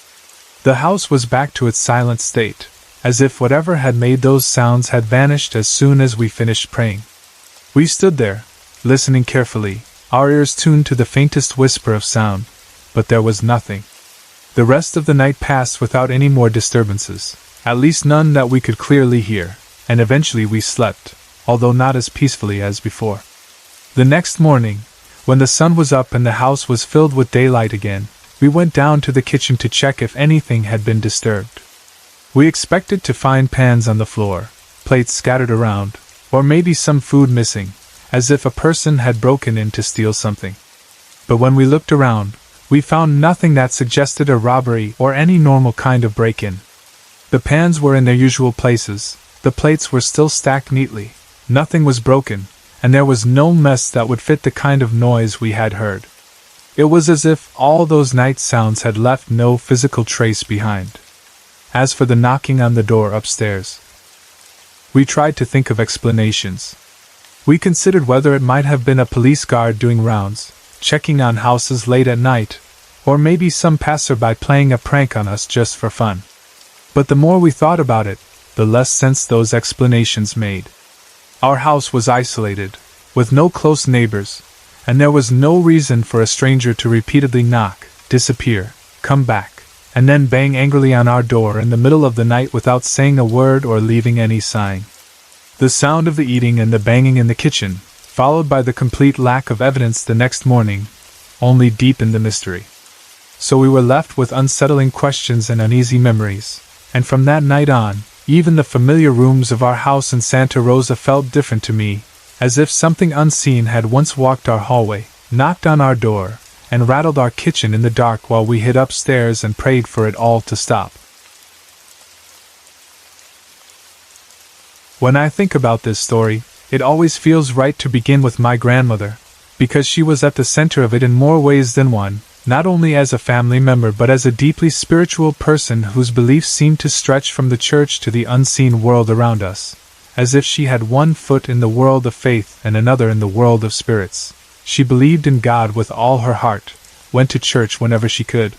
The house was back to its silent state, as if whatever had made those sounds had vanished as soon as we finished praying. We stood there, listening carefully, our ears tuned to the faintest whisper of sound, but there was nothing. The rest of the night passed without any more disturbances, at least none that we could clearly hear, and eventually we slept, although not as peacefully as before. The next morning, when the sun was up and the house was filled with daylight again, we went down to the kitchen to check if anything had been disturbed. We expected to find pans on the floor, plates scattered around, or maybe some food missing, as if a person had broken in to steal something. But when we looked around, We found nothing that suggested a robbery or any normal kind of break-in. The pans were in their usual places, the plates were still stacked neatly, nothing was broken, and there was no mess that would fit the kind of noise we had heard. It was as if all those night sounds had left no physical trace behind. As for the knocking on the door upstairs, we tried to think of explanations. We considered whether it might have been a police guard doing rounds, checking on houses late at night, or maybe some passerby playing a prank on us just for fun. But the more we thought about it, the less sense those explanations made. Our house was isolated, with no close neighbors, and there was no reason for a stranger to repeatedly knock, disappear, come back, and then bang angrily on our door in the middle of the night without saying a word or leaving any sign. The sound of the eating and the banging in the kitchen, followed by the complete lack of evidence the next morning, only deepened the mystery. So we were left with unsettling questions and uneasy memories, and from that night on, even the familiar rooms of our house in Santa Rosa felt different to me, as if something unseen had once walked our hallway, knocked on our door, and rattled our kitchen in the dark while we hid upstairs and prayed for it all to stop. When I think about this story, it always feels right to begin with my grandmother, because she was at the center of it in more ways than one, not only as a family member but as a deeply spiritual person whose beliefs seemed to stretch from the church to the unseen world around us, as if she had one foot in the world of faith and another in the world of spirits. She believed in God with all her heart, went to church whenever she could,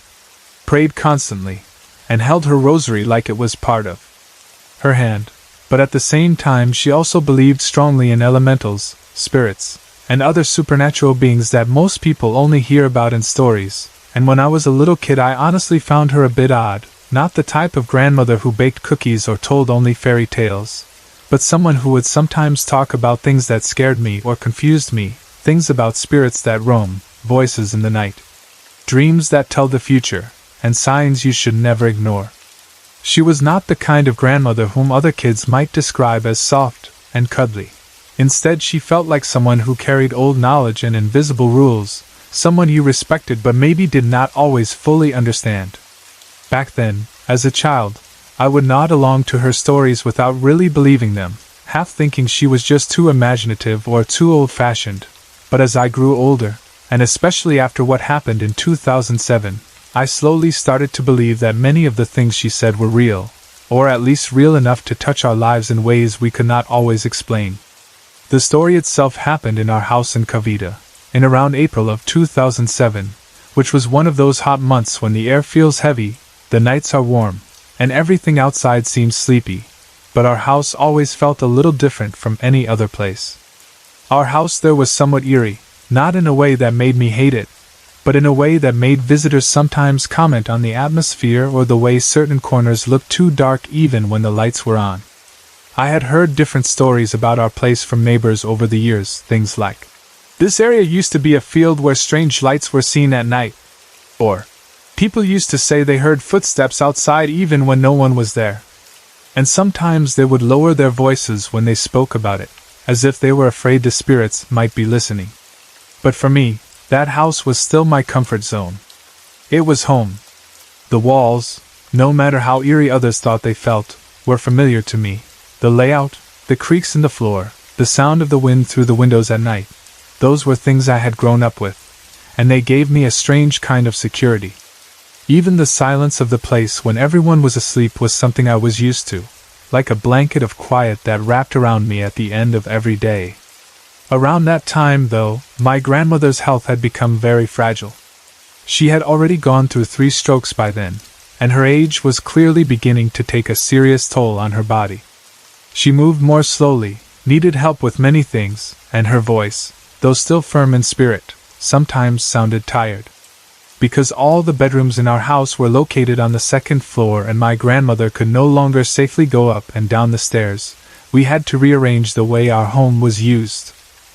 prayed constantly, and held her rosary like it was part of her hand. But at the same time she also believed strongly in elementals, spirits, and other supernatural beings that most people only hear about in stories, and when I was a little kid I honestly found her a bit odd, not the type of grandmother who baked cookies or told only fairy tales, but someone who would sometimes talk about things that scared me or confused me, things about spirits that roam, voices in the night, dreams that tell the future, and signs you should never ignore. She was not the kind of grandmother whom other kids might describe as soft and cuddly. Instead, she felt like someone who carried old knowledge and invisible rules, someone you respected but maybe did not always fully understand. Back then, as a child, I would nod along to her stories without really believing them, half thinking she was just too imaginative or too old-fashioned. But as I grew older, and especially after what happened in 2007, I slowly started to believe that many of the things she said were real, or at least real enough to touch our lives in ways we could not always explain. The story itself happened in our house in Cavita, in around April of 2007, which was one of those hot months when the air feels heavy, the nights are warm, and everything outside seems sleepy, but our house always felt a little different from any other place. Our house there was somewhat eerie, not in a way that made me hate it, but in a way that made visitors sometimes comment on the atmosphere or the way certain corners looked too dark even when the lights were on. I had heard different stories about our place from neighbors over the years, things like, "This area used to be a field where strange lights were seen at night," or, "People used to say they heard footsteps outside even when no one was there." And sometimes they would lower their voices when they spoke about it, as if they were afraid the spirits might be listening. But for me, that house was still my comfort zone. It was home. The walls, no matter how eerie others thought they felt, were familiar to me. The layout, the creaks in the floor, the sound of the wind through the windows at night, those were things I had grown up with, and they gave me a strange kind of security. Even the silence of the place when everyone was asleep was something I was used to, like a blanket of quiet that wrapped around me at the end of every day. Around that time, though, my grandmother's health had become very fragile. She had already gone through 3 strokes by then, and her age was clearly beginning to take a serious toll on her body. She moved more slowly, needed help with many things, and her voice, though still firm in spirit, sometimes sounded tired. Because all the bedrooms in our house were located on the 2nd floor and my grandmother could no longer safely go up and down the stairs, we had to rearrange the way our home was used.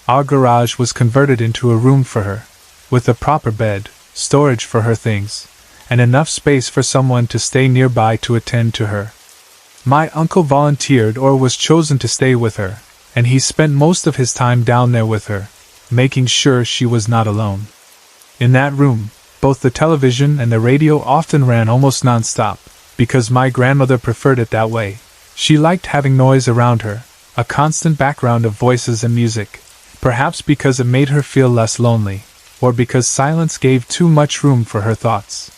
Our garage was converted into a room for her, with a proper bed, storage for her things, and enough space for someone to stay nearby to attend to her. My uncle volunteered or was chosen to stay with her, and he spent most of his time down there with her, making sure she was not alone. In that room, Both the television and the radio often ran almost non-stop, because my grandmother preferred it that way. She liked having noise around her, a constant background of voices and music, perhaps because it made her feel less lonely, or because silence gave too much room for her thoughts.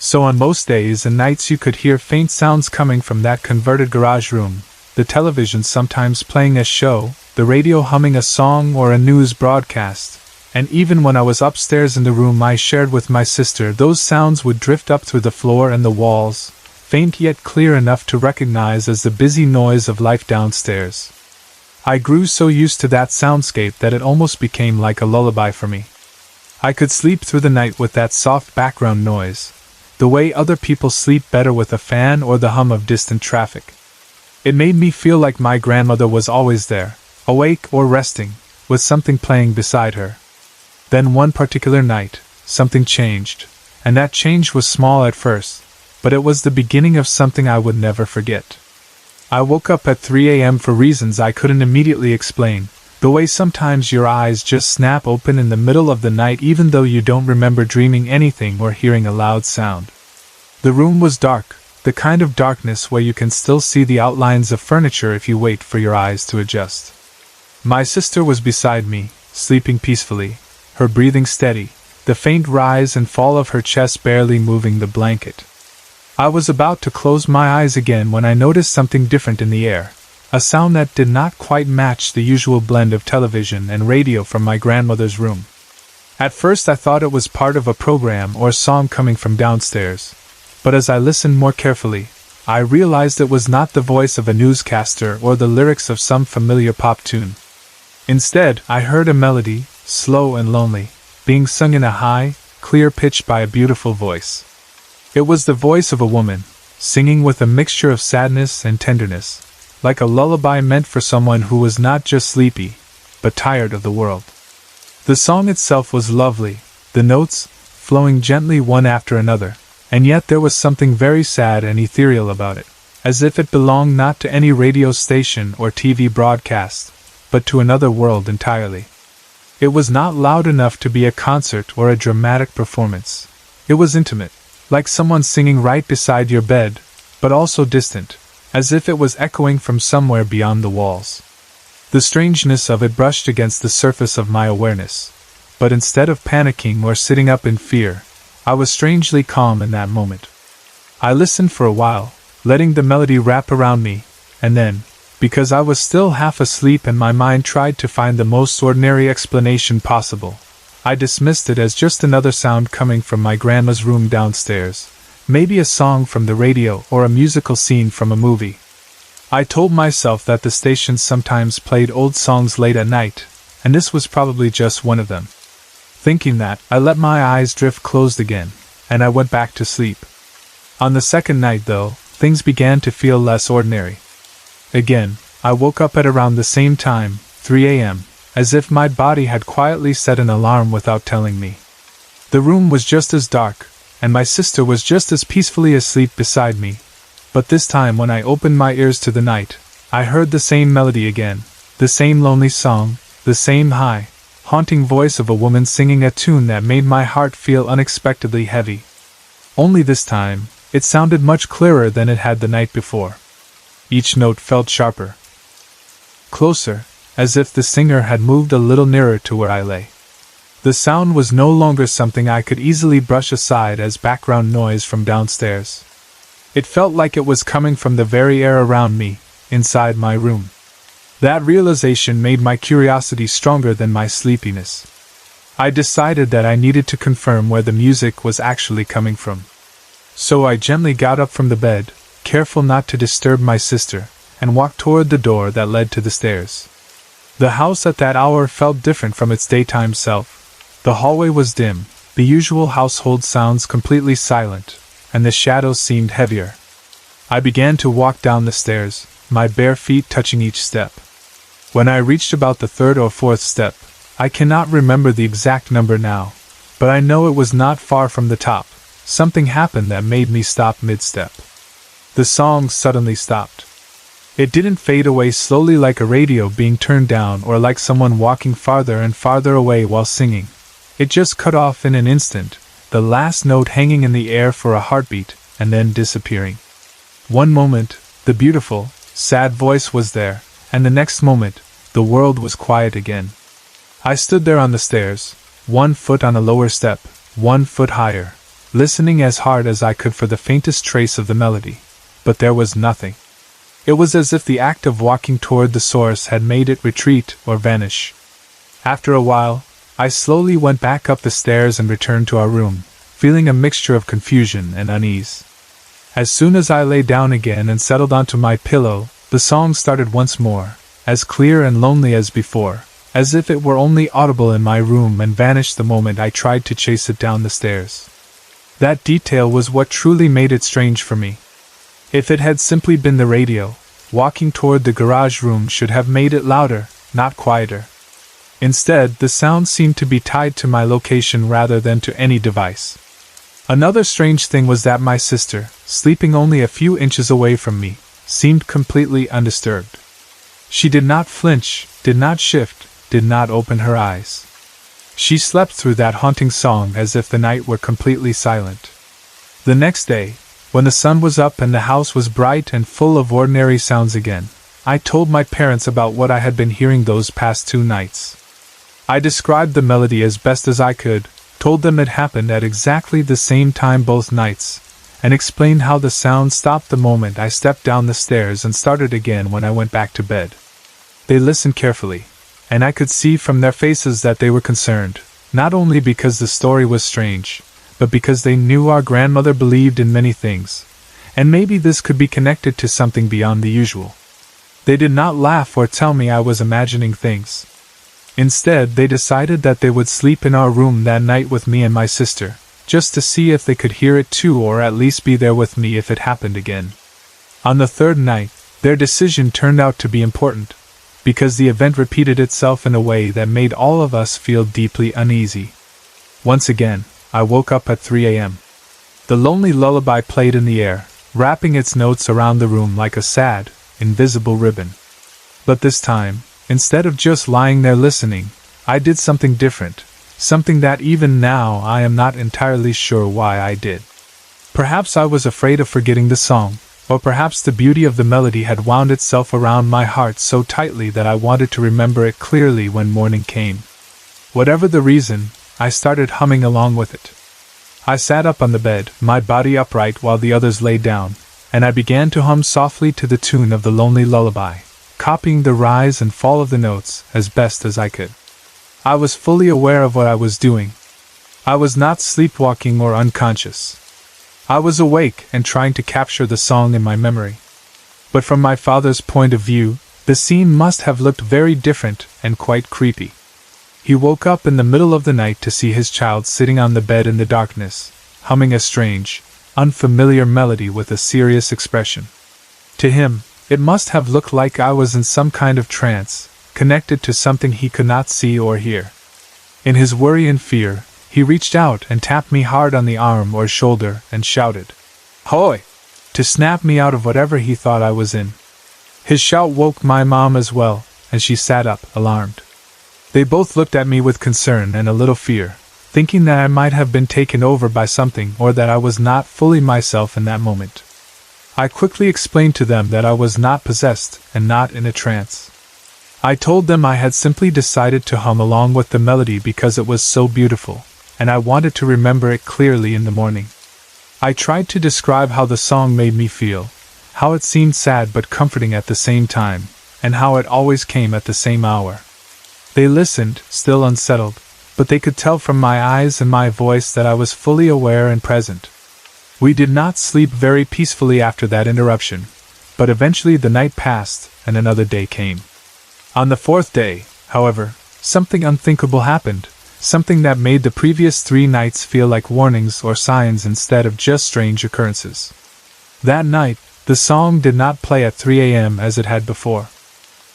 So on most days and nights you could hear faint sounds coming from that converted garage room, the television sometimes playing a show, the radio humming a song or a news broadcast, and even when I was upstairs in the room I shared with my sister, those sounds would drift up through the floor and the walls, faint yet clear enough to recognize as the busy noise of life downstairs. I grew so used to that soundscape that it almost became like a lullaby for me. I could sleep through the night with that soft background noise, the way other people sleep better with a fan or the hum of distant traffic. It made me feel like my grandmother was always there, awake or resting, with something playing beside her. Then one particular night, something changed, and that change was small at first, but it was the beginning of something I would never forget. I woke up at 3 a.m. for reasons I couldn't immediately explain, the way sometimes your eyes just snap open in the middle of the night even though you don't remember dreaming anything or hearing a loud sound. The room was dark, the kind of darkness where you can still see the outlines of furniture if you wait for your eyes to adjust. My sister was beside me, sleeping peacefully, her breathing steady, the faint rise and fall of her chest barely moving the blanket. I was about to close my eyes again when I noticed something different in the air, a sound that did not quite match the usual blend of television and radio from my grandmother's room. At first I thought it was part of a program or song coming from downstairs, but as I listened more carefully, I realized it was not the voice of a newscaster or the lyrics of some familiar pop tune. Instead, I heard a melody, slow and lonely, being sung in a high, clear pitch by a beautiful voice. It was the voice of a woman, singing with a mixture of sadness and tenderness, like a lullaby meant for someone who was not just sleepy, but tired of the world. The song itself was lovely, the notes flowing gently one after another, and yet there was something very sad and ethereal about it, as if it belonged not to any radio station or TV broadcast, but to another world entirely. It was not loud enough to be a concert or a dramatic performance. It was intimate, like someone singing right beside your bed, but also distant, as if it was echoing from somewhere beyond the walls. The strangeness of it brushed against the surface of my awareness, but instead of panicking or sitting up in fear, I was strangely calm in that moment. I listened for a while, letting the melody wrap around me, and then, because I was still half asleep and my mind tried to find the most ordinary explanation possible, I dismissed it as just another sound coming from my grandma's room downstairs, maybe a song from the radio or a musical scene from a movie. I told myself that the station sometimes played old songs late at night, and this was probably just one of them. Thinking that, I let my eyes drift closed again, and I went back to sleep. On the second night, though, things began to feel less ordinary. Again, I woke up at around the same time, 3 a.m., as if my body had quietly set an alarm without telling me. The room was just as dark, and my sister was just as peacefully asleep beside me, but this time when I opened my ears to the night, I heard the same melody again, the same lonely song, the same high, haunting voice of a woman singing a tune that made my heart feel unexpectedly heavy. Only this time, it sounded much clearer than it had the night before. Each note felt sharper, closer, as if the singer had moved a little nearer to where I lay. The sound was no longer something I could easily brush aside as background noise from downstairs. It felt like it was coming from the very air around me, inside my room. That realization made my curiosity stronger than my sleepiness. I decided that I needed to confirm where the music was actually coming from. So I gently got up from the bed, careful not to disturb my sister, and walked toward the door that led to the stairs. The house at that hour felt different from its daytime self. The hallway was dim, the usual household sounds completely silent, and the shadows seemed heavier. I began to walk down the stairs, my bare feet touching each step. When I reached about the third or fourth step, I cannot remember the exact number now, but I know it was not far from the top. Something happened that made me stop mid-step. The song suddenly stopped. It didn't fade away slowly like a radio being turned down or like someone walking farther and farther away while singing. It just cut off in an instant, the last note hanging in the air for a heartbeat, and then disappearing. One moment, the beautiful, sad voice was there, and the next moment, the world was quiet again. I stood there on the stairs, 1 foot on a lower step, 1 foot higher, listening as hard as I could for the faintest trace of the melody, but there was nothing. It was as if the act of walking toward the source had made it retreat or vanish. After a while, I slowly went back up the stairs and returned to our room, feeling a mixture of confusion and unease. As soon as I lay down again and settled onto my pillow, the song started once more, as clear and lonely as before, as if it were only audible in my room and vanished the moment I tried to chase it down the stairs. That detail was what truly made it strange for me. If it had simply been the radio, walking toward the garage room should have made it louder, not quieter. Instead, the sound seemed to be tied to my location rather than to any device. Another strange thing was that my sister, sleeping only a few inches away from me, seemed completely undisturbed. She did not flinch, did not shift, did not open her eyes. She slept through that haunting song as if the night were completely silent. The next day, when the sun was up and the house was bright and full of ordinary sounds again, I told my parents about what I had been hearing those past 2 nights. I described the melody as best as I could, told them it happened at exactly the same time both nights, and explained how the sound stopped the moment I stepped down the stairs and started again when I went back to bed. They listened carefully, and I could see from their faces that they were concerned, not only because the story was strange, but because they knew our grandmother believed in many things, and maybe this could be connected to something beyond the usual. They did not laugh or tell me I was imagining things. Instead, they decided that they would sleep in our room that night with me and my sister, just to see if they could hear it too or at least be there with me if it happened again. On the 3rd night, their decision turned out to be important, because the event repeated itself in a way that made all of us feel deeply uneasy. Once again, I woke up at 3 a.m. The lonely lullaby played in the air, wrapping its notes around the room like a sad, invisible ribbon. But this time, instead of just lying there listening, I did something different, something that even now I am not entirely sure why I did. Perhaps I was afraid of forgetting the song, or perhaps the beauty of the melody had wound itself around my heart so tightly that I wanted to remember it clearly when morning came. Whatever the reason, I started humming along with it. I sat up on the bed, my body upright while the others lay down, and I began to hum softly to the tune of the lonely lullaby, copying the rise and fall of the notes as best as I could. I was fully aware of what I was doing. I was not sleepwalking or unconscious. I was awake and trying to capture the song in my memory. But from my father's point of view, the scene must have looked very different and quite creepy. He woke up in the middle of the night to see his child sitting on the bed in the darkness, humming a strange, unfamiliar melody with a serious expression. To him, it must have looked like I was in some kind of trance, connected to something he could not see or hear. In his worry and fear, he reached out and tapped me hard on the arm or shoulder and shouted, "Hoy!" to snap me out of whatever he thought I was in. His shout woke my mom as well, and she sat up, alarmed. They both looked at me with concern and a little fear, thinking that I might have been taken over by something or that I was not fully myself in that moment. I quickly explained to them that I was not possessed and not in a trance. I told them I had simply decided to hum along with the melody because it was so beautiful, and I wanted to remember it clearly in the morning. I tried to describe how the song made me feel, how it seemed sad but comforting at the same time, and how it always came at the same hour. They listened, still unsettled, but they could tell from my eyes and my voice that I was fully aware and present. We did not sleep very peacefully after that interruption, but eventually the night passed and another day came. On the 4th day, however, something unthinkable happened, something that made the previous 3 nights feel like warnings or signs instead of just strange occurrences. That night, the song did not play at 3 a.m. as it had before.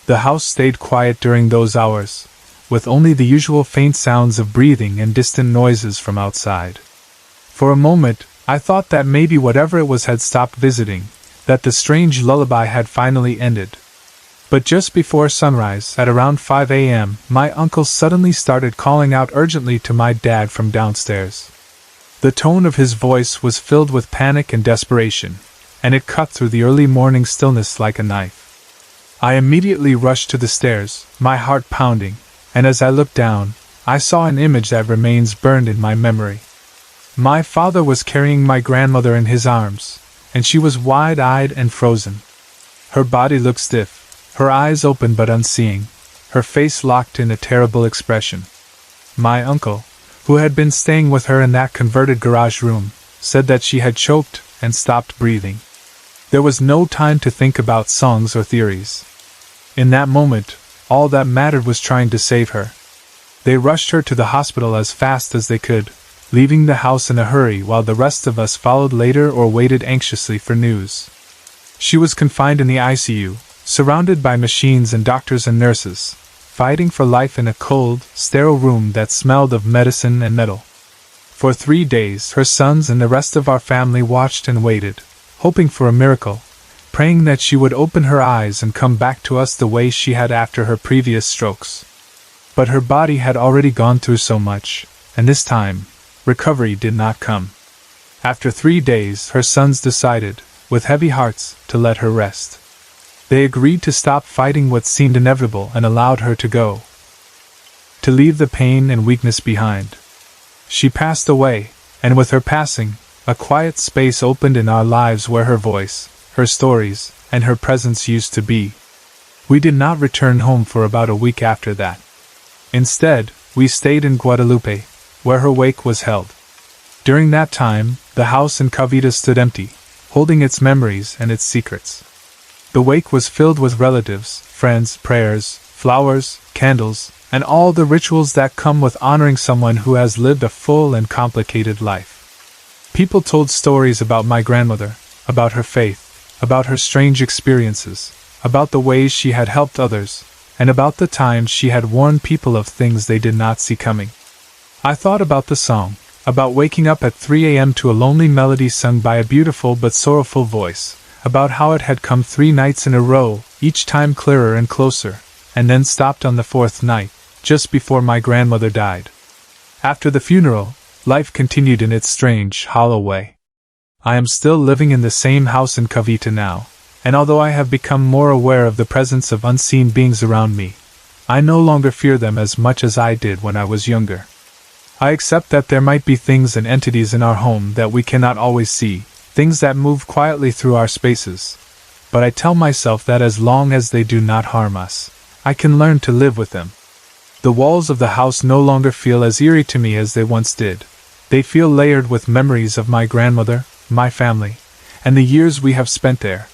The house stayed quiet during those hours, with only the usual faint sounds of breathing and distant noises from outside. For a moment, I thought that maybe whatever it was had stopped visiting, that the strange lullaby had finally ended. But just before sunrise, at around 5 a.m., my uncle suddenly started calling out urgently to my dad from downstairs. The tone of his voice was filled with panic and desperation, and it cut through the early morning stillness like a knife. I immediately rushed to the stairs, my heart pounding, and as I looked down, I saw an image that remains burned in my memory. My father was carrying my grandmother in his arms, and she was wide-eyed and frozen. Her body looked stiff, her eyes open but unseeing, her face locked in a terrible expression. My uncle, who had been staying with her in that converted garage room, said that she had choked and stopped breathing. There was no time to think about songs or theories. In that moment, all that mattered was trying to save her. They rushed her to the hospital as fast as they could, leaving the house in a hurry while the rest of us followed later or waited anxiously for news. She was confined in the ICU, surrounded by machines and doctors and nurses, fighting for life in a cold, sterile room that smelled of medicine and metal. For 3 days, her sons and the rest of our family watched and waited, hoping for a miracle, praying that she would open her eyes and come back to us the way she had after her previous strokes. But her body had already gone through so much, and this time, recovery did not come. After 3 days, her sons decided, with heavy hearts, to let her rest. They agreed to stop fighting what seemed inevitable and allowed her to go. To leave the pain and weakness behind. She passed away, and with her passing, a quiet space opened in our lives where her voice, her stories, and her presence used to be. We did not return home for about a week after that. Instead, we stayed in Guadalupe, where her wake was held. During that time, the house in Cavita stood empty, holding its memories and its secrets. The wake was filled with relatives, friends, prayers, flowers, candles, and all the rituals that come with honoring someone who has lived a full and complicated life. People told stories about my grandmother, about her faith, about her strange experiences, about the ways she had helped others, and about the times she had warned people of things they did not see coming. I thought about the song, about waking up at 3 a.m. to a lonely melody sung by a beautiful but sorrowful voice, about how it had come 3 nights in a row, each time clearer and closer, and then stopped on the 4th night, just before my grandmother died. After the funeral, life continued in its strange, hollow way. I am still living in the same house in Cavita now, and although I have become more aware of the presence of unseen beings around me, I no longer fear them as much as I did when I was younger. I accept that there might be things and entities in our home that we cannot always see, things that move quietly through our spaces. But I tell myself that as long as they do not harm us, I can learn to live with them. The walls of the house no longer feel as eerie to me as they once did. They feel layered with memories of my grandmother, my family, and the years we have spent there.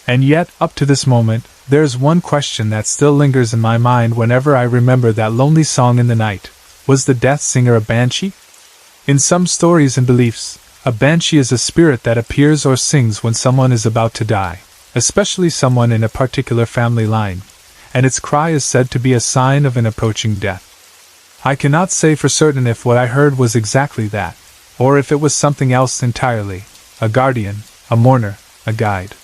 And yet, up to this moment, there is one question that still lingers in my mind whenever I remember that lonely song in the night. Was the death singer a banshee? In some stories and beliefs, a banshee is a spirit that appears or sings when someone is about to die, especially someone in a particular family line, and its cry is said to be a sign of an approaching death. I cannot say for certain if what I heard was exactly that, or if it was something else entirely, a guardian, a mourner, a guide.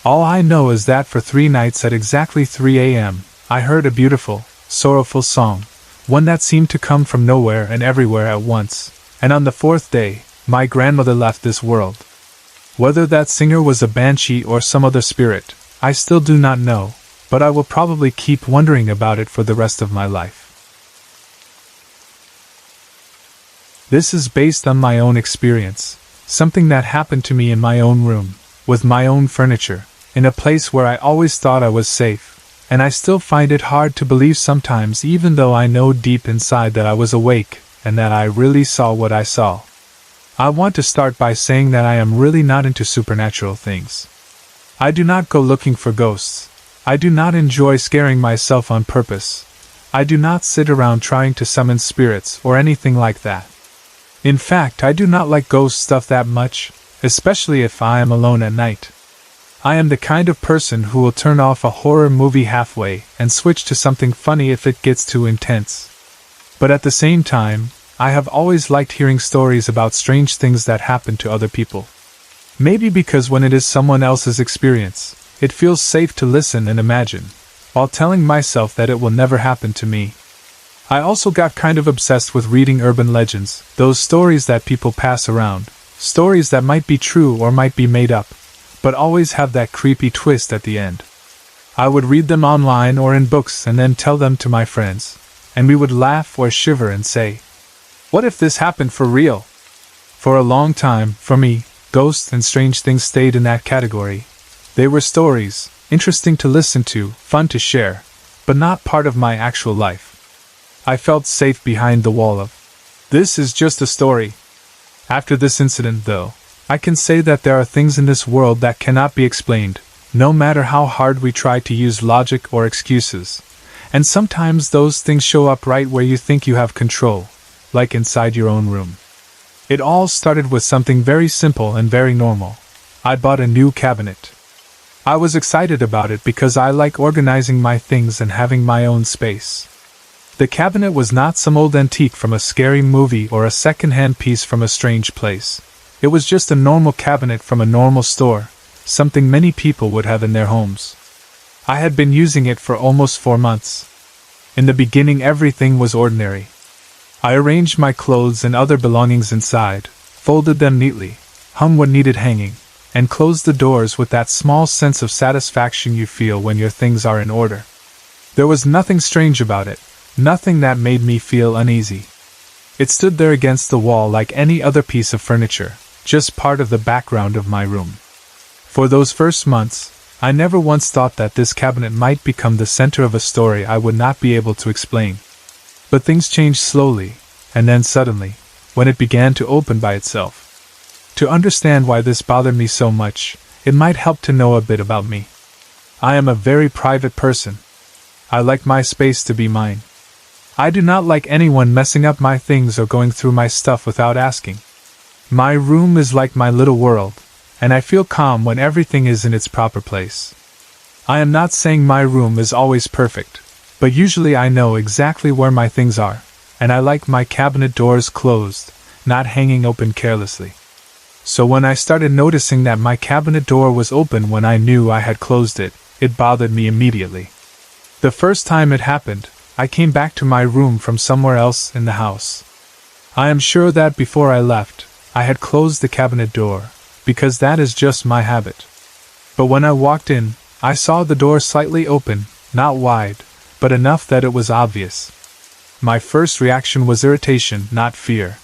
All I know is that for 3 nights at exactly 3 a.m., I heard a beautiful, sorrowful song, one that seemed to come from nowhere and everywhere at once, and on the 4th day, my grandmother left this world. Whether that singer was a banshee or some other spirit, I still do not know, but I will probably keep wondering about it for the rest of my life. This is based on my own experience, something that happened to me in my own room, with my own furniture, in a place where I always thought I was safe. And I still find it hard to believe sometimes, even though I know deep inside that I was awake, and that I really saw what I saw. I want to start by saying that I am really not into supernatural things. I do not go looking for ghosts. I do not enjoy scaring myself on purpose. I do not sit around trying to summon spirits or anything like that. In fact, I do not like ghost stuff that much, especially if I am alone at night. I am the kind of person who will turn off a horror movie halfway and switch to something funny if it gets too intense. But at the same time, I have always liked hearing stories about strange things that happen to other people. Maybe because when it is someone else's experience, it feels safe to listen and imagine, while telling myself that it will never happen to me. I also got kind of obsessed with reading urban legends, those stories that people pass around, stories that might be true or might be made up, but always have that creepy twist at the end. I would read them online or in books and then tell them to my friends, and we would laugh or shiver and say, "What if this happened for real?" For a long time, for me, ghosts and strange things stayed in that category. They were stories, interesting to listen to, fun to share, but not part of my actual life. I felt safe behind the wall of, "This is just a story." After this incident, though, I can say that there are things in this world that cannot be explained, no matter how hard we try to use logic or excuses. And sometimes those things show up right where you think you have control, like inside your own room. It all started with something very simple and very normal. I bought a new cabinet. I was excited about it because I like organizing my things and having my own space. The cabinet was not some old antique from a scary movie or a second-hand piece from a strange place. It was just a normal cabinet from a normal store, something many people would have in their homes. I had been using it for almost 4 months. In the beginning, everything was ordinary. I arranged my clothes and other belongings inside, folded them neatly, hung what needed hanging, and closed the doors with that small sense of satisfaction you feel when your things are in order. There was nothing strange about it, nothing that made me feel uneasy. It stood there against the wall like any other piece of furniture, just part of the background of my room. For those first months, I never once thought that this cabinet might become the center of a story I would not be able to explain. But things changed slowly, and then suddenly, when it began to open by itself. To understand why this bothered me so much, it might help to know a bit about me. I am a very private person. I like my space to be mine. I do not like anyone messing up my things or going through my stuff without asking. My room is like my little world, and I feel calm when everything is in its proper place. I am not saying my room is always perfect, but usually I know exactly where my things are, and I like my cabinet doors closed, not hanging open carelessly. So when I started noticing that my cabinet door was open when I knew I had closed it, it bothered me immediately. The first time it happened, I came back to my room from somewhere else in the house. I am sure that before I left, I had closed the cabinet door, because that is just my habit. But when I walked in, I saw the door slightly open, not wide, but enough that it was obvious. My first reaction was irritation, not fear.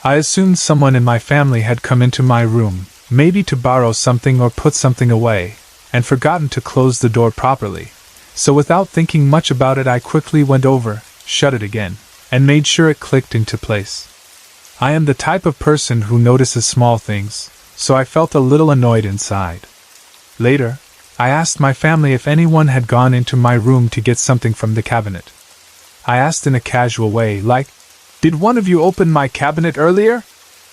I assumed someone in my family had come into my room, maybe to borrow something or put something away, and forgotten to close the door properly. So without thinking much about it, I quickly went over, shut it again, and made sure it clicked into place. I am the type of person who notices small things, so I felt a little annoyed inside. Later, I asked my family if anyone had gone into my room to get something from the cabinet. I asked in a casual way, like, "Did one of you open my cabinet earlier?"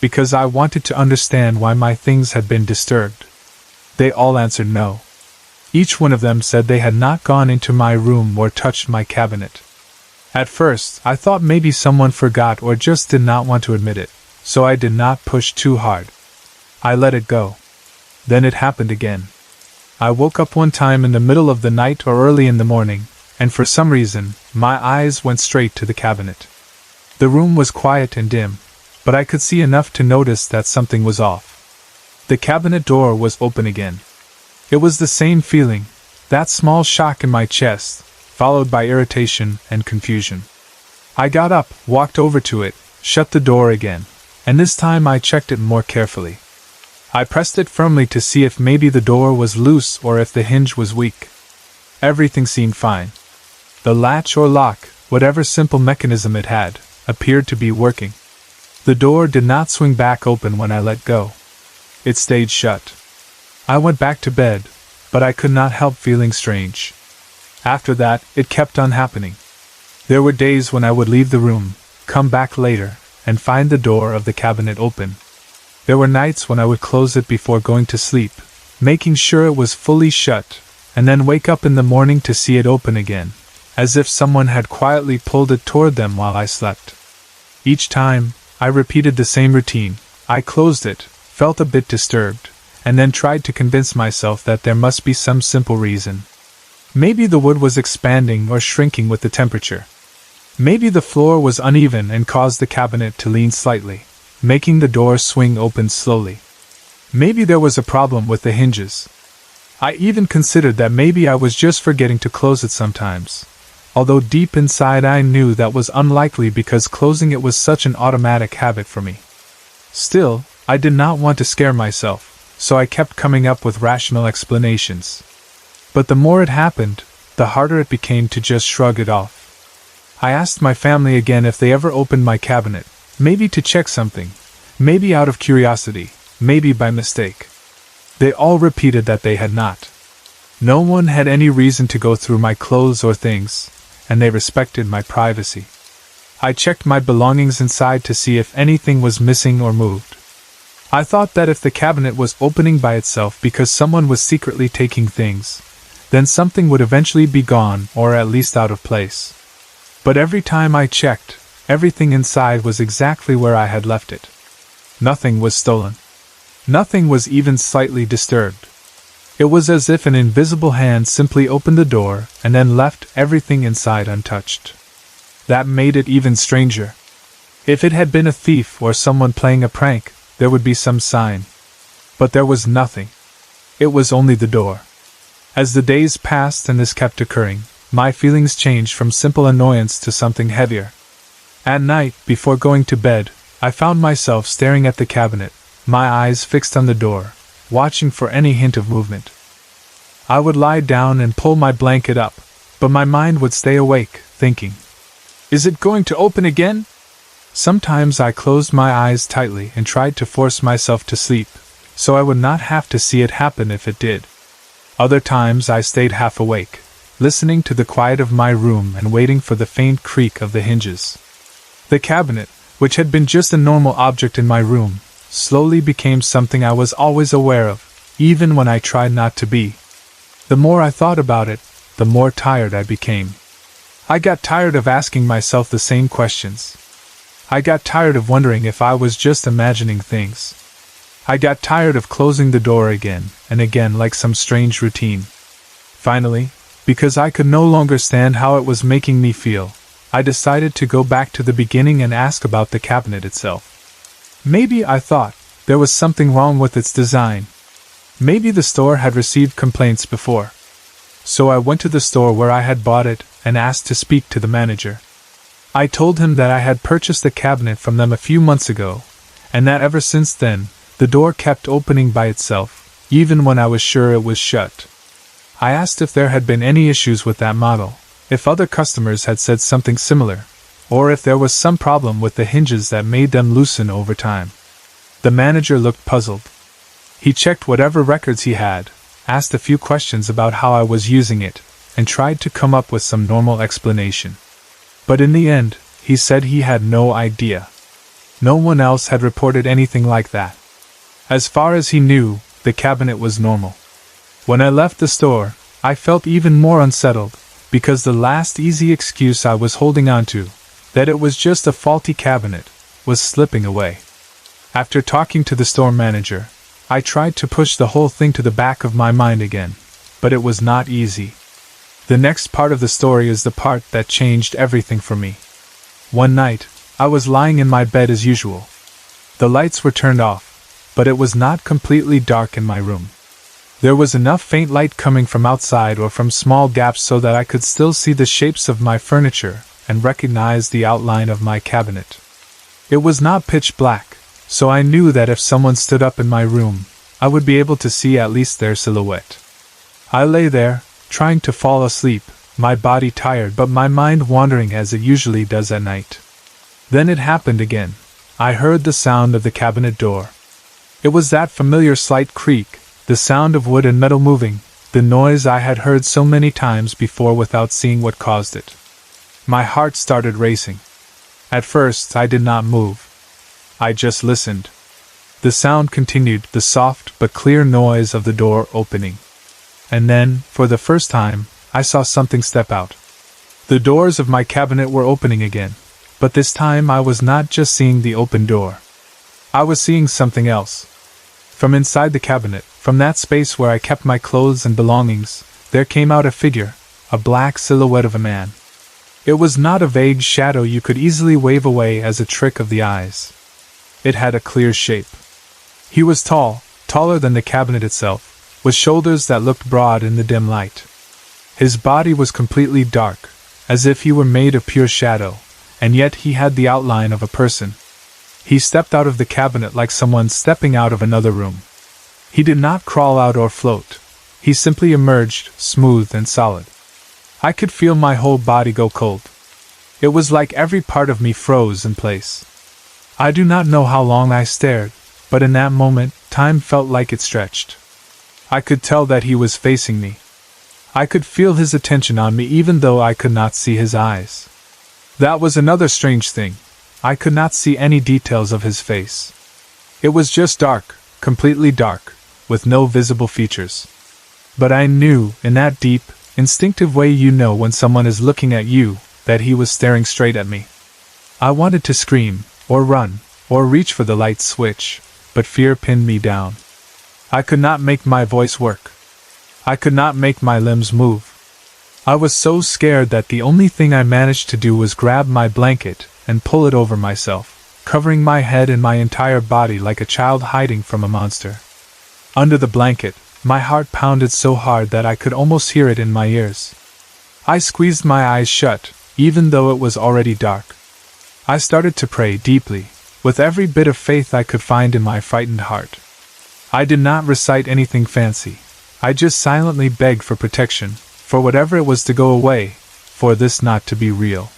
Because I wanted to understand why my things had been disturbed. They all answered no. Each one of them said they had not gone into my room or touched my cabinet. At first, I thought maybe someone forgot or just did not want to admit it, so I did not push too hard. I let it go. Then it happened again. I woke up one time in the middle of the night or early in the morning, and for some reason, my eyes went straight to the cabinet. The room was quiet and dim, but I could see enough to notice that something was off. The cabinet door was open again. It was the same feeling, that small shock in my chest, followed by irritation and confusion. I got up, walked over to it, shut the door again, and this time I checked it more carefully. I pressed it firmly to see if maybe the door was loose or if the hinge was weak. Everything seemed fine. The latch or lock, whatever simple mechanism it had, appeared to be working. The door did not swing back open when I let go. It stayed shut. I went back to bed, but I could not help feeling strange. After that, it kept on happening. There were days when I would leave the room, come back later, and find the door of the cabinet open. There were nights when I would close it before going to sleep, making sure it was fully shut, and then wake up in the morning to see it open again, as if someone had quietly pulled it toward them while I slept. Each time, I repeated the same routine. I closed it, felt a bit disturbed, and then tried to convince myself that there must be some simple reason. Maybe the wood was expanding or shrinking with the temperature. Maybe the floor was uneven and caused the cabinet to lean slightly, making the door swing open slowly. Maybe there was a problem with the hinges. I even considered that maybe I was just forgetting to close it sometimes, although deep inside I knew that was unlikely because closing it was such an automatic habit for me. Still, I did not want to scare myself, so I kept coming up with rational explanations. But the more it happened, the harder it became to just shrug it off. I asked my family again if they ever opened my cabinet, maybe to check something, maybe out of curiosity, maybe by mistake. They all repeated that they had not. No one had any reason to go through my clothes or things, and they respected my privacy. I checked my belongings inside to see if anything was missing or moved. I thought that if the cabinet was opening by itself because someone was secretly taking things, then something would eventually be gone or at least out of place. But every time I checked, everything inside was exactly where I had left it. Nothing was stolen. Nothing was even slightly disturbed. It was as if an invisible hand simply opened the door and then left everything inside untouched. That made it even stranger. If it had been a thief or someone playing a prank, there would be some sign. But there was nothing. It was only the door. As the days passed and this kept occurring, my feelings changed from simple annoyance to something heavier. At night, before going to bed, I found myself staring at the cabinet, my eyes fixed on the door, watching for any hint of movement. I would lie down and pull my blanket up, but my mind would stay awake, thinking, "Is it going to open again?" Sometimes I closed my eyes tightly and tried to force myself to sleep, so I would not have to see it happen if it did. Other times I stayed half awake, listening to the quiet of my room and waiting for the faint creak of the hinges. The cabinet, which had been just a normal object in my room, slowly became something I was always aware of, even when I tried not to be. The more I thought about it, the more tired I became. I got tired of asking myself the same questions. I got tired of wondering if I was just imagining things. I got tired of closing the door again and again like some strange routine. Finally, because I could no longer stand how it was making me feel, I decided to go back to the beginning and ask about the cabinet itself. Maybe, I thought, there was something wrong with its design. Maybe the store had received complaints before. So I went to the store where I had bought it and asked to speak to the manager. I told him that I had purchased the cabinet from them a few months ago, and that ever since then, the door kept opening by itself, even when I was sure it was shut. I asked if there had been any issues with that model, if other customers had said something similar, or if there was some problem with the hinges that made them loosen over time. The manager looked puzzled. He checked whatever records he had, asked a few questions about how I was using it, and tried to come up with some normal explanation. But in the end, he said he had no idea. No one else had reported anything like that. As far as he knew, the cabinet was normal. When I left the store, I felt even more unsettled, because the last easy excuse I was holding on to, that it was just a faulty cabinet, was slipping away. After talking to the store manager, I tried to push the whole thing to the back of my mind again, but it was not easy. The next part of the story is the part that changed everything for me. One night, I was lying in my bed as usual. The lights were turned off, but it was not completely dark in my room. There was enough faint light coming from outside or from small gaps so that I could still see the shapes of my furniture and recognize the outline of my cabinet. It was not pitch black, so I knew that if someone stood up in my room, I would be able to see at least their silhouette. I lay there, trying to fall asleep, my body tired but my mind wandering as it usually does at night. Then it happened again. I heard the sound of the cabinet door. It was that familiar slight creak, the sound of wood and metal moving, the noise I had heard so many times before without seeing what caused it. My heart started racing. At first, I did not move. I just listened. The sound continued, the soft but clear noise of the door opening. And then, for the first time, I saw something step out. The doors of my cabinet were opening again, but this time I was not just seeing the open door. I was seeing something else. From inside the cabinet, from that space where I kept my clothes and belongings, there came out a figure, a black silhouette of a man. It was not a vague shadow you could easily wave away as a trick of the eyes. It had a clear shape. He was tall, taller than the cabinet itself, with shoulders that looked broad in the dim light. His body was completely dark, as if he were made of pure shadow, and yet he had the outline of a person. He stepped out of the cabinet like someone stepping out of another room. He did not crawl out or float. He simply emerged, smooth and solid. I could feel my whole body go cold. It was like every part of me froze in place. I do not know how long I stared, but in that moment, time felt like it stretched. I could tell that he was facing me. I could feel his attention on me even though I could not see his eyes. That was another strange thing. I could not see any details of his face. It was just dark, completely dark, with no visible features. But I knew, in that deep, instinctive way you know when someone is looking at you, that he was staring straight at me. I wanted to scream, or run, or reach for the light switch, but fear pinned me down. I could not make my voice work. I could not make my limbs move. I was so scared that the only thing I managed to do was grab my blanket and pull it over myself, covering my head and my entire body like a child hiding from a monster. Under the blanket, my heart pounded so hard that I could almost hear it in my ears. I squeezed my eyes shut, even though it was already dark. I started to pray deeply, with every bit of faith I could find in my frightened heart. I did not recite anything fancy. I just silently begged for protection, for whatever it was to go away, for this not to be real.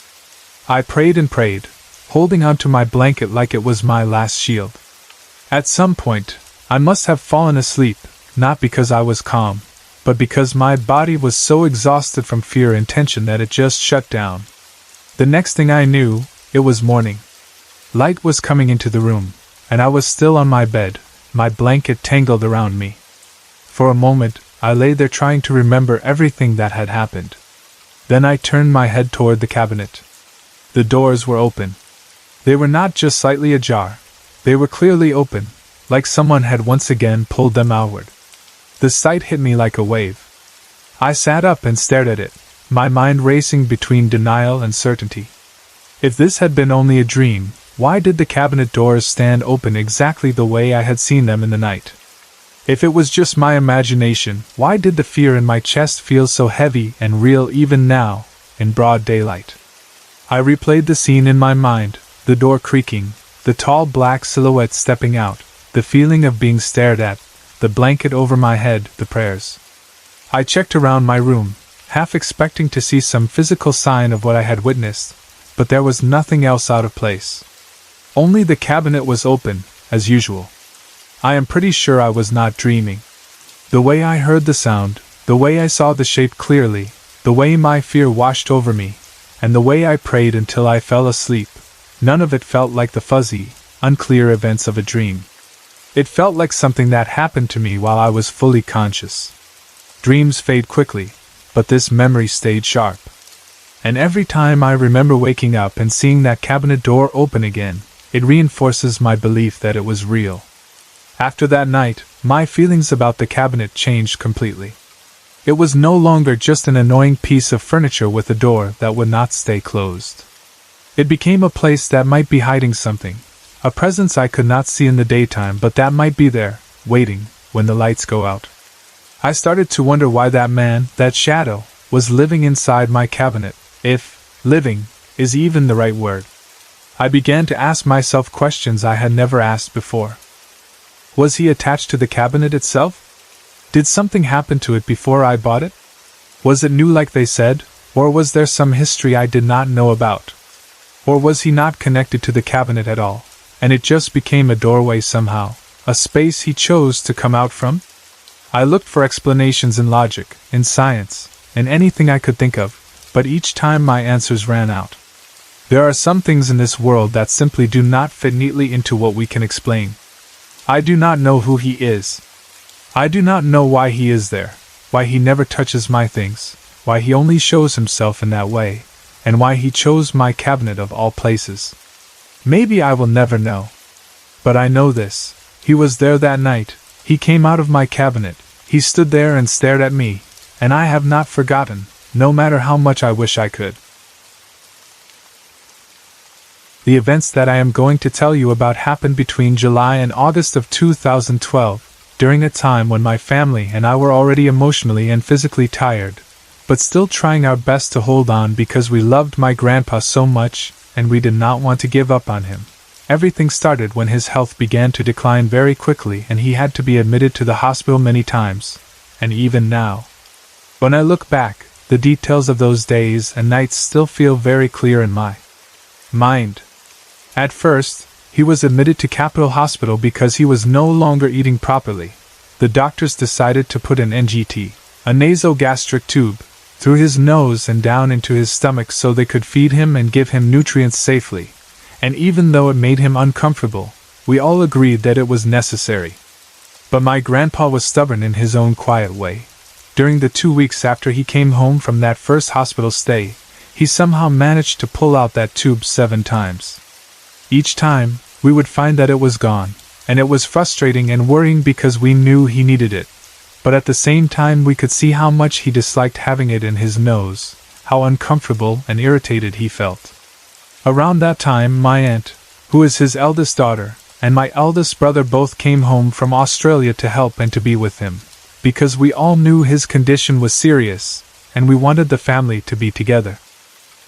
I prayed and prayed, holding onto my blanket like it was my last shield. At some point, I must have fallen asleep, not because I was calm, but because my body was so exhausted from fear and tension that it just shut down. The next thing I knew, it was morning. Light was coming into the room, and I was still on my bed, my blanket tangled around me. For a moment, I lay there trying to remember everything that had happened. Then I turned my head toward the cabinet. The doors were open. They were not just slightly ajar. They were clearly open, like someone had once again pulled them outward. The sight hit me like a wave. I sat up and stared at it, my mind racing between denial and certainty. If this had been only a dream, why did the cabinet doors stand open exactly the way I had seen them in the night? If it was just my imagination, why did the fear in my chest feel so heavy and real even now, in broad daylight? I replayed the scene in my mind, the door creaking, the tall black silhouette stepping out, the feeling of being stared at, the blanket over my head, the prayers. I checked around my room, half expecting to see some physical sign of what I had witnessed, but there was nothing else out of place. Only the cabinet was open, as usual. I am pretty sure I was not dreaming. The way I heard the sound, the way I saw the shape clearly, the way my fear washed over me, and the way I prayed until I fell asleep, none of it felt like the fuzzy, unclear events of a dream. It felt like something that happened to me while I was fully conscious. Dreams fade quickly, but this memory stayed sharp. And every time I remember waking up and seeing that cabinet door open again, it reinforces my belief that it was real. After that night, my feelings about the cabinet changed completely. It was no longer just an annoying piece of furniture with a door that would not stay closed. It became a place that might be hiding something, a presence I could not see in the daytime but that might be there, waiting, when the lights go out. I started to wonder why that man, that shadow, was living inside my cabinet, if living is even the right word. I began to ask myself questions I had never asked before. Was he attached to the cabinet itself? Did something happen to it before I bought it? Was it new like they said, or was there some history I did not know about? Or was he not connected to the cabinet at all, and it just became a doorway somehow, a space he chose to come out from? I looked for explanations in logic, in science, in anything I could think of, but each time my answers ran out. There are some things in this world that simply do not fit neatly into what we can explain. I do not know who he is. I do not know why he is there, why he never touches my things, why he only shows himself in that way, and why he chose my cabinet of all places. Maybe I will never know. But I know this, he was there that night, he came out of my cabinet, he stood there and stared at me, and I have not forgotten, no matter how much I wish I could. The events that I am going to tell you about happened between July and August of 2012, during a time when my family and I were already emotionally and physically tired, but still trying our best to hold on because we loved my grandpa so much and we did not want to give up on him. Everything started when his health began to decline very quickly and he had to be admitted to the hospital many times, and even now. When I look back, the details of those days and nights still feel very clear in my mind. At first, he was admitted to Capitol Hospital because he was no longer eating properly. The doctors decided to put an NGT, a nasogastric tube, through his nose and down into his stomach so they could feed him and give him nutrients safely. And even though it made him uncomfortable, we all agreed that it was necessary. But my grandpa was stubborn in his own quiet way. During the 2 weeks after he came home from that first hospital stay, he somehow managed to pull out that tube 7 times. Each time, we would find that it was gone, and it was frustrating and worrying because we knew he needed it. But at the same time we could see how much he disliked having it in his nose, how uncomfortable and irritated he felt. Around that time my aunt, who is his eldest daughter, and my eldest brother both came home from Australia to help and to be with him, because we all knew his condition was serious, and we wanted the family to be together.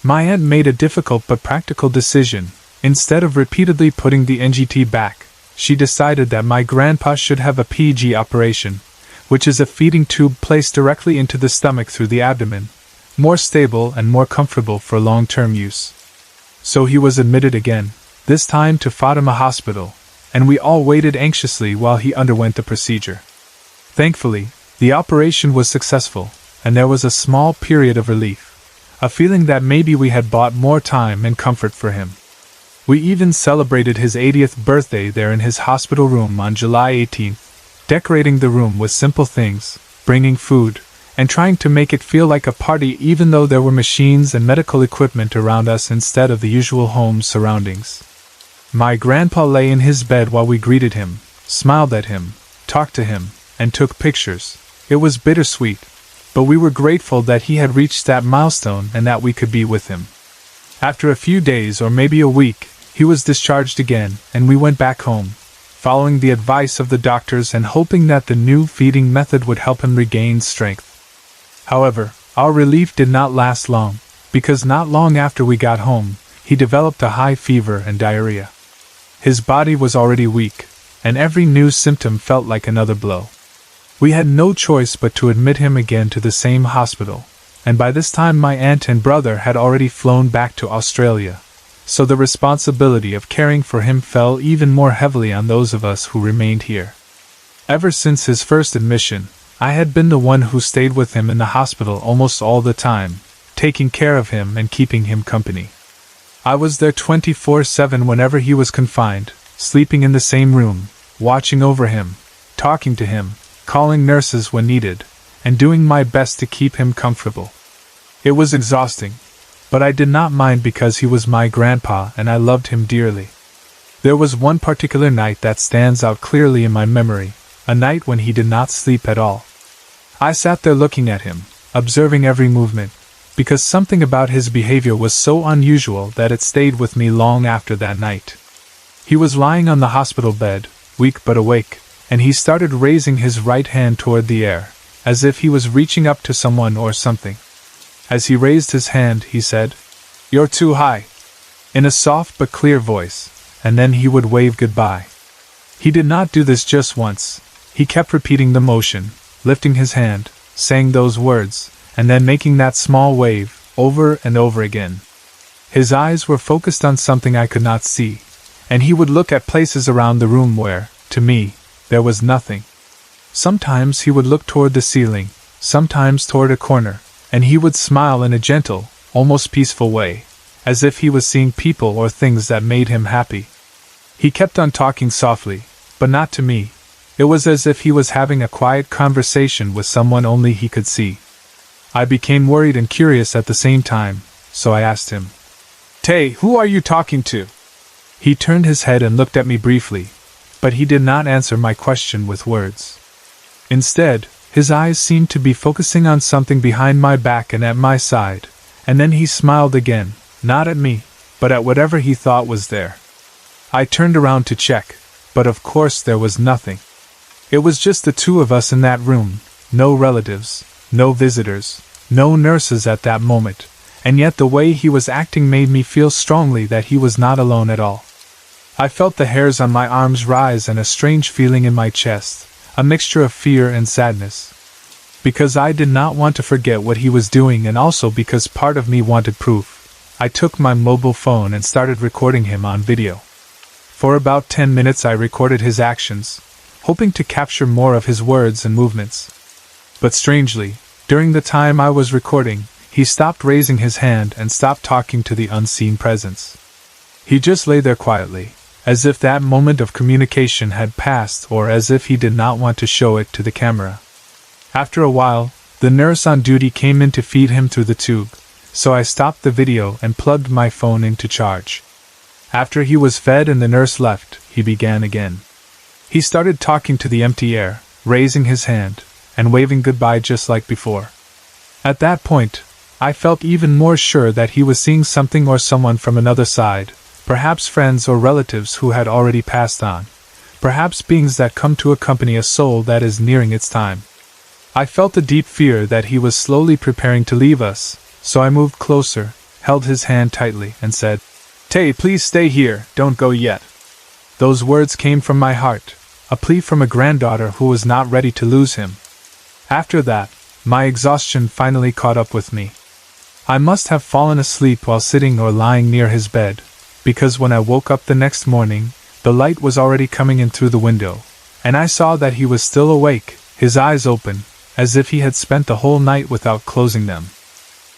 My aunt made a difficult but practical decision. Instead of repeatedly putting the NGT back, she decided that my grandpa should have a PG operation, which is a feeding tube placed directly into the stomach through the abdomen, more stable and more comfortable for long-term use. So he was admitted again, this time to Fatima Hospital, and we all waited anxiously while he underwent the procedure. Thankfully, the operation was successful, and there was a small period of relief, a feeling that maybe we had bought more time and comfort for him. We even celebrated his 80th birthday there in his hospital room on July 18th, decorating the room with simple things, bringing food, and trying to make it feel like a party even though there were machines and medical equipment around us instead of the usual home surroundings. My grandpa lay in his bed while we greeted him, smiled at him, talked to him, and took pictures. It was bittersweet, but we were grateful that he had reached that milestone and that we could be with him. After a few days or maybe a week, he was discharged again, and we went back home, following the advice of the doctors and hoping that the new feeding method would help him regain strength. However, our relief did not last long, because not long after we got home, he developed a high fever and diarrhea. His body was already weak, and every new symptom felt like another blow. We had no choice but to admit him again to the same hospital, and by this time my aunt and brother had already flown back to Australia, so the responsibility of caring for him fell even more heavily on those of us who remained here. Ever since his first admission, I had been the one who stayed with him in the hospital almost all the time, taking care of him and keeping him company. I was there 24/7 whenever he was confined, sleeping in the same room, watching over him, talking to him, calling nurses when needed, and doing my best to keep him comfortable. It was exhausting, but I did not mind because he was my grandpa and I loved him dearly. There was one particular night that stands out clearly in my memory, a night when he did not sleep at all. I sat there looking at him, observing every movement, because something about his behavior was so unusual that it stayed with me long after that night. He was lying on the hospital bed, weak but awake, and he started raising his right hand toward the air, as if he was reaching up to someone or something. As he raised his hand, he said, "You're too high," in a soft but clear voice, and then he would wave goodbye. He did not do this just once. He kept repeating the motion, lifting his hand, saying those words, and then making that small wave, over and over again. His eyes were focused on something I could not see, and he would look at places around the room where, to me, there was nothing. Sometimes he would look toward the ceiling, sometimes toward a corner, and he would smile in a gentle, almost peaceful way, as if he was seeing people or things that made him happy. He kept on talking softly, but not to me. It was as if he was having a quiet conversation with someone only he could see. I became worried and curious at the same time, so I asked him, "Tay, who are you talking to?" He turned his head and looked at me briefly, but he did not answer my question with words. Instead, his eyes seemed to be focusing on something behind my back and at my side, and then he smiled again, not at me, but at whatever he thought was there. I turned around to check, but of course there was nothing. It was just the two of us in that room, no relatives, no visitors, no nurses at that moment, and yet the way he was acting made me feel strongly that he was not alone at all. I felt the hairs on my arms rise and a strange feeling in my chest, a mixture of fear and sadness. Because I did not want to forget what he was doing and also because part of me wanted proof, I took my mobile phone and started recording him on video. For about 10 minutes I recorded his actions, hoping to capture more of his words and movements. But strangely, during the time I was recording, he stopped raising his hand and stopped talking to the unseen presence. He just lay there quietly, as if that moment of communication had passed or as if he did not want to show it to the camera. After a while, the nurse on duty came in to feed him through the tube, so I stopped the video and plugged my phone into charge. After he was fed and the nurse left, he began again. He started talking to the empty air, raising his hand, and waving goodbye just like before. At that point, I felt even more sure that he was seeing something or someone from another side, perhaps friends or relatives who had already passed on, perhaps beings that come to accompany a soul that is nearing its time. I felt a deep fear that he was slowly preparing to leave us, so I moved closer, held his hand tightly, and said, "Tay, please stay here, don't go yet." Those words came from my heart, a plea from a granddaughter who was not ready to lose him. After that, my exhaustion finally caught up with me. I must have fallen asleep while sitting or lying near his bed, because when I woke up the next morning, the light was already coming in through the window, and I saw that he was still awake, his eyes open, as if he had spent the whole night without closing them.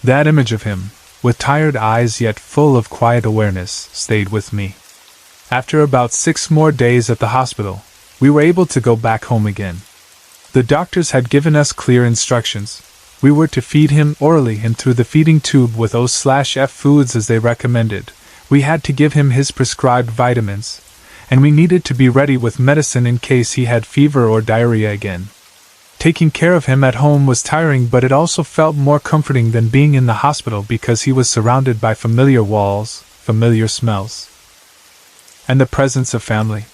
That image of him, with tired eyes yet full of quiet awareness, stayed with me. After about 6 more days at the hospital, we were able to go back home again. The doctors had given us clear instructions. We were to feed him orally and through the feeding tube with O/F foods as they recommended. We had to give him his prescribed vitamins, and we needed to be ready with medicine in case he had fever or diarrhea again. Taking care of him at home was tiring, but it also felt more comforting than being in the hospital because he was surrounded by familiar walls, familiar smells, and the presence of family.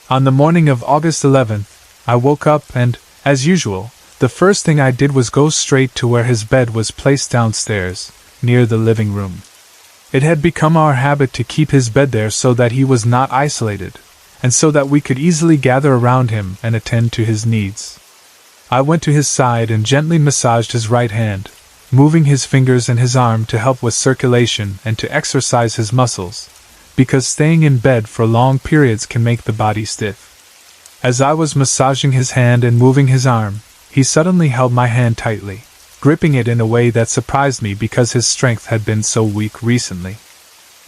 On the morning of August 11th, I woke up and, as usual, the first thing I did was go straight to where his bed was placed downstairs, near the living room. It had become our habit to keep his bed there so that he was not isolated, and so that we could easily gather around him and attend to his needs. I went to his side and gently massaged his right hand, moving his fingers and his arm to help with circulation and to exercise his muscles, because staying in bed for long periods can make the body stiff. As I was massaging his hand and moving his arm, he suddenly held my hand tightly, gripping it in a way that surprised me because his strength had been so weak recently.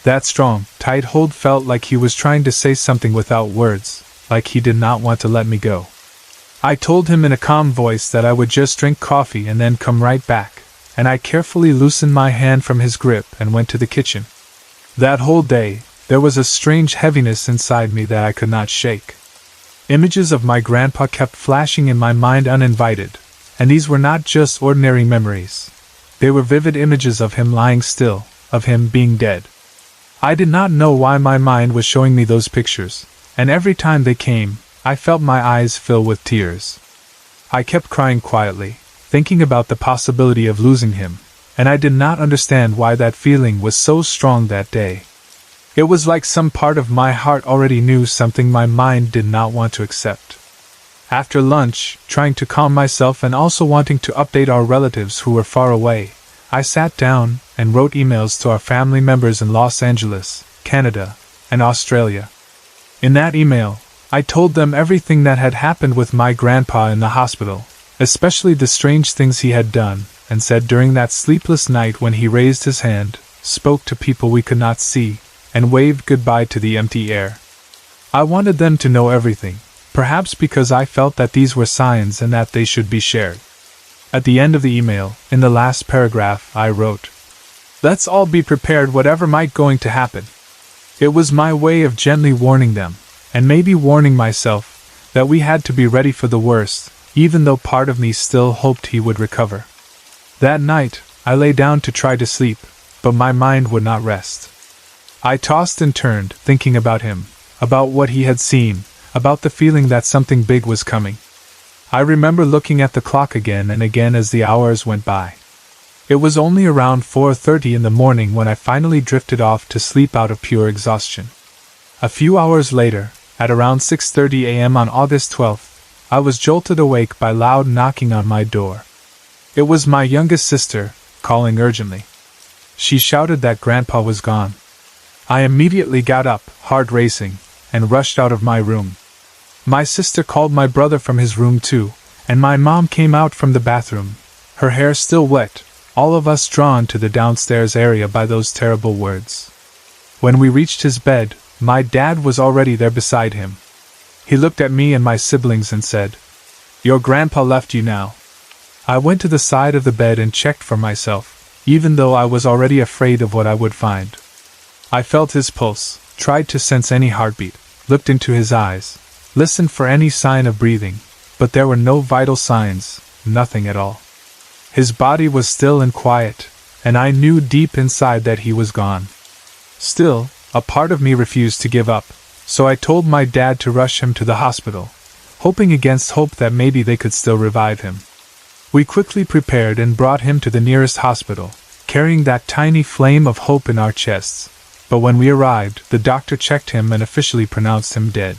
That strong, tight hold felt like he was trying to say something without words, like he did not want to let me go. I told him in a calm voice that I would just drink coffee and then come right back, and I carefully loosened my hand from his grip and went to the kitchen. That whole day, there was a strange heaviness inside me that I could not shake. Images of my grandpa kept flashing in my mind uninvited, and these were not just ordinary memories. They were vivid images of him lying still, of him being dead. I did not know why my mind was showing me those pictures, and every time they came, I felt my eyes fill with tears. I kept crying quietly, thinking about the possibility of losing him, and I did not understand why that feeling was so strong that day. It was like some part of my heart already knew something my mind did not want to accept. After lunch, trying to calm myself and also wanting to update our relatives who were far away, I sat down and wrote emails to our family members in Los Angeles, Canada, and Australia. In that email, I told them everything that had happened with my grandpa in the hospital, especially the strange things he had done, and said during that sleepless night when he raised his hand, spoke to people we could not see, and waved goodbye to the empty air. I wanted them to know everything, perhaps because I felt that these were signs and that they should be shared. At the end of the email, in the last paragraph, I wrote, "Let's all be prepared whatever might going to happen." It was my way of gently warning them, and maybe warning myself, that we had to be ready for the worst, even though part of me still hoped he would recover. That night, I lay down to try to sleep, but my mind would not rest. I tossed and turned, thinking about him, about what he had seen, about the feeling that something big was coming. I remember looking at the clock again and again as the hours went by. It was only around 4:30 in the morning when I finally drifted off to sleep out of pure exhaustion. A few hours later, at around 6:30 a.m. on August 12th, I was jolted awake by loud knocking on my door. It was my youngest sister, calling urgently. She shouted that Grandpa was gone. I immediately got up, heart racing, and rushed out of my room. My sister called my brother from his room too, and my mom came out from the bathroom, her hair still wet, all of us drawn to the downstairs area by those terrible words. When we reached his bed, my dad was already there beside him. He looked at me and my siblings and said, "Your grandpa left you now." I went to the side of the bed and checked for myself, even though I was already afraid of what I would find. I felt his pulse, tried to sense any heartbeat, looked into his eyes, listened for any sign of breathing, but there were no vital signs, nothing at all. His body was still and quiet, and I knew deep inside that he was gone. Still, a part of me refused to give up, so I told my dad to rush him to the hospital, hoping against hope that maybe they could still revive him. We quickly prepared and brought him to the nearest hospital, carrying that tiny flame of hope in our chests, but when we arrived, the doctor checked him and officially pronounced him dead.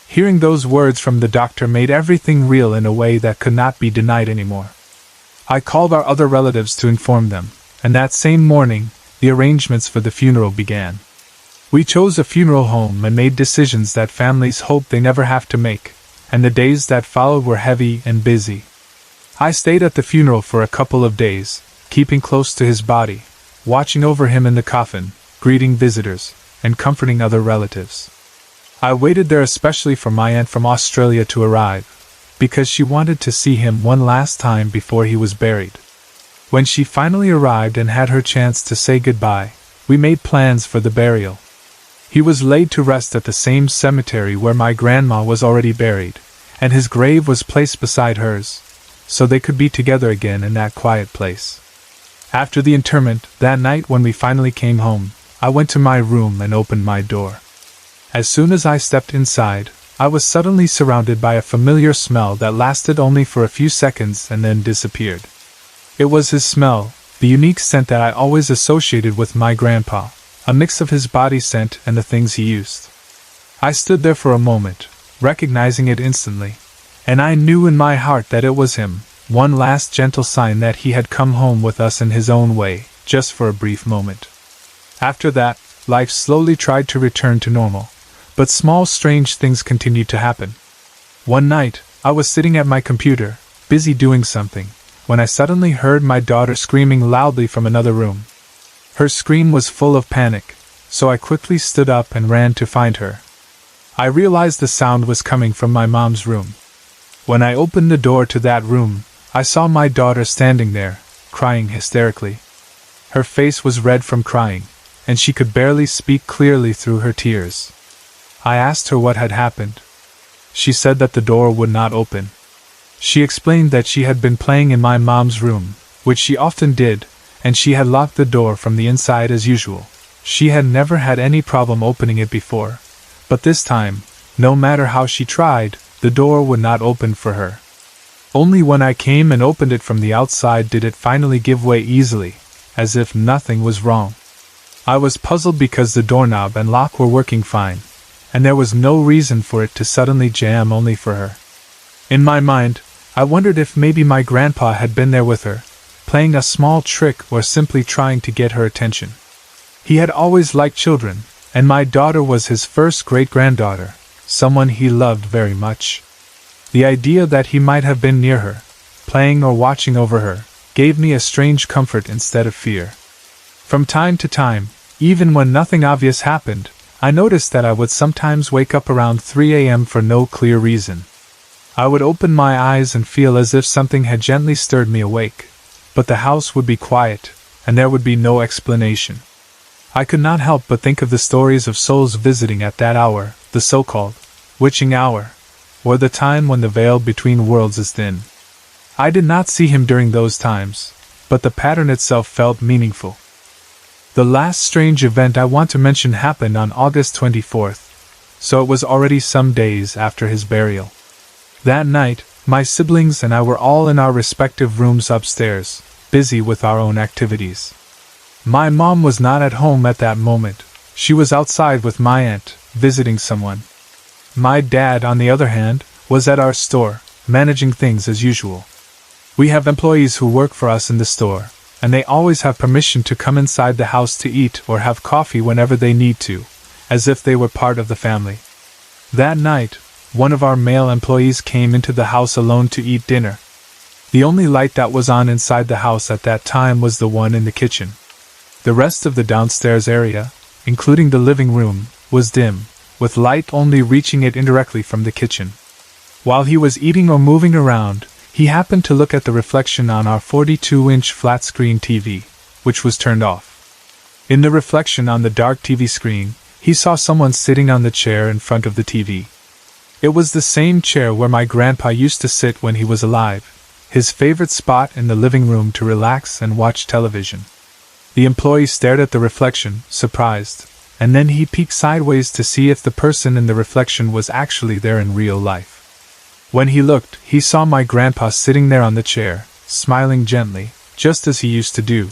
Hearing those words from the doctor made everything real in a way that could not be denied anymore. I called our other relatives to inform them, and that same morning, the arrangements for the funeral began. We chose a funeral home and made decisions that families hope they never have to make, and the days that followed were heavy and busy. I stayed at the funeral for a couple of days, keeping close to his body, watching over him in the coffin, greeting visitors, and comforting other relatives. I waited there especially for my aunt from Australia to arrive, because she wanted to see him one last time before he was buried. When she finally arrived and had her chance to say goodbye, we made plans for the burial. He was laid to rest at the same cemetery where my grandma was already buried, and his grave was placed beside hers, so they could be together again in that quiet place. After the interment, that night when we finally came home, I went to my room and opened my door. As soon as I stepped inside, I was suddenly surrounded by a familiar smell that lasted only for a few seconds and then disappeared. It was his smell, the unique scent that I always associated with my grandpa, a mix of his body scent and the things he used. I stood there for a moment, recognizing it instantly, and I knew in my heart that it was him, one last gentle sign that he had come home with us in his own way, just for a brief moment. After that, life slowly tried to return to normal, but small strange things continued to happen. One night, I was sitting at my computer, busy doing something, when I suddenly heard my daughter screaming loudly from another room. Her scream was full of panic, so I quickly stood up and ran to find her. I realized the sound was coming from my mom's room. When I opened the door to that room, I saw my daughter standing there, crying hysterically. Her face was red from crying, and she could barely speak clearly through her tears. I asked her what had happened. She said that the door would not open. She explained that she had been playing in my mom's room, which she often did, and she had locked the door from the inside as usual. She had never had any problem opening it before, but this time, no matter how she tried, the door would not open for her. Only when I came and opened it from the outside did it finally give way easily, as if nothing was wrong. I was puzzled because the doorknob and lock were working fine, and there was no reason for it to suddenly jam only for her. In my mind, I wondered if maybe my grandpa had been there with her, playing a small trick or simply trying to get her attention. He had always liked children, and my daughter was his first great-granddaughter, someone he loved very much. The idea that he might have been near her, playing or watching over her, gave me a strange comfort instead of fear. From time to time, even when nothing obvious happened, I noticed that I would sometimes wake up around 3 a.m. for no clear reason. I would open my eyes and feel as if something had gently stirred me awake, but the house would be quiet, and there would be no explanation. I could not help but think of the stories of souls visiting at that hour, the so-called witching hour, or the time when the veil between worlds is thin. I did not see him during those times, but the pattern itself felt meaningful. The last strange event I want to mention happened on August 24th, so it was already some days after his burial. That night, my siblings and I were all in our respective rooms upstairs, busy with our own activities. My mom was not at home at that moment. She was outside with my aunt, visiting someone. My dad, on the other hand, was at our store, managing things as usual. We have employees who work for us in the store, and they always have permission to come inside the house to eat or have coffee whenever they need to, as if they were part of the family. That night, one of our male employees came into the house alone to eat dinner. The only light that was on inside the house at that time was the one in the kitchen. The rest of the downstairs area, including the living room, was dim, with light only reaching it indirectly from the kitchen. While he was eating or moving around, he happened to look at the reflection on our 42-inch flat-screen TV, which was turned off. In the reflection on the dark TV screen, he saw someone sitting on the chair in front of the TV. It was the same chair where my grandpa used to sit when he was alive, his favorite spot in the living room to relax and watch television. The employee stared at the reflection, surprised, and then he peeked sideways to see if the person in the reflection was actually there in real life. When he looked, he saw my grandpa sitting there on the chair, smiling gently, just as he used to do.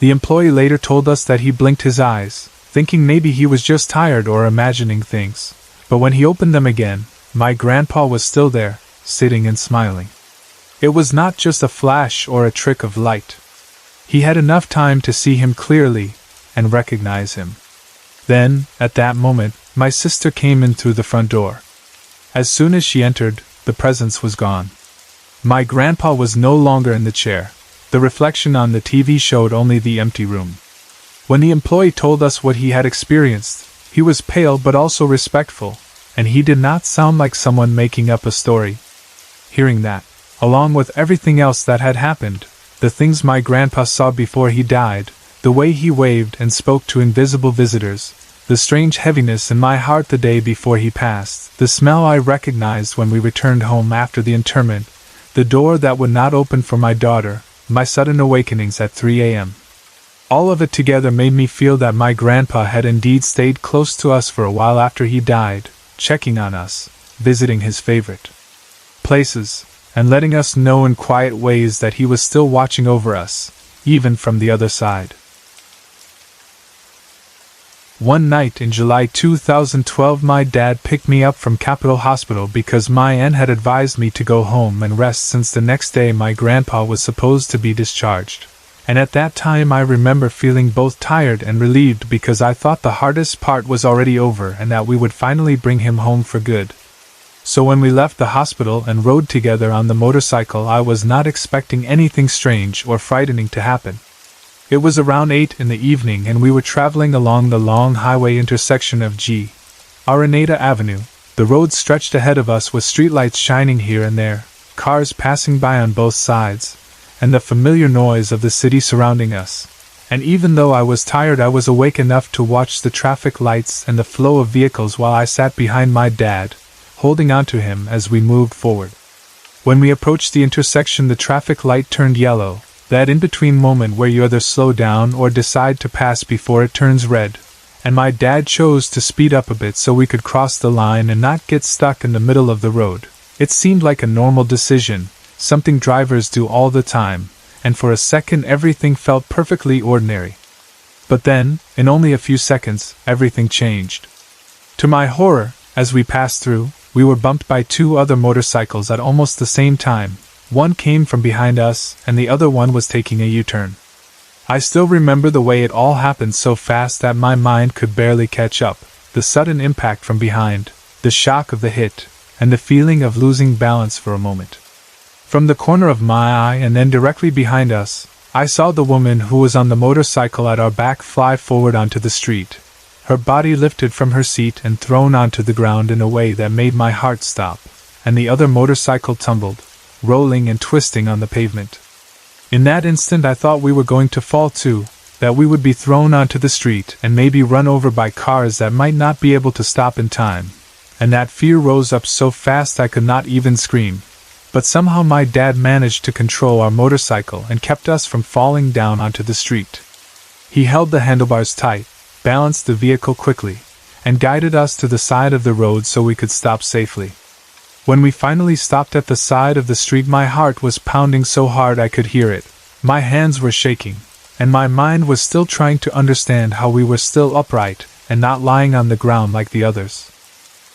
The employee later told us that he blinked his eyes, thinking maybe he was just tired or imagining things, but when he opened them again, my grandpa was still there, sitting and smiling. It was not just a flash or a trick of light. He had enough time to see him clearly and recognize him. Then, at that moment, my sister came in through the front door. As soon as she entered, the presence was gone. My grandpa was no longer in the chair. The reflection on the TV showed only the empty room. When the employee told us what he had experienced, he was pale but also respectful, and he did not sound like someone making up a story. Hearing that, along with everything else that had happened, the things my grandpa saw before he died, the way he waved and spoke to invisible visitors, the strange heaviness in my heart the day before he passed, the smell I recognized when we returned home after the interment, the door that would not open for my daughter, my sudden awakenings at 3 a.m. All of it together made me feel that my grandpa had indeed stayed close to us for a while after he died, checking on us, visiting his favorite places, and letting us know in quiet ways that he was still watching over us, even from the other side. One night in July 2012, my dad picked me up from Capitol Hospital because my aunt had advised me to go home and rest since the next day my grandpa was supposed to be discharged. And at that time I remember feeling both tired and relieved because I thought the hardest part was already over and that we would finally bring him home for good. So when we left the hospital and rode together on the motorcycle, I was not expecting anything strange or frightening to happen. It was around 8 in the evening and we were traveling along the long highway intersection of G. Araneta Avenue. The road stretched ahead of us with streetlights shining here and there, cars passing by on both sides, and the familiar noise of the city surrounding us. And even though I was tired, I was awake enough to watch the traffic lights and the flow of vehicles while I sat behind my dad, holding on to him as we moved forward. When we approached the intersection, the traffic light turned yellow, that in-between moment where you either slow down or decide to pass before it turns red, and my dad chose to speed up a bit so we could cross the line and not get stuck in the middle of the road. It seemed like a normal decision, something drivers do all the time, and for a second everything felt perfectly ordinary. But then, in only a few seconds, everything changed. To my horror, as we passed through, we were bumped by two other motorcycles at almost the same time. One came from behind us, and the other one was taking a U-turn. I still remember the way it all happened so fast that my mind could barely catch up, the sudden impact from behind, the shock of the hit, and the feeling of losing balance for a moment. From the corner of my eye and then directly behind us, I saw the woman who was on the motorcycle at our back fly forward onto the street, her body lifted from her seat and thrown onto the ground in a way that made my heart stop, and the other motorcycle tumbled, rolling and twisting on the pavement. In that instant I thought we were going to fall too, that we would be thrown onto the street and maybe run over by cars that might not be able to stop in time, and that fear rose up so fast I could not even scream. But somehow my dad managed to control our motorcycle and kept us from falling down onto the street. He held the handlebars tight, balanced the vehicle quickly, and guided us to the side of the road so we could stop safely. When we finally stopped at the side of the street, my heart was pounding so hard I could hear it. My hands were shaking, and my mind was still trying to understand how we were still upright and not lying on the ground like the others.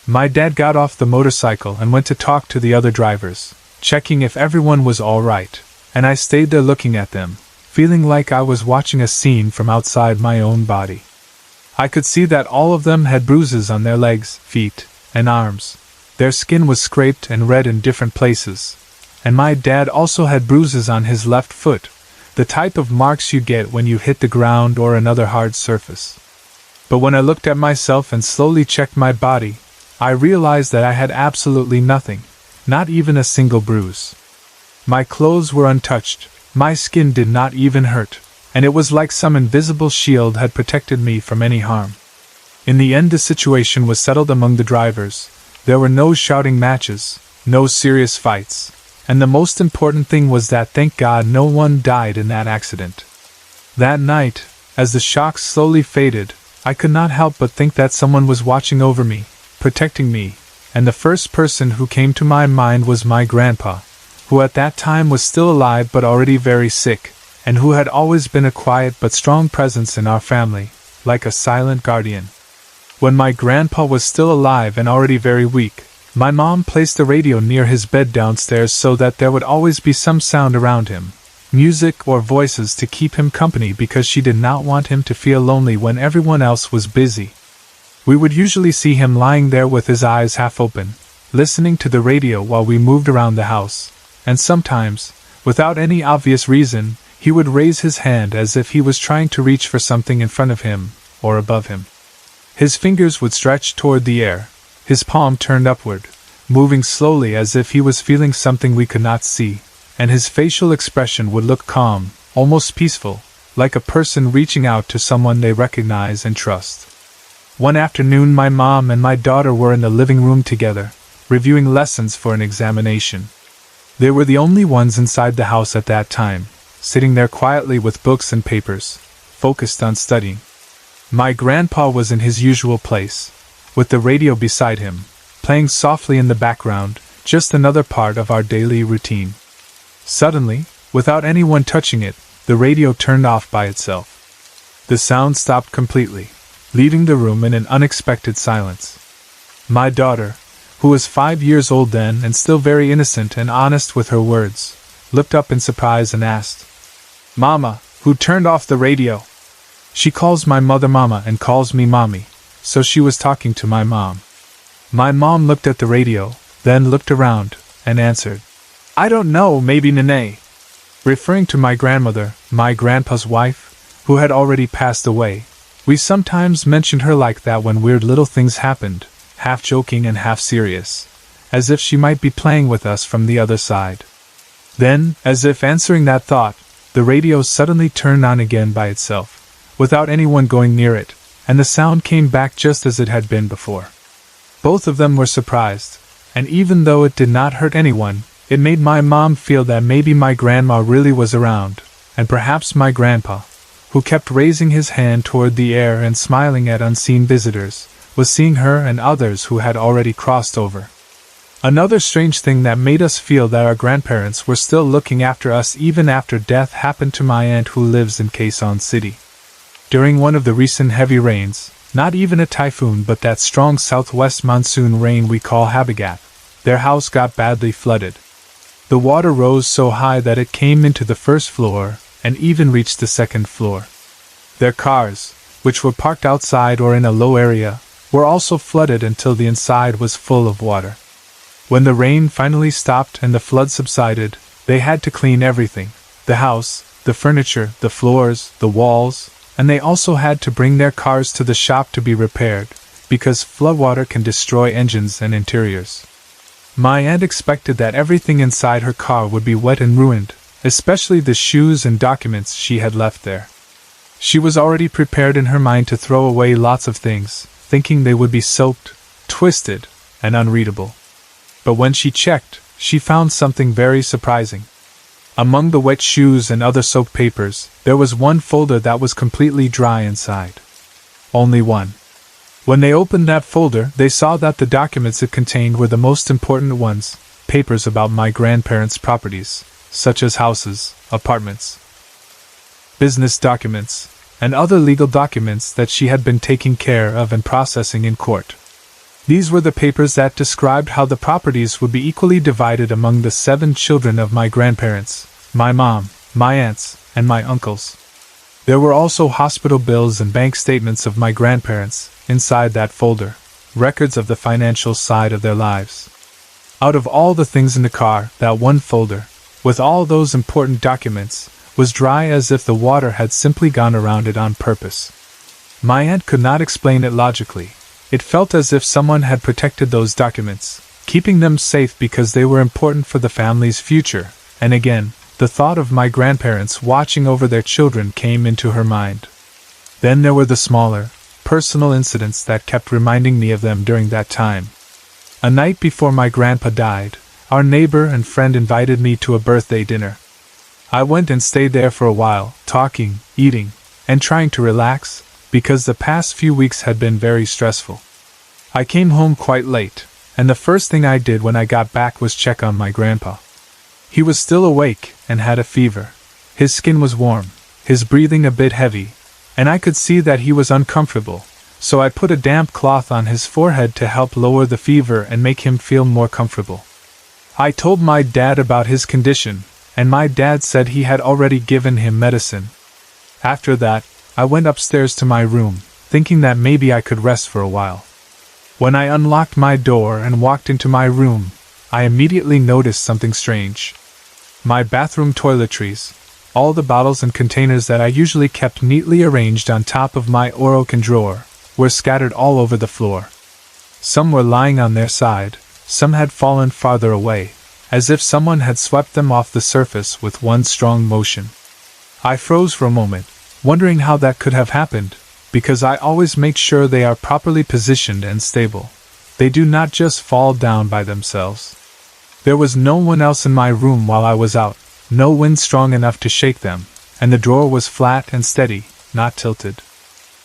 My dad got off the motorcycle and went to talk to the other drivers, checking if everyone was all right, and I stayed there looking at them, feeling like I was watching a scene from outside my own body. I could see that all of them had bruises on their legs, feet, and arms. Their skin was scraped and red in different places, and my dad also had bruises on his left foot, the type of marks you get when you hit the ground or another hard surface. But when I looked at myself and slowly checked my body, I realized that I had absolutely nothing, not even a single bruise. My clothes were untouched, my skin did not even hurt, and it was like some invisible shield had protected me from any harm. In the end, the situation was settled among the drivers. There were no shouting matches, no serious fights, and the most important thing was that, thank God, no one died in that accident. That night, as the shocks slowly faded, I could not help but think that someone was watching over me, protecting me, and the first person who came to my mind was my grandpa, who at that time was still alive but already very sick, and who had always been a quiet but strong presence in our family, like a silent guardian. When my grandpa was still alive and already very weak, my mom placed the radio near his bed downstairs so that there would always be some sound around him, music or voices to keep him company, because she did not want him to feel lonely when everyone else was busy. We would usually see him lying there with his eyes half open, listening to the radio while we moved around the house, and sometimes, without any obvious reason, he would raise his hand as if he was trying to reach for something in front of him, or above him. His fingers would stretch toward the air, his palm turned upward, moving slowly as if he was feeling something we could not see, and his facial expression would look calm, almost peaceful, like a person reaching out to someone they recognize and trust. One afternoon, my mom and my daughter were in the living room together, reviewing lessons for an examination. They were the only ones inside the house at that time, sitting there quietly with books and papers, focused on studying. My grandpa was in his usual place, with the radio beside him, playing softly in the background, just another part of our daily routine. Suddenly, without anyone touching it, the radio turned off by itself. The sound stopped completely, leaving the room in an unexpected silence. My daughter, who was 5 years old then and still very innocent and honest with her words, looked up in surprise and asked, "Mama, who turned off the radio?" She calls my mother Mama and calls me Mommy, so she was talking to my mom. My mom looked at the radio, then looked around, and answered, "I don't know, maybe Nene," referring to my grandmother, my grandpa's wife, who had already passed away. We sometimes mentioned her like that when weird little things happened, half joking and half serious, as if she might be playing with us from the other side. Then, as if answering that thought, the radio suddenly turned on again by itself, without anyone going near it, and the sound came back just as it had been before. Both of them were surprised, and even though it did not hurt anyone, it made my mom feel that maybe my grandma really was around, and perhaps my grandpa, who kept raising his hand toward the air and smiling at unseen visitors, was seeing her and others who had already crossed over. Another strange thing that made us feel that our grandparents were still looking after us even after death happened to my aunt who lives in Quezon City. During one of the recent heavy rains, not even a typhoon but that strong southwest monsoon rain we call Habagat, their house got badly flooded. The water rose so high that it came into the first floor and even reached the second floor. Their cars, which were parked outside or in a low area, were also flooded until the inside was full of water. When the rain finally stopped and the flood subsided, they had to clean everything: the house, the furniture, the floors, the walls, and they also had to bring their cars to the shop to be repaired, because floodwater can destroy engines and interiors. My aunt expected that everything inside her car would be wet and ruined, especially the shoes and documents she had left there. She was already prepared in her mind to throw away lots of things, thinking they would be soaked, twisted, and unreadable. But when she checked, she found something very surprising. Among the wet shoes and other soaked papers, there was one folder that was completely dry inside. Only one. When they opened that folder, they saw that the documents it contained were the most important ones, papers about my grandparents' properties, such as houses, apartments, business documents, and other legal documents that she had been taking care of and processing in court. These were the papers that described how the properties would be equally divided among the 7 children of my grandparents, my mom, my aunts, and my uncles. There were also hospital bills and bank statements of my grandparents, inside that folder, records of the financial side of their lives. Out of all the things in the car, that one folder, with all those important documents, was dry as if the water had simply gone around it on purpose. My aunt could not explain it logically. It felt as if someone had protected those documents, keeping them safe because they were important for the family's future, and again, the thought of my grandparents watching over their children came into her mind. Then there were the smaller, personal incidents that kept reminding me of them during that time. A night before my grandpa died, our neighbor and friend invited me to a birthday dinner. I went and stayed there for a while, talking, eating, and trying to relax, because the past few weeks had been very stressful. I came home quite late, and the first thing I did when I got back was check on my grandpa. He was still awake and had a fever. His skin was warm, his breathing a bit heavy, and I could see that he was uncomfortable, so I put a damp cloth on his forehead to help lower the fever and make him feel more comfortable. I told my dad about his condition, and my dad said he had already given him medicine. After that, I went upstairs to my room, thinking that maybe I could rest for a while. When I unlocked my door and walked into my room, I immediately noticed something strange. My bathroom toiletries, all the bottles and containers that I usually kept neatly arranged on top of my Orokin drawer, were scattered all over the floor. Some were lying on their side, some had fallen farther away, as if someone had swept them off the surface with one strong motion. I froze for a moment, wondering how that could have happened, because I always make sure they are properly positioned and stable. They do not just fall down by themselves. There was no one else in my room while I was out, no wind strong enough to shake them, and the drawer was flat and steady, not tilted.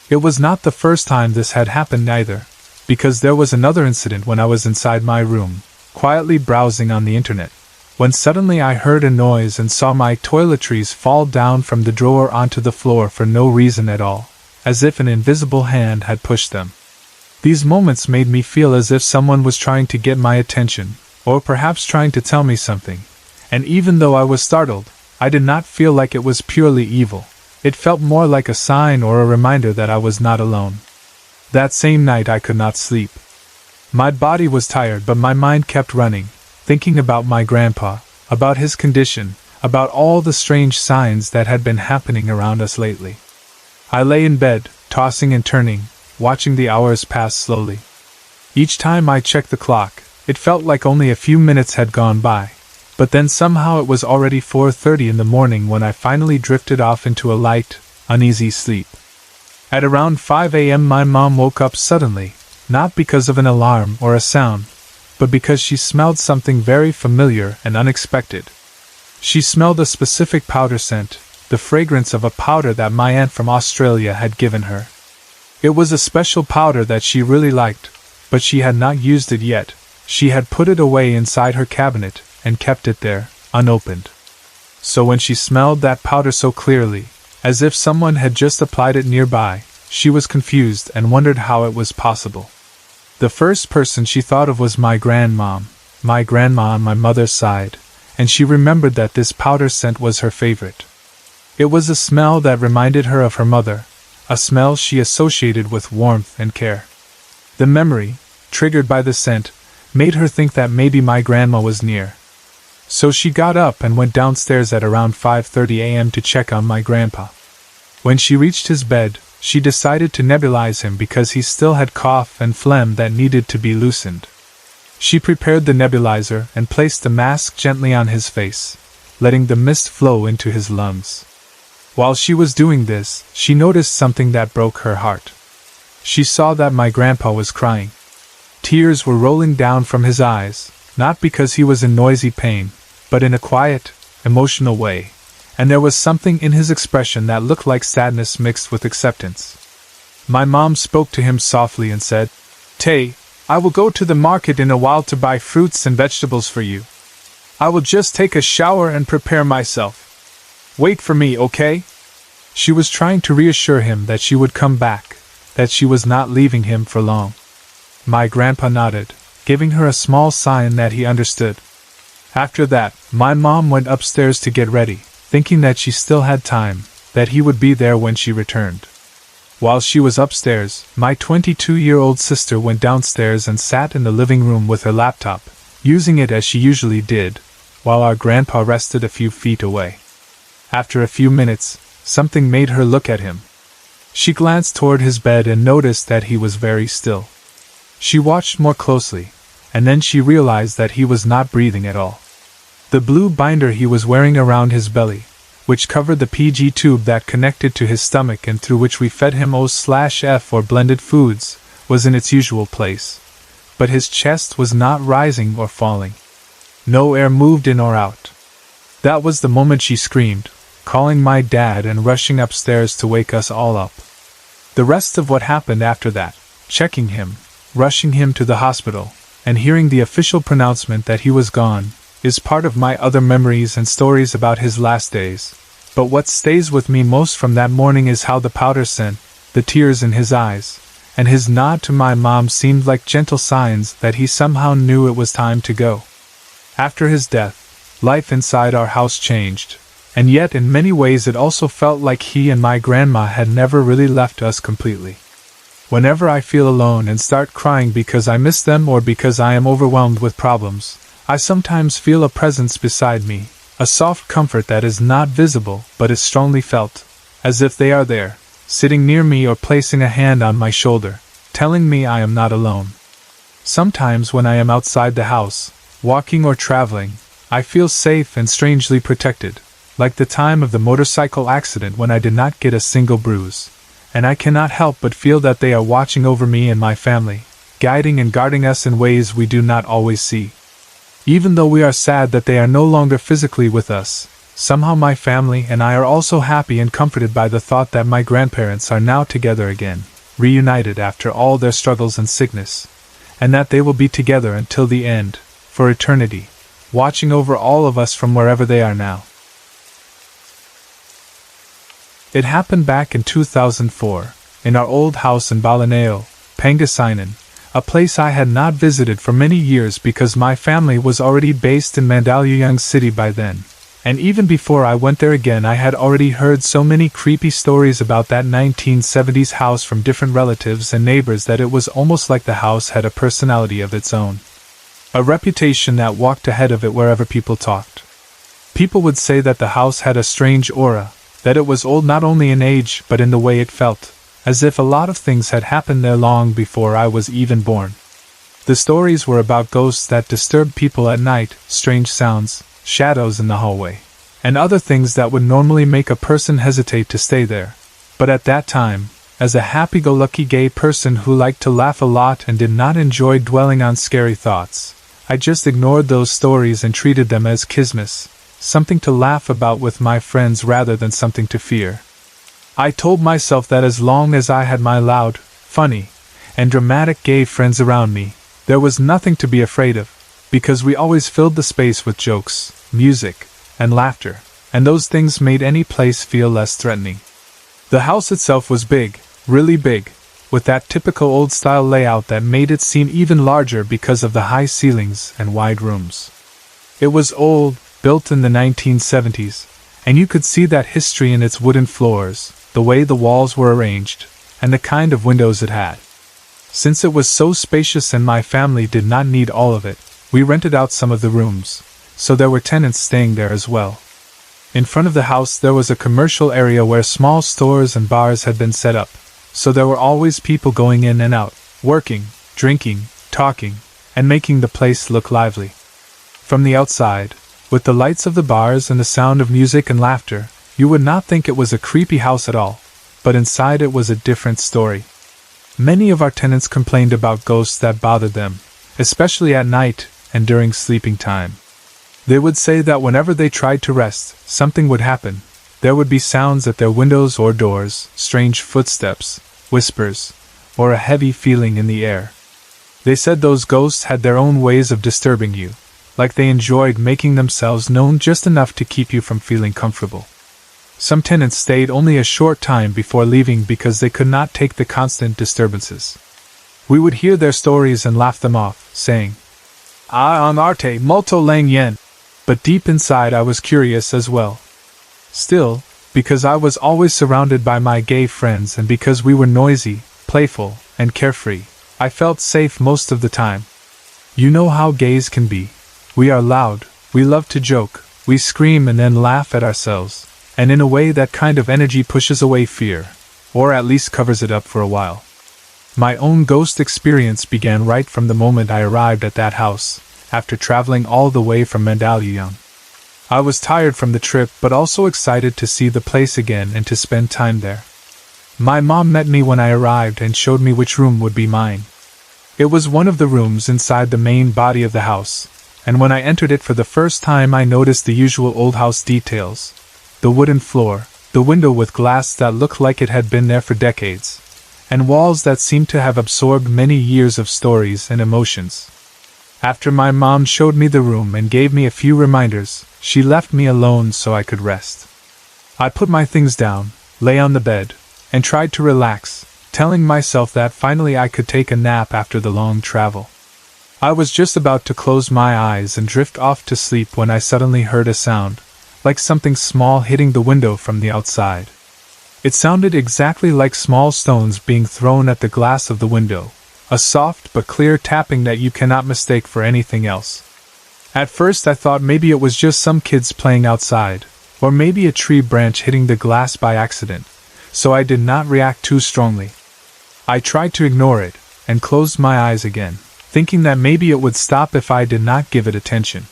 It was not the first time this had happened either, because there was another incident when I was inside my room, quietly browsing on the internet, when suddenly I heard a noise and saw my toiletries fall down from the drawer onto the floor for no reason at all, as if an invisible hand had pushed them. These moments made me feel as if someone was trying to get my attention, or perhaps trying to tell me something, and even though I was startled, I did not feel like it was purely evil. It felt more like a sign or a reminder that I was not alone. That same night I could not sleep. My body was tired, but my mind kept running, thinking about my grandpa, about his condition, about all the strange signs that had been happening around us lately. I lay in bed, tossing and turning, watching the hours pass slowly. Each time I checked the clock, it felt like only a few minutes had gone by, but then somehow it was already 4:30 in the morning when I finally drifted off into a light, uneasy sleep. At around 5 a.m. my mom woke up suddenly, not because of an alarm or a sound, but because she smelled something very familiar and unexpected. She smelled a specific powder scent, the fragrance of a powder that my aunt from Australia had given her. It was a special powder that she really liked, but she had not used it yet. She had put it away inside her cabinet and kept it there, unopened. So when she smelled that powder so clearly, as if someone had just applied it nearby, she was confused and wondered how it was possible. The first person she thought of was my grandma on my mother's side, and she remembered that this powder scent was her favorite. It was a smell that reminded her of her mother, a smell she associated with warmth and care. The memory, triggered by the scent, made her think that maybe my grandma was near. So she got up and went downstairs at around 5:30 a.m. to check on my grandpa. When she reached his bed, she decided to nebulize him because he still had cough and phlegm that needed to be loosened. She prepared the nebulizer and placed the mask gently on his face, letting the mist flow into his lungs. While she was doing this, she noticed something that broke her heart. She saw that my grandpa was crying. Tears were rolling down from his eyes, not because he was in noisy pain, but in a quiet, emotional way, and there was something in his expression that looked like sadness mixed with acceptance. My mom spoke to him softly and said, "Tay, I will go to the market in a while to buy fruits and vegetables for you. I will just take a shower and prepare myself. Wait for me, okay?" She was trying to reassure him that she would come back, that she was not leaving him for long. My grandpa nodded, giving her a small sign that he understood. After that, my mom went upstairs to get ready, thinking that she still had time, that he would be there when she returned. While she was upstairs, my 22-year-old sister went downstairs and sat in the living room with her laptop, using it as she usually did, while our grandpa rested a few feet away. After a few minutes, something made her look at him. She glanced toward his bed and noticed that he was very still. She watched more closely, and then she realized that he was not breathing at all. The blue binder he was wearing around his belly, which covered the PG tube that connected to his stomach and through which we fed him O/F or blended foods, was in its usual place. But his chest was not rising or falling. No air moved in or out. That was the moment she screamed, calling my dad and rushing upstairs to wake us all up. The rest of what happened after that, checking him, rushing him to the hospital, and hearing the official pronouncement that he was gone, is part of my other memories and stories about his last days. But what stays with me most from that morning is how the powder scent, the tears in his eyes, and his nod to my mom seemed like gentle signs that he somehow knew it was time to go. After his death, life inside our house changed, and yet in many ways it also felt like he and my grandma had never really left us completely. Whenever I feel alone and start crying because I miss them or because I am overwhelmed with problems, I sometimes feel a presence beside me, a soft comfort that is not visible but is strongly felt, as if they are there, sitting near me or placing a hand on my shoulder, telling me I am not alone. Sometimes when I am outside the house, walking or traveling, I feel safe and strangely protected, like the time of the motorcycle accident when I did not get a single bruise, and I cannot help but feel that they are watching over me and my family, guiding and guarding us in ways we do not always see. Even though we are sad that they are no longer physically with us, somehow my family and I are also happy and comforted by the thought that my grandparents are now together again, reunited after all their struggles and sickness, and that they will be together until the end, for eternity, watching over all of us from wherever they are now. It happened back in 2004, in our old house in Balanao, Pangasinan, a place I had not visited for many years because my family was already based in Mandaluyong City by then, and even before I went there again I had already heard so many creepy stories about that 1970s house from different relatives and neighbors that it was almost like the house had a personality of its own. A reputation that walked ahead of it wherever people talked. People would say that the house had a strange aura, that it was old not only in age but in the way it felt, as if a lot of things had happened there long before I was even born. The stories were about ghosts that disturbed people at night, strange sounds, shadows in the hallway, and other things that would normally make a person hesitate to stay there. But at that time, as a happy-go-lucky gay person who liked to laugh a lot and did not enjoy dwelling on scary thoughts, I just ignored those stories and treated them as kismes, something to laugh about with my friends rather than something to fear. I told myself that as long as I had my loud, funny, and dramatic gay friends around me, there was nothing to be afraid of, because we always filled the space with jokes, music, and laughter, and those things made any place feel less threatening. The house itself was big, really big, with that typical old-style layout that made it seem even larger because of the high ceilings and wide rooms. It was old, built in the 1970s, and you could see that history in its wooden floors, the way the walls were arranged, and the kind of windows it had. Since it was so spacious and my family did not need all of it, we rented out some of the rooms, so there were tenants staying there as well. In front of the house there was a commercial area where small stores and bars had been set up, so there were always people going in and out, working, drinking, talking, and making the place look lively. From the outside, with the lights of the bars and the sound of music and laughter, you would not think it was a creepy house at all, but inside it was a different story. Many of our tenants complained about ghosts that bothered them, especially at night and during sleeping time. They would say that whenever they tried to rest, something would happen. There would be sounds at their windows or doors, strange footsteps, whispers, or a heavy feeling in the air. They said those ghosts had their own ways of disturbing you, like they enjoyed making themselves known just enough to keep you from feeling comfortable. Some tenants stayed only a short time before leaving because they could not take the constant disturbances. We would hear their stories and laugh them off, saying, "Ah, on arte molto lang yen." But deep inside I was curious as well. Still, because I was always surrounded by my gay friends and because we were noisy, playful, and carefree, I felt safe most of the time. You know how gays can be. We are loud, we love to joke, we scream and then laugh at ourselves, and in a way that kind of energy pushes away fear, or at least covers it up for a while. My own ghost experience began right from the moment I arrived at that house, after traveling all the way from Mandaluyong. I was tired from the trip but also excited to see the place again and to spend time there. My mom met me when I arrived and showed me which room would be mine. It was one of the rooms inside the main body of the house, and when I entered it for the first time I noticed the usual old house details. The wooden floor, the window with glass that looked like it had been there for decades, and walls that seemed to have absorbed many years of stories and emotions. After my mom showed me the room and gave me a few reminders, she left me alone so I could rest. I put my things down, lay on the bed, and tried to relax, telling myself that finally I could take a nap after the long travel. I was just about to close my eyes and drift off to sleep when I suddenly heard a sound, like something small hitting the window from the outside. It sounded exactly like small stones being thrown at the glass of the window, a soft but clear tapping that you cannot mistake for anything else. At first I thought maybe it was just some kids playing outside, or maybe a tree branch hitting the glass by accident, so I did not react too strongly. I tried to ignore it, and closed my eyes again, thinking that maybe it would stop if I did not give it attention.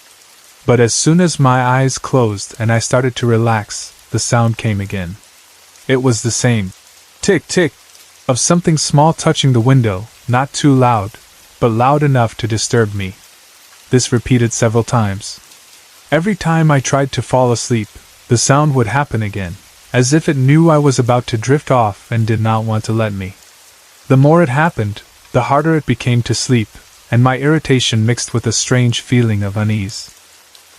But as soon as my eyes closed and I started to relax, the sound came again. It was the same tick-tick of something small touching the window, not too loud, but loud enough to disturb me. This repeated several times. Every time I tried to fall asleep, the sound would happen again, as if it knew I was about to drift off and did not want to let me. The more it happened, the harder it became to sleep, and my irritation mixed with a strange feeling of unease.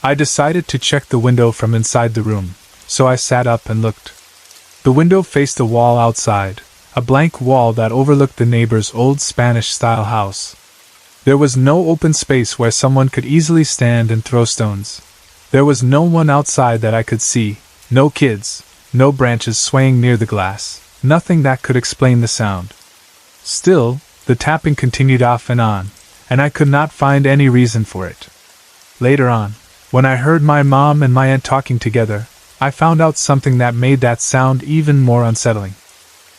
I decided to check the window from inside the room, so I sat up and looked. The window faced a wall outside, a blank wall that overlooked the neighbor's old Spanish-style house. There was no open space where someone could easily stand and throw stones. There was no one outside that I could see, no kids, no branches swaying near the glass, nothing that could explain the sound. Still, the tapping continued off and on, and I could not find any reason for it. Later on, when I heard my mom and my aunt talking together, I found out something that made that sound even more unsettling.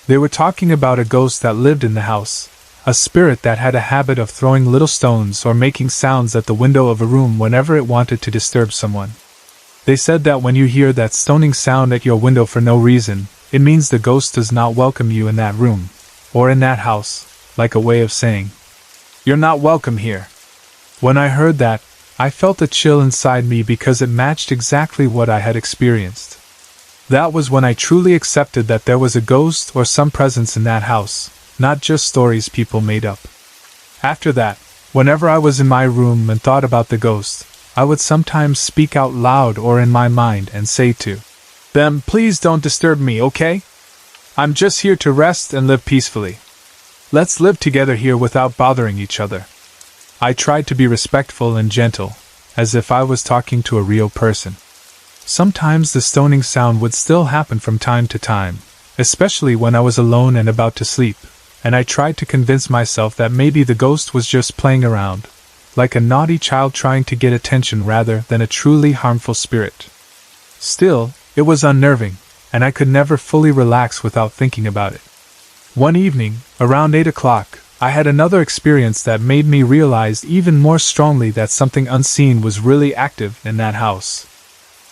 They were talking about a ghost that lived in the house, a spirit that had a habit of throwing little stones or making sounds at the window of a room whenever it wanted to disturb someone. They said that when you hear that stoning sound at your window for no reason, it means the ghost does not welcome you in that room, or in that house, like a way of saying, "You're not welcome here." When I heard that, I felt a chill inside me because it matched exactly what I had experienced. That was when I truly accepted that there was a ghost or some presence in that house, not just stories people made up. After that, whenever I was in my room and thought about the ghost, I would sometimes speak out loud or in my mind and say to them, "Please don't disturb me, okay? I'm just here to rest and live peacefully. Let's live together here without bothering each other." I tried to be respectful and gentle, as if I was talking to a real person. Sometimes the stoning sound would still happen from time to time, especially when I was alone and about to sleep, and I tried to convince myself that maybe the ghost was just playing around, like a naughty child trying to get attention rather than a truly harmful spirit. Still, it was unnerving, and I could never fully relax without thinking about it. One evening, around 8 o'clock, I had another experience that made me realize even more strongly that something unseen was really active in that house.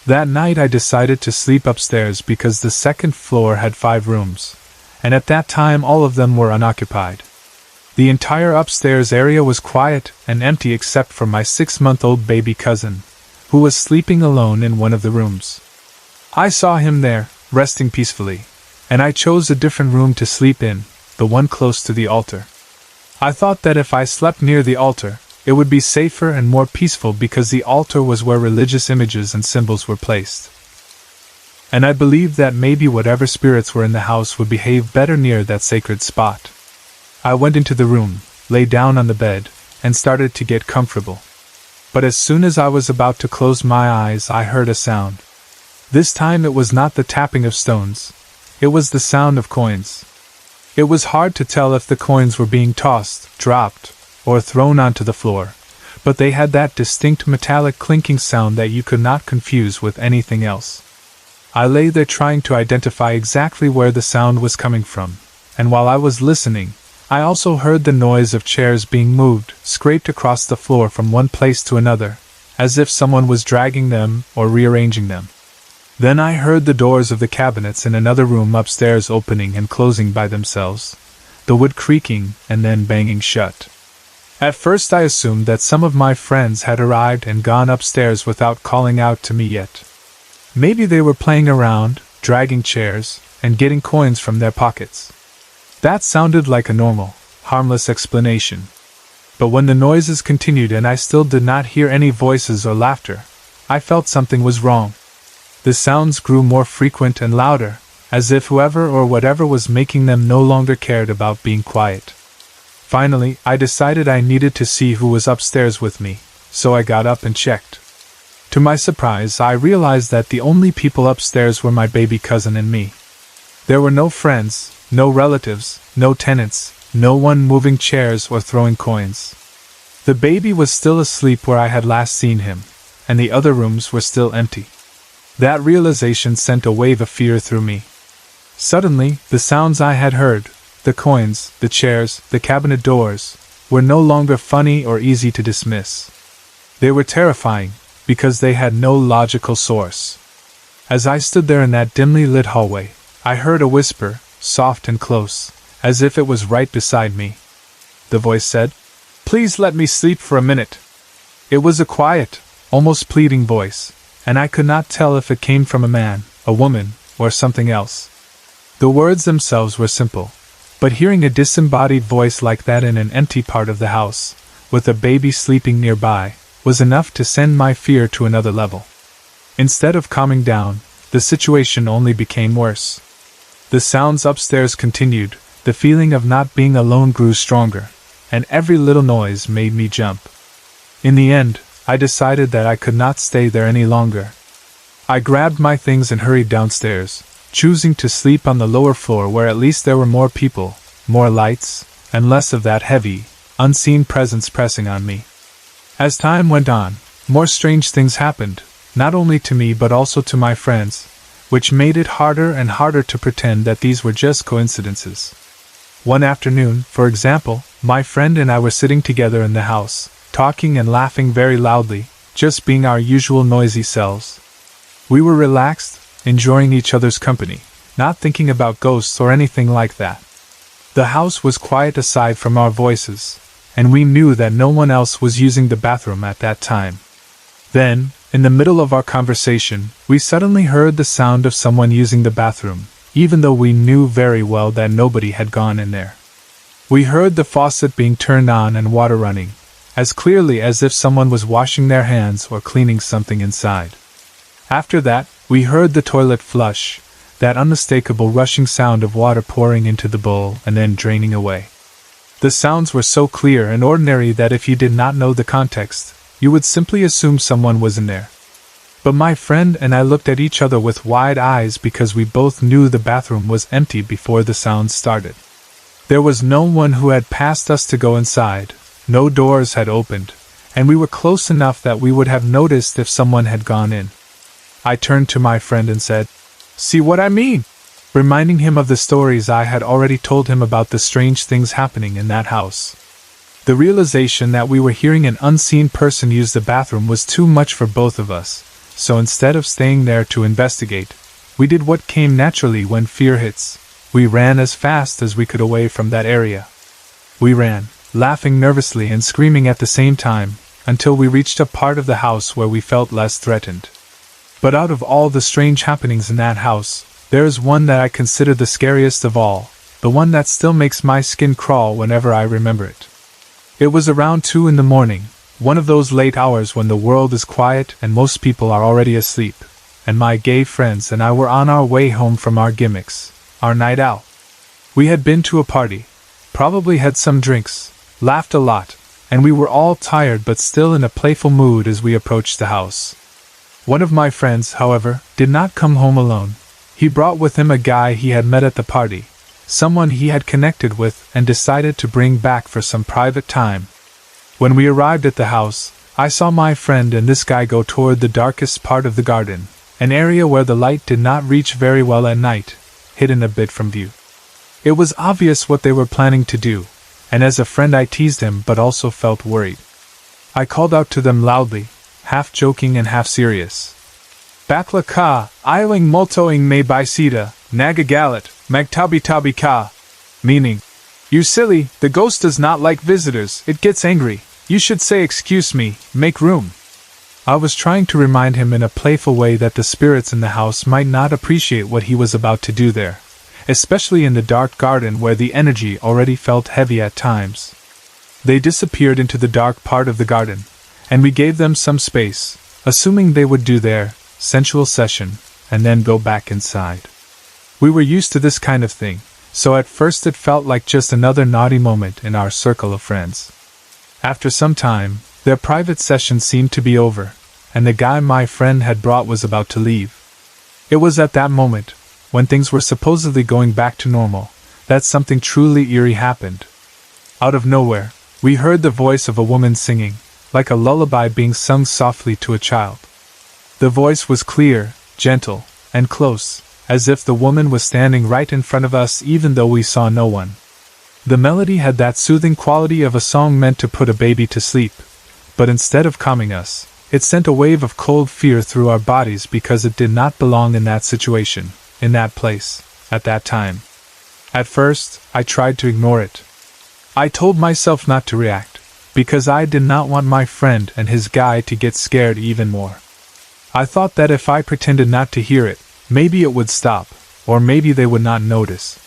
That night I decided to sleep upstairs because the second floor had 5 rooms, and at that time all of them were unoccupied. The entire upstairs area was quiet and empty except for my 6-month-old baby cousin, who was sleeping alone in one of the rooms. I saw him there, resting peacefully, and I chose a different room to sleep in, the one close to the altar. I thought that if I slept near the altar, it would be safer and more peaceful because the altar was where religious images and symbols were placed. And I believed that maybe whatever spirits were in the house would behave better near that sacred spot. I went into the room, lay down on the bed, and started to get comfortable. But as soon as I was about to close my eyes, I heard a sound. This time it was not the tapping of stones. It was the sound of coins. It was hard to tell if the coins were being tossed, dropped, or thrown onto the floor, but they had that distinct metallic clinking sound that you could not confuse with anything else. I lay there trying to identify exactly where the sound was coming from, and while I was listening, I also heard the noise of chairs being moved, scraped across the floor from one place to another, as if someone was dragging them or rearranging them. Then I heard the doors of the cabinets in another room upstairs opening and closing by themselves, the wood creaking and then banging shut. At first I assumed that some of my friends had arrived and gone upstairs without calling out to me yet. Maybe they were playing around, dragging chairs, and getting coins from their pockets. That sounded like a normal, harmless explanation. But when the noises continued and I still did not hear any voices or laughter, I felt something was wrong. The sounds grew more frequent and louder, as if whoever or whatever was making them no longer cared about being quiet. Finally, I decided I needed to see who was upstairs with me, so I got up and checked. To my surprise, I realized that the only people upstairs were my baby cousin and me. There were no friends, no relatives, no tenants, no one moving chairs or throwing coins. The baby was still asleep where I had last seen him, and the other rooms were still empty. That realization sent a wave of fear through me. Suddenly, the sounds I had heard, the coins, the chairs, the cabinet doors, were no longer funny or easy to dismiss. They were terrifying, because they had no logical source. As I stood there in that dimly lit hallway, I heard a whisper, soft and close, as if it was right beside me. The voice said, "Please let me sleep for a minute." It was a quiet, almost pleading voice, and I could not tell if it came from a man, a woman, or something else. The words themselves were simple, but hearing a disembodied voice like that in an empty part of the house, with a baby sleeping nearby, was enough to send my fear to another level. Instead of calming down, the situation only became worse. The sounds upstairs continued, the feeling of not being alone grew stronger, and every little noise made me jump. In the end, I decided that I could not stay there any longer. I grabbed my things and hurried downstairs, choosing to sleep on the lower floor where at least there were more people, more lights, and less of that heavy, unseen presence pressing on me. As time went on, more strange things happened, not only to me but also to my friends, which made it harder and harder to pretend that these were just coincidences. One afternoon, for example, my friend and I were sitting together in the house, talking and laughing very loudly, just being our usual noisy selves. We were relaxed, enjoying each other's company, not thinking about ghosts or anything like that. The house was quiet aside from our voices, and we knew that no one else was using the bathroom at that time. Then, in the middle of our conversation, we suddenly heard the sound of someone using the bathroom, even though we knew very well that nobody had gone in there. We heard the faucet being turned on and water running, as clearly as if someone was washing their hands or cleaning something inside. After that, we heard the toilet flush, that unmistakable rushing sound of water pouring into the bowl and then draining away. The sounds were so clear and ordinary that if you did not know the context, you would simply assume someone was in there. But my friend and I looked at each other with wide eyes because we both knew the bathroom was empty before the sounds started. There was no one who had passed us to go inside, no doors had opened, and we were close enough that we would have noticed if someone had gone in. I turned to my friend and said, "See what I mean?" reminding him of the stories I had already told him about the strange things happening in that house. The realization that we were hearing an unseen person use the bathroom was too much for both of us, so instead of staying there to investigate, we did what came naturally when fear hits. We ran as fast as we could away from that area. We ran, laughing nervously and screaming at the same time, until we reached a part of the house where we felt less threatened. But out of all the strange happenings in that house, there is one that I consider the scariest of all, the one that still makes my skin crawl whenever I remember it. It was around 2 in the morning, one of those late hours when the world is quiet and most people are already asleep, and my gay friends and I were on our way home from our gimmicks, our night out. We had been to a party, probably had some drinks, laughed a lot, and we were all tired but still in a playful mood as we approached the house. One of my friends, however, did not come home alone. He brought with him a guy he had met at the party, someone he had connected with and decided to bring back for some private time. When we arrived at the house, I saw my friend and this guy go toward the darkest part of the garden, an area where the light did not reach very well at night, hidden a bit from view. It was obvious what they were planning to do, and as a friend I teased him but also felt worried. I called out to them loudly, half joking and half serious. Bakla ka, iling multoing me bisita, nagagalit, magtabi ka. Meaning, you silly, the ghost does not like visitors, it gets angry. You should say excuse me, make room. I was trying to remind him in a playful way that the spirits in the house might not appreciate what he was about to do there, especially in the dark garden where the energy already felt heavy at times. They disappeared into the dark part of the garden, and we gave them some space, assuming they would do their sensual session, and then go back inside. We were used to this kind of thing, so at first it felt like just another naughty moment in our circle of friends. After some time, their private session seemed to be over, and the guy my friend had brought was about to leave. It was at that moment, when things were supposedly going back to normal, that something truly eerie happened. Out of nowhere, we heard the voice of a woman singing, like a lullaby being sung softly to a child. The voice was clear, gentle, and close, as if the woman was standing right in front of us even though we saw no one. The melody had that soothing quality of a song meant to put a baby to sleep, but instead of calming us, it sent a wave of cold fear through our bodies because it did not belong in that situation, in that place, at that time. At first, I tried to ignore it. I told myself not to react, because I did not want my friend and his guy to get scared even more. I thought that if I pretended not to hear it, maybe it would stop, or maybe they would not notice.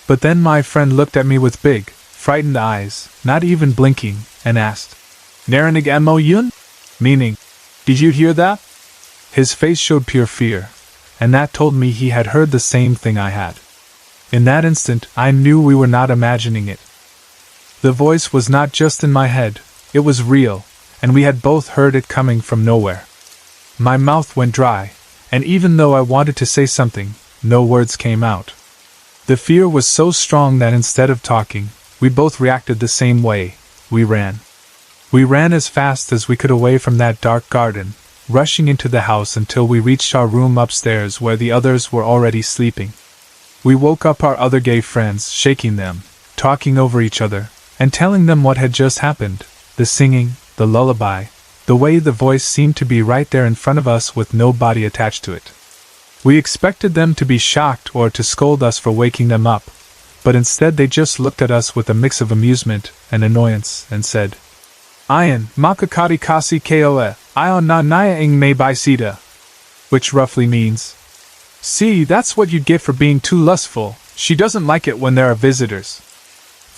But then my friend looked at me with big, frightened eyes, not even blinking, and asked, "Naranig mo yun?" Meaning, "Did you hear that?" His face showed pure fear, and that told me he had heard the same thing I had. In that instant, I knew we were not imagining it. The voice was not just in my head, it was real, and we had both heard it coming from nowhere. My mouth went dry, and even though I wanted to say something, no words came out. The fear was so strong that instead of talking, we both reacted the same way. We ran. We ran as fast as we could away from that dark garden, rushing into the house until we reached our room upstairs where the others were already sleeping. We woke up our other gay friends, shaking them, talking over each other, and telling them what had just happened, the singing, the lullaby, the way the voice seemed to be right there in front of us with no body attached to it. We expected them to be shocked or to scold us for waking them up, but instead they just looked at us with a mix of amusement and annoyance and said, "Ian, makakati kasi koe, ion na naya ing me bisita," which roughly means, "See, that's what you get for being too lustful, she doesn't like it when there are visitors."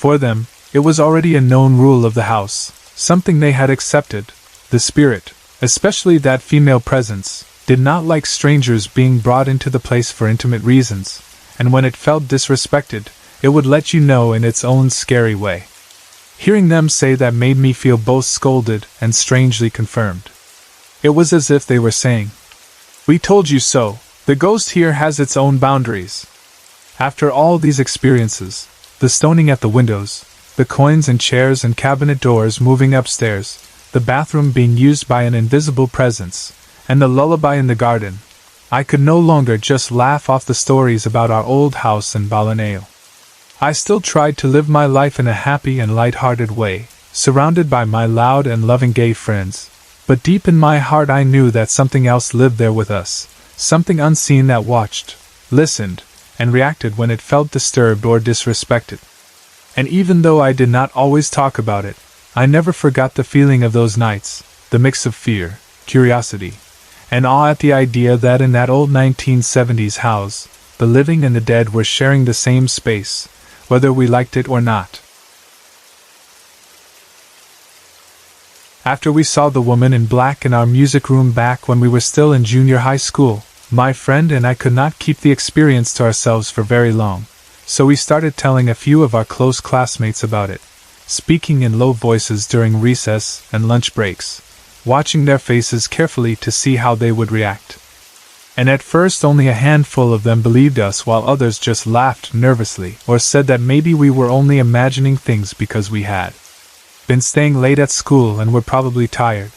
For them, it was already a known rule of the house, something they had accepted. The spirit, especially that female presence, did not like strangers being brought into the place for intimate reasons, and when it felt disrespected, it would let you know in its own scary way. Hearing them say that made me feel both scolded and strangely confirmed. It was as if they were saying, "We told you so, the ghost here has its own boundaries." After all these experiences, the stoning at the windows, the coins and chairs and cabinet doors moving upstairs, the bathroom being used by an invisible presence, and the lullaby in the garden, I could no longer just laugh off the stories about our old house in Balanao. I still tried to live my life in a happy and light-hearted way, surrounded by my loud and loving gay friends, but deep in my heart I knew that something else lived there with us, something unseen that watched, listened, and reacted when it felt disturbed or disrespected. And even though I did not always talk about it, I never forgot the feeling of those nights, the mix of fear, curiosity, and awe at the idea that in that old 1970s house, the living and the dead were sharing the same space, whether we liked it or not. After we saw the woman in black in our music room back when we were still in junior high school, my friend and I could not keep the experience to ourselves for very long, so we started telling a few of our close classmates about it, speaking in low voices during recess and lunch breaks, watching their faces carefully to see how they would react. And at first only a handful of them believed us, while others just laughed nervously or said that maybe we were only imagining things because we had been staying late at school and were probably tired.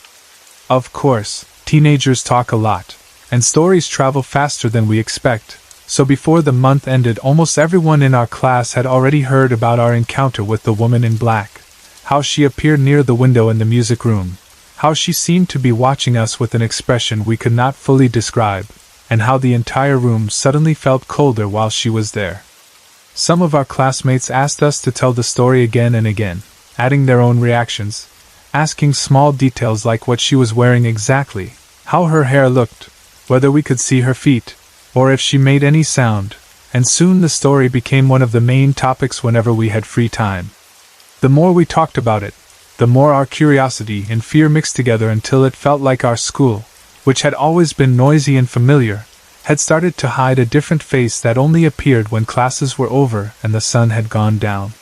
Of course, teenagers talk a lot, and stories travel faster than we expect, so before the month ended almost everyone in our class had already heard about our encounter with the woman in black, how she appeared near the window in the music room, how she seemed to be watching us with an expression we could not fully describe, and how the entire room suddenly felt colder while she was there. Some of our classmates asked us to tell the story again and again, adding their own reactions, asking small details like what she was wearing exactly, how her hair looked, whether we could see her feet, or if she made any sound, and soon the story became one of the main topics whenever we had free time. The more we talked about it, the more our curiosity and fear mixed together until it felt like our school, which had always been noisy and familiar, had started to hide a different face that only appeared when classes were over and the sun had gone down.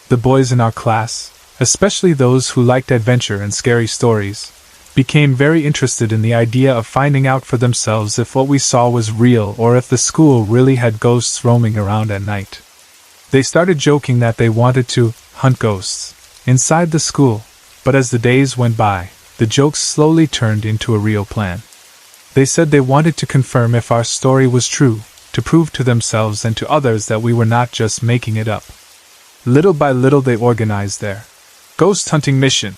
The boys in our class, especially those who liked adventure and scary stories, became very interested in the idea of finding out for themselves if what we saw was real or if the school really had ghosts roaming around at night. They started joking that they wanted to hunt ghosts inside the school, but as the days went by, the jokes slowly turned into a real plan. They said they wanted to confirm if our story was true, to prove to themselves and to others that we were not just making it up. Little by little they organized their ghost hunting mission,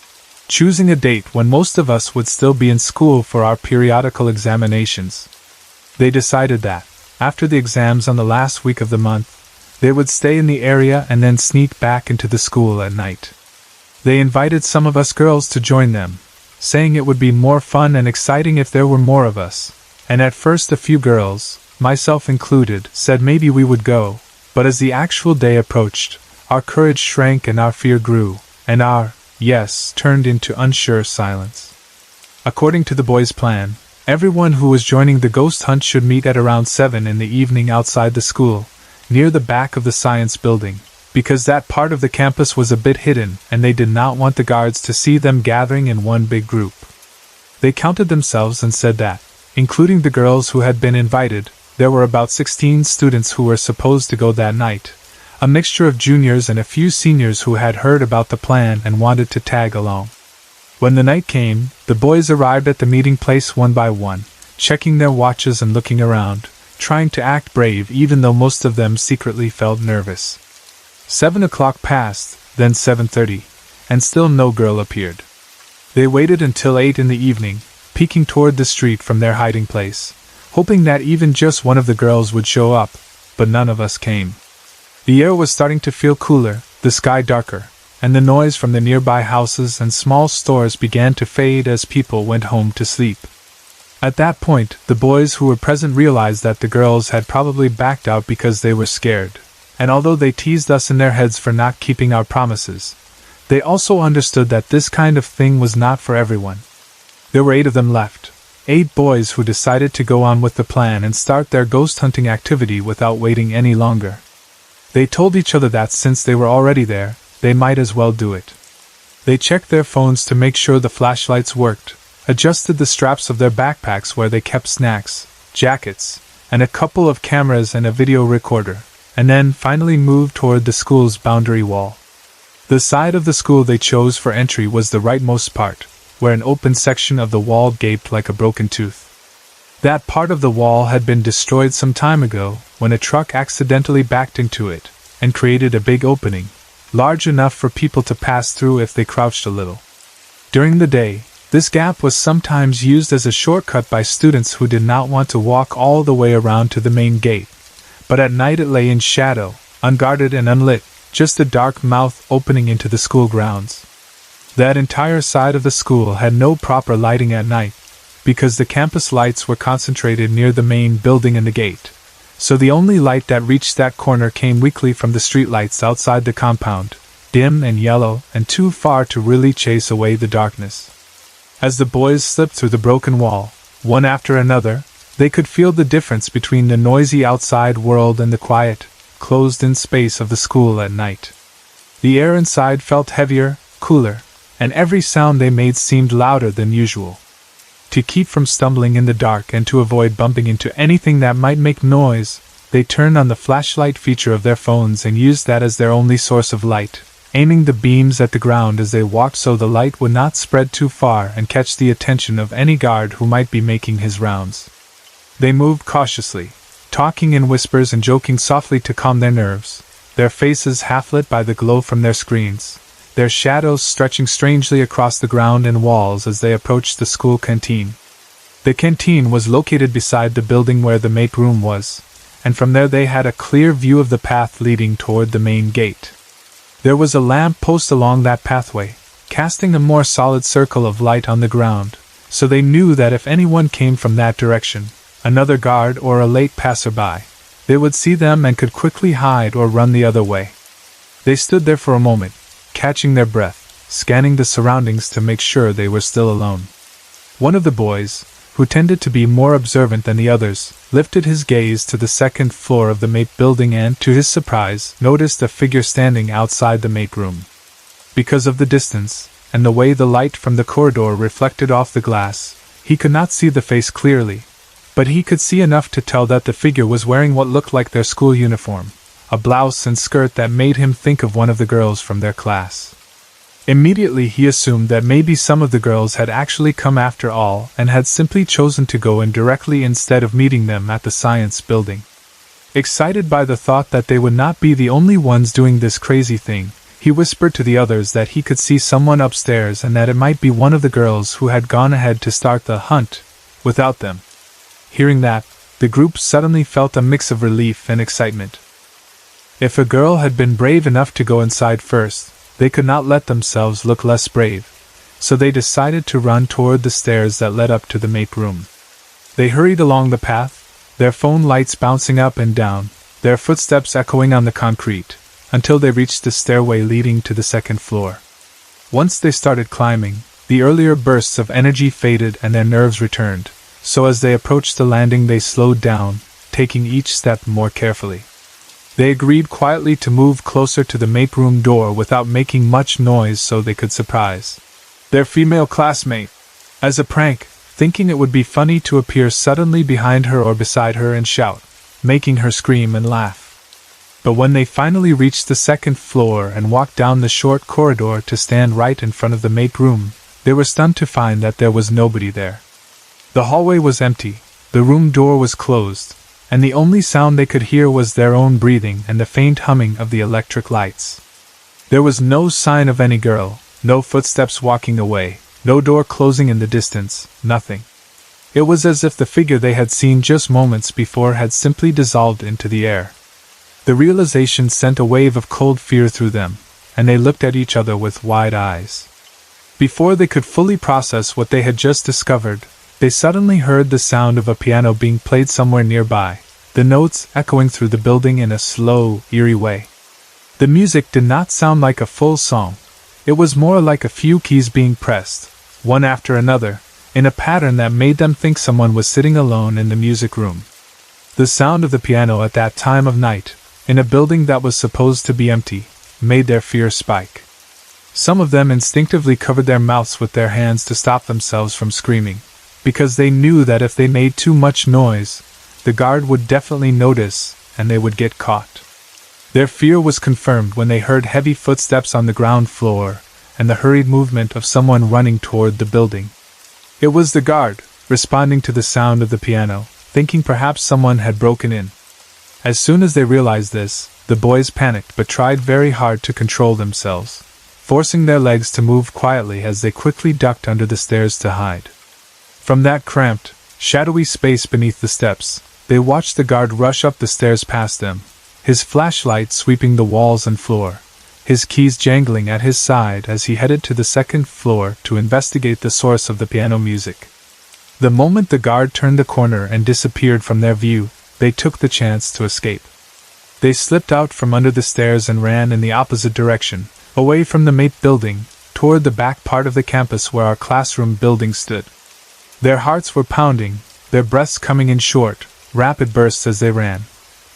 choosing a date when most of us would still be in school for our periodical examinations. They decided that, after the exams on the last week of the month, they would stay in the area and then sneak back into the school at night. They invited some of us girls to join them, saying it would be more fun and exciting if there were more of us, and at first a few girls, myself included, said maybe we would go, but as the actual day approached, our courage shrank and our fear grew, and our yes turned into unsure silence. According to the boys' plan, everyone who was joining the ghost hunt should meet at around 7 in the evening outside the school, near the back of the science building, because that part of the campus was a bit hidden and they did not want the guards to see them gathering in one big group. They counted themselves and said that, including the girls who had been invited, there were about 16 students who were supposed to go that night, a mixture of juniors and a few seniors who had heard about the plan and wanted to tag along. When the night came, the boys arrived at the meeting place one by one, checking their watches and looking around, trying to act brave even though most of them secretly felt nervous. 7 o'clock passed, then 7:30, and still no girl appeared. They waited until 8 in the evening, peeking toward the street from their hiding place, hoping that even just one of the girls would show up, but none of us came. The air was starting to feel cooler, the sky darker, and the noise from the nearby houses and small stores began to fade as people went home to sleep. At that point, the boys who were present realized that the girls had probably backed out because they were scared, and although they teased us in their heads for not keeping our promises, they also understood that this kind of thing was not for everyone. There were 8 of them left, 8 boys who decided to go on with the plan and start their ghost hunting activity without waiting any longer. They told each other that since they were already there, they might as well do it. They checked their phones to make sure the flashlights worked, adjusted the straps of their backpacks where they kept snacks, jackets, and a couple of cameras and a video recorder, and then finally moved toward the school's boundary wall. The side of the school they chose for entry was the rightmost part, where an open section of the wall gaped like a broken tooth. That part of the wall had been destroyed some time ago when a truck accidentally backed into it and created a big opening, large enough for people to pass through if they crouched a little. During the day, this gap was sometimes used as a shortcut by students who did not want to walk all the way around to the main gate, but at night it lay in shadow, unguarded and unlit, just a dark mouth opening into the school grounds. That entire side of the school had no proper lighting at night, because the campus lights were concentrated near the main building and the gate. So the only light that reached that corner came weakly from the streetlights outside the compound, dim and yellow and too far to really chase away the darkness. As the boys slipped through the broken wall, one after another, they could feel the difference between the noisy outside world and the quiet, closed-in space of the school at night. The air inside felt heavier, cooler, and every sound they made seemed louder than usual. To keep from stumbling in the dark and to avoid bumping into anything that might make noise, they turned on the flashlight feature of their phones and used that as their only source of light, aiming the beams at the ground as they walked so the light would not spread too far and catch the attention of any guard who might be making his rounds. They moved cautiously, talking in whispers and joking softly to calm their nerves, their faces half lit by the glow from their screens, their shadows stretching strangely across the ground and walls as they approached the school canteen. The canteen was located beside the building where the mate room was, and from there they had a clear view of the path leading toward the main gate. There was a lamp post along that pathway, casting a more solid circle of light on the ground, so they knew that if anyone came from that direction, another guard or a late passerby, they would see them and could quickly hide or run the other way. They stood there for a moment, catching their breath, scanning the surroundings to make sure they were still alone. One of the boys, who tended to be more observant than the others, lifted his gaze to the second floor of the mate building and, to his surprise, noticed a figure standing outside the mate room. Because of the distance, and the way the light from the corridor reflected off the glass, he could not see the face clearly, but he could see enough to tell that the figure was wearing what looked like their school uniform, a blouse and skirt that made him think of one of the girls from their class. Immediately he assumed that maybe some of the girls had actually come after all and had simply chosen to go in directly instead of meeting them at the science building. Excited by the thought that they would not be the only ones doing this crazy thing, he whispered to the others that he could see someone upstairs and that it might be one of the girls who had gone ahead to start the hunt without them. Hearing that, the group suddenly felt a mix of relief and excitement. If a girl had been brave enough to go inside first, they could not let themselves look less brave, so they decided to run toward the stairs that led up to the mate room. They hurried along the path, their phone lights bouncing up and down, their footsteps echoing on the concrete, until they reached the stairway leading to the second floor. Once they started climbing, the earlier bursts of energy faded and their nerves returned, so as they approached the landing they slowed down, taking each step more carefully. They agreed quietly to move closer to the mate room door without making much noise so they could surprise their female classmate. As a prank, thinking it would be funny to appear suddenly behind her or beside her and shout, making her scream and laugh. But when they finally reached the second floor and walked down the short corridor to stand right in front of the mate room, they were stunned to find that there was nobody there. The hallway was empty, the room door was closed, and the only sound they could hear was their own breathing and the faint humming of the electric lights. There was no sign of any girl, no footsteps walking away, no door closing in the distance, nothing. It was as if the figure they had seen just moments before had simply dissolved into the air. The realization sent a wave of cold fear through them, and they looked at each other with wide eyes. Before they could fully process what they had just discovered, they suddenly heard the sound of a piano being played somewhere nearby, the notes echoing through the building in a slow, eerie way. The music did not sound like a full song. It was more like a few keys being pressed, one after another, in a pattern that made them think someone was sitting alone in the music room. The sound of the piano at that time of night, in a building that was supposed to be empty, made their fear spike. Some of them instinctively covered their mouths with their hands to stop themselves from screaming, because they knew that if they made too much noise, the guard would definitely notice and they would get caught. Their fear was confirmed when they heard heavy footsteps on the ground floor and the hurried movement of someone running toward the building. It was the guard, responding to the sound of the piano, thinking perhaps someone had broken in. As soon as they realized this, the boys panicked but tried very hard to control themselves, forcing their legs to move quietly as they quickly ducked under the stairs to hide. From that cramped, shadowy space beneath the steps, they watched the guard rush up the stairs past them, his flashlight sweeping the walls and floor, his keys jangling at his side as he headed to the second floor to investigate the source of the piano music. The moment the guard turned the corner and disappeared from their view, they took the chance to escape. They slipped out from under the stairs and ran in the opposite direction, away from the MAPE building, toward the back part of the campus where our classroom building stood. Their hearts were pounding, their breaths coming in short, rapid bursts as they ran.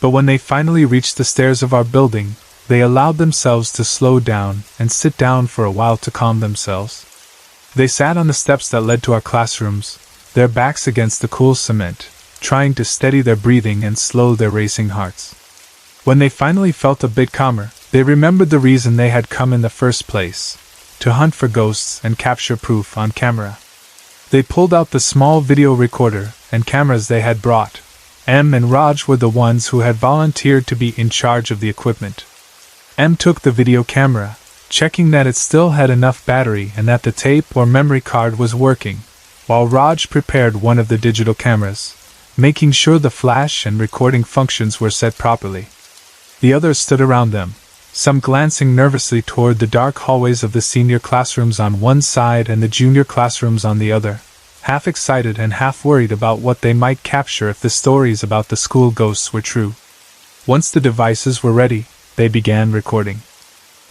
But when they finally reached the stairs of our building, they allowed themselves to slow down and sit down for a while to calm themselves. They sat on the steps that led to our classrooms, their backs against the cool cement, trying to steady their breathing and slow their racing hearts. When they finally felt a bit calmer, they remembered the reason they had come in the first place: to hunt for ghosts and capture proof on camera. They pulled out the small video recorder and cameras they had brought. Em and Raj were the ones who had volunteered to be in charge of the equipment. Em took the video camera, checking that it still had enough battery and that the tape or memory card was working, while Raj prepared one of the digital cameras, making sure the flash and recording functions were set properly. The others stood around them, some glancing nervously toward the dark hallways of the senior classrooms on one side and the junior classrooms on the other, half excited and half worried about what they might capture if the stories about the school ghosts were true. Once the devices were ready, they began recording.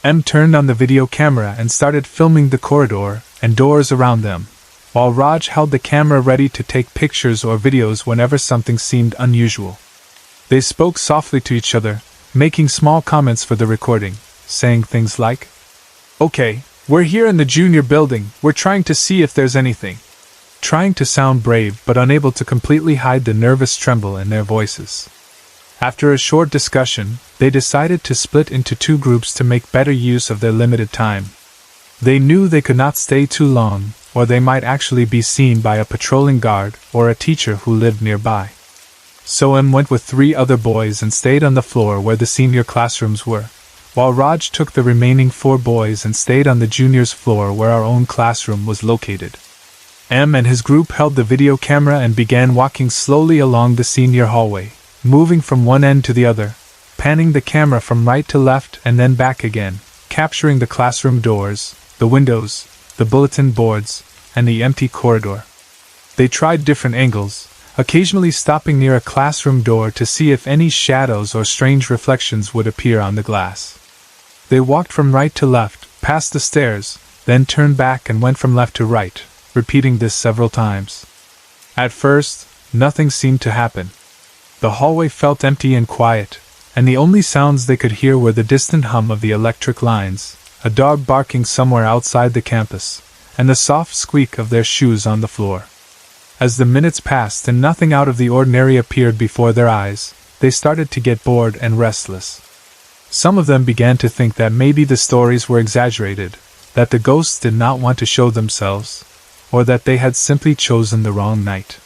Em turned on the video camera and started filming the corridor and doors around them, while Raj held the camera ready to take pictures or videos whenever something seemed unusual. They spoke softly to each other, making small comments for the recording, saying things like, "Okay, we're here in the junior building, we're trying to see if there's anything." Trying to sound brave but unable to completely hide the nervous tremble in their voices. After a short discussion, they decided to split into two groups to make better use of their limited time. They knew they could not stay too long, or they might actually be seen by a patrolling guard or a teacher who lived nearby. So Em went with 3 other boys and stayed on the floor where the senior classrooms were, while Raj took the remaining 4 boys and stayed on the juniors' floor where our own classroom was located. Em and his group held the video camera and began walking slowly along the senior hallway, moving from one end to the other, panning the camera from right to left and then back again, capturing the classroom doors, the windows, the bulletin boards, and the empty corridor. They tried different angles, occasionally stopping near a classroom door to see if any shadows or strange reflections would appear on the glass. They walked from right to left, past the stairs, then turned back and went from left to right, repeating this several times. At first, nothing seemed to happen. The hallway felt empty and quiet, and the only sounds they could hear were the distant hum of the electric lines, a dog barking somewhere outside the campus, and the soft squeak of their shoes on the floor. As the minutes passed and nothing out of the ordinary appeared before their eyes, they started to get bored and restless. Some of them began to think that maybe the stories were exaggerated, that the ghosts did not want to show themselves, or that they had simply chosen the wrong night.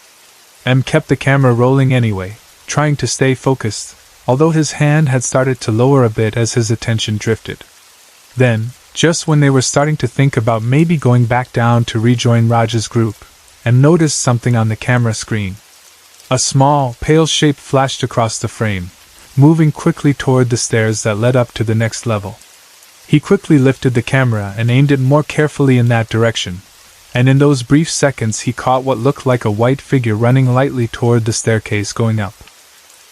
Em kept the camera rolling anyway, trying to stay focused, although his hand had started to lower a bit as his attention drifted. Then, just when they were starting to think about maybe going back down to rejoin Raj's group, Em noticed something on the camera screen. A small, pale shape flashed across the frame, moving quickly toward the stairs that led up to the next level. He quickly lifted the camera and aimed it more carefully in that direction, and in those brief seconds he caught what looked like a white figure running lightly toward the staircase going up.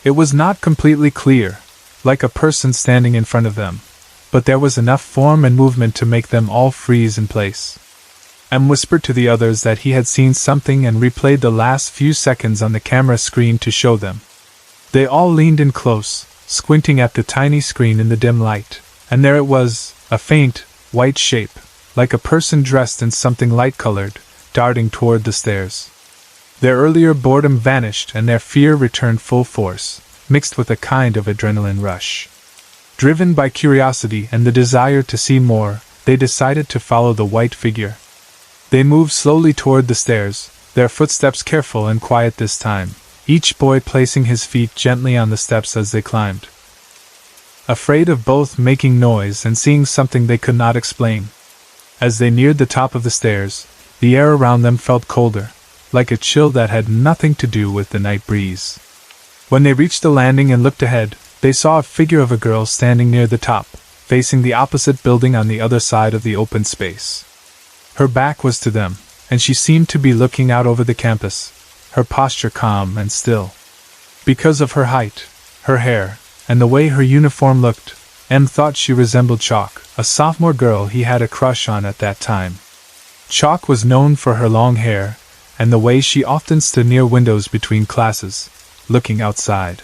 It was not completely clear, like a person standing in front of them, but there was enough form and movement to make them all freeze in place. Em whispered to the others that he had seen something and replayed the last few seconds on the camera screen to show them. They all leaned in close, squinting at the tiny screen in the dim light, and there it was, a faint, white shape, like a person dressed in something light-colored, darting toward the stairs. Their earlier boredom vanished and their fear returned full force, mixed with a kind of adrenaline rush. Driven by curiosity and the desire to see more, they decided to follow the white figure. They moved slowly toward the stairs, their footsteps careful and quiet this time, each boy placing his feet gently on the steps as they climbed. Afraid of both making noise and seeing something they could not explain. As they neared the top of the stairs, the air around them felt colder, like a chill that had nothing to do with the night breeze. When they reached the landing and looked ahead, they saw a figure of a girl standing near the top, facing the opposite building on the other side of the open space. Her back was to them, and she seemed to be looking out over the campus, her posture calm and still. Because of her height, her hair, and the way her uniform looked, M thought she resembled Chalk, a sophomore girl he had a crush on at that time. Chalk was known for her long hair, and the way she often stood near windows between classes, looking outside.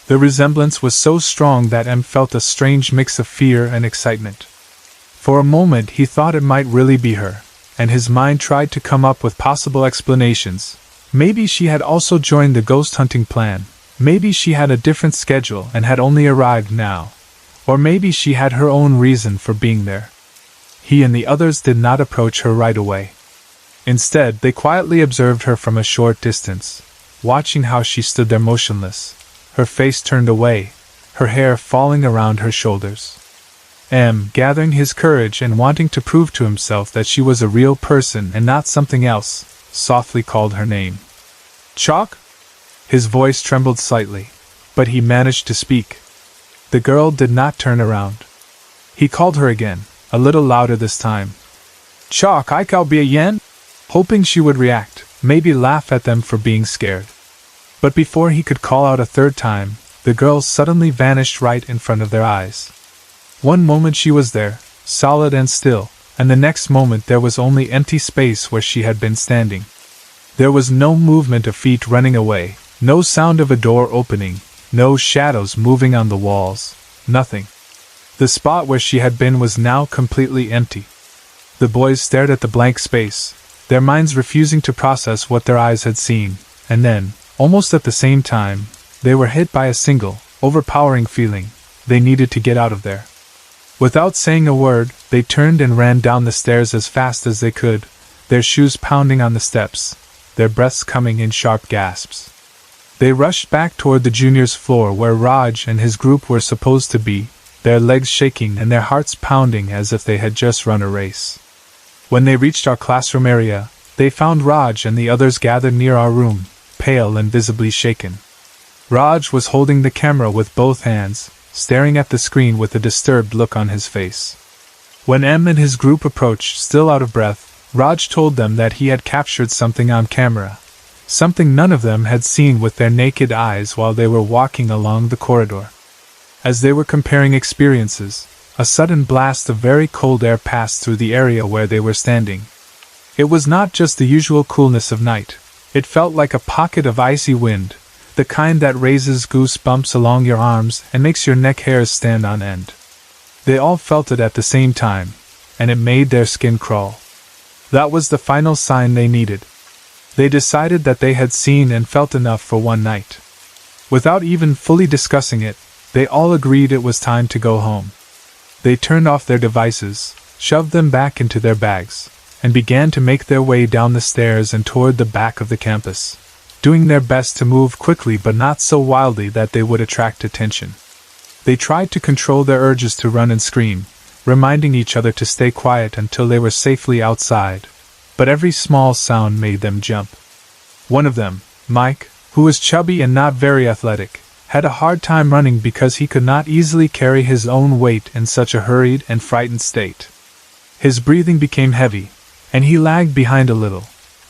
The resemblance was so strong that M felt a strange mix of fear and excitement. For a moment he thought it might really be her, and his mind tried to come up with possible explanations. Maybe she had also joined the ghost hunting plan, maybe she had a different schedule and had only arrived now, or maybe she had her own reason for being there. He and the others did not approach her right away. Instead, they quietly observed her from a short distance, watching how she stood there motionless, her face turned away, her hair falling around her shoulders. M, gathering his courage and wanting to prove to himself that she was a real person and not something else, softly called her name. Chalk? His voice trembled slightly, but he managed to speak. The girl did not turn around. He called her again, a little louder this time. Chalk, I call be a yen? Hoping she would react, maybe laugh at them for being scared. But before he could call out a third time, the girl suddenly vanished right in front of their eyes. One moment she was there, solid and still, and the next moment there was only empty space where she had been standing. There was no movement of feet running away, no sound of a door opening, no shadows moving on the walls, nothing. The spot where she had been was now completely empty. The boys stared at the blank space, their minds refusing to process what their eyes had seen, and then, almost at the same time, they were hit by a single, overpowering feeling. They needed to get out of there. Without saying a word, they turned and ran down the stairs as fast as they could, their shoes pounding on the steps, their breaths coming in sharp gasps. They rushed back toward the juniors' floor where Raj and his group were supposed to be, their legs shaking and their hearts pounding as if they had just run a race. When they reached our classroom area, they found Raj and the others gathered near our room, pale and visibly shaken. Raj was holding the camera with both hands, staring at the screen with a disturbed look on his face. When M and his group approached, still out of breath, Raj told them that he had captured something on camera, something none of them had seen with their naked eyes while they were walking along the corridor. As they were comparing experiences, a sudden blast of very cold air passed through the area where they were standing. It was not just the usual coolness of night, it felt like a pocket of icy wind, the kind that raises goosebumps along your arms and makes your neck hairs stand on end. They all felt it at the same time, and it made their skin crawl. That was the final sign they needed. They decided that they had seen and felt enough for one night. Without even fully discussing it, they all agreed it was time to go home. They turned off their devices, shoved them back into their bags, and began to make their way down the stairs and toward the back of the campus, doing their best to move quickly but not so wildly that they would attract attention. They tried to control their urges to run and scream, reminding each other to stay quiet until they were safely outside, but every small sound made them jump. One of them, Mike, who was chubby and not very athletic, had a hard time running because he could not easily carry his own weight in such a hurried and frightened state. His breathing became heavy, and he lagged behind a little.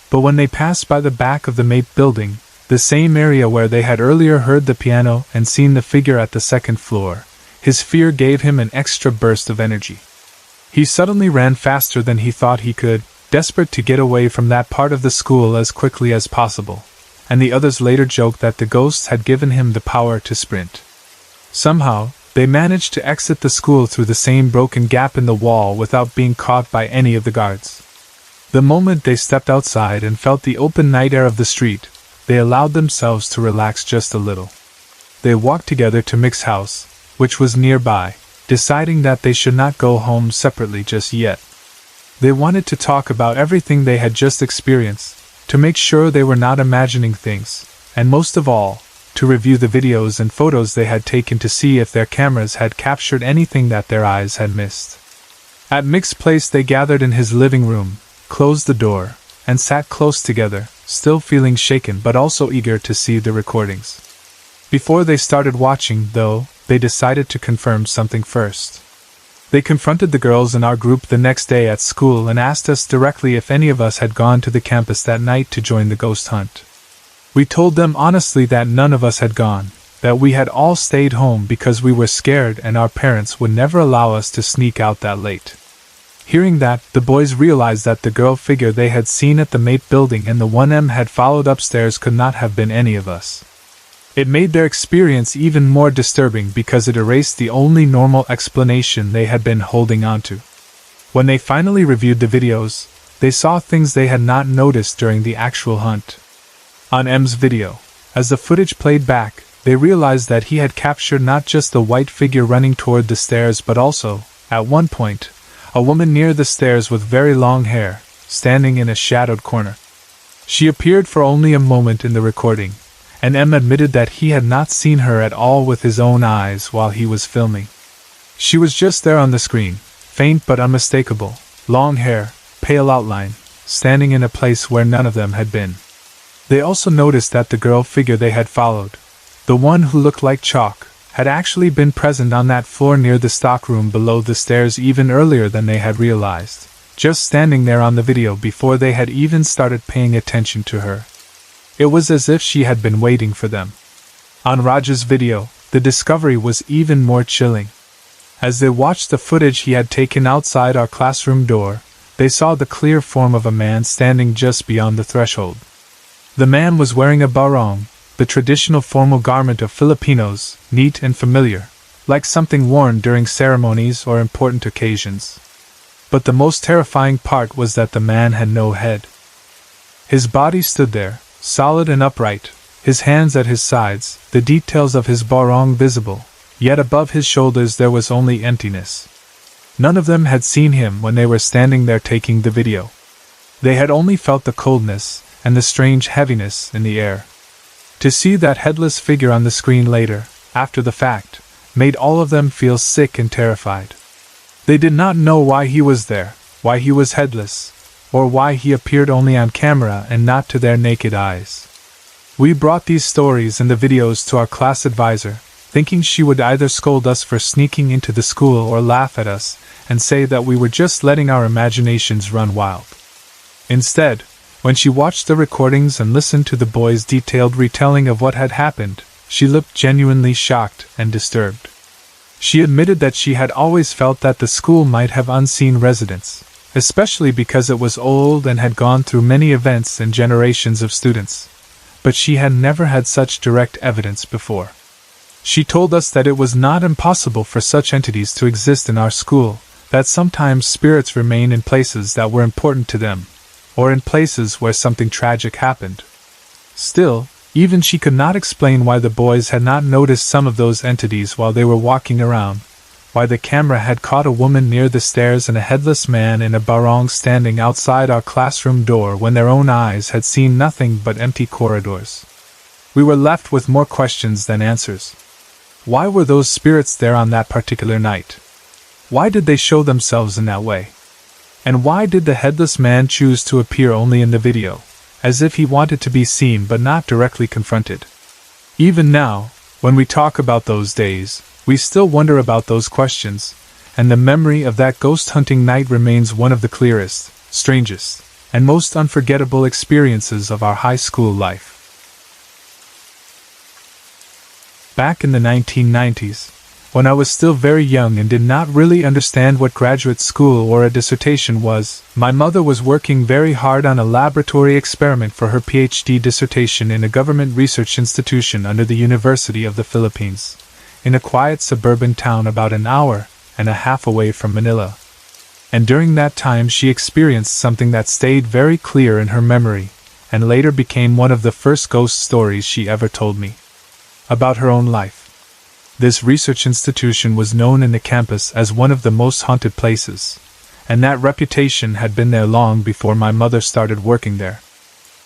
But when they passed by the back of the MAPE building, the same area where they had earlier heard the piano and seen the figure at the second floor, his fear gave him an extra burst of energy. He suddenly ran faster than he thought he could, desperate to get away from that part of the school as quickly as possible, and the others later joked that the ghosts had given him the power to sprint. Somehow, they managed to exit the school through the same broken gap in the wall without being caught by any of the guards. The moment they stepped outside and felt the open night air of the street, they allowed themselves to relax just a little. They walked together to Mick's house, which was nearby, deciding that they should not go home separately just yet. They wanted to talk about everything they had just experienced, to make sure they were not imagining things, and most of all, to review the videos and photos they had taken to see if their cameras had captured anything that their eyes had missed. At Mick's place they gathered in his living room, closed the door, and sat close together, still feeling shaken but also eager to see the recordings. Before they started watching, though, they decided to confirm something first. They confronted the girls in our group the next day at school and asked us directly if any of us had gone to the campus that night to join the ghost hunt. We told them honestly that none of us had gone, that we had all stayed home because we were scared and our parents would never allow us to sneak out that late. Hearing that, the boys realized that the girl figure they had seen at the mate building and the 1M had followed upstairs could not have been any of us. It made their experience even more disturbing because it erased the only normal explanation they had been holding on to. When they finally reviewed the videos, they saw things they had not noticed during the actual hunt. On M's video, as the footage played back, they realized that he had captured not just the white figure running toward the stairs but also, at one point, a woman near the stairs with very long hair, standing in a shadowed corner. She appeared for only a moment in the recording, and M admitted that he had not seen her at all with his own eyes while he was filming. She was just there on the screen, faint but unmistakable, long hair, pale outline, standing in a place where none of them had been. They also noticed that the girl figure they had followed, the one who looked like chalk, had actually been present on that floor near the stockroom below the stairs even earlier than they had realized, just standing there on the video before they had even started paying attention to her. It was as if she had been waiting for them. On Raj's video, the discovery was even more chilling. As they watched the footage he had taken outside our classroom door, they saw the clear form of a man standing just beyond the threshold. The man was wearing a barong, the traditional formal garment of Filipinos, neat and familiar, like something worn during ceremonies or important occasions. But the most terrifying part was that the man had no head. His body stood there, solid and upright, his hands at his sides, the details of his barong visible, yet above his shoulders there was only emptiness. None of them had seen him when they were standing there taking the video. They had only felt the coldness and the strange heaviness in the air. To see that headless figure on the screen later, after the fact, made all of them feel sick and terrified. They did not know why he was there, why he was headless, or why he appeared only on camera and not to their naked eyes. We brought these stories and the videos to our class advisor, thinking she would either scold us for sneaking into the school or laugh at us and say that we were just letting our imaginations run wild. Instead, when she watched the recordings and listened to the boys' detailed retelling of what had happened, she looked genuinely shocked and disturbed. She admitted that she had always felt that the school might have unseen residents, especially because it was old and had gone through many events and generations of students, but she had never had such direct evidence before. She told us that it was not impossible for such entities to exist in our school, that sometimes spirits remain in places that were important to them, or in places where something tragic happened. Still, even she could not explain why the boys had not noticed some of those entities while they were walking around, why the camera had caught a woman near the stairs and a headless man in a barong standing outside our classroom door when their own eyes had seen nothing but empty corridors. We were left with more questions than answers. Why were those spirits there on that particular night? Why did they show themselves in that way? And why did the headless man choose to appear only in the video, as if he wanted to be seen but not directly confronted? Even now, when we talk about those days, we still wonder about those questions, and the memory of that ghost hunting night remains one of the clearest, strangest, and most unforgettable experiences of our high school life. Back in the 1990s, when I was still very young and did not really understand what graduate school or a dissertation was, my mother was working very hard on a laboratory experiment for her PhD dissertation in a government research institution under the University of the Philippines, in a quiet suburban town about an hour and a half away from Manila. And during that time she experienced something that stayed very clear in her memory, and later became one of the first ghost stories she ever told me. About her own life. This research institution was known in the campus as one of the most haunted places, and that reputation had been there long before my mother started working there.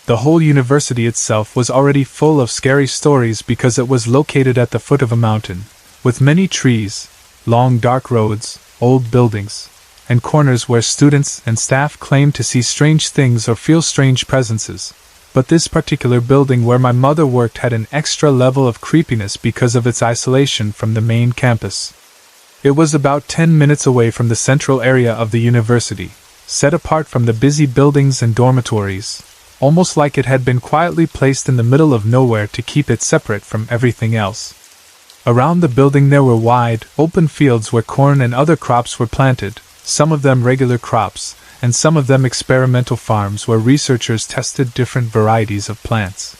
The whole university itself was already full of scary stories because it was located at the foot of a mountain, with many trees, long dark roads, old buildings, and corners where students and staff claimed to see strange things or feel strange presences. But this particular building where my mother worked had an extra level of creepiness because of its isolation from the main campus. It was about 10 minutes away from the central area of the university, set apart from the busy buildings and dormitories, almost like it had been quietly placed in the middle of nowhere to keep it separate from everything else. Around the building there were wide, open fields where corn and other crops were planted, some of them regular crops, and some of them experimental farms where researchers tested different varieties of plants.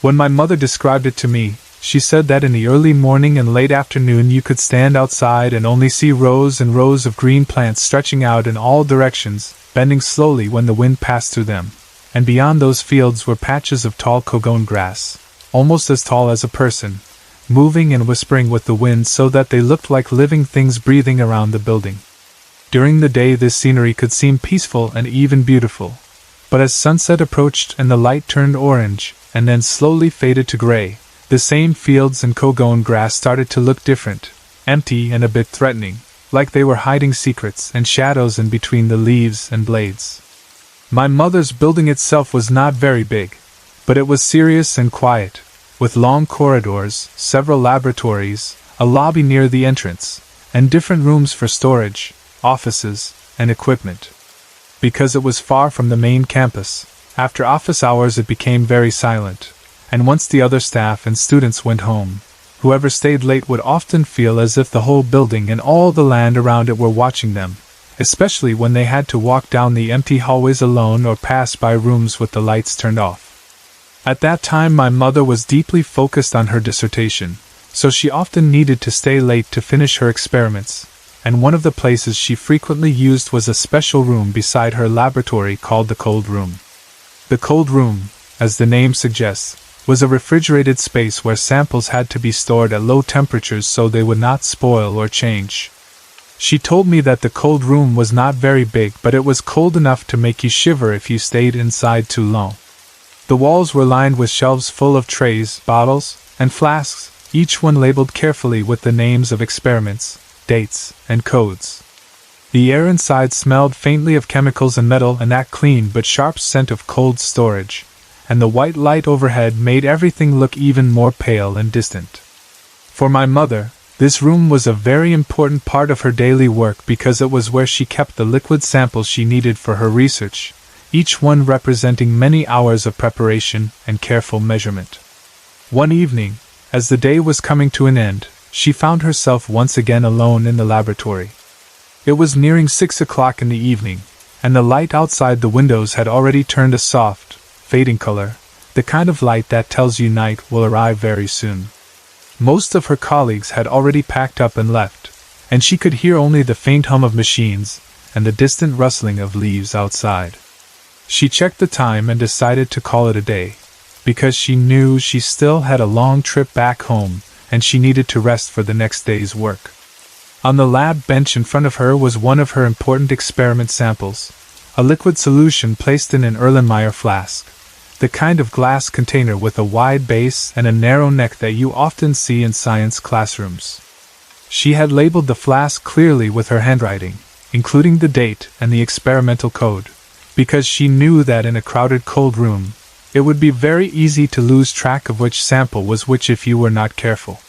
When my mother described it to me, she said that in the early morning and late afternoon you could stand outside and only see rows and rows of green plants stretching out in all directions, bending slowly when the wind passed through them, and beyond those fields were patches of tall cogon grass, almost as tall as a person, moving and whispering with the wind so that they looked like living things breathing around the building. During the day this scenery could seem peaceful and even beautiful, but as sunset approached and the light turned orange, and then slowly faded to gray, the same fields and cogon grass started to look different, empty and a bit threatening, like they were hiding secrets and shadows in between the leaves and blades. My mother's building itself was not very big, but it was serious and quiet, with long corridors, several laboratories, a lobby near the entrance, and different rooms for storage, offices, and equipment. Because it was far from the main campus, after office hours it became very silent, and once the other staff and students went home, whoever stayed late would often feel as if the whole building and all the land around it were watching them, especially when they had to walk down the empty hallways alone or pass by rooms with the lights turned off. At that time my mother was deeply focused on her dissertation, so she often needed to stay late to finish her experiments, and one of the places she frequently used was a special room beside her laboratory called the cold room. The cold room, as the name suggests, was a refrigerated space where samples had to be stored at low temperatures so they would not spoil or change. She told me that the cold room was not very big, but it was cold enough to make you shiver if you stayed inside too long. The walls were lined with shelves full of trays, bottles, and flasks, each one labeled carefully with the names of experiments, dates, and codes. The air inside smelled faintly of chemicals and metal and that clean but sharp scent of cold storage, and the white light overhead made everything look even more pale and distant. For my mother, this room was a very important part of her daily work because it was where she kept the liquid samples she needed for her research, each one representing many hours of preparation and careful measurement. One evening, as the day was coming to an end, she found herself once again alone in the laboratory. It was nearing 6 o'clock in the evening, and the light outside the windows had already turned a soft, fading color, the kind of light that tells you night will arrive very soon. Most of her colleagues had already packed up and left, and she could hear only the faint hum of machines and the distant rustling of leaves outside. She checked the time and decided to call it a day, because she knew she still had a long trip back home and she needed to rest for the next day's work. On the lab bench in front of her was one of her important experiment samples, a liquid solution placed in an Erlenmeyer flask, the kind of glass container with a wide base and a narrow neck that you often see in science classrooms. She had labeled the flask clearly with her handwriting, including the date and the experimental code, because she knew that in a crowded cold room, it would be very easy to lose track of which sample was which if you were not careful.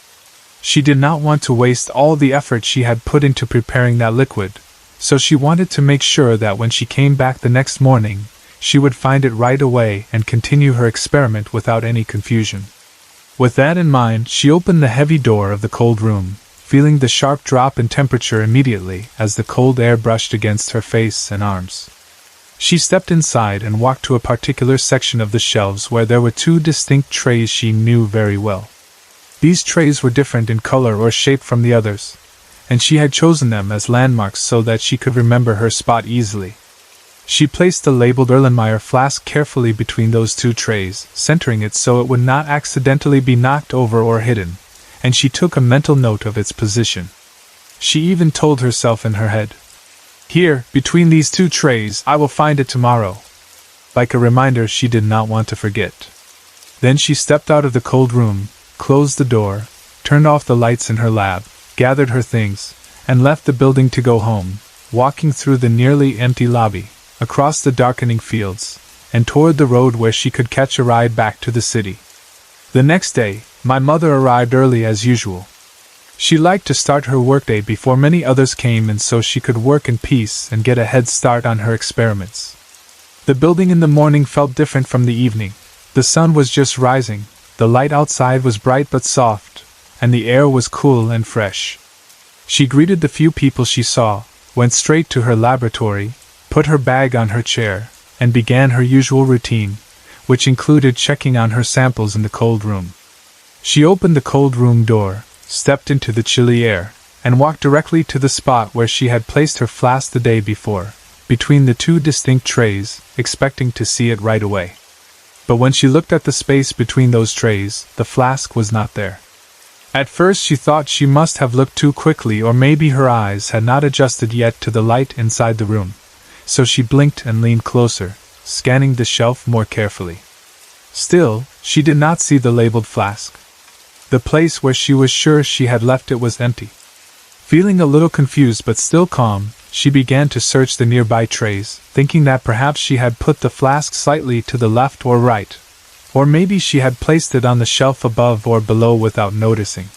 She did not want to waste all the effort she had put into preparing that liquid, so she wanted to make sure that when she came back the next morning, she would find it right away and continue her experiment without any confusion. With that in mind, she opened the heavy door of the cold room, feeling the sharp drop in temperature immediately as the cold air brushed against her face and arms. She stepped inside and walked to a particular section of the shelves where there were two distinct trays she knew very well. These trays were different in color or shape from the others, and she had chosen them as landmarks so that she could remember her spot easily. She placed the labeled Erlenmeyer flask carefully between those two trays, centering it so it would not accidentally be knocked over or hidden, and she took a mental note of its position. She even told herself in her head, "Here, between these two trays, I will find it tomorrow." Like a reminder she did not want to forget. Then she stepped out of the cold room, closed the door, turned off the lights in her lab, gathered her things, and left the building to go home, walking through the nearly empty lobby, across the darkening fields, and toward the road where she could catch a ride back to the city. The next day, my mother arrived early as usual. She liked to start her workday before many others came, and so she could work in peace and get a head start on her experiments. The building in the morning felt different from the evening. The sun was just rising, the light outside was bright but soft, and the air was cool and fresh. She greeted the few people she saw, went straight to her laboratory, put her bag on her chair, and began her usual routine, which included checking on her samples in the cold room. She opened the cold room door, stepped into the chilly air, and walked directly to the spot where she had placed her flask the day before, between the two distinct trays, expecting to see it right away. But when she looked at the space between those trays, the flask was not there. At first she thought she must have looked too quickly, or maybe her eyes had not adjusted yet to the light inside the room, so she blinked and leaned closer, scanning the shelf more carefully. Still, she did not see the labeled flask. The place where she was sure she had left it was empty. Feeling a little confused but still calm, she began to search the nearby trays, thinking that perhaps she had put the flask slightly to the left or right, or maybe she had placed it on the shelf above or below without noticing.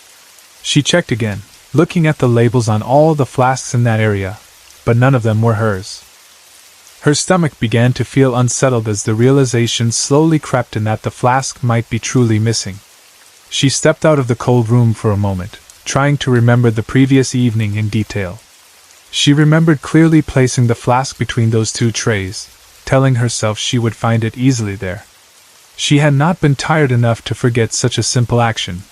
She checked again, looking at the labels on all the flasks in that area, but none of them were hers. Her stomach began to feel unsettled as the realization slowly crept in that the flask might be truly missing. She stepped out of the cold room for a moment, trying to remember the previous evening in detail. She remembered clearly placing the flask between those two trays, telling herself she would find it easily there. She had not been tired enough to forget such a simple action,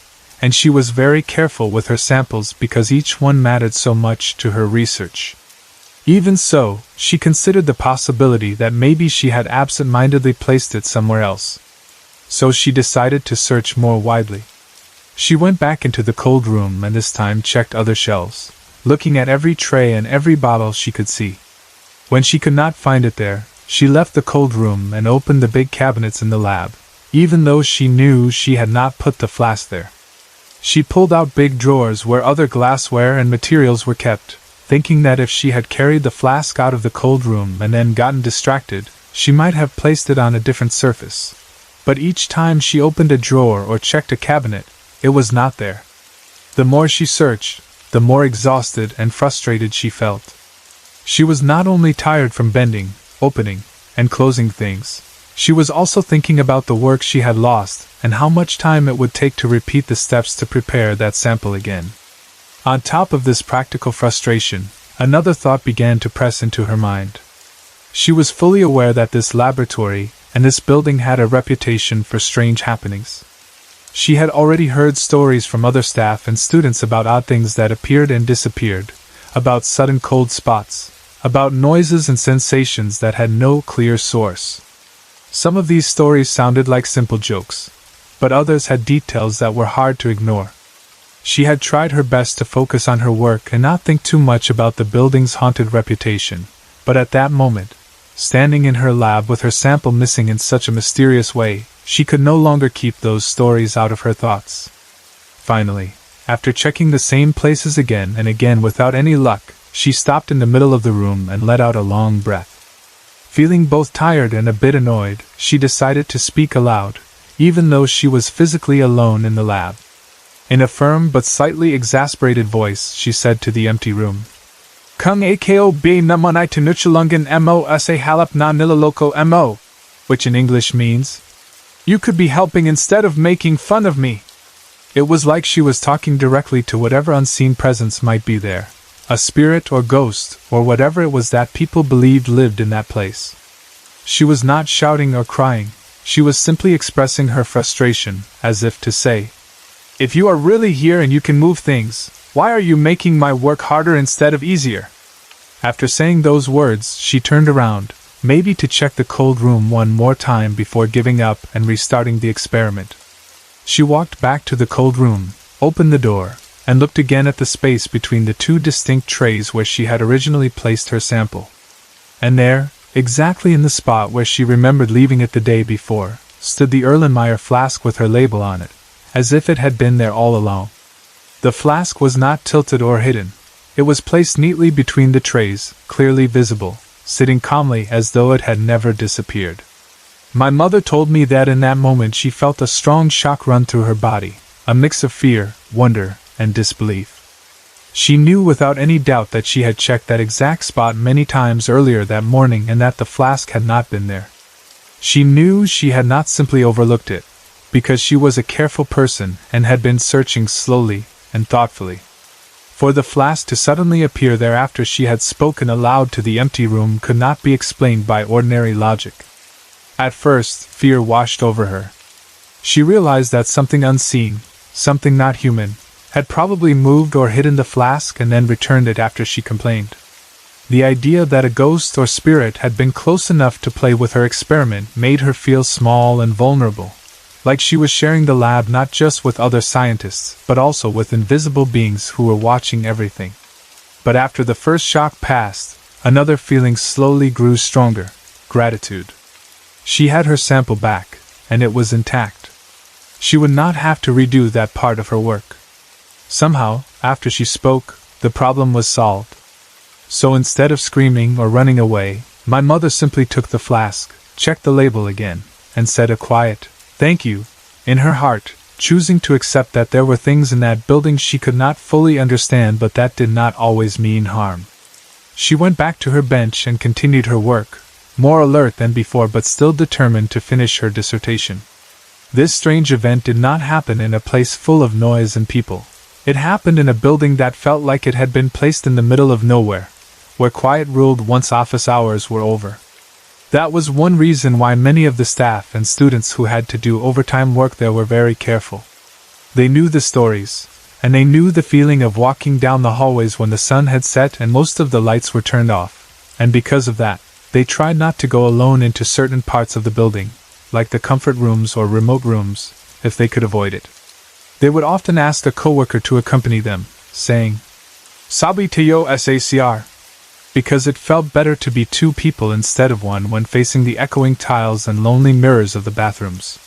and she was very careful with her samples because each one mattered so much to her research. Even so, she considered the possibility that maybe she had absent-mindedly placed it somewhere else. So she decided to search more widely. She went back into the cold room and this time checked other shelves, looking at every tray and every bottle she could see. When she could not find it there, she left the cold room and opened the big cabinets in the lab, even though she knew she had not put the flask there. She pulled out big drawers where other glassware and materials were kept, thinking that if she had carried the flask out of the cold room and then gotten distracted, she might have placed it on a different surface. But each time she opened a drawer or checked a cabinet, it was not there. The more she searched, the more exhausted and frustrated she felt. She was not only tired from bending, opening, and closing things, she was also thinking about the work she had lost and how much time it would take to repeat the steps to prepare that sample again. On top of this practical frustration, another thought began to press into her mind. She was fully aware that this laboratory and this building had a reputation for strange happenings. She had already heard stories from other staff and students about odd things that appeared and disappeared, about sudden cold spots, about noises and sensations that had no clear source. Some of these stories sounded like simple jokes, but others had details that were hard to ignore. She had tried her best to focus on her work and not think too much about the building's haunted reputation, but at that moment, standing in her lab with her sample missing in such a mysterious way, she could no longer keep those stories out of her thoughts. Finally, after checking the same places again and again without any luck, she stopped in the middle of the room and let out a long breath. Feeling both tired and a bit annoyed, she decided to speak aloud, even though she was physically alone in the lab. In a firm but slightly exasperated voice, she said to the empty room, Kung ako b naman ay tinuchulungan mo sa halap na nilaloko mo, which in English means, You could be helping instead of making fun of me. It was like she was talking directly to whatever unseen presence might be there, a spirit or ghost or whatever it was that people believed lived in that place. She was not shouting or crying, she was simply expressing her frustration, as if to say, If you are really here and you can move things, why are you making my work harder instead of easier? After saying those words, she turned around, maybe to check the cold room one more time before giving up and restarting the experiment. She walked back to the cold room, opened the door, and looked again at the space between the two distinct trays where she had originally placed her sample. And there, exactly in the spot where she remembered leaving it the day before, stood the Erlenmeyer flask with her label on it, as if it had been there all along. The flask was not tilted or hidden. It was placed neatly between the trays, clearly visible, sitting calmly as though it had never disappeared. My mother told me that in that moment she felt a strong shock run through her body, a mix of fear, wonder, and disbelief. She knew without any doubt that she had checked that exact spot many times earlier that morning and that the flask had not been there. She knew she had not simply overlooked it, because she was a careful person and had been searching slowly and thoughtfully. For the flask to suddenly appear there after she had spoken aloud to the empty room could not be explained by ordinary logic. At first, fear washed over her. She realized that something unseen, something not human, had probably moved or hidden the flask and then returned it after she complained. The idea that a ghost or spirit had been close enough to play with her experiment made her feel small and vulnerable, like she was sharing the lab not just with other scientists, but also with invisible beings who were watching everything. But after the first shock passed, another feeling slowly grew stronger: gratitude. She had her sample back, and it was intact. She would not have to redo that part of her work. Somehow, after she spoke, the problem was solved. So instead of screaming or running away, my mother simply took the flask, checked the label again, and said a quiet, "Thank you," in her heart, choosing to accept that there were things in that building she could not fully understand, but that did not always mean harm. She went back to her bench and continued her work, more alert than before but still determined to finish her dissertation. This strange event did not happen in a place full of noise and people. It happened in a building that felt like it had been placed in the middle of nowhere, where quiet ruled once office hours were over. That was one reason why many of the staff and students who had to do overtime work there were very careful. They knew the stories, and they knew the feeling of walking down the hallways when the sun had set and most of the lights were turned off, and because of that, they tried not to go alone into certain parts of the building, like the comfort rooms or remote rooms, if they could avoid it. They would often ask a coworker to accompany them, saying, "Sabi tayo SACR," because it felt better to be two people instead of one when facing the echoing tiles and lonely mirrors of the bathrooms.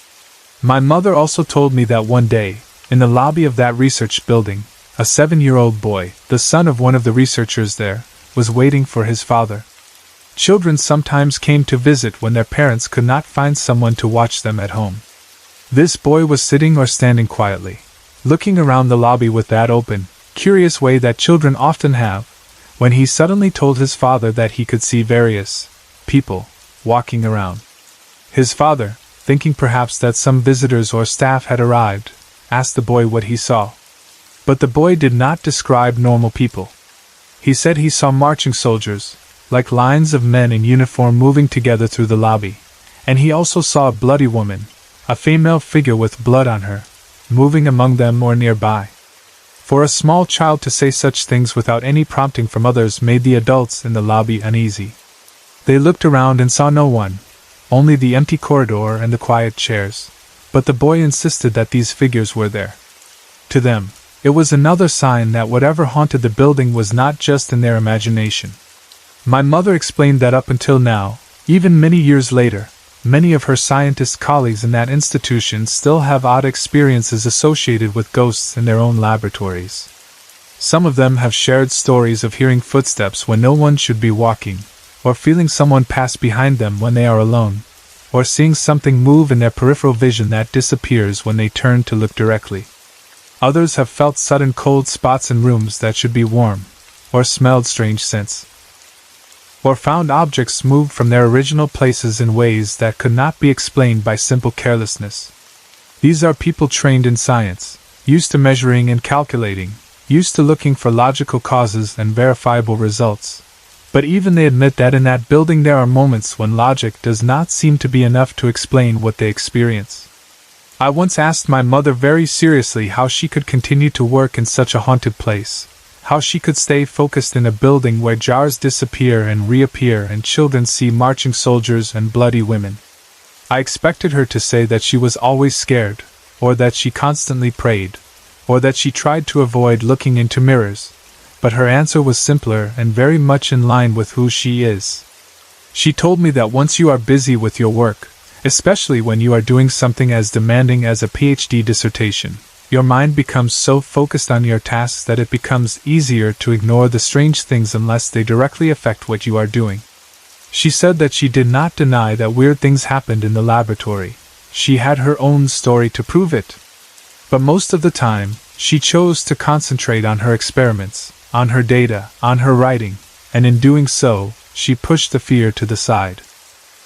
My mother also told me that one day, in the lobby of that research building, a 7-year-old boy, the son of one of the researchers there, was waiting for his father. Children sometimes came to visit when their parents could not find someone to watch them at home. This boy was sitting or standing quietly, looking around the lobby with that open, curious way that children often have, when he suddenly told his father that he could see various people walking around. His father, thinking perhaps that some visitors or staff had arrived, asked the boy what he saw. But the boy did not describe normal people. He said he saw marching soldiers, like lines of men in uniform moving together through the lobby, and he also saw a bloody woman, a female figure with blood on her, moving among them or nearby. For a small child to say such things without any prompting from others made the adults in the lobby uneasy. They looked around and saw no one, only the empty corridor and the quiet chairs, but the boy insisted that these figures were there. To them, it was another sign that whatever haunted the building was not just in their imagination. My mother explained that up until now, even many years later, many of her scientist colleagues in that institution still have odd experiences associated with ghosts in their own laboratories. Some of them have shared stories of hearing footsteps when no one should be walking, or feeling someone pass behind them when they are alone, or seeing something move in their peripheral vision that disappears when they turn to look directly. Others have felt sudden cold spots in rooms that should be warm, or smelled strange scents, or found objects moved from their original places in ways that could not be explained by simple carelessness. These are people trained in science, used to measuring and calculating, used to looking for logical causes and verifiable results. But even they admit that in that building there are moments when logic does not seem to be enough to explain what they experience. I once asked my mother very seriously how she could continue to work in such a haunted place, how she could stay focused in a building where jars disappear and reappear and children see marching soldiers and bloody women. I expected her to say that she was always scared, or that she constantly prayed, or that she tried to avoid looking into mirrors, but her answer was simpler and very much in line with who she is. She told me that once you are busy with your work, especially when you are doing something as demanding as a PhD dissertation, your mind becomes so focused on your tasks that it becomes easier to ignore the strange things unless they directly affect what you are doing. She said that she did not deny that weird things happened in the laboratory. She had her own story to prove it. But most of the time, She chose to concentrate on her experiments, on her data, on her writing, and in doing so, she pushed the fear to the side.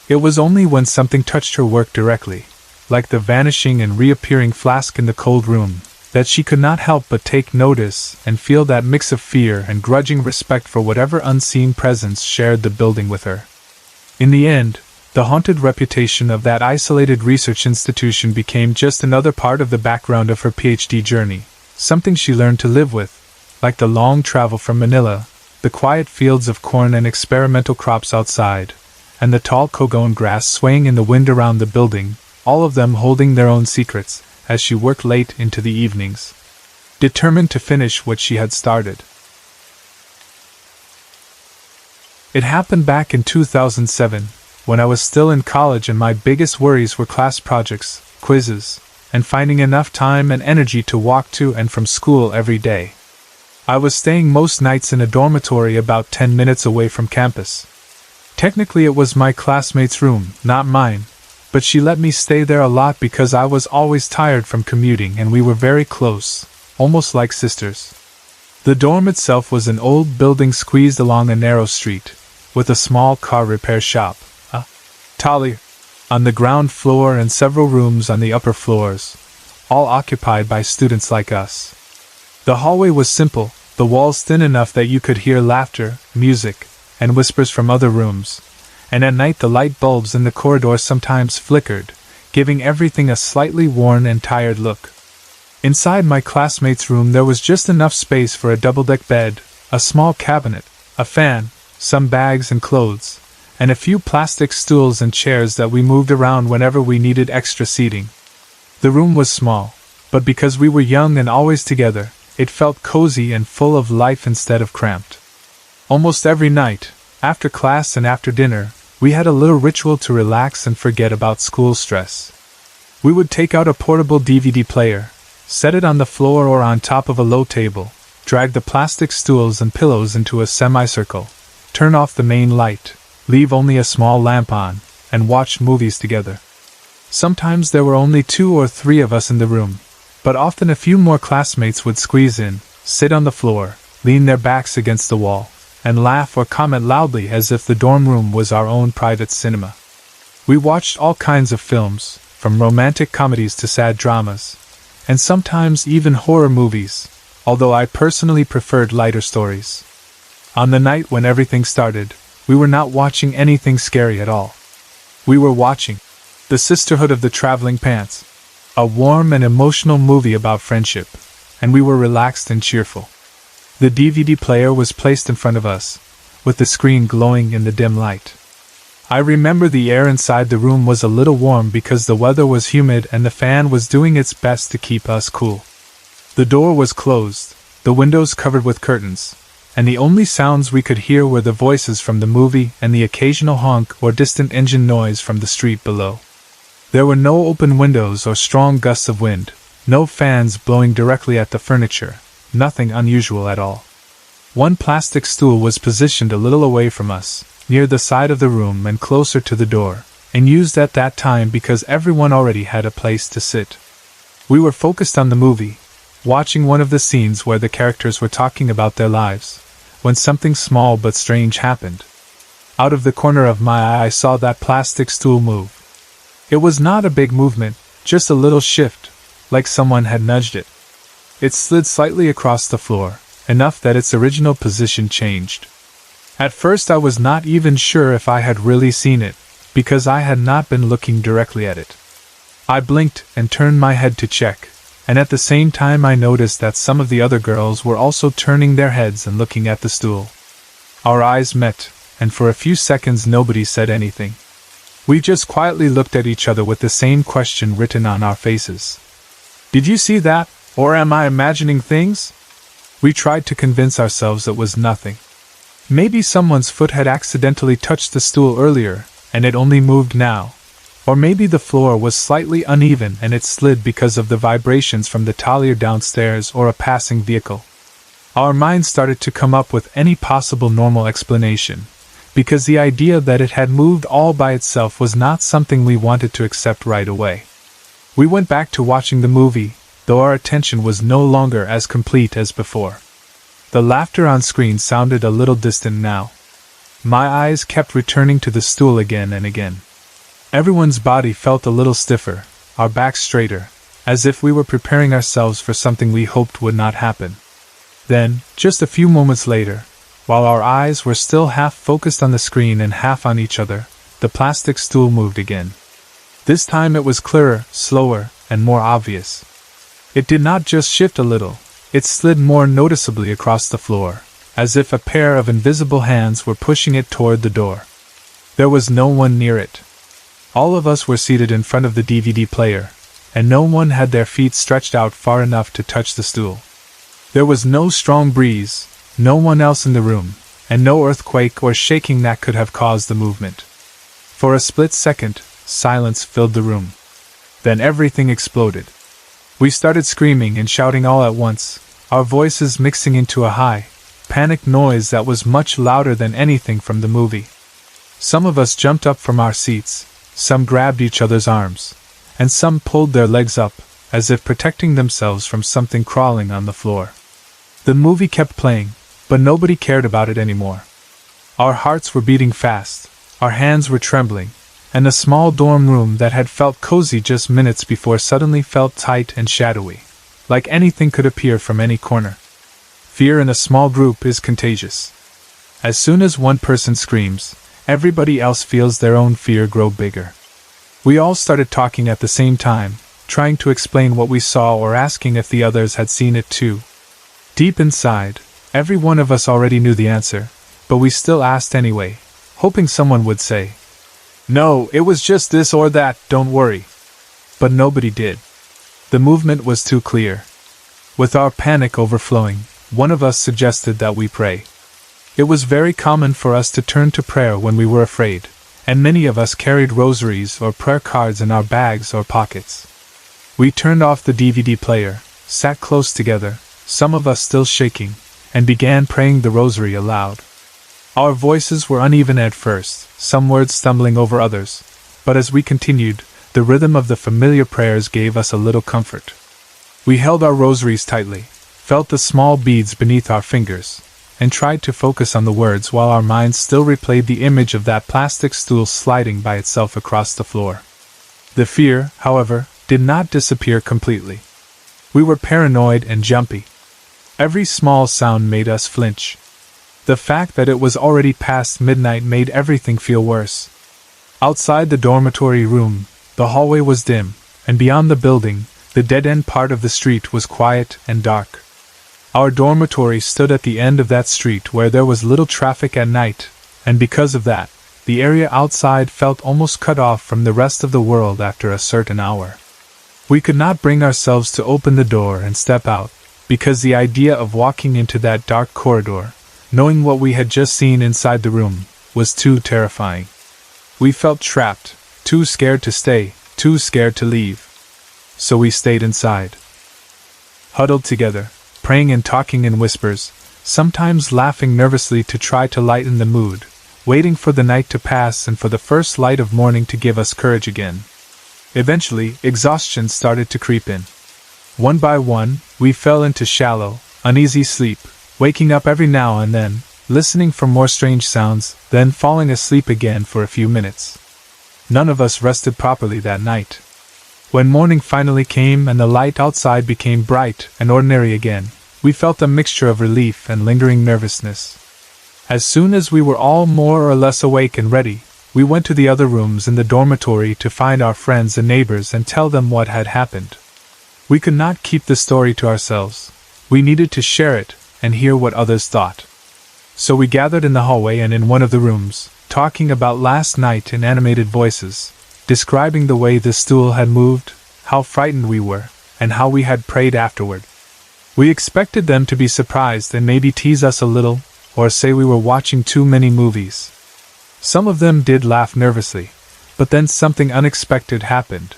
It was only when something touched her work directly, like the vanishing and reappearing flask in the cold room, that she could not help but take notice and feel that mix of fear and grudging respect for whatever unseen presence shared the building with her. In the end, the haunted reputation of that isolated research institution became just another part of the background of her PhD journey, something she learned to live with, like the long travel from Manila, the quiet fields of corn and experimental crops outside, and the tall cogon grass swaying in the wind around the building, all of them holding their own secrets, as she worked late into the evenings, determined to finish what she had started. It happened back in 2007, when I was still in college and my biggest worries were class projects, quizzes, and finding enough time and energy to walk to and from school every day. I was staying most nights in a dormitory about 10 minutes away from campus. Technically it was my classmate's room, not mine, but she let me stay there a lot because I was always tired from commuting and we were very close, almost like sisters. The dorm itself was an old building squeezed along a narrow street, with a small car repair shop, a talier, on the ground floor and several rooms on the upper floors, all occupied by students like us. The hallway was simple, the walls thin enough that you could hear laughter, music, and whispers from other rooms, and at night the light bulbs in the corridor sometimes flickered, giving everything a slightly worn and tired look. Inside my classmate's room there was just enough space for a double-deck bed, a small cabinet, a fan, some bags and clothes, and a few plastic stools and chairs that we moved around whenever we needed extra seating. The room was small, but because we were young and always together, it felt cozy and full of life instead of cramped. Almost every night, after class and after dinner, we had a little ritual to relax and forget about school stress. We would take out a portable DVD player, set it on the floor or on top of a low table, drag the plastic stools and pillows into a semicircle, turn off the main light, leave only a small lamp on, and watch movies together. Sometimes there were only 2 or 3 of us in the room, but often a few more classmates would squeeze in, sit on the floor, lean their backs against the wall, and laugh or comment loudly as if the dorm room was our own private cinema. We watched all kinds of films, from romantic comedies to sad dramas, and sometimes even horror movies, although I personally preferred lighter stories. On the night when everything started, we were not watching anything scary at all. We were watching The Sisterhood of the Traveling Pants, a warm and emotional movie about friendship, and we were relaxed and cheerful. The DVD player was placed in front of us, with the screen glowing in the dim light. I remember the air inside the room was a little warm because the weather was humid and the fan was doing its best to keep us cool. The door was closed, the windows covered with curtains, and the only sounds we could hear were the voices from the movie and the occasional honk or distant engine noise from the street below. There were no open windows or strong gusts of wind, no fans blowing directly at the furniture, nothing unusual at all. One plastic stool was positioned a little away from us, near the side of the room and closer to the door, and used at that time because everyone already had a place to sit. We were focused on the movie, watching one of the scenes where the characters were talking about their lives, when something small but strange happened. Out of the corner of my eye I saw that plastic stool move. It was not a big movement, just a little shift, like someone had nudged it. It slid slightly across the floor, enough that its original position changed. At first I was not even sure if I had really seen it, because I had not been looking directly at it. I blinked and turned my head to check, and at the same time I noticed that some of the other girls were also turning their heads and looking at the stool. Our eyes met, and for a few seconds nobody said anything. We just quietly looked at each other with the same question written on our faces. Did you see that, or am I imagining things? We tried to convince ourselves it was nothing. Maybe someone's foot had accidentally touched the stool earlier, and it only moved now. Or maybe the floor was slightly uneven and it slid because of the vibrations from the talier downstairs or a passing vehicle. Our minds started to come up with any possible normal explanation, because the idea that it had moved all by itself was not something we wanted to accept right away. We went back to watching the movie, though our attention was no longer as complete as before. The laughter on screen sounded a little distant now. My eyes kept returning to the stool again and again. Everyone's body felt a little stiffer, our backs straighter, as if we were preparing ourselves for something we hoped would not happen. Then, just a few moments later, while our eyes were still half focused on the screen and half on each other, the plastic stool moved again. This time it was clearer, slower, and more obvious. It did not just shift a little, it slid more noticeably across the floor, as if a pair of invisible hands were pushing it toward the door. There was no one near it. All of us were seated in front of the DVD player, and no one had their feet stretched out far enough to touch the stool. There was no strong breeze, no one else in the room, and no earthquake or shaking that could have caused the movement. For a split second, silence filled the room. Then everything exploded. We started screaming and shouting all at once, our voices mixing into a high, panicked noise that was much louder than anything from the movie. Some of us jumped up from our seats, some grabbed each other's arms, and some pulled their legs up, as if protecting themselves from something crawling on the floor. The movie kept playing, but nobody cared about it anymore. Our hearts were beating fast, our hands were trembling, and the small dorm room that had felt cozy just minutes before suddenly felt tight and shadowy, like anything could appear from any corner. Fear in a small group is contagious. As soon as one person screams, everybody else feels their own fear grow bigger. We all started talking at the same time, trying to explain what we saw or asking if the others had seen it too. Deep inside, every one of us already knew the answer, but we still asked anyway, hoping someone would say, "No, it was just this or that, don't worry." But nobody did. The movement was too clear. With our panic overflowing, one of us suggested that we pray. It was very common for us to turn to prayer when we were afraid, and many of us carried rosaries or prayer cards in our bags or pockets. We turned off the DVD player, sat close together, some of us still shaking, and began praying the rosary aloud. Our voices were uneven at first, some words stumbling over others, but as we continued, the rhythm of the familiar prayers gave us a little comfort. We held our rosaries tightly, felt the small beads beneath our fingers, and tried to focus on the words while our minds still replayed the image of that plastic stool sliding by itself across the floor. The fear, however, did not disappear completely. We were paranoid and jumpy. Every small sound made us flinch. The fact that it was already past midnight made everything feel worse. Outside the dormitory room, the hallway was dim, and beyond the building, the dead-end part of the street was quiet and dark. Our dormitory stood at the end of that street where there was little traffic at night, and because of that, the area outside felt almost cut off from the rest of the world after a certain hour. We could not bring ourselves to open the door and step out, because the idea of walking into that dark corridor, knowing what we had just seen inside the room, was too terrifying. We felt trapped, too scared to stay, too scared to leave. So we stayed inside. Huddled together, praying and talking in whispers, sometimes laughing nervously to try to lighten the mood, waiting for the night to pass and for the first light of morning to give us courage again. Eventually, exhaustion started to creep in. One by one, we fell into shallow, uneasy sleep, waking up every now and then, listening for more strange sounds, then falling asleep again for a few minutes. None of us rested properly that night. When morning finally came and the light outside became bright and ordinary again, we felt a mixture of relief and lingering nervousness. As soon as we were all more or less awake and ready, we went to the other rooms in the dormitory to find our friends and neighbors and tell them what had happened. We could not keep the story to ourselves. We needed to share it and hear what others thought. So we gathered in the hallway and in one of the rooms, talking about last night in animated voices, describing the way the stool had moved, how frightened we were, and how we had prayed afterward. We expected them to be surprised and maybe tease us a little, or say we were watching too many movies. Some of them did laugh nervously, but then something unexpected happened.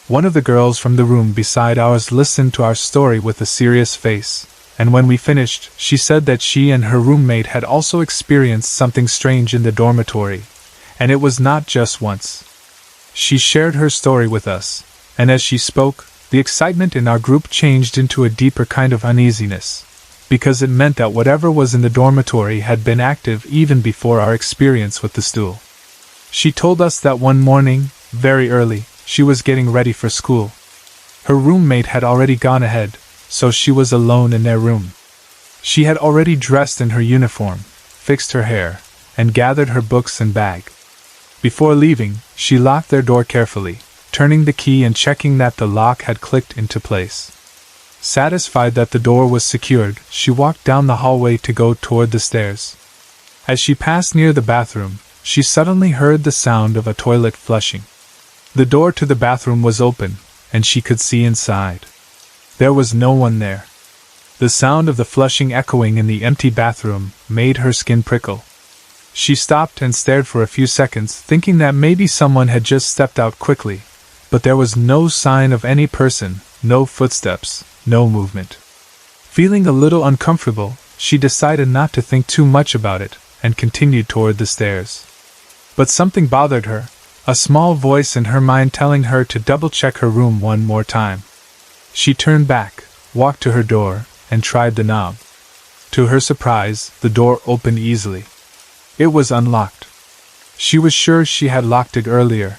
One of the girls from the room beside ours listened to our story with a serious face, and when we finished, she said that she and her roommate had also experienced something strange in the dormitory, and it was not just once. She shared her story with us, and as she spoke, the excitement in our group changed into a deeper kind of uneasiness, because it meant that whatever was in the dormitory had been active even before our experience with the stool. She told us that one morning, very early, she was getting ready for school. Her roommate had already gone ahead, so she was alone in their room. She had already dressed in her uniform, fixed her hair, and gathered her books and bag. Before leaving, she locked their door carefully, turning the key and checking that the lock had clicked into place. Satisfied that the door was secured, she walked down the hallway to go toward the stairs. As she passed near the bathroom, she suddenly heard the sound of a toilet flushing. The door to the bathroom was open, and she could see inside. There was no one there. The sound of the flushing echoing in the empty bathroom made her skin prickle. She stopped and stared for a few seconds, thinking that maybe someone had just stepped out quickly, but there was no sign of any person, no footsteps, no movement. Feeling a little uncomfortable, she decided not to think too much about it, and continued toward the stairs. But something bothered her, a small voice in her mind telling her to double-check her room one more time. She turned back, walked to her door, and tried the knob. To her surprise, the door opened easily. It was unlocked. She was sure she had locked it earlier.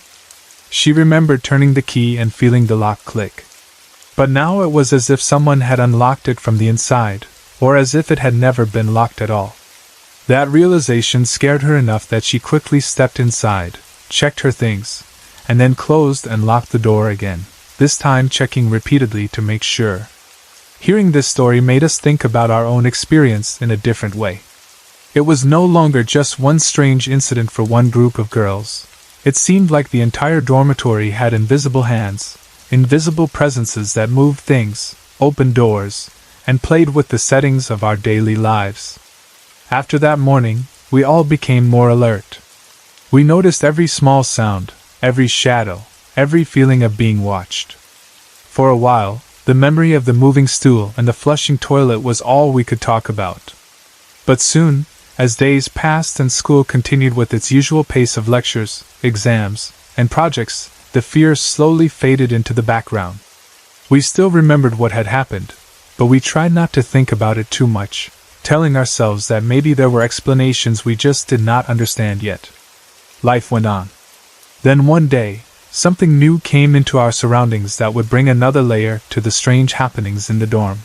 She remembered turning the key and feeling the lock click. But now it was as if someone had unlocked it from the inside, or as if it had never been locked at all. That realization scared her enough that she quickly stepped inside, checked her things, and then closed and locked the door again, this time checking repeatedly to make sure. Hearing this story made us think about our own experience in a different way. It was no longer just one strange incident for one group of girls. It seemed like the entire dormitory had invisible hands, invisible presences that moved things, opened doors, and played with the settings of our daily lives. After that morning, we all became more alert. We noticed every small sound, every shadow, every feeling of being watched. For a while, the memory of the moving stool and the flushing toilet was all we could talk about. But soon, as days passed and school continued with its usual pace of lectures, exams, and projects, the fears slowly faded into the background. We still remembered what had happened, but we tried not to think about it too much, telling ourselves that maybe there were explanations we just did not understand yet. Life went on. Then one day, something new came into our surroundings that would bring another layer to the strange happenings in the dorm.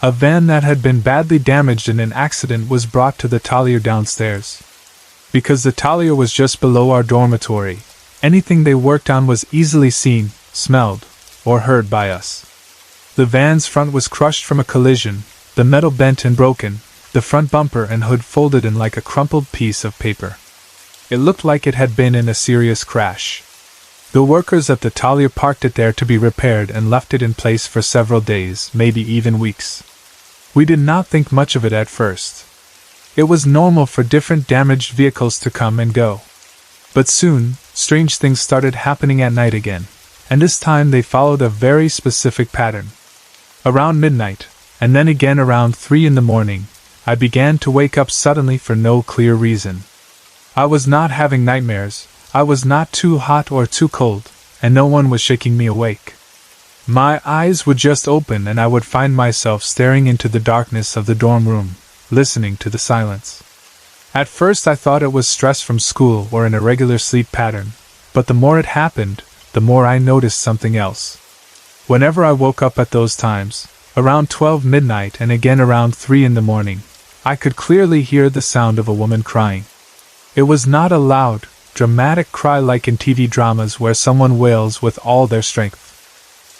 A van that had been badly damaged in an accident was brought to the Talier downstairs. Because the Talier was just below our dormitory, anything they worked on was easily seen, smelled, or heard by us. The van's front was crushed from a collision, the metal bent and broken, the front bumper and hood folded in like a crumpled piece of paper. It looked like it had been in a serious crash. The workers at the Talier parked it there to be repaired and left it in place for several days, maybe even weeks. We did not think much of it at first. It was normal for different damaged vehicles to come and go. But soon, strange things started happening at night again, and this time they followed a very specific pattern. Around midnight, and then again around 3 in the morning, I began to wake up suddenly for no clear reason. I was not having nightmares, I was not too hot or too cold, and no one was shaking me awake. My eyes would just open and I would find myself staring into the darkness of the dorm room, listening to the silence. At first I thought it was stress from school or an irregular sleep pattern, but the more it happened, the more I noticed something else. Whenever I woke up at those times, around 12 midnight and again around 3 in the morning, I could clearly hear the sound of a woman crying. It was not a loud, dramatic cry like in TV dramas where someone wails with all their strength.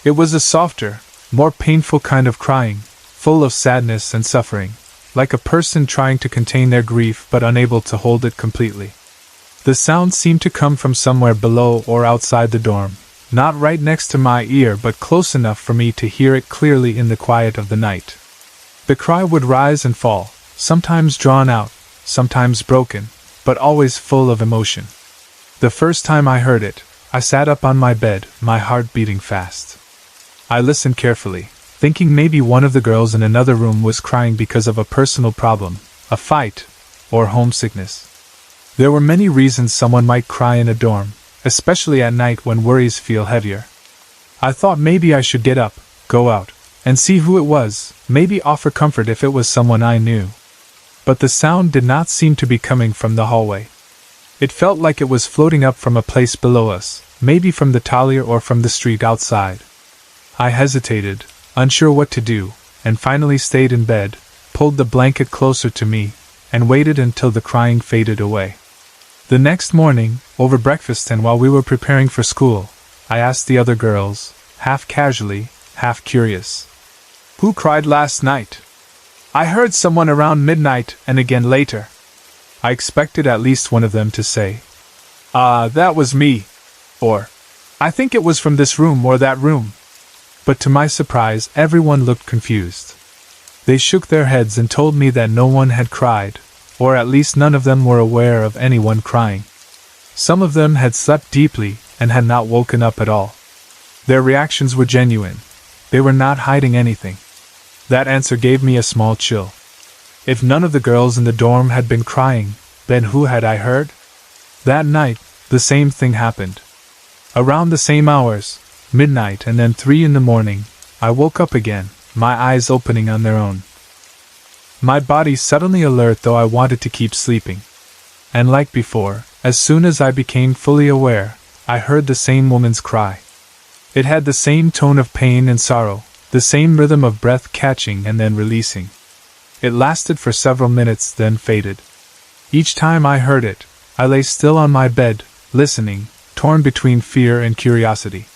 It was a softer, more painful kind of crying, full of sadness and suffering, like a person trying to contain their grief but unable to hold it completely. The sound seemed to come from somewhere below or outside the dorm, not right next to my ear but close enough for me to hear it clearly in the quiet of the night. The cry would rise and fall, sometimes drawn out, sometimes broken, but always full of emotion. The first time I heard it, I sat up on my bed, my heart beating fast. I listened carefully, thinking maybe one of the girls in another room was crying because of a personal problem, a fight, or homesickness. There were many reasons someone might cry in a dorm, especially at night when worries feel heavier. I thought maybe I should get up, go out, and see who it was, maybe offer comfort if it was someone I knew. But the sound did not seem to be coming from the hallway. It felt like it was floating up from a place below us, maybe from the talia or from the street outside. I hesitated, unsure what to do, and finally stayed in bed, pulled the blanket closer to me, and waited until the crying faded away. The next morning, over breakfast and while we were preparing for school, I asked the other girls, half casually, half curious, "Who cried last night? I heard someone around midnight and again later." I expected at least one of them to say, "That was me," or, "I think it was from this room or that room." But to my surprise, everyone looked confused. They shook their heads and told me that no one had cried, or at least none of them were aware of anyone crying. Some of them had slept deeply and had not woken up at all. Their reactions were genuine. They were not hiding anything. That answer gave me a small chill. If none of the girls in the dorm had been crying, then who had I heard? That night, the same thing happened. Around the same hours, midnight and then 3 in the morning, I woke up again, my eyes opening on their own. My body suddenly alert though I wanted to keep sleeping. And like before, as soon as I became fully aware, I heard the same woman's cry. It had the same tone of pain and sorrow, the same rhythm of breath catching and then releasing. It lasted for several minutes, then faded. Each time I heard it, I lay still on my bed, listening, torn between fear and curiosity.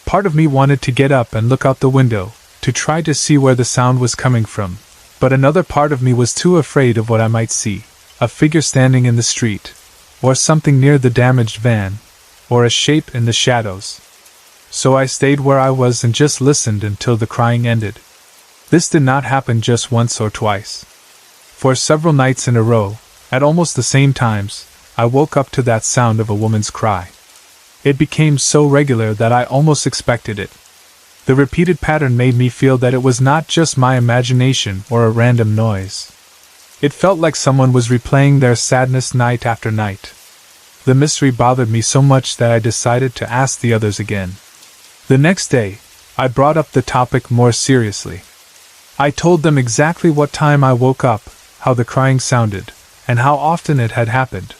Part of me wanted to get up and look out the window, to try to see where the sound was coming from, but another part of me was too afraid of what I might see, a figure standing in the street, or something near the damaged van, or a shape in the shadows. So I stayed where I was and just listened until the crying ended. This did not happen just once or twice. For several nights in a row, at almost the same times, I woke up to that sound of a woman's cry. It became so regular that I almost expected it. The repeated pattern made me feel that it was not just my imagination or a random noise. It felt like someone was replaying their sadness night after night. The mystery bothered me so much that I decided to ask the others again. The next day, I brought up the topic more seriously. I told them exactly what time I woke up, how the crying sounded, and how often it had happened.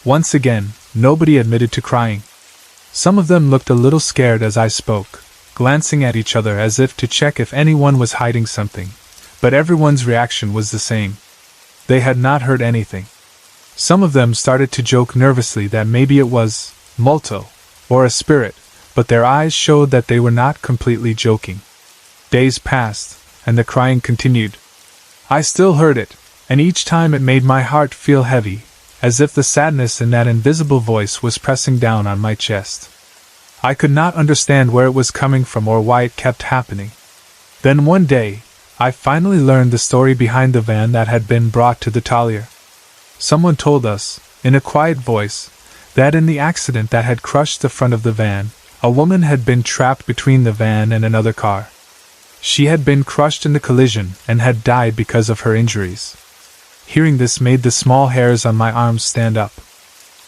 Once again, nobody admitted to crying. Some of them looked a little scared as I spoke, glancing at each other as if to check if anyone was hiding something, but everyone's reaction was the same. They had not heard anything. Some of them started to joke nervously that maybe it was Multo, or a spirit, but their eyes showed that they were not completely joking. Days passed, and the crying continued. I still heard it, and each time it made my heart feel heavy, as if the sadness in that invisible voice was pressing down on my chest. I could not understand where it was coming from or why it kept happening. Then one day, I finally learned the story behind the van that had been brought to the Talia. Someone told us, in a quiet voice, that in the accident that had crushed the front of the van, a woman had been trapped between the van and another car. She had been crushed in the collision and had died because of her injuries. Hearing this made the small hairs on my arms stand up.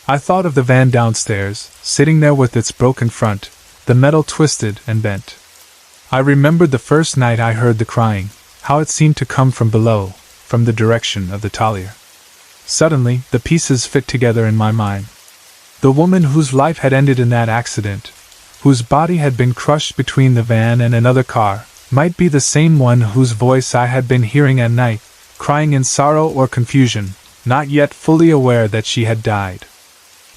I thought of the van downstairs, sitting there with its broken front, the metal twisted and bent. I remembered the first night I heard the crying, how it seemed to come from below, from the direction of the Talia. Suddenly, the pieces fit together in my mind. The woman whose life had ended in that accident, whose body had been crushed between the van and another car, might be the same one whose voice I had been hearing at night, crying in sorrow or confusion, not yet fully aware that she had died.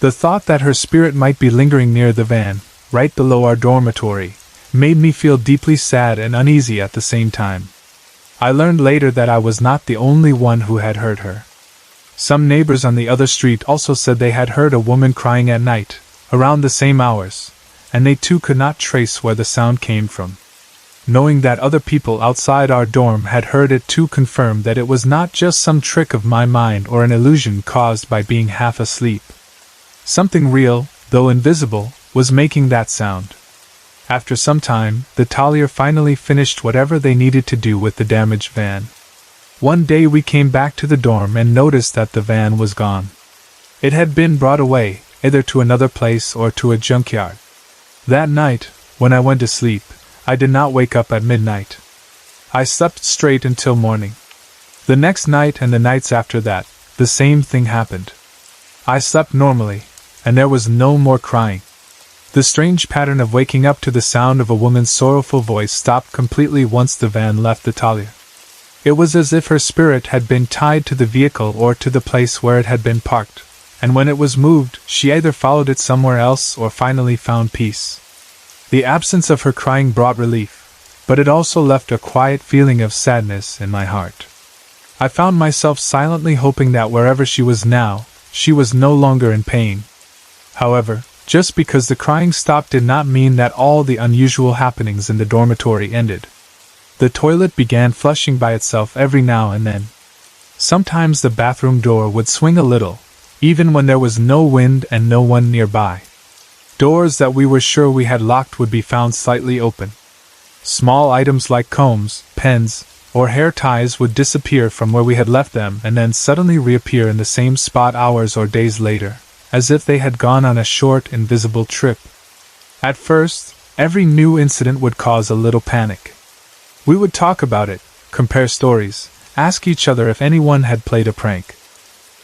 The thought that her spirit might be lingering near the van, right below our dormitory, made me feel deeply sad and uneasy at the same time. I learned later that I was not the only one who had heard her. Some neighbors on the other street also said they had heard a woman crying at night, around the same hours, and they too could not trace where the sound came from. Knowing that other people outside our dorm had heard it too confirmed that it was not just some trick of my mind or an illusion caused by being half asleep. Something real, though invisible, was making that sound. After some time, the Talia finally finished whatever they needed to do with the damaged van. One day we came back to the dorm and noticed that the van was gone. It had been brought away, either to another place or to a junkyard. That night, when I went to sleep, I did not wake up at midnight. I slept straight until morning. The next night and the nights after that, the same thing happened. I slept normally, and there was no more crying. The strange pattern of waking up to the sound of a woman's sorrowful voice stopped completely once the van left Italia. It was as if her spirit had been tied to the vehicle or to the place where it had been parked, and when it was moved, she either followed it somewhere else or finally found peace. The absence of her crying brought relief, but it also left a quiet feeling of sadness in my heart. I found myself silently hoping that wherever she was now, she was no longer in pain. However, just because the crying stopped did not mean that all the unusual happenings in the dormitory ended. The toilet began flushing by itself every now and then. Sometimes the bathroom door would swing a little, even when there was no wind and no one nearby. Doors that we were sure we had locked would be found slightly open. Small items like combs, pens, or hair ties would disappear from where we had left them and then suddenly reappear in the same spot hours or days later, as if they had gone on a short, invisible trip. At first, every new incident would cause a little panic. We would talk about it, compare stories, ask each other if anyone had played a prank.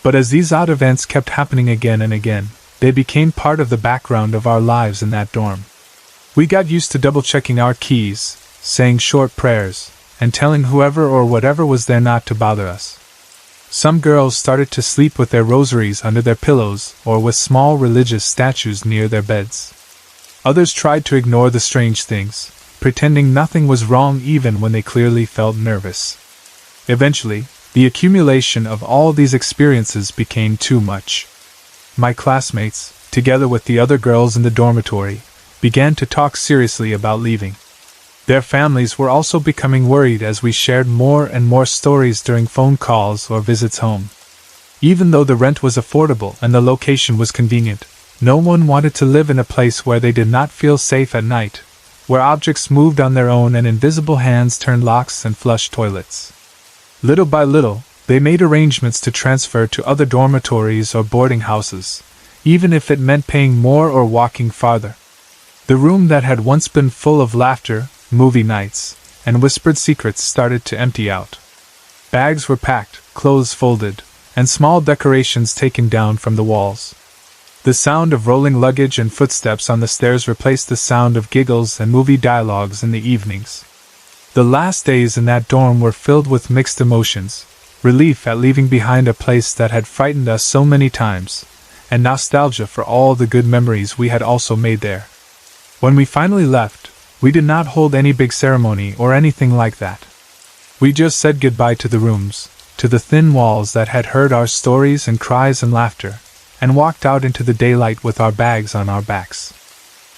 But as these odd events kept happening again and again, they became part of the background of our lives in that dorm. We got used to double-checking our keys, saying short prayers, and telling whoever or whatever was there not to bother us. Some girls started to sleep with their rosaries under their pillows or with small religious statues near their beds. Others tried to ignore the strange things, pretending nothing was wrong even when they clearly felt nervous. Eventually, the accumulation of all these experiences became too much. My classmates, together with the other girls in the dormitory, began to talk seriously about leaving. Their families were also becoming worried as we shared more and more stories during phone calls or visits home. Even though the rent was affordable and the location was convenient, no one wanted to live in a place where they did not feel safe at night, where objects moved on their own and invisible hands turned locks and flushed toilets. Little by little, they made arrangements to transfer to other dormitories or boarding houses, even if it meant paying more or walking farther. The room that had once been full of laughter, movie nights, and whispered secrets started to empty out. Bags were packed, clothes folded, and small decorations taken down from the walls. The sound of rolling luggage and footsteps on the stairs replaced the sound of giggles and movie dialogues in the evenings. The last days in that dorm were filled with mixed emotions, relief at leaving behind a place that had frightened us so many times, and nostalgia for all the good memories we had also made there. When we finally left, we did not hold any big ceremony or anything like that. We just said goodbye to the rooms, to the thin walls that had heard our stories and cries and laughter, and walked out into the daylight with our bags on our backs.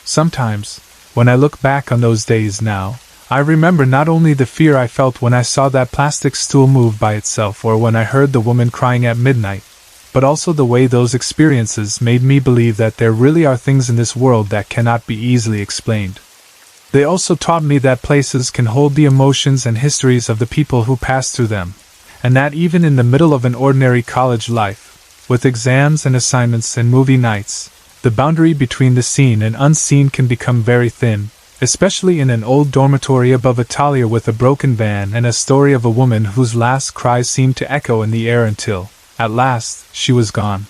Sometimes, when I look back on those days now, I remember not only the fear I felt when I saw that plastic stool move by itself or when I heard the woman crying at midnight, but also the way those experiences made me believe that there really are things in this world that cannot be easily explained. They also taught me that places can hold the emotions and histories of the people who pass through them, and that even in the middle of an ordinary college life, with exams and assignments and movie nights, the boundary between the seen and unseen can become very thin, especially in an old dormitory above Italia with a broken van and a story of a woman whose last cries seemed to echo in the air until, at last, she was gone.